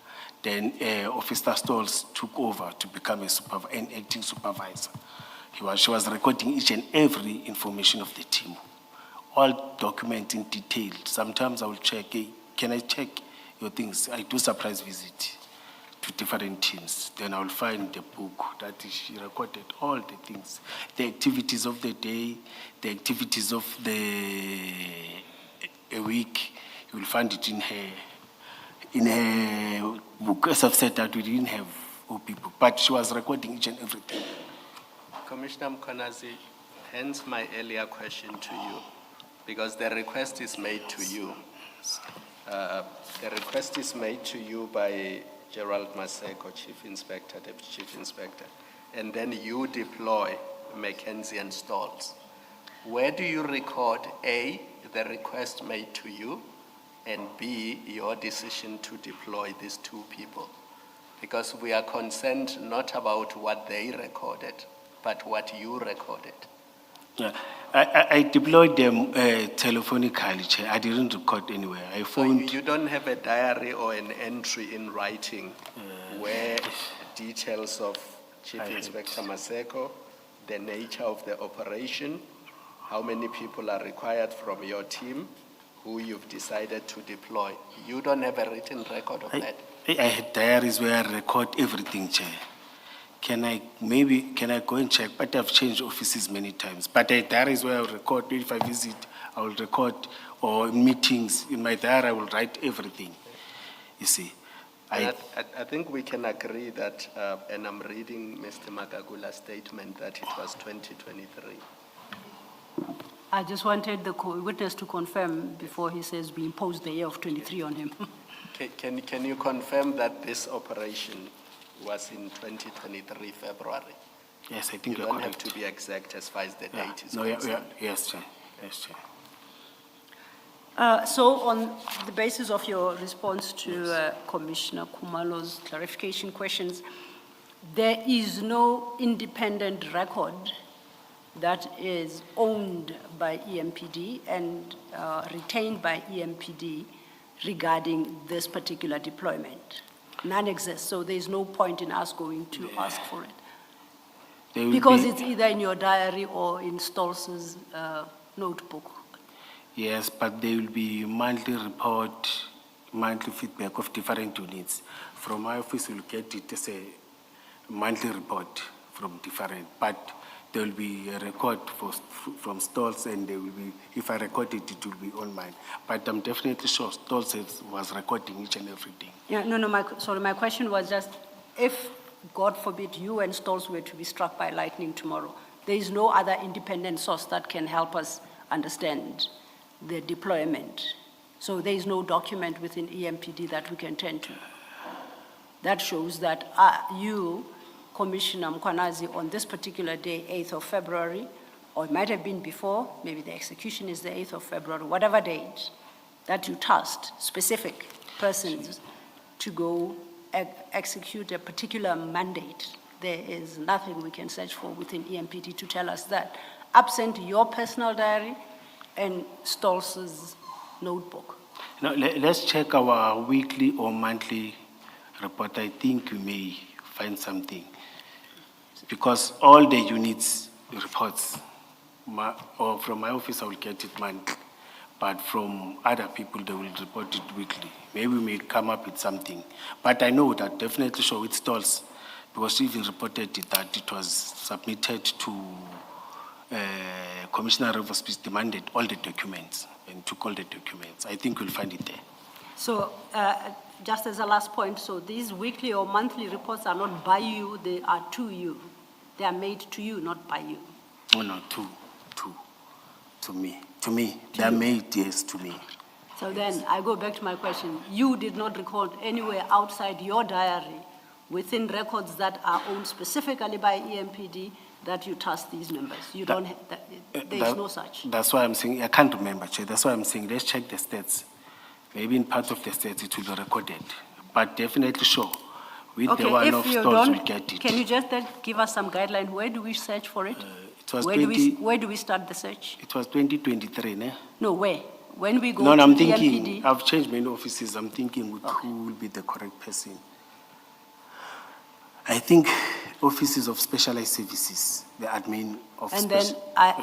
Then Officer Stolz took over to become an acting supervisor. She was recording each and every information of the team, all documented in detail. Sometimes I will check, can I check your things. I do surprise visit to different teams. Then I'll find the book that she recorded all the things, the activities of the day, the activities of a week. You will find it in her book. As I've said that we didn't have OP book, but she was recording each and everything. Commissioner Mkonazi, hence my earlier question to you, because the request is made to you. The request is made to you by Gerald Maseko, Chief Inspector, Deputy Chief Inspector, and then you deploy Mackenzie and Stolz. Where do you record A, the request made to you, and B, your decision to deploy these two people? Because we are concerned not about what they recorded, but what you recorded. Yeah, I deployed them telephonically, Chair. I didn't record anywhere. I So phoned. you don't have a diary or an entry in writing where details of Chief Inspector Maseko, the nature of the operation, how many people are required from your team, who you've decided to deploy. You don't have a written record of that. I had diaries where I record everything, Chair. Can I go and check? But I've changed offices many times. But I had diaries where I will record. If I visit, I will record. Or in meetings, in my diary, I will write everything. You see. I think we can agree that, and I'm reading Mr. Magagula's statement, that it was 2023. I just wanted the witness to confirm before he says we imposed the year of 23 on him. Can you confirm that this operation was in 2023 February? Yes, I think You you're don't have correct. to be exact as far as the Yeah. date is No, concerned. yes, Chair. Yes, Chair. So on the basis of your response to Commissioner Kumalo's clarification questions, there is no independent record that is owned by EMPD and retained by EMPD regarding this particular deployment. None exists, so there's no point in us going to ask for it. There will Because be- it's either in your diary or in Stolz's notebook. Yes, but there will be monthly report, monthly feedback of different units. From my office, we'll get it as a monthly report from different, but there will be a record from Stolz, and there will be, if I record it, it will be on mine. But I'm definitely sure Stolz was recording each and everything. Yeah, no, my question was just, if, God forbid, you and Stolz were to be struck by lightning tomorrow, there is no other independent source that can help us understand the deployment. So there is no document within EMPD that we can turn to. That shows that you, Commissioner Mkwanazi, on this particular day, 8th of February, or it might have been before, maybe the execution is the 8th of February, whatever date, that you tasked specific persons to go execute a particular mandate. There is nothing we can search for within EMPD to tell us that, absent your personal diary and Stolz's notebook. Now, let's check our weekly or monthly report. I think we may find something. Because all the units reports, or from my office, I will get it monthly. But from other people, they will report it weekly. Maybe we may come up with something. But I know that definitely show it Stolz, because she even reported it that it was submitted to Commissioner Rivers demanded all the documents and took all the documents. I think we'll find it there. So just as a last point, so these weekly or monthly reports are not by you, they are to you. They are made to you, not by you. Oh, no, to me. They are made, yes, to me. So then I go back to my question. You did not record anywhere outside your diary within records that are owned specifically by EMPD that you task these members. You don't have, there is no such. That's why I'm saying, I can't remember, Chair. That's why I'm saying, let's check the stats. Maybe in part of the stats it will be recorded. But definitely sure, with the one of Stolz, we'll get it. Can you just then give us some guideline? Where do we search for it? It was where do we start the search? It was 2023, ne? No, where? When we go No, to I'm EMPD? thinking, I've changed many offices. I'm thinking with who will be the correct person. I think offices of specialized services, the admin of And then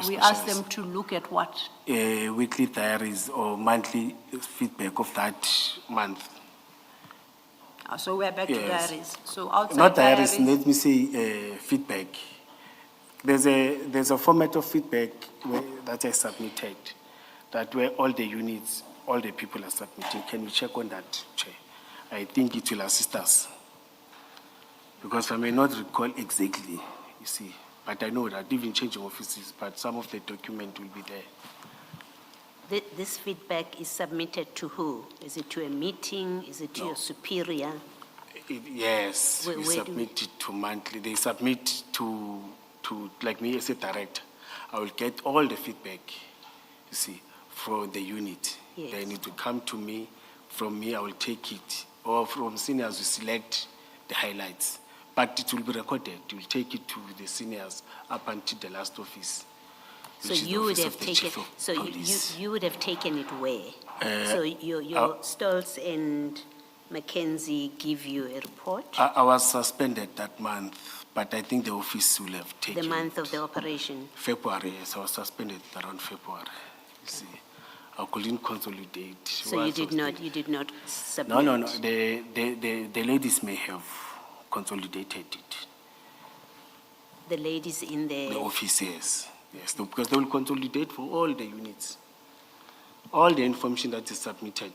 we ask them specialized. to look at what? Weekly diaries or monthly feedback of that month. So we're back to Yes. diaries. So outside Not diaries, diaries, let me say feedback. There's a format of feedback that I submitted, that where all the units, all the people are submitting. Can you check on that, Chair? I think it will assist us. Because I may not recall exactly, you see, but I know that even changing offices, but some of the document will be there. This feedback is submitted to who? Is it to a meeting? Is it to your superior? Yes, Where we do we- submit it to monthly. They submit to like me as a director. I will get all the feedback, you see, from the unit. Yes. They need to come to me. From me, I will take it. Or from seniors, we select the highlights. But it will be recorded. You will take it to the seniors up until the last office. So which is the you would office have of the taken, chief of so police. you would have taken it where? So your Stolz and Mackenzie give you a report? I was suspended that month, but I think the office will have taken The month it. of the operation? February, yes, I was suspended around February. You see, I couldn't consolidate. So you did not submit? No. The ladies may have consolidated it. The ladies in The officers, yes, no, because they will consolidate for all the units. All the information that is submitted,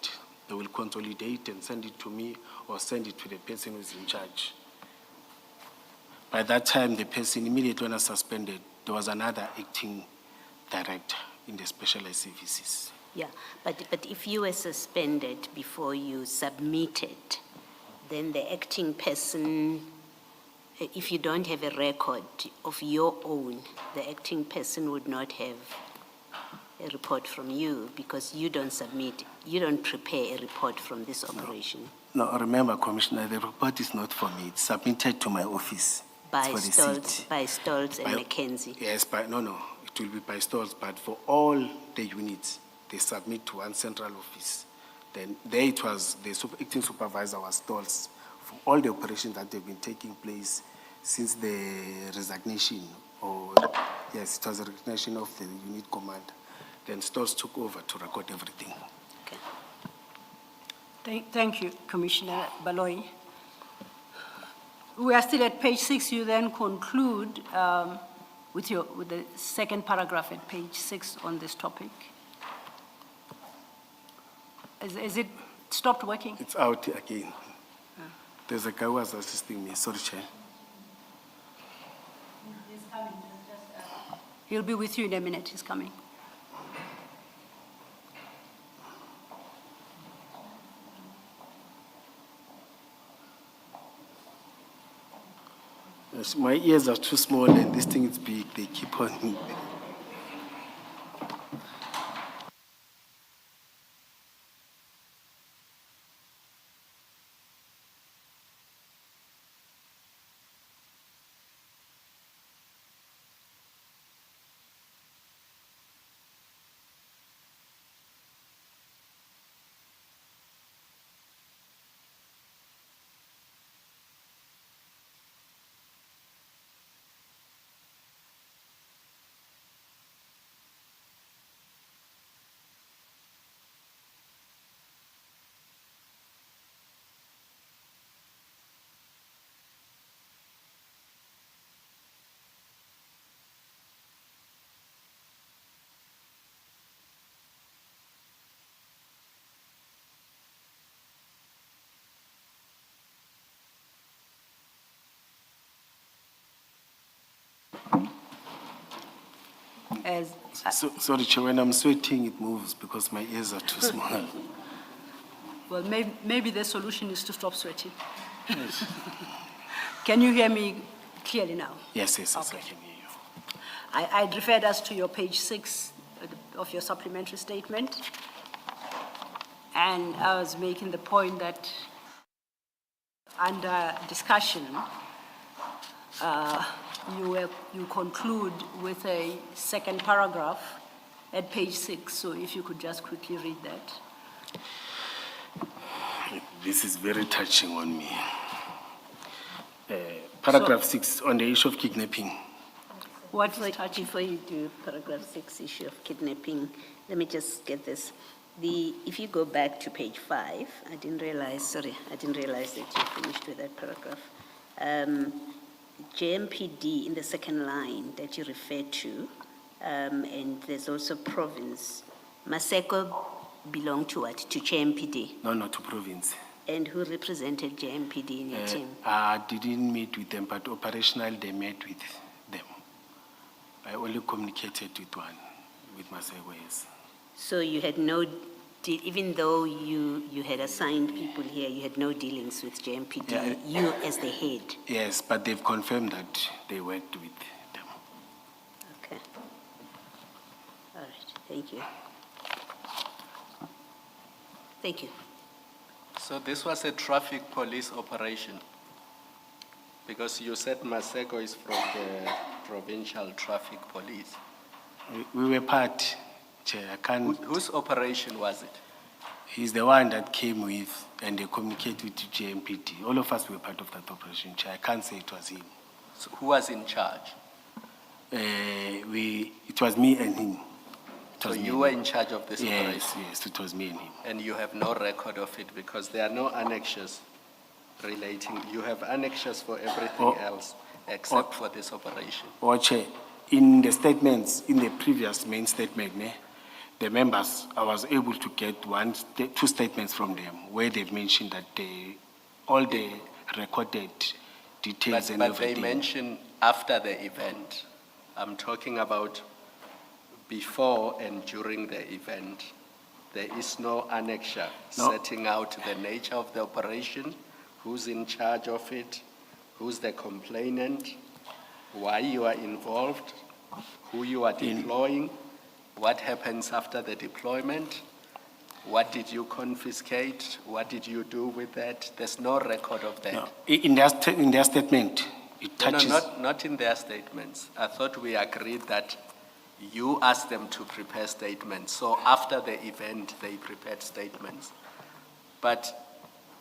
they will consolidate and send it to me or send it to the person who's in charge. By that time, the person, immediately when I was suspended, there was another acting director in the specialized services. Yeah, but if you were suspended before you submitted, then the acting person, if you don't have a record of your own, the acting person would not have a report from you because you don't submit, you don't prepare a report from this operation. No, remember, Commissioner, the report is not for me. It's submitted to my office. It's By for the Stolz, seat. by Stolz and By- Mackenzie. Yes, no, it will be by stores, but for all the units, they submit to one central office. Then there it was, the acting supervisor was stores for all the operations that have been taking place since the resignation, or yes, it was a resignation of the unit commander. Then stores took over to record everything. Okay. thank you, Commissioner Baloyi. We are still at page 6. You then conclude with the second paragraph at page 6 on this topic. Is it stopped working? It's out again. There's a guy who was assisting me, sorry, Chair. He'll be with you in a minute. He's coming. Yes, my ears are too small and this thing is big, they keep on. As Sorry, Chair, when I'm sweating, it moves because my ears are too small. well, maybe the solution is to stop sweating. Can you hear me clearly now? Yes, I Okay. can hear you. I'd referred us to your page 6 of your supplementary statement. And I was making the point that under discussion, you conclude with a second paragraph at page 6. So if you could just quickly read that. This is very touching on me. Paragraph 6 on the issue of kidnapping. What is touching? Before you do paragraph 6 issue of kidnapping, let me just get this. If you go back to page 5, I didn't realize that you finished with that paragraph. JMPD in the second line that you referred to, and there's also province. Maseko belonged to what? To JMPD? No, to province. And who represented JMPD in your team? I didn't meet with them, but operational, they met with them. I only communicated with one, with Maseko, yes. So you had no, even though you had assigned people here, you had no dealings with JMPD, Yeah, you as the head? Yes, but they've confirmed that they worked with them. Okay. All right, thank you. Thank you. So this was a traffic police operation? Because you said Maseko is from the provincial traffic police. We were part, Chair, I can't. Whose operation was it? He's the one that came with, and they communicated with JMPD. All of us were part of that operation, Chair. I can't say it was him. So who was in charge? It was me and him. It So was me you and were him. in charge of this operation? Yes, it was me and him. And you have no record of it because there are no annexures relating. You have annexures for everything else except for this operation. Chair, in the statements, in the previous main statement, the members, I was able to get two statements from them where they've mentioned that all the recorded details and But everything. they mention after the event. I'm talking about before and during the event. There is no annexure No. setting out the nature of the operation, who's in charge of it, who's the complainant, why you are involved, who you are deploying, what happens after the deployment, what did you confiscate, what did you do with that? There's no record of that. No. In their statement, it touches. No, not in their statements. I thought we agreed that you asked them to prepare statements. So after the event, they prepared statements. But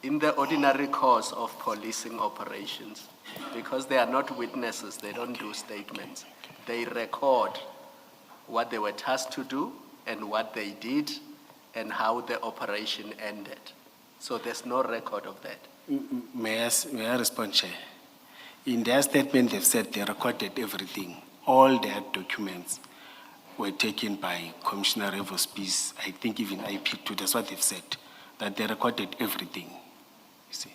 in the ordinary course of policing operations, because they are not witnesses, they don't do statements. They record what they were tasked to do and what they did and how the operation ended. So there's no record of that. May I respond, Chair? In their statement, they've said they recorded everything. All their documents were taken by Commissioner Revo's piece, I think even IP2, that's what they've said, that they recorded everything, you see.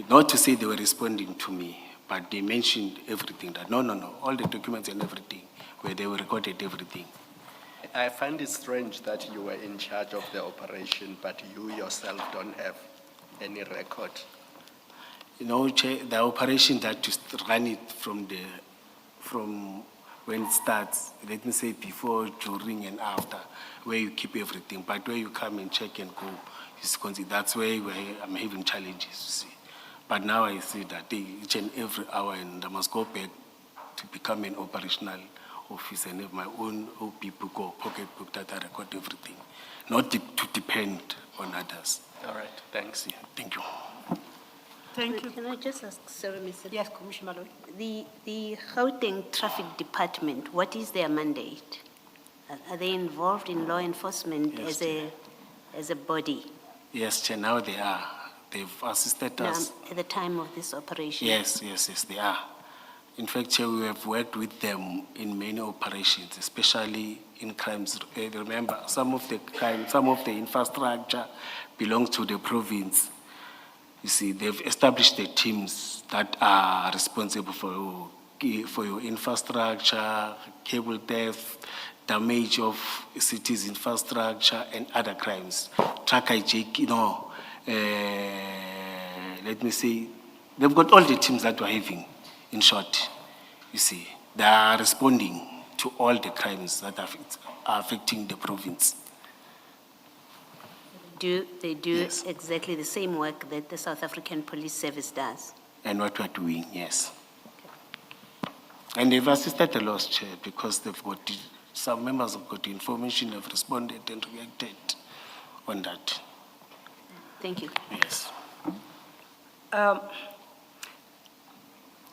Not to say they were responding to me, but they mentioned everything, that no, all the documents and everything, where they were recorded everything. I find it strange that you were in charge of the operation, but you yourself don't have any record. You know, Chair, the operation that you run it from when it starts, let me say before, during, and after, where you keep everything, but where you come and check and go, that's where I'm having challenges, you see. But now I see that each and every hour, and I must go back to become an operational officer and have my own people go pocketbook that I record everything, not to depend on others. All right, thanks. Yeah, thank you. Thank you. Can I just ask, sorry, Mr. Yes, Commissioner Malloy. The Gauteng Traffic Department, what is their mandate? Are they involved in law enforcement Yes, as a body? Yes, Chair, now they are. They've assisted Now, us. at the time of this operation? Yes, they are. In fact, Chair, we have worked with them in many operations, especially in crimes. Remember, some of the infrastructure belongs to the province. You see, they've established the teams that are responsible for your infrastructure, cable theft, damage of cities' infrastructure, and other crimes. Truck hijack, let me say, they've got all the teams that we're having, in short. You see, they are responding to all the crimes that are affecting the province. They do Yes. exactly the same work that the South African Police Service does? And what we're doing, yes. And they've assisted a lot, Chair, because some members have got information, have responded and reacted on that. Thank you. Yes.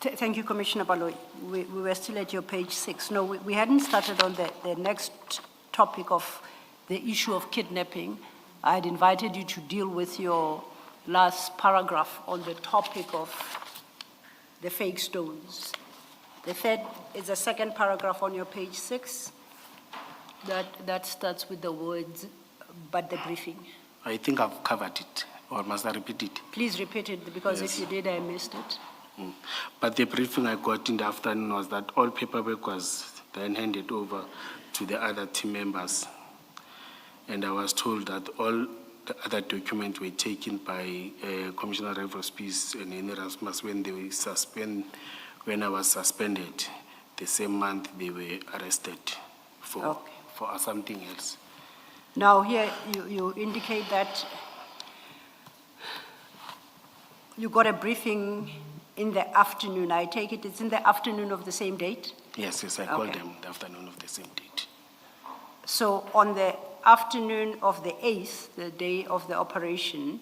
Thank you, Commissioner Baloy. We were still at your page 6. No, we hadn't started on the next topic of the issue of kidnapping, I had invited you to deal with your last paragraph on the topic of the fake stones. The third is the second paragraph on your page 6 that starts with the words, but the briefing. I think I've covered it, or must I repeat it? Please repeat it, because Yes. if you did, I missed it. But the briefing I got in the afternoon was that all paperwork was then handed over to the other team members. And I was told that all the other documents were taken by Commissioner Rivers Peace and Erasmus when I was suspended. The same month they were arrested for something else. Now here, you indicate that you got a briefing in the afternoon. I take it it's in the afternoon of the same date? Yes, I called Okay. them the afternoon of the same date. So on the afternoon of the 8th, the day of the operation,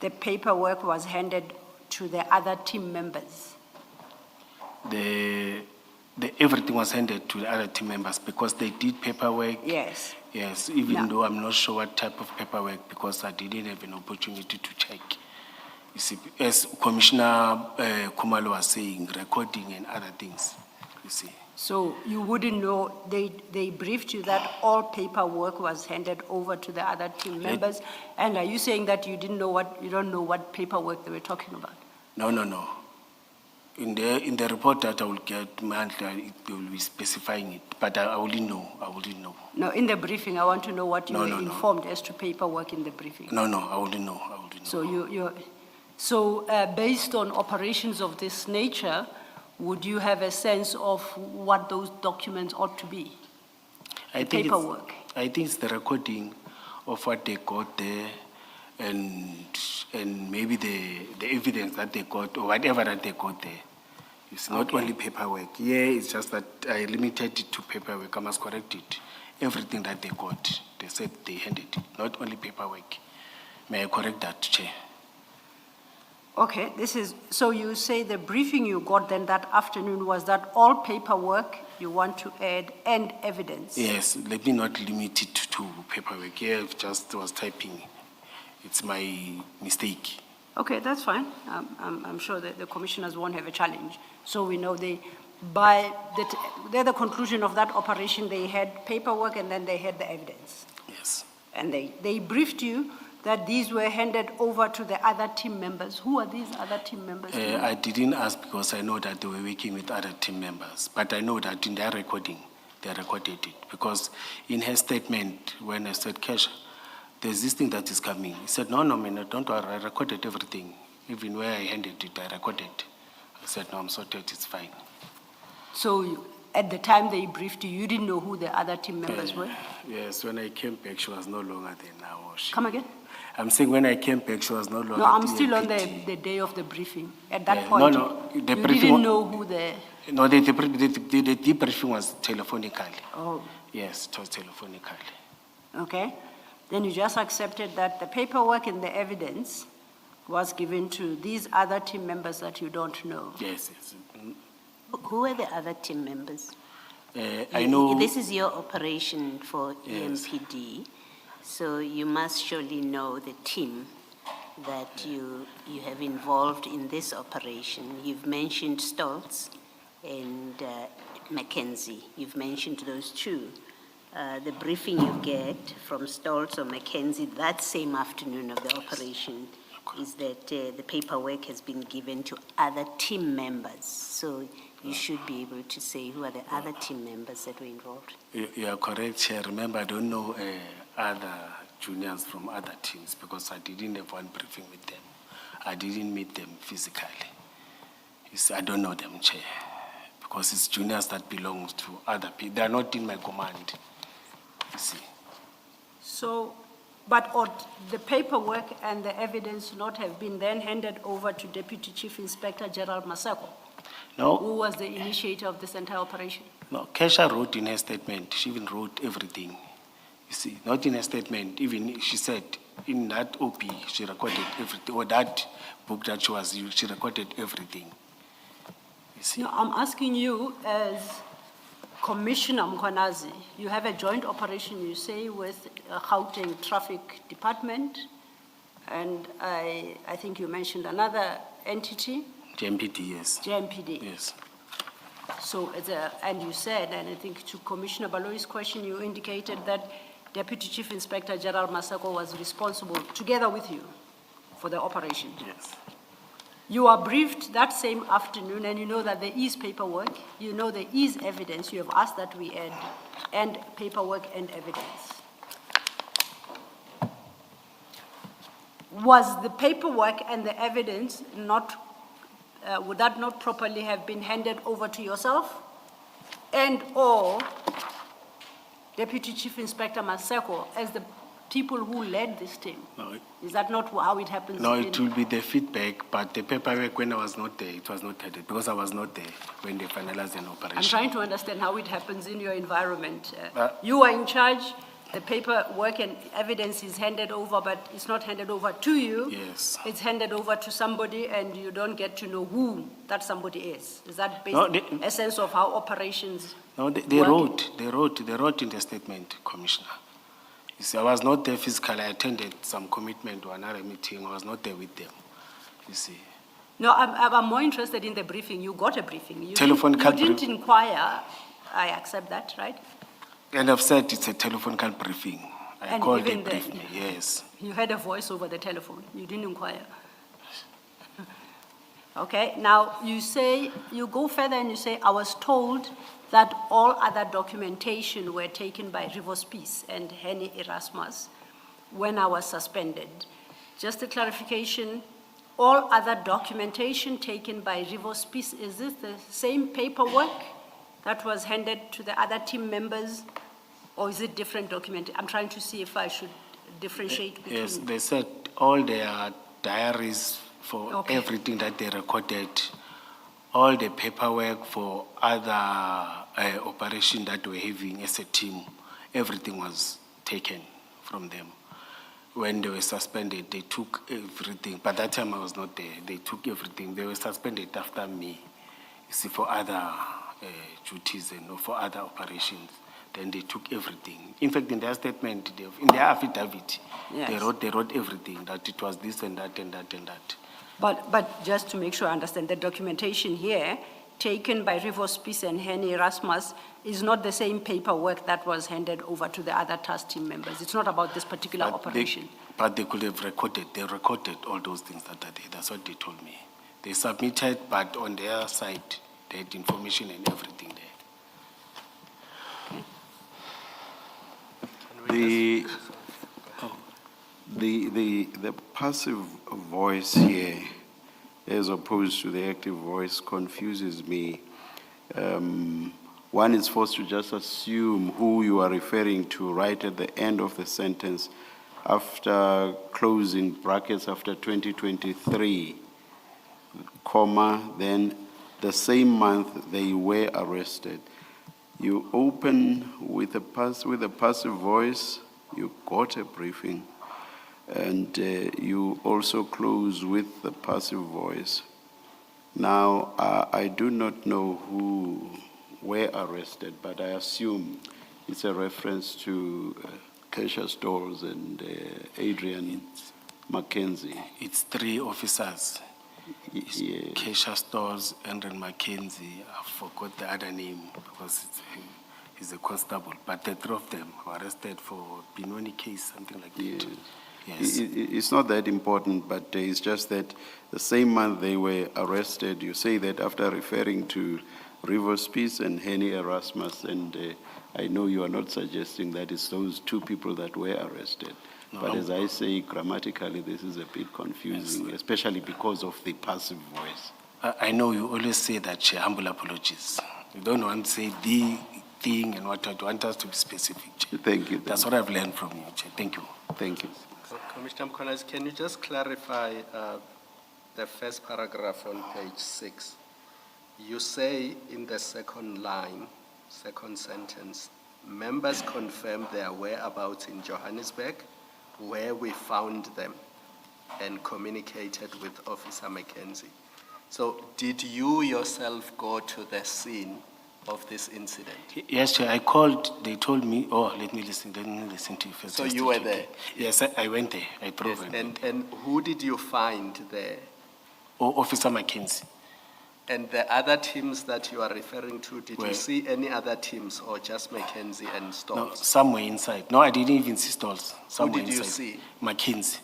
the paperwork was handed to the other team members. Everything was handed to the other team members because they did paperwork. Yes. Yes, even Now- though I'm not sure what type of paperwork because I didn't have an opportunity to check. You see, as Commissioner Kumalo was saying, recording and other things, you see. So you wouldn't know, they briefed you that all paperwork was handed over to the other team members? And are you saying that you don't know what paperwork they were talking about? No. In the report that I will get, monthly, they will be specifying it, but I wouldn't know. No, in the briefing, I want to know what you No, were no. informed as to paperwork in the briefing. No, I wouldn't know. So based on operations of this nature, would you have a sense of what those documents ought to be? I think paperwork. I think it's the recording of what they got there and maybe the evidence that they got or whatever that they got there. It's not only paperwork. Yeah, it's just that I limited it to paperwork. I must correct it. Everything that they got, they said they handed it, not only paperwork. May I correct that, Chair? Okay, so you say the briefing you got then that afternoon was that all paperwork you want to add and evidence? Yes, let me not limit it to paperwork. Yeah, I just was typing. It's my mistake. Okay, that's fine. I'm sure that the commissioners won't have a challenge. So we know by the conclusion of that operation, they had paperwork and then they had the evidence. Yes. And they briefed you that these were handed over to the other team members. Who are these other team members? I didn't ask because I know that they were working with other team members. But I know that in their recording, they recorded it. Because in her statement, when I said, Kesha, there's this thing that is coming. He said, no, man, don't worry, I recorded everything. Even where I handed it, I recorded. I said, no, I'm sorted, it's fine. So at the time they briefed you, you didn't know who the other team members were? Yes, when I came back, she was no longer there now. Come again? I'm saying when I came back, she was no longer No, I'm still on DLPT. the day of the briefing. At that Yeah, point, the you briefing didn't know who the... No, the debriefing was telephonically. Oh, Yes, it was telephonically. okay. Then you just accepted that the paperwork and the evidence was given to these other team members that you don't know. Yes. Who are the other team members? I know. This is your operation for Yes. EMPD, so you must surely know the team that you have involved in this operation. You've mentioned Stoltz and Mackenzie. You've mentioned those two. The briefing you get from Stoltz or Mackenzie that same afternoon of the operation is that the paperwork has been given to other team members. So you should be able to say who are the other team members that were involved. You are correct, Chair. Remember, I don't know other juniors from other teams because I didn't have one briefing with them. I didn't meet them physically. I don't know them, Chair, because it's juniors that belong to other people. They are not in my command, you see. So, but ought the paperwork and the evidence not have been then handed over to Deputy Chief Inspector Gerald Maseko, No, who was the initiator of this entire operation? no. Kesha wrote in her statement. She even wrote everything. You see, not in her statement. Even she said in that OP she recorded everything, or that book that she was using, she recorded everything. You see. No, I'm asking you as Commissioner Mkhwanazi, you have a joint operation, you say, with Gauteng Traffic Department, and I think you mentioned another entity, JMPD, yes. JMPD. Yes. So, and you said, and I think to Commissioner Baloi's question, you indicated that Deputy Chief Inspector General Maseko was responsible, together with you, for the operation. Yes. You are briefed that same afternoon, and you know that there is paperwork, you know there is evidence, you have asked that we add, and paperwork and evidence. Was the paperwork and the evidence not, would that not properly have been handed over to yourself? And or Deputy Chief Inspector Maseko as the people who led this team? No, Is that not how it happens? no, it will be the feedback, but the paperwork, when I was not there, it was not headed, because I was not there when they finalized an operation. I'm trying to understand how it happens in your environment. You are in charge, the paperwork and evidence is handed over, but it's not handed over to you. Yes. It's handed over to somebody, and you don't get to know who that somebody is. Is that No, basically a sense of how operations? No, they work? wrote in the statement, Commissioner. You see, I was not there physically. I attended some commitment to another meeting. I was not there with them, you see. No, I'm more interested in the briefing. You got a briefing. You Telephonical didn't brief- inquire. I accept that, right? And I've said it's a telephonical briefing. I And called even the briefing, yes. You had a voice over the telephone. You didn't inquire. Okay, now you say, you go further and you say, I was told that all other documentation were taken by Rivers Peace and Henny Erasmus when I was suspended. Just a clarification, all other documentation taken by Rivers Peace, is this the same paperwork that was handed to the other team members, or is it different document? I'm trying to see if I should differentiate between. Yes, they said all their diaries for Okay. everything that they recorded, all the paperwork for other operation that we're having as a team, everything was taken from them. When they were suspended, they took everything. By that time, I was not there. They took everything. They were suspended after me, you see, for other duties and for other operations. Then they took everything. In fact, in their statement, in their affidavit, Yes. they wrote everything, that it was this and that and that and that. But just to make sure I understand, the documentation here taken by Rivers Peace and Henny Erasmus is not the same paperwork that was handed over to the other task team members. It's not about this particular operation. But they could have recorded all those things that are there. That's what they told me. They submitted, but on their side, they had information and everything there. The passive voice here, as opposed to the active voice, confuses me. One is forced to just assume who you are referring to right at the end of the sentence, after closing brackets, after 2023, comma, then the same month they were arrested. You open with a passive voice, you got a briefing, and you also close with the passive voice. Now, I do not know who were arrested, but I assume it's a reference to Keisha Stores and Adrian Mackenzie. It's 3 officers. Yeah. Keisha Stores, Andrew Mackenzie. I forgot the other name because he's a constable. But the 3 of them were arrested for Binoni case, something like that. Yes. It's not that important, but it's just that the same month they were arrested. You say that after referring to Rivers Peace and Henny Erasmus, and I know you are not suggesting that it's those 2 people that were arrested. No, but as I say, grammatically, this is a bit confusing, Yes. especially because of the passive voice. I know you always say that, Chair, humble apologies. You don't want to say the thing and what you want us to be specific, Chair. Thank you. That's what I've learned from you, Chair. Thank you. Thank you. Commissioner Mkhwanazi, can you just clarify the first paragraph on page 6? You say in the second line, second sentence, members confirmed their whereabouts in Johannesburg, where we found them and communicated with Officer Mackenzie. So did you yourself go to the scene of this incident? Yes, Chair, I called, they told me, oh, let me listen to you first. So just you to were check there? it. Yes, I went there, I drove Yes, in. and who did you find there? Oh, Officer Mackenzie. And the other teams that you are referring to, did you Where? see any other teams or just Mackenzie and No, Stolz? somewhere inside. No, I didn't even see stalls. Somewhere did you inside. see? Mackenzie.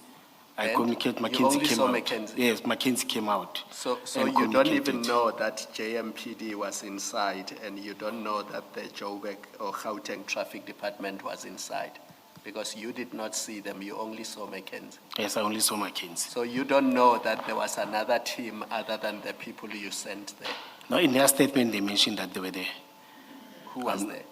I And communicate, you Mackenzie only came saw out. Mackenzie? Yes, Mackenzie came out. So and you don't even communicated. know that JMPD was inside, and you don't know that the Joburg or Gauteng Traffic Department was inside? Because you did not see them, you only saw Mackenzie. Yes, I only saw Mackenzie. So you don't know that there was another team other than the people you sent there? No, in their statement, they mentioned that they were there. Who was there?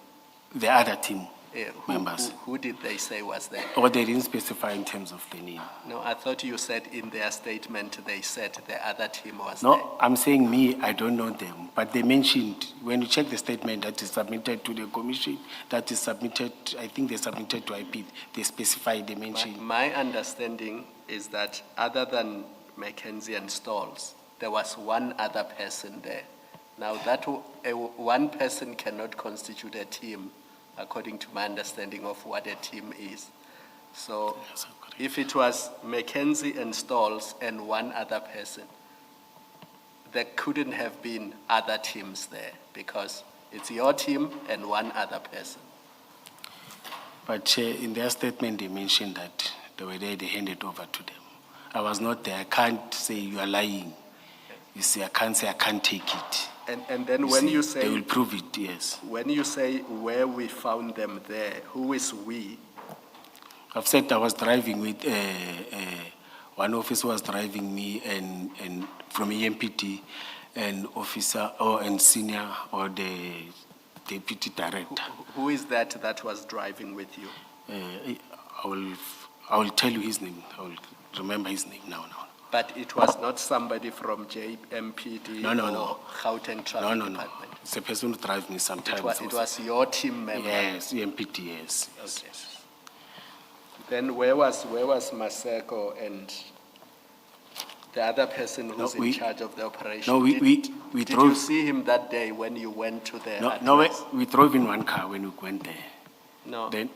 The other team Who- members. Who did they say was there? Or they didn't specify in terms of the name. No, I thought you said in their statement, they said the other team was there. No, I'm saying me, I don't know them. But they mentioned, when you check the statement that is submitted to the commission, that is submitted, I think they submitted to IP, they specify, they mention. My understanding is that other than Mackenzie and Stolz, there was one other person there. Now that one person cannot constitute a team, according to my understanding of what a team is. So Yes, correct. if it was Mackenzie and Stolz and one other person, there couldn't have been other teams there because it's your team and one other person. But in their statement, they mentioned that they were there, they handed over to them. I was not there. I can't say you are lying. You see, I can't say I can't take it. And then when you They will say, prove it, yes. when you say where we found them there, who is we? I've said I was driving with, one officer was driving me and from EMPT, and officer and senior or the deputy director. Who is that was driving with you? I will tell you his name. I will remember his name now. But it was not somebody from JMPD No, no, or no. Gauteng Traffic No. Department? It's a person who drives me sometimes. It was your team member? Yes, EMPT, yes. Okay. Then where was Maseko and the other person who's in charge of the operation? No, we Did drove. you see him that day when you went to the No, address? we drove in one car when we went there. No. Then,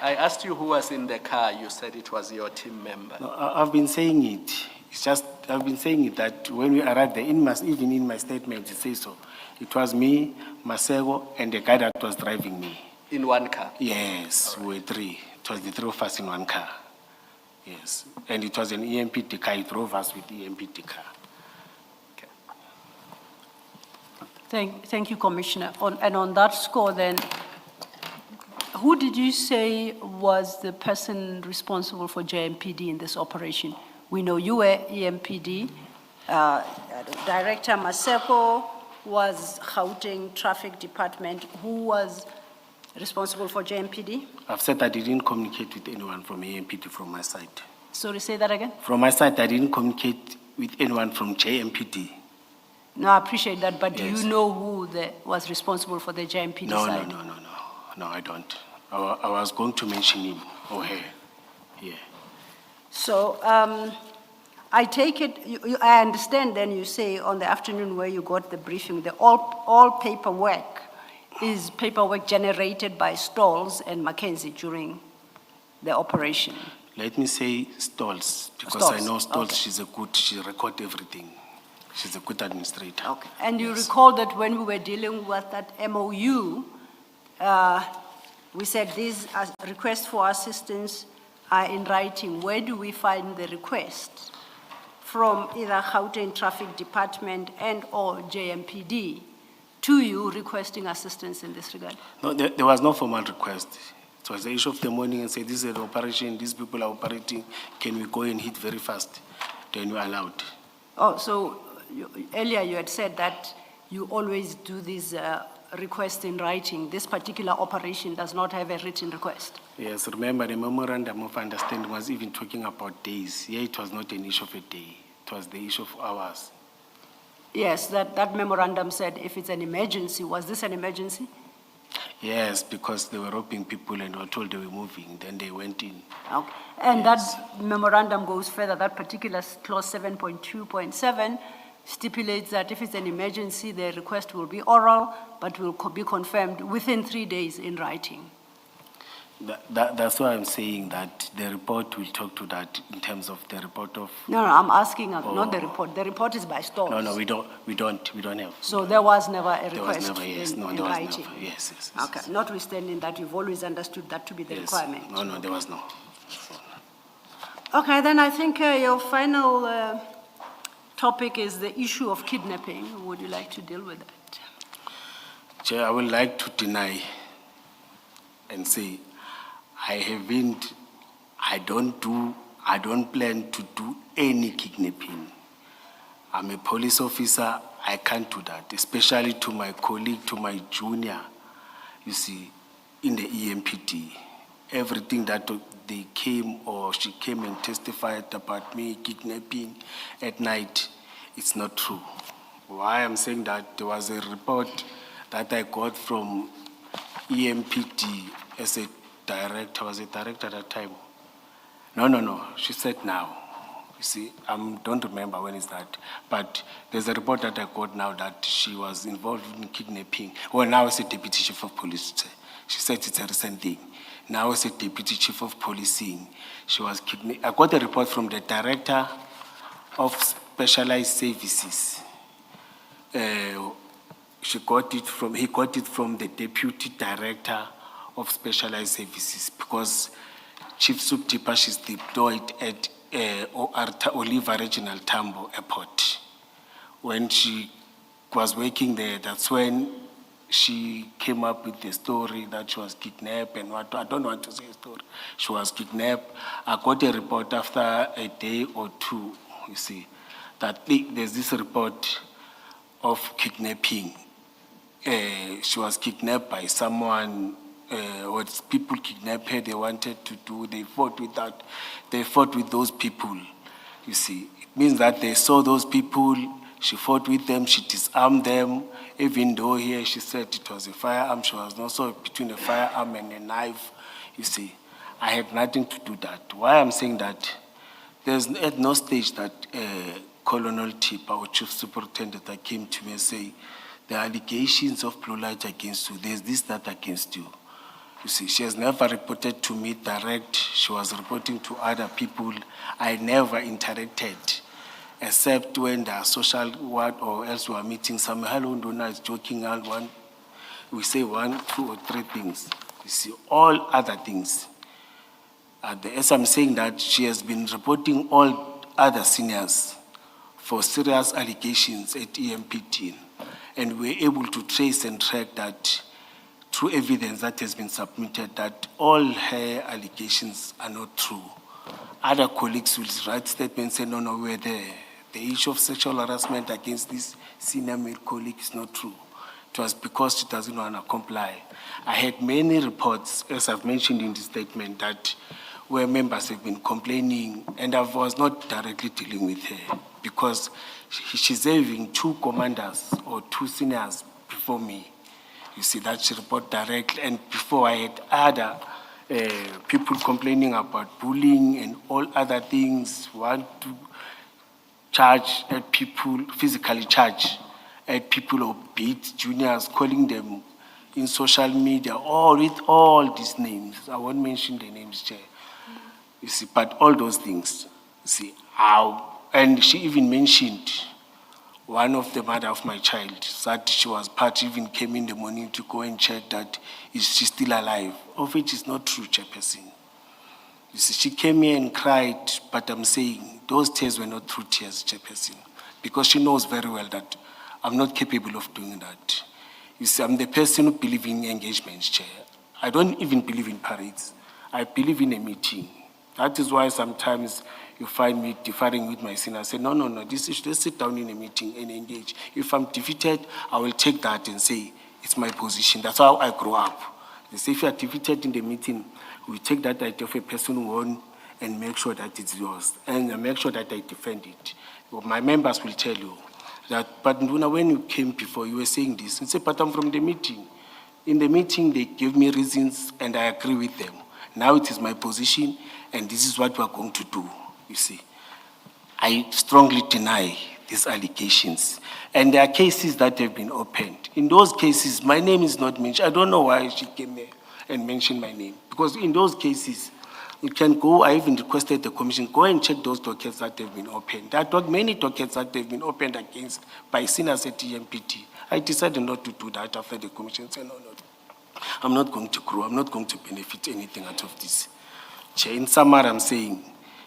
I asked you who was in the car. You said it was your team member. no, I've been saying it. It's just, I've been saying it that when we arrived there, even in my statement, it says so. It was me, Masego, and the guy that was driving me. In one car? Yes, we were three. It was the three of us in one car. Yes, and it was an EMPT car. He drove us with the EMPT car. Okay. Thank you, Commissioner. And on that score then, who did you say was the person responsible for JMPD in this operation? We know you were EMPD. Director Maseko was Gauteng Traffic Department. Who was responsible for JMPD? I've said I didn't communicate with anyone from EMPT from my side. Sorry, say that again? From my side, I didn't communicate with anyone from JMPT. No, I appreciate that, but do Yes. you know who was responsible for the JMPD side? No, I don't. I was going to mention him or her. Yeah. So I take it, I understand then you say on the afternoon where you got the briefing, all paperwork is paperwork generated by Stolz and Mackenzie during the operation. Let me say Stolz, because Stolz, I know Stolz, okay. she records everything. She's a good administrator. Okay. And you Yes. recall that when we were dealing with that MOU, we said these requests for assistance are in writing. Where do we find the request? From either Gauteng Traffic Department and or JMPD to you requesting assistance in this regard? No, there was no formal request. It was the issue of the morning and say, this is an operation, these people are operating, can we go and hit very fast? Then you allowed. Oh, so earlier you had said that you always do these requests in writing. This particular operation does not have a written request. Yes, remember the memorandum of understanding was even talking about days. Here it was not an issue of a day. It was the issue of hours. Yes, that memorandum said if it's an emergency. Was this an emergency? Yes, because they were robbing people and were told they were moving. Then they went in. Okay. And Yes. that memorandum goes further. That particular clause 7.2.7 stipulates that if it's an emergency, the request will be oral, but will be confirmed within 3 days in writing. That's why I'm saying that the report will talk to that in terms of the report of. No, I'm asking, not the report. The report is by stores. No, we don't have. So there was never a There was request never, yes, in no, there was writing? never, yes. Okay, notwithstanding that you've always understood that to be the requirement. No, there was no. Okay, then I think your final topic is the issue of kidnapping. Would you like to deal with that? Chair, I would like to deny and say, I don't plan to do any kidnapping. I'm a police officer, I can't do that, especially to my colleague, to my junior, you see, in the EMPD. Everything that they came or she came and testified about me kidnapping at night, it's not true. Why I'm saying that, there was a report that I got from EMPD as a director, was a director at that time. No, she said now. You see, I don't remember when is that, but there's a report that I got now that she was involved in kidnapping. Well, now as a deputy chief of police. She said it's a recent thing. Now as a deputy chief of policing, she was kidnapped. I got a report from the director of specialized services. He got it from the deputy director of specialized services, because Chief Subtipa, she's deployed at Oliver Regional Tambo Airport. When she was working there, that's when she came up with the story that she was kidnapped and what, I don't want to say a story. She was kidnapped. I got a report after a day or two, you see, that there's this report of kidnapping. She was kidnapped by someone, what people kidnapped her, they wanted to do, they fought with those people, you see. It means that they saw those people, she fought with them, she disarmed them, even though here she said it was a firearm, she was also between a firearm and a knife, you see. I had nothing to do that. Why I'm saying that, there's at no stage that Colonel Tipa or Chief Superintendent that came to me and say, the allegations of plurality against you, there's this, that against you. You see, she has never reported to me direct. She was reporting to other people. I never interacted, except when there are social word or else we are meeting somewhere. Hello, Ndona is joking. We say 1, 2, or 3 things. You see, all other things. As I'm saying that, she has been reporting all other seniors for serious allegations at EMPT. And we're able to trace and track that through evidence that has been submitted that all her allegations are not true. Other colleagues will write statements and say, no, we're there. The issue of sexual harassment against this senior male colleague is not true. It was because she doesn't want to comply. I had many reports, as I've mentioned in the statement, that where members have been complaining, and I was not directly dealing with her because she's having 2 commanders or 2 seniors before me. You see, that she report directly, and before I had other people complaining about bullying and all other things, want to charge at people, physically charge at people or beat juniors, calling them in social media, all with all these names. I won't mention the names, Chair. You see, but all those things, you see, how, and she even mentioned one of the mother of my child, that she was part, even came in the morning to go and check that is she still alive, of which is not true, Chairperson. You see, she came here and cried, but I'm saying those tears were not true tears, Chairperson, because she knows very well that I'm not capable of doing that. You see, I'm the person who believes in engagements, Chair. I don't even believe in parades. I believe in a meeting. That is why sometimes you find me differing with my senior. I say, no, let's sit down in a meeting and engage. If I'm defeated, I will take that and say, it's my position. That's how I grew up. They say, if you are defeated in the meeting, we take that idea of a person who won and make sure that it's yours, and make sure that I defend it. Well, my members will tell you that, but Nduna, when you came before, you were saying this. And say, but I'm from the meeting. In the meeting, they gave me reasons, and I agree with them. Now it is my position, and this is what we are going to do, you see. I strongly deny these allegations. And there are cases that have been opened. In those cases, my name is not mentioned. I don't know why she came here and mentioned my name. Because in those cases, you can go, I even requested the commission, go and check those dockets that have been opened. There are many dockets that have been opened against by sinners at EMPT. I decided not to do that after the commission said, no, I'm not going to grow, I'm not going to benefit anything out of this. In summary, I'm saying,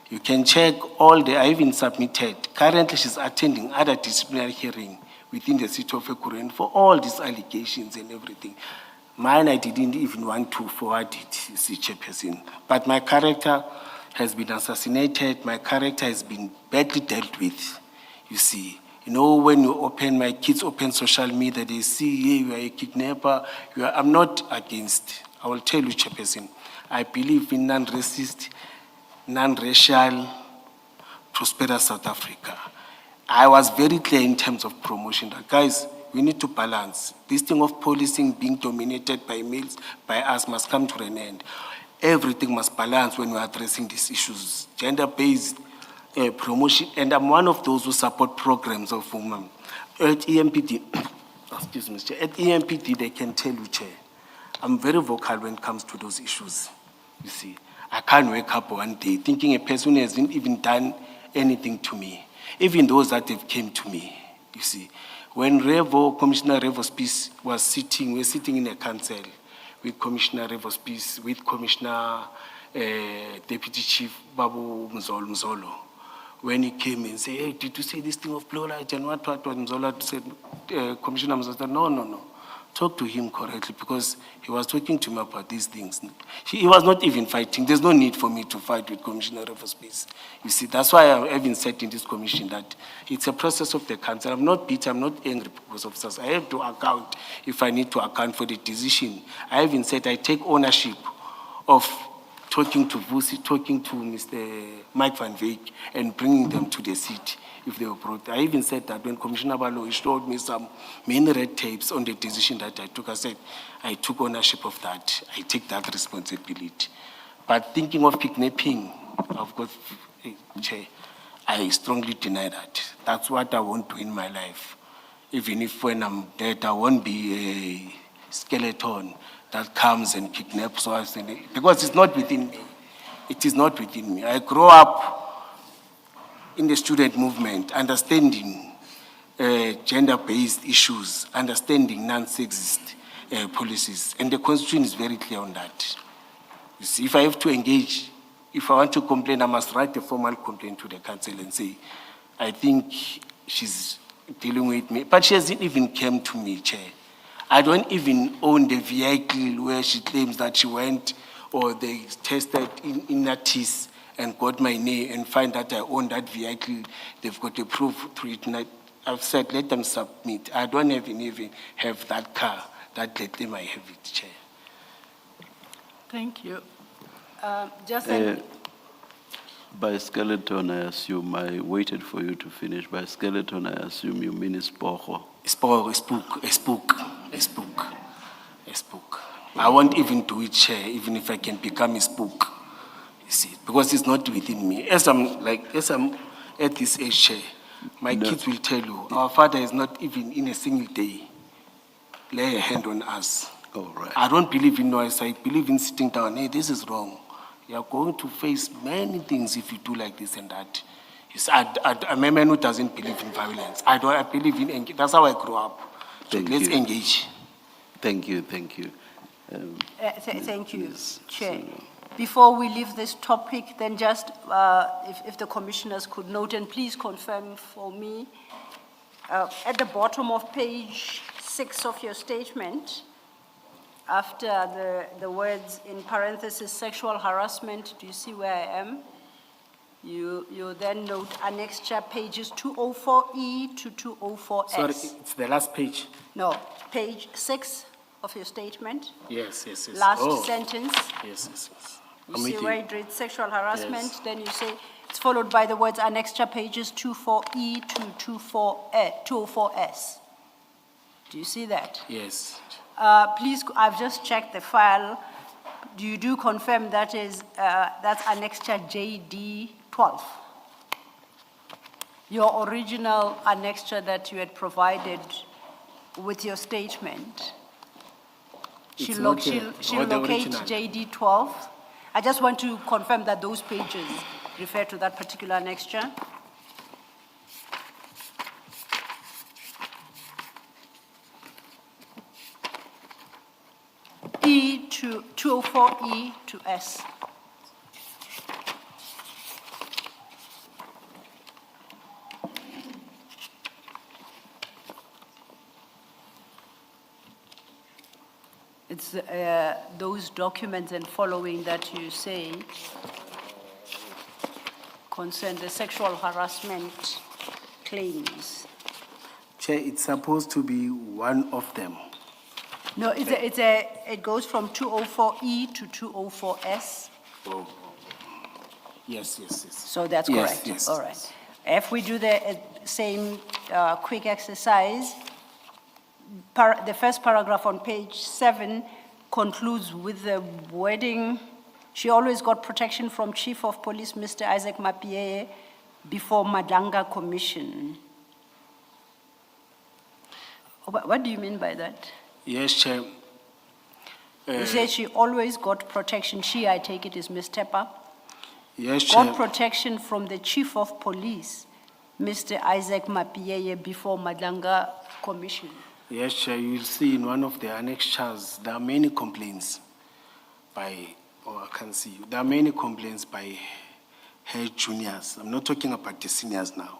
you can check all the, I even submitted. Currently, she's attending other disciplinary hearing within the city of Ekurhuleni for all these allegations and everything. Mine, I didn't even want to forward it, see chairperson. But my character has been assassinated. My character has been badly dealt with, you see. You know, when you open, my kids open social media, they see, hey, you are a kidnapper. I'm not against, I will tell you, chairperson, I believe in non-racist, non-racial, prosperous South Africa. I was very clear in terms of promotion that, guys, we need to balance. This thing of policing being dominated by males, by us, must come to an end. Everything must balance when we're addressing these issues. Gender-based promotion, and I'm one of those who support programs of women. At EMPT, excuse me, Chair, at EMPT, they can tell you, Chair, I'm very vocal when it comes to those issues, you see. I can't wake up one day thinking a person hasn't even done anything to me. Even those that have came to me, you see. When Commissioner Revo Spies was sitting, we were sitting in a council with Commissioner Revo Spies, with Commissioner Deputy Chief Babu Mzolo. When he came and said, hey, did you say this thing of blue light? And what Mzola said, Commissioner Mzola said, no. Talk to him correctly, because he was talking to me about these things. He was not even fighting. There's no need for me to fight with Commissioner Revo Spies. You see, that's why I even said in this commission that it's a process of the council. I'm not bitter, I'm not angry because of this. I have to account if I need to account for the decision. I even said I take ownership of talking to Vusi, talking to Mr. Mike van Veek, and bringing them to the seat if they were brought. I even said that when Commissioner Balo showed me some main red tapes on the decision that I took, I said, I took ownership of that. I take that responsibility. But thinking of kidnapping, of course, Chair, I strongly deny that. That's what I won't do in my life. Even if when I'm dead, I won't be a skeleton that comes and kidnaps us, because it's not within me. It is not within me. I grew up in the student movement, understanding gender-based issues, understanding non-sexist policies, and the Constitution is very clear on that. You see, if I have to engage, if I want to complain, I must write a formal complaint to the council and say, I think she's dealing with me, but she hasn't even come to me, Chair. I don't even own the vehicle where she claims that she went, or they tested in Natis and got my name and find that I own that vehicle. They've got a proof to it. And I've said, let them submit. I don't even have that car. That let them I have it, Chair. Thank you. By skeleton, I assume, I waited for you to finish. By skeleton, I assume you mean Spoho. A spook. I won't even do it, Chair, even if I can become a spook. You see, because it's not within me. As I'm at this age, Chair, my kids will tell you, our father is not even in a single day lay a hand on us. All right. I don't believe in noise. I believe in sitting down. Hey, this is wrong. You are going to face many things if you do like this and that. You see, I'm a man who doesn't believe in violence. I believe in engage. That's how I grew up. So let's engage. Thank you. Thank you, Yes, Chair. so- Before we leave this topic, then just if the commissioners could note and please confirm for me, at the bottom of page 6 of your statement, after the words in parentheses sexual harassment, do you see where I am? You then note annexure pages 204E to 204S. Sorry, it's the last page. No, page 6 of your statement. Yes. Last sentence. Yes. You I'm see with where you. it reads sexual harassment, Yes. then you say it's followed by the words annexure pages 24E to 204S. Do you see that? Yes. Please, I've just checked the file. Do you confirm that is, that's annexure JD 12? Your original annexure that you had provided with your statement, It's she'll not here. she'll Or the locate original. JD 12. I just want to confirm that those pages refer to that particular annexure. E to 204E to S. It's those documents and following that you say concern the sexual harassment claims. Chair, it's supposed to be one of them. No, it goes from 204E to 204S. Yes. So that's Yes, correct? yes. All right. If we do the same quick exercise, the first paragraph on page 7 concludes with the wording, she always got protection from Chief of Police, Mr. Isaac Mapieye, before Madlanga Commission. What do you mean by that? Yes, Chair. You say she always got protection, she, I take it, is Ms. Tepper, Yes, Chair. got protection from the Chief of Police, Mr. Isaac Mapieye, before Madlanga Commission. Yes, Chair, you will see in one of the annexures, there are many complaints by, there are many complaints by her juniors. I'm not talking about the seniors now,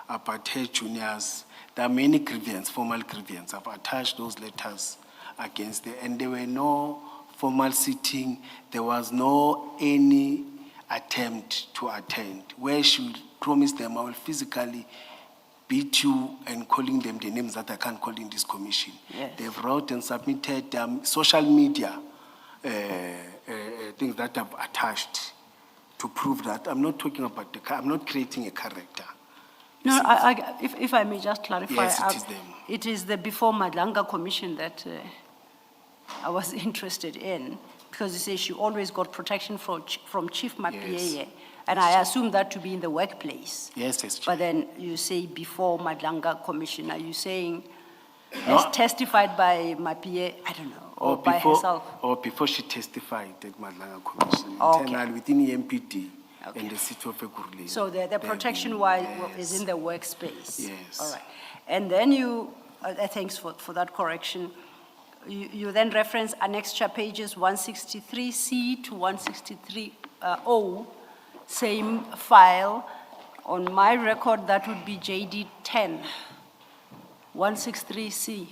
about her juniors. There are many grievances, formal grievances. I've attached those letters against them, and there were no formal sitting. There was no any attempt to attend, where she promised them, I will physically beat you, and calling them the names that I can't call in this commission. Yes. They've wrote and submitted social media things that I've attached to prove that. I'm not talking about I'm not creating a character. No, if I may just clarify. Yes, it is them. It is the before Madlanga Commission that I was interested in, because you say she always got protection from Chief Mapieye. Yes. And I assume that to be in the workplace. Yes, Chair. But then you say before Madlanga Commission, are you saying No. as testified by Mapieye, I don't know, or by herself? Or before she testified at Madlanga Commission, Okay. internal within the MPD Okay. and the city of Ekurhuleni. So the protection is in the workspace? Yes. All right. And then you, thanks for that correction. You then reference annexure pages 163C to 163O, same file. On my record, that would be JD 10, 163C.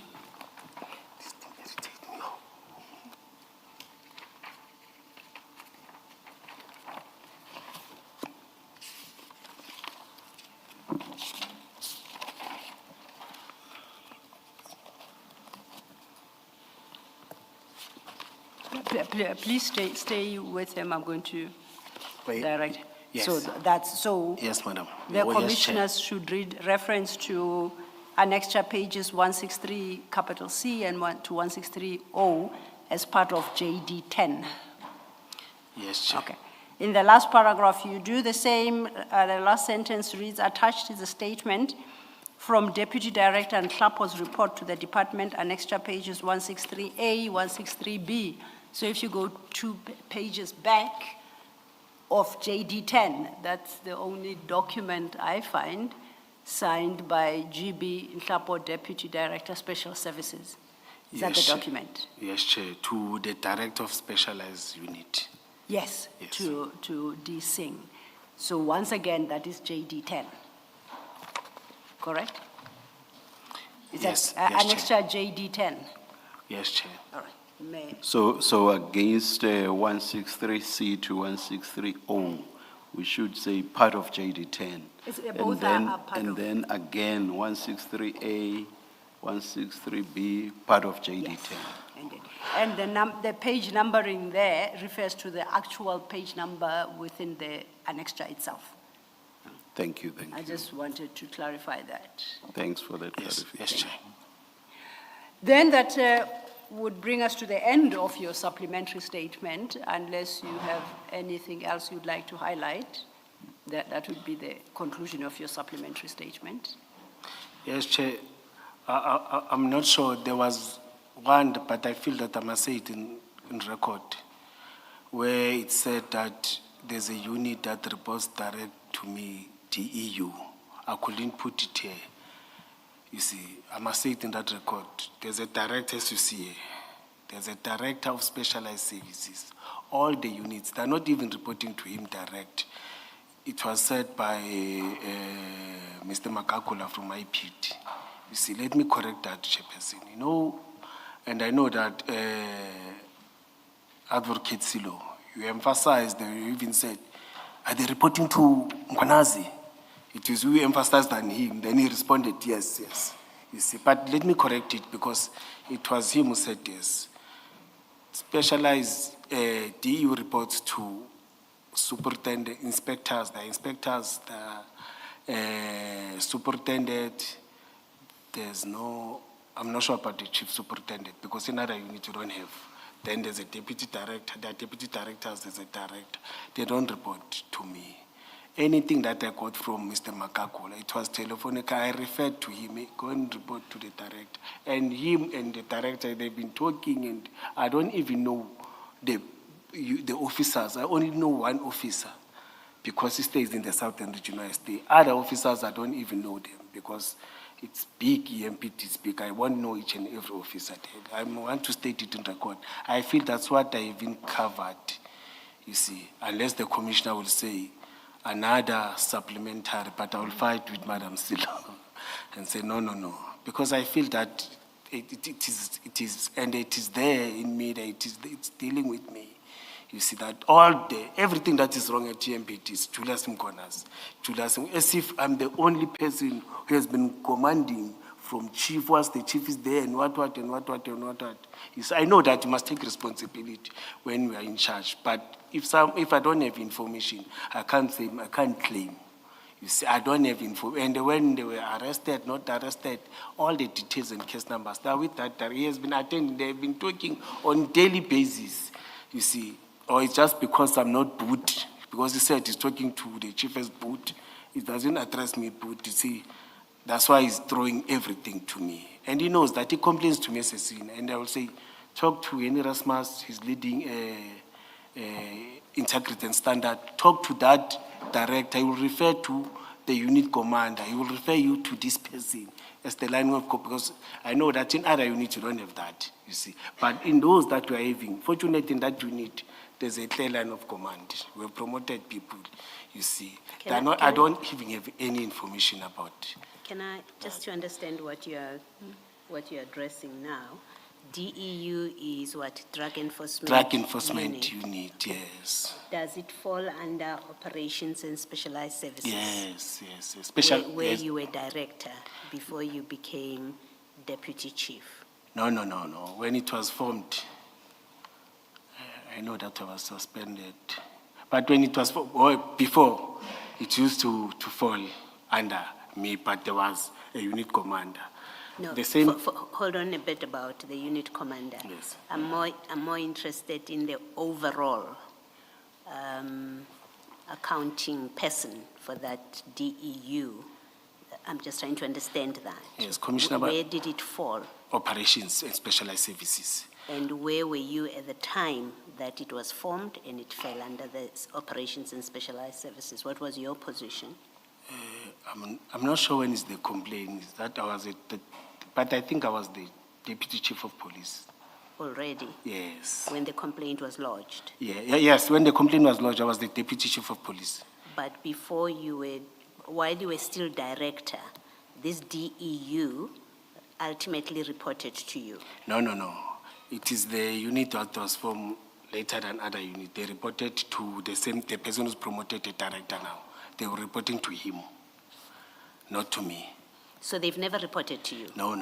Please stay with him. I'm going to Wait. direct. Yes. So Yes, madam. the Oh, yes, Chair. commissioners should read reference to annexure pages 163 capital C and 163O as part of JD 10. Yes, Chair. Okay. In the last paragraph, you do the same. The last sentence reads, attached is a statement from Deputy Director and Klapo's report to the department, annexure pages 163A, 163B. So if you go 2 pages back of JD 10, that's the only document I find signed by GB Klapo, Deputy Director, Special Services. Is that the Yes, Chair. document? Yes, Chair, to the Director of Specialized Unit. Yes, Yes. to D-Sing. So once again, that is JD 10. Correct? Is Yes, that yes, annexure JD 10? Yes, Chair. All right. May. So against 163C to 163O, we should say part of JD 10. Both are part And of. then again, 163A, 163B, part of JD 10. Indeed. And the page numbering there refers to the actual page number within the annexure itself. Thank you, thank I you. just wanted to clarify that. Thanks for that Yes, clarification. yes, Chair. Then that would bring us to the end of your supplementary statement, unless you have anything else you'd like to highlight. That would be the conclusion of your supplementary statement. Yes, Chair. I'm not sure. There was one, but I feel that I must say it in record, where it said that there's a unit that reports direct to me, DEU. I couldn't put it here. You see, I must say it in that record. There's a director, as you see here. There's a director of specialized services. All the units, they're not even reporting to him direct. It was said by Mr. Makakula from IPT. You see, let me correct that, Chairperson. You know, and I know that Advocate Silo, you emphasized, you even said, are they reporting to Mkwanazi? It is we emphasized than him. Then he responded, yes, yes. You see, but let me correct it because it was him who said yes. Specialized DEU reports to superintendent, inspectors, the superintendent. There's no, I'm not sure about the chief superintendent because in other units you don't have. Then there's a deputy director, there are deputy directors, there's a director. They don't report to me. Anything that I got from Mr. Makakula, it was telephonic. I referred to him, go and report to the director. And him and the director, they've been talking, and I don't even know the officers. I only know one officer because he stays in the Southern Regional Estate. Other officers, I don't even know them because it's big, EMPT is big. I won't know each and every officer. I want to state it in record. I feel that's what I even covered, you see, unless the commissioner will say, another supplementary, but I will fight with Madam Silo and say, no, no, no. Because I feel that it is, and it is there in me, that it's dealing with me. You see that everything that is wrong at TMPT is Julius Mkonas. As if I'm the only person who has been commanding from chief, once the chief is there, and what. Yes, I know that you must take responsibility when we are in charge, but if I don't have information, I can't claim. You see, I don't have info. And when they were arrested, not arrested, all the details and case numbers, they're with that. He has been attending, they've been talking on daily basis, you see. Or it's just because I'm not boot, because he said he's talking to the chief as boot. It doesn't address me boot, you see. That's why he's throwing everything to me. And he knows that he complains to me as a senior. And I will say, talk to Henry Rasmus, he's leading integrity and standard. Talk to that director. He will refer to the unit commander. He will refer you to this person as the line of code, because I know that in other units you don't have that, you see. But in those that we are having, fortunately in that unit, there's a clear line of command. We have promoted people, you see. I don't even have any information about it. Can I, just to understand what you're addressing now, DEU is what? Drug Enforcement Drug Enforcement Unit, yes. Does it fall under Operations and Specialized Services? Yes. Where you were director before you became deputy chief? No. When it was formed, I know that I was suspended. But when it was before, it used to fall under me, but there was a unit commander. No, the same. Hold on a bit about the unit commander. Yes. I'm more interested in the overall accounting person for that DEU. I'm just trying to understand that. Yes, Commissioner. Where did it fall? Operations and Specialized Services. And where were you at the time that it was formed and it fell under the Operations and Specialized Services? What was your position? I'm not sure when is the complaint. Is that I was but I think I was the deputy chief of police. Already? Yes. When the complaint was lodged? Yes, when the complaint was lodged, I was the deputy chief of police. But before while you were still director, this DEU ultimately reported to you? No. It is the unit that was formed later than other unit. They reported to the person who's promoted a director now. They were reporting to him, not to me. So they've never reported to you? No.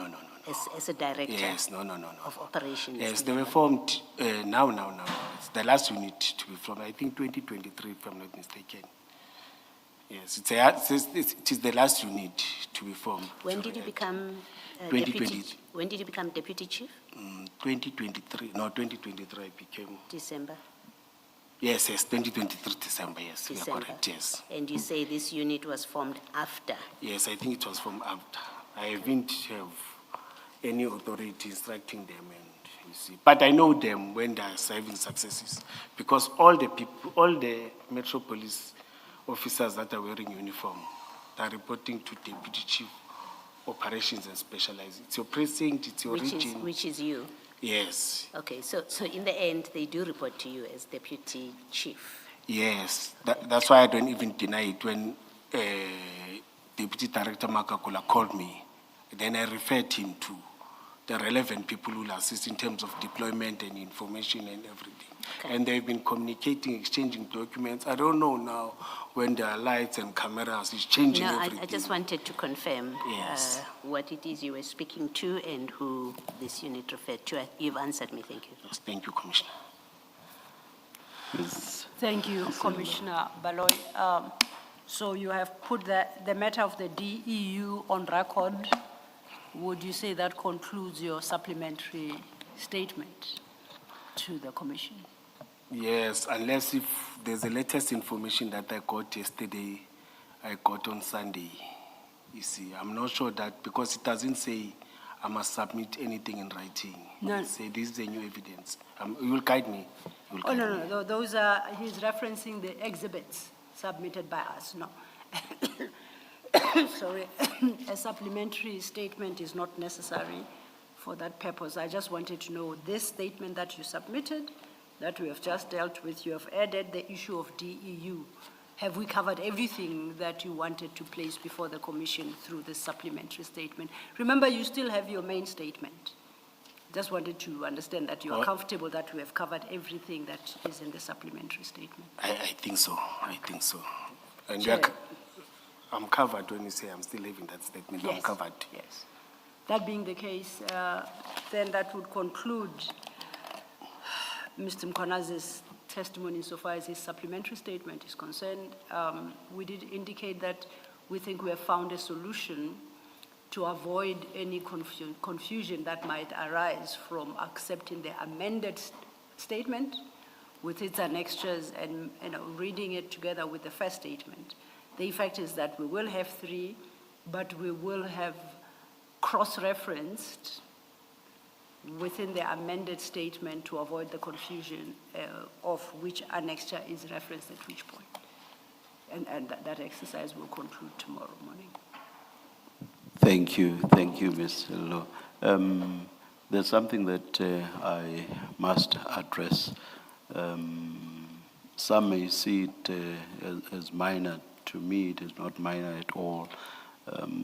As a director? Yes, no. Of operations? Yes, they were formed now. It's the last unit to be formed, I think 2023, if I'm not mistaken. Yes, it is the last unit to be formed. When did you become 2020. When did you become deputy chief? 2023. No, 2023 I became. December? Yes, 2023 December, yes, you are December. correct, yes. And you say this unit was formed after? Yes, I think it was from after. I haven't have any authority instructing them, and you see. But I know them when they are having successes, because all the people, all the Metro Police officers that are wearing uniform, they are reporting to Deputy Chief Operations and Specialized. It's your precinct, it's your region. Which is you? Yes, Okay, so in the end, they do report to you as deputy chief? yes. That's why I don't even deny it. When Deputy Director Makakula called me, then I referred him to the relevant people who will assist in terms of deployment and information and everything. Okay. And they've been communicating, exchanging documents. I don't know now when there are lights and cameras, it's changing No, everything. I just wanted to confirm Yes. what it is you were speaking to and who this unit referred to. You've answered me, thank you. Yes, thank you, Commissioner. Ms. Thank you, Commissioner Baloy. So you have put the matter of the DEU on record. Would you say that concludes your supplementary statement to the Commission? Yes, unless if there's the latest information that I got yesterday, I got on Sunday. You see, I'm not sure that, because it doesn't say I must submit anything in writing. No. It say this is the new evidence. You will guide me. You will Oh, guide no, me. no, those are, he's referencing the exhibits submitted by us, no. Sorry, a supplementary statement is not necessary for that purpose. I just wanted to know this statement that you submitted, that we have just dealt with, you have added the issue of DEU. Have we covered everything that you wanted to place before the Commission through this supplementary statement? Remember, you still have your main statement. Just wanted to understand that you are What? comfortable that we have covered everything that is in the supplementary statement. I think so. I think so. And Chair. I'm covered when you say I'm still having that statement. I'm covered. Yes. That being the case, then that would conclude Mr. Mkonazi's testimony insofar as his supplementary statement is concerned. We did indicate that we think we have found a solution to avoid any confusion that might arise from accepting the amended statement with its annexures and reading it together with the first statement. The effect is that we will have three, but we will have cross-referenced within the amended statement to avoid the confusion of which annexure is referenced at which point. And that exercise will conclude tomorrow morning. Thank you, Mr. Lo. There's something that I must address. Some may see it as minor. To me, it is not minor at all.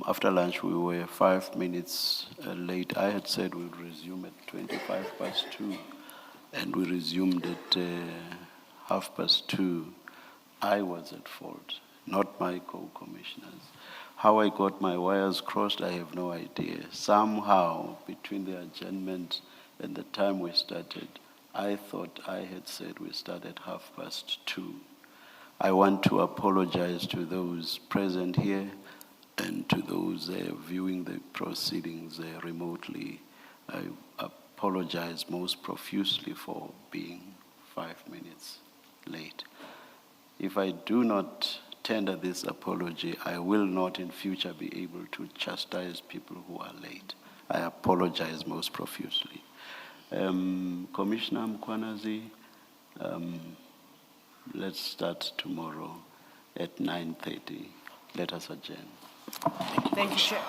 After lunch, we were 5 minutes late. I had said we'd resume at 2:25, and we resumed at 2:30. I was at fault, not my co-commissioners. How I got my wires crossed, I have no idea. Somehow, between the adjournment and the time we started, I thought I had said we start at 2:30. I want to apologize to those present here and to those viewing the proceedings remotely. I apologize most profusely for being 5 minutes late. If I do not tender this apology, I will not in future be able to chastise people who are late. I apologize most profusely. Commissioner Mkwanazi, let's start tomorrow at 9:30. Let us adjourn. Thank you, Chair.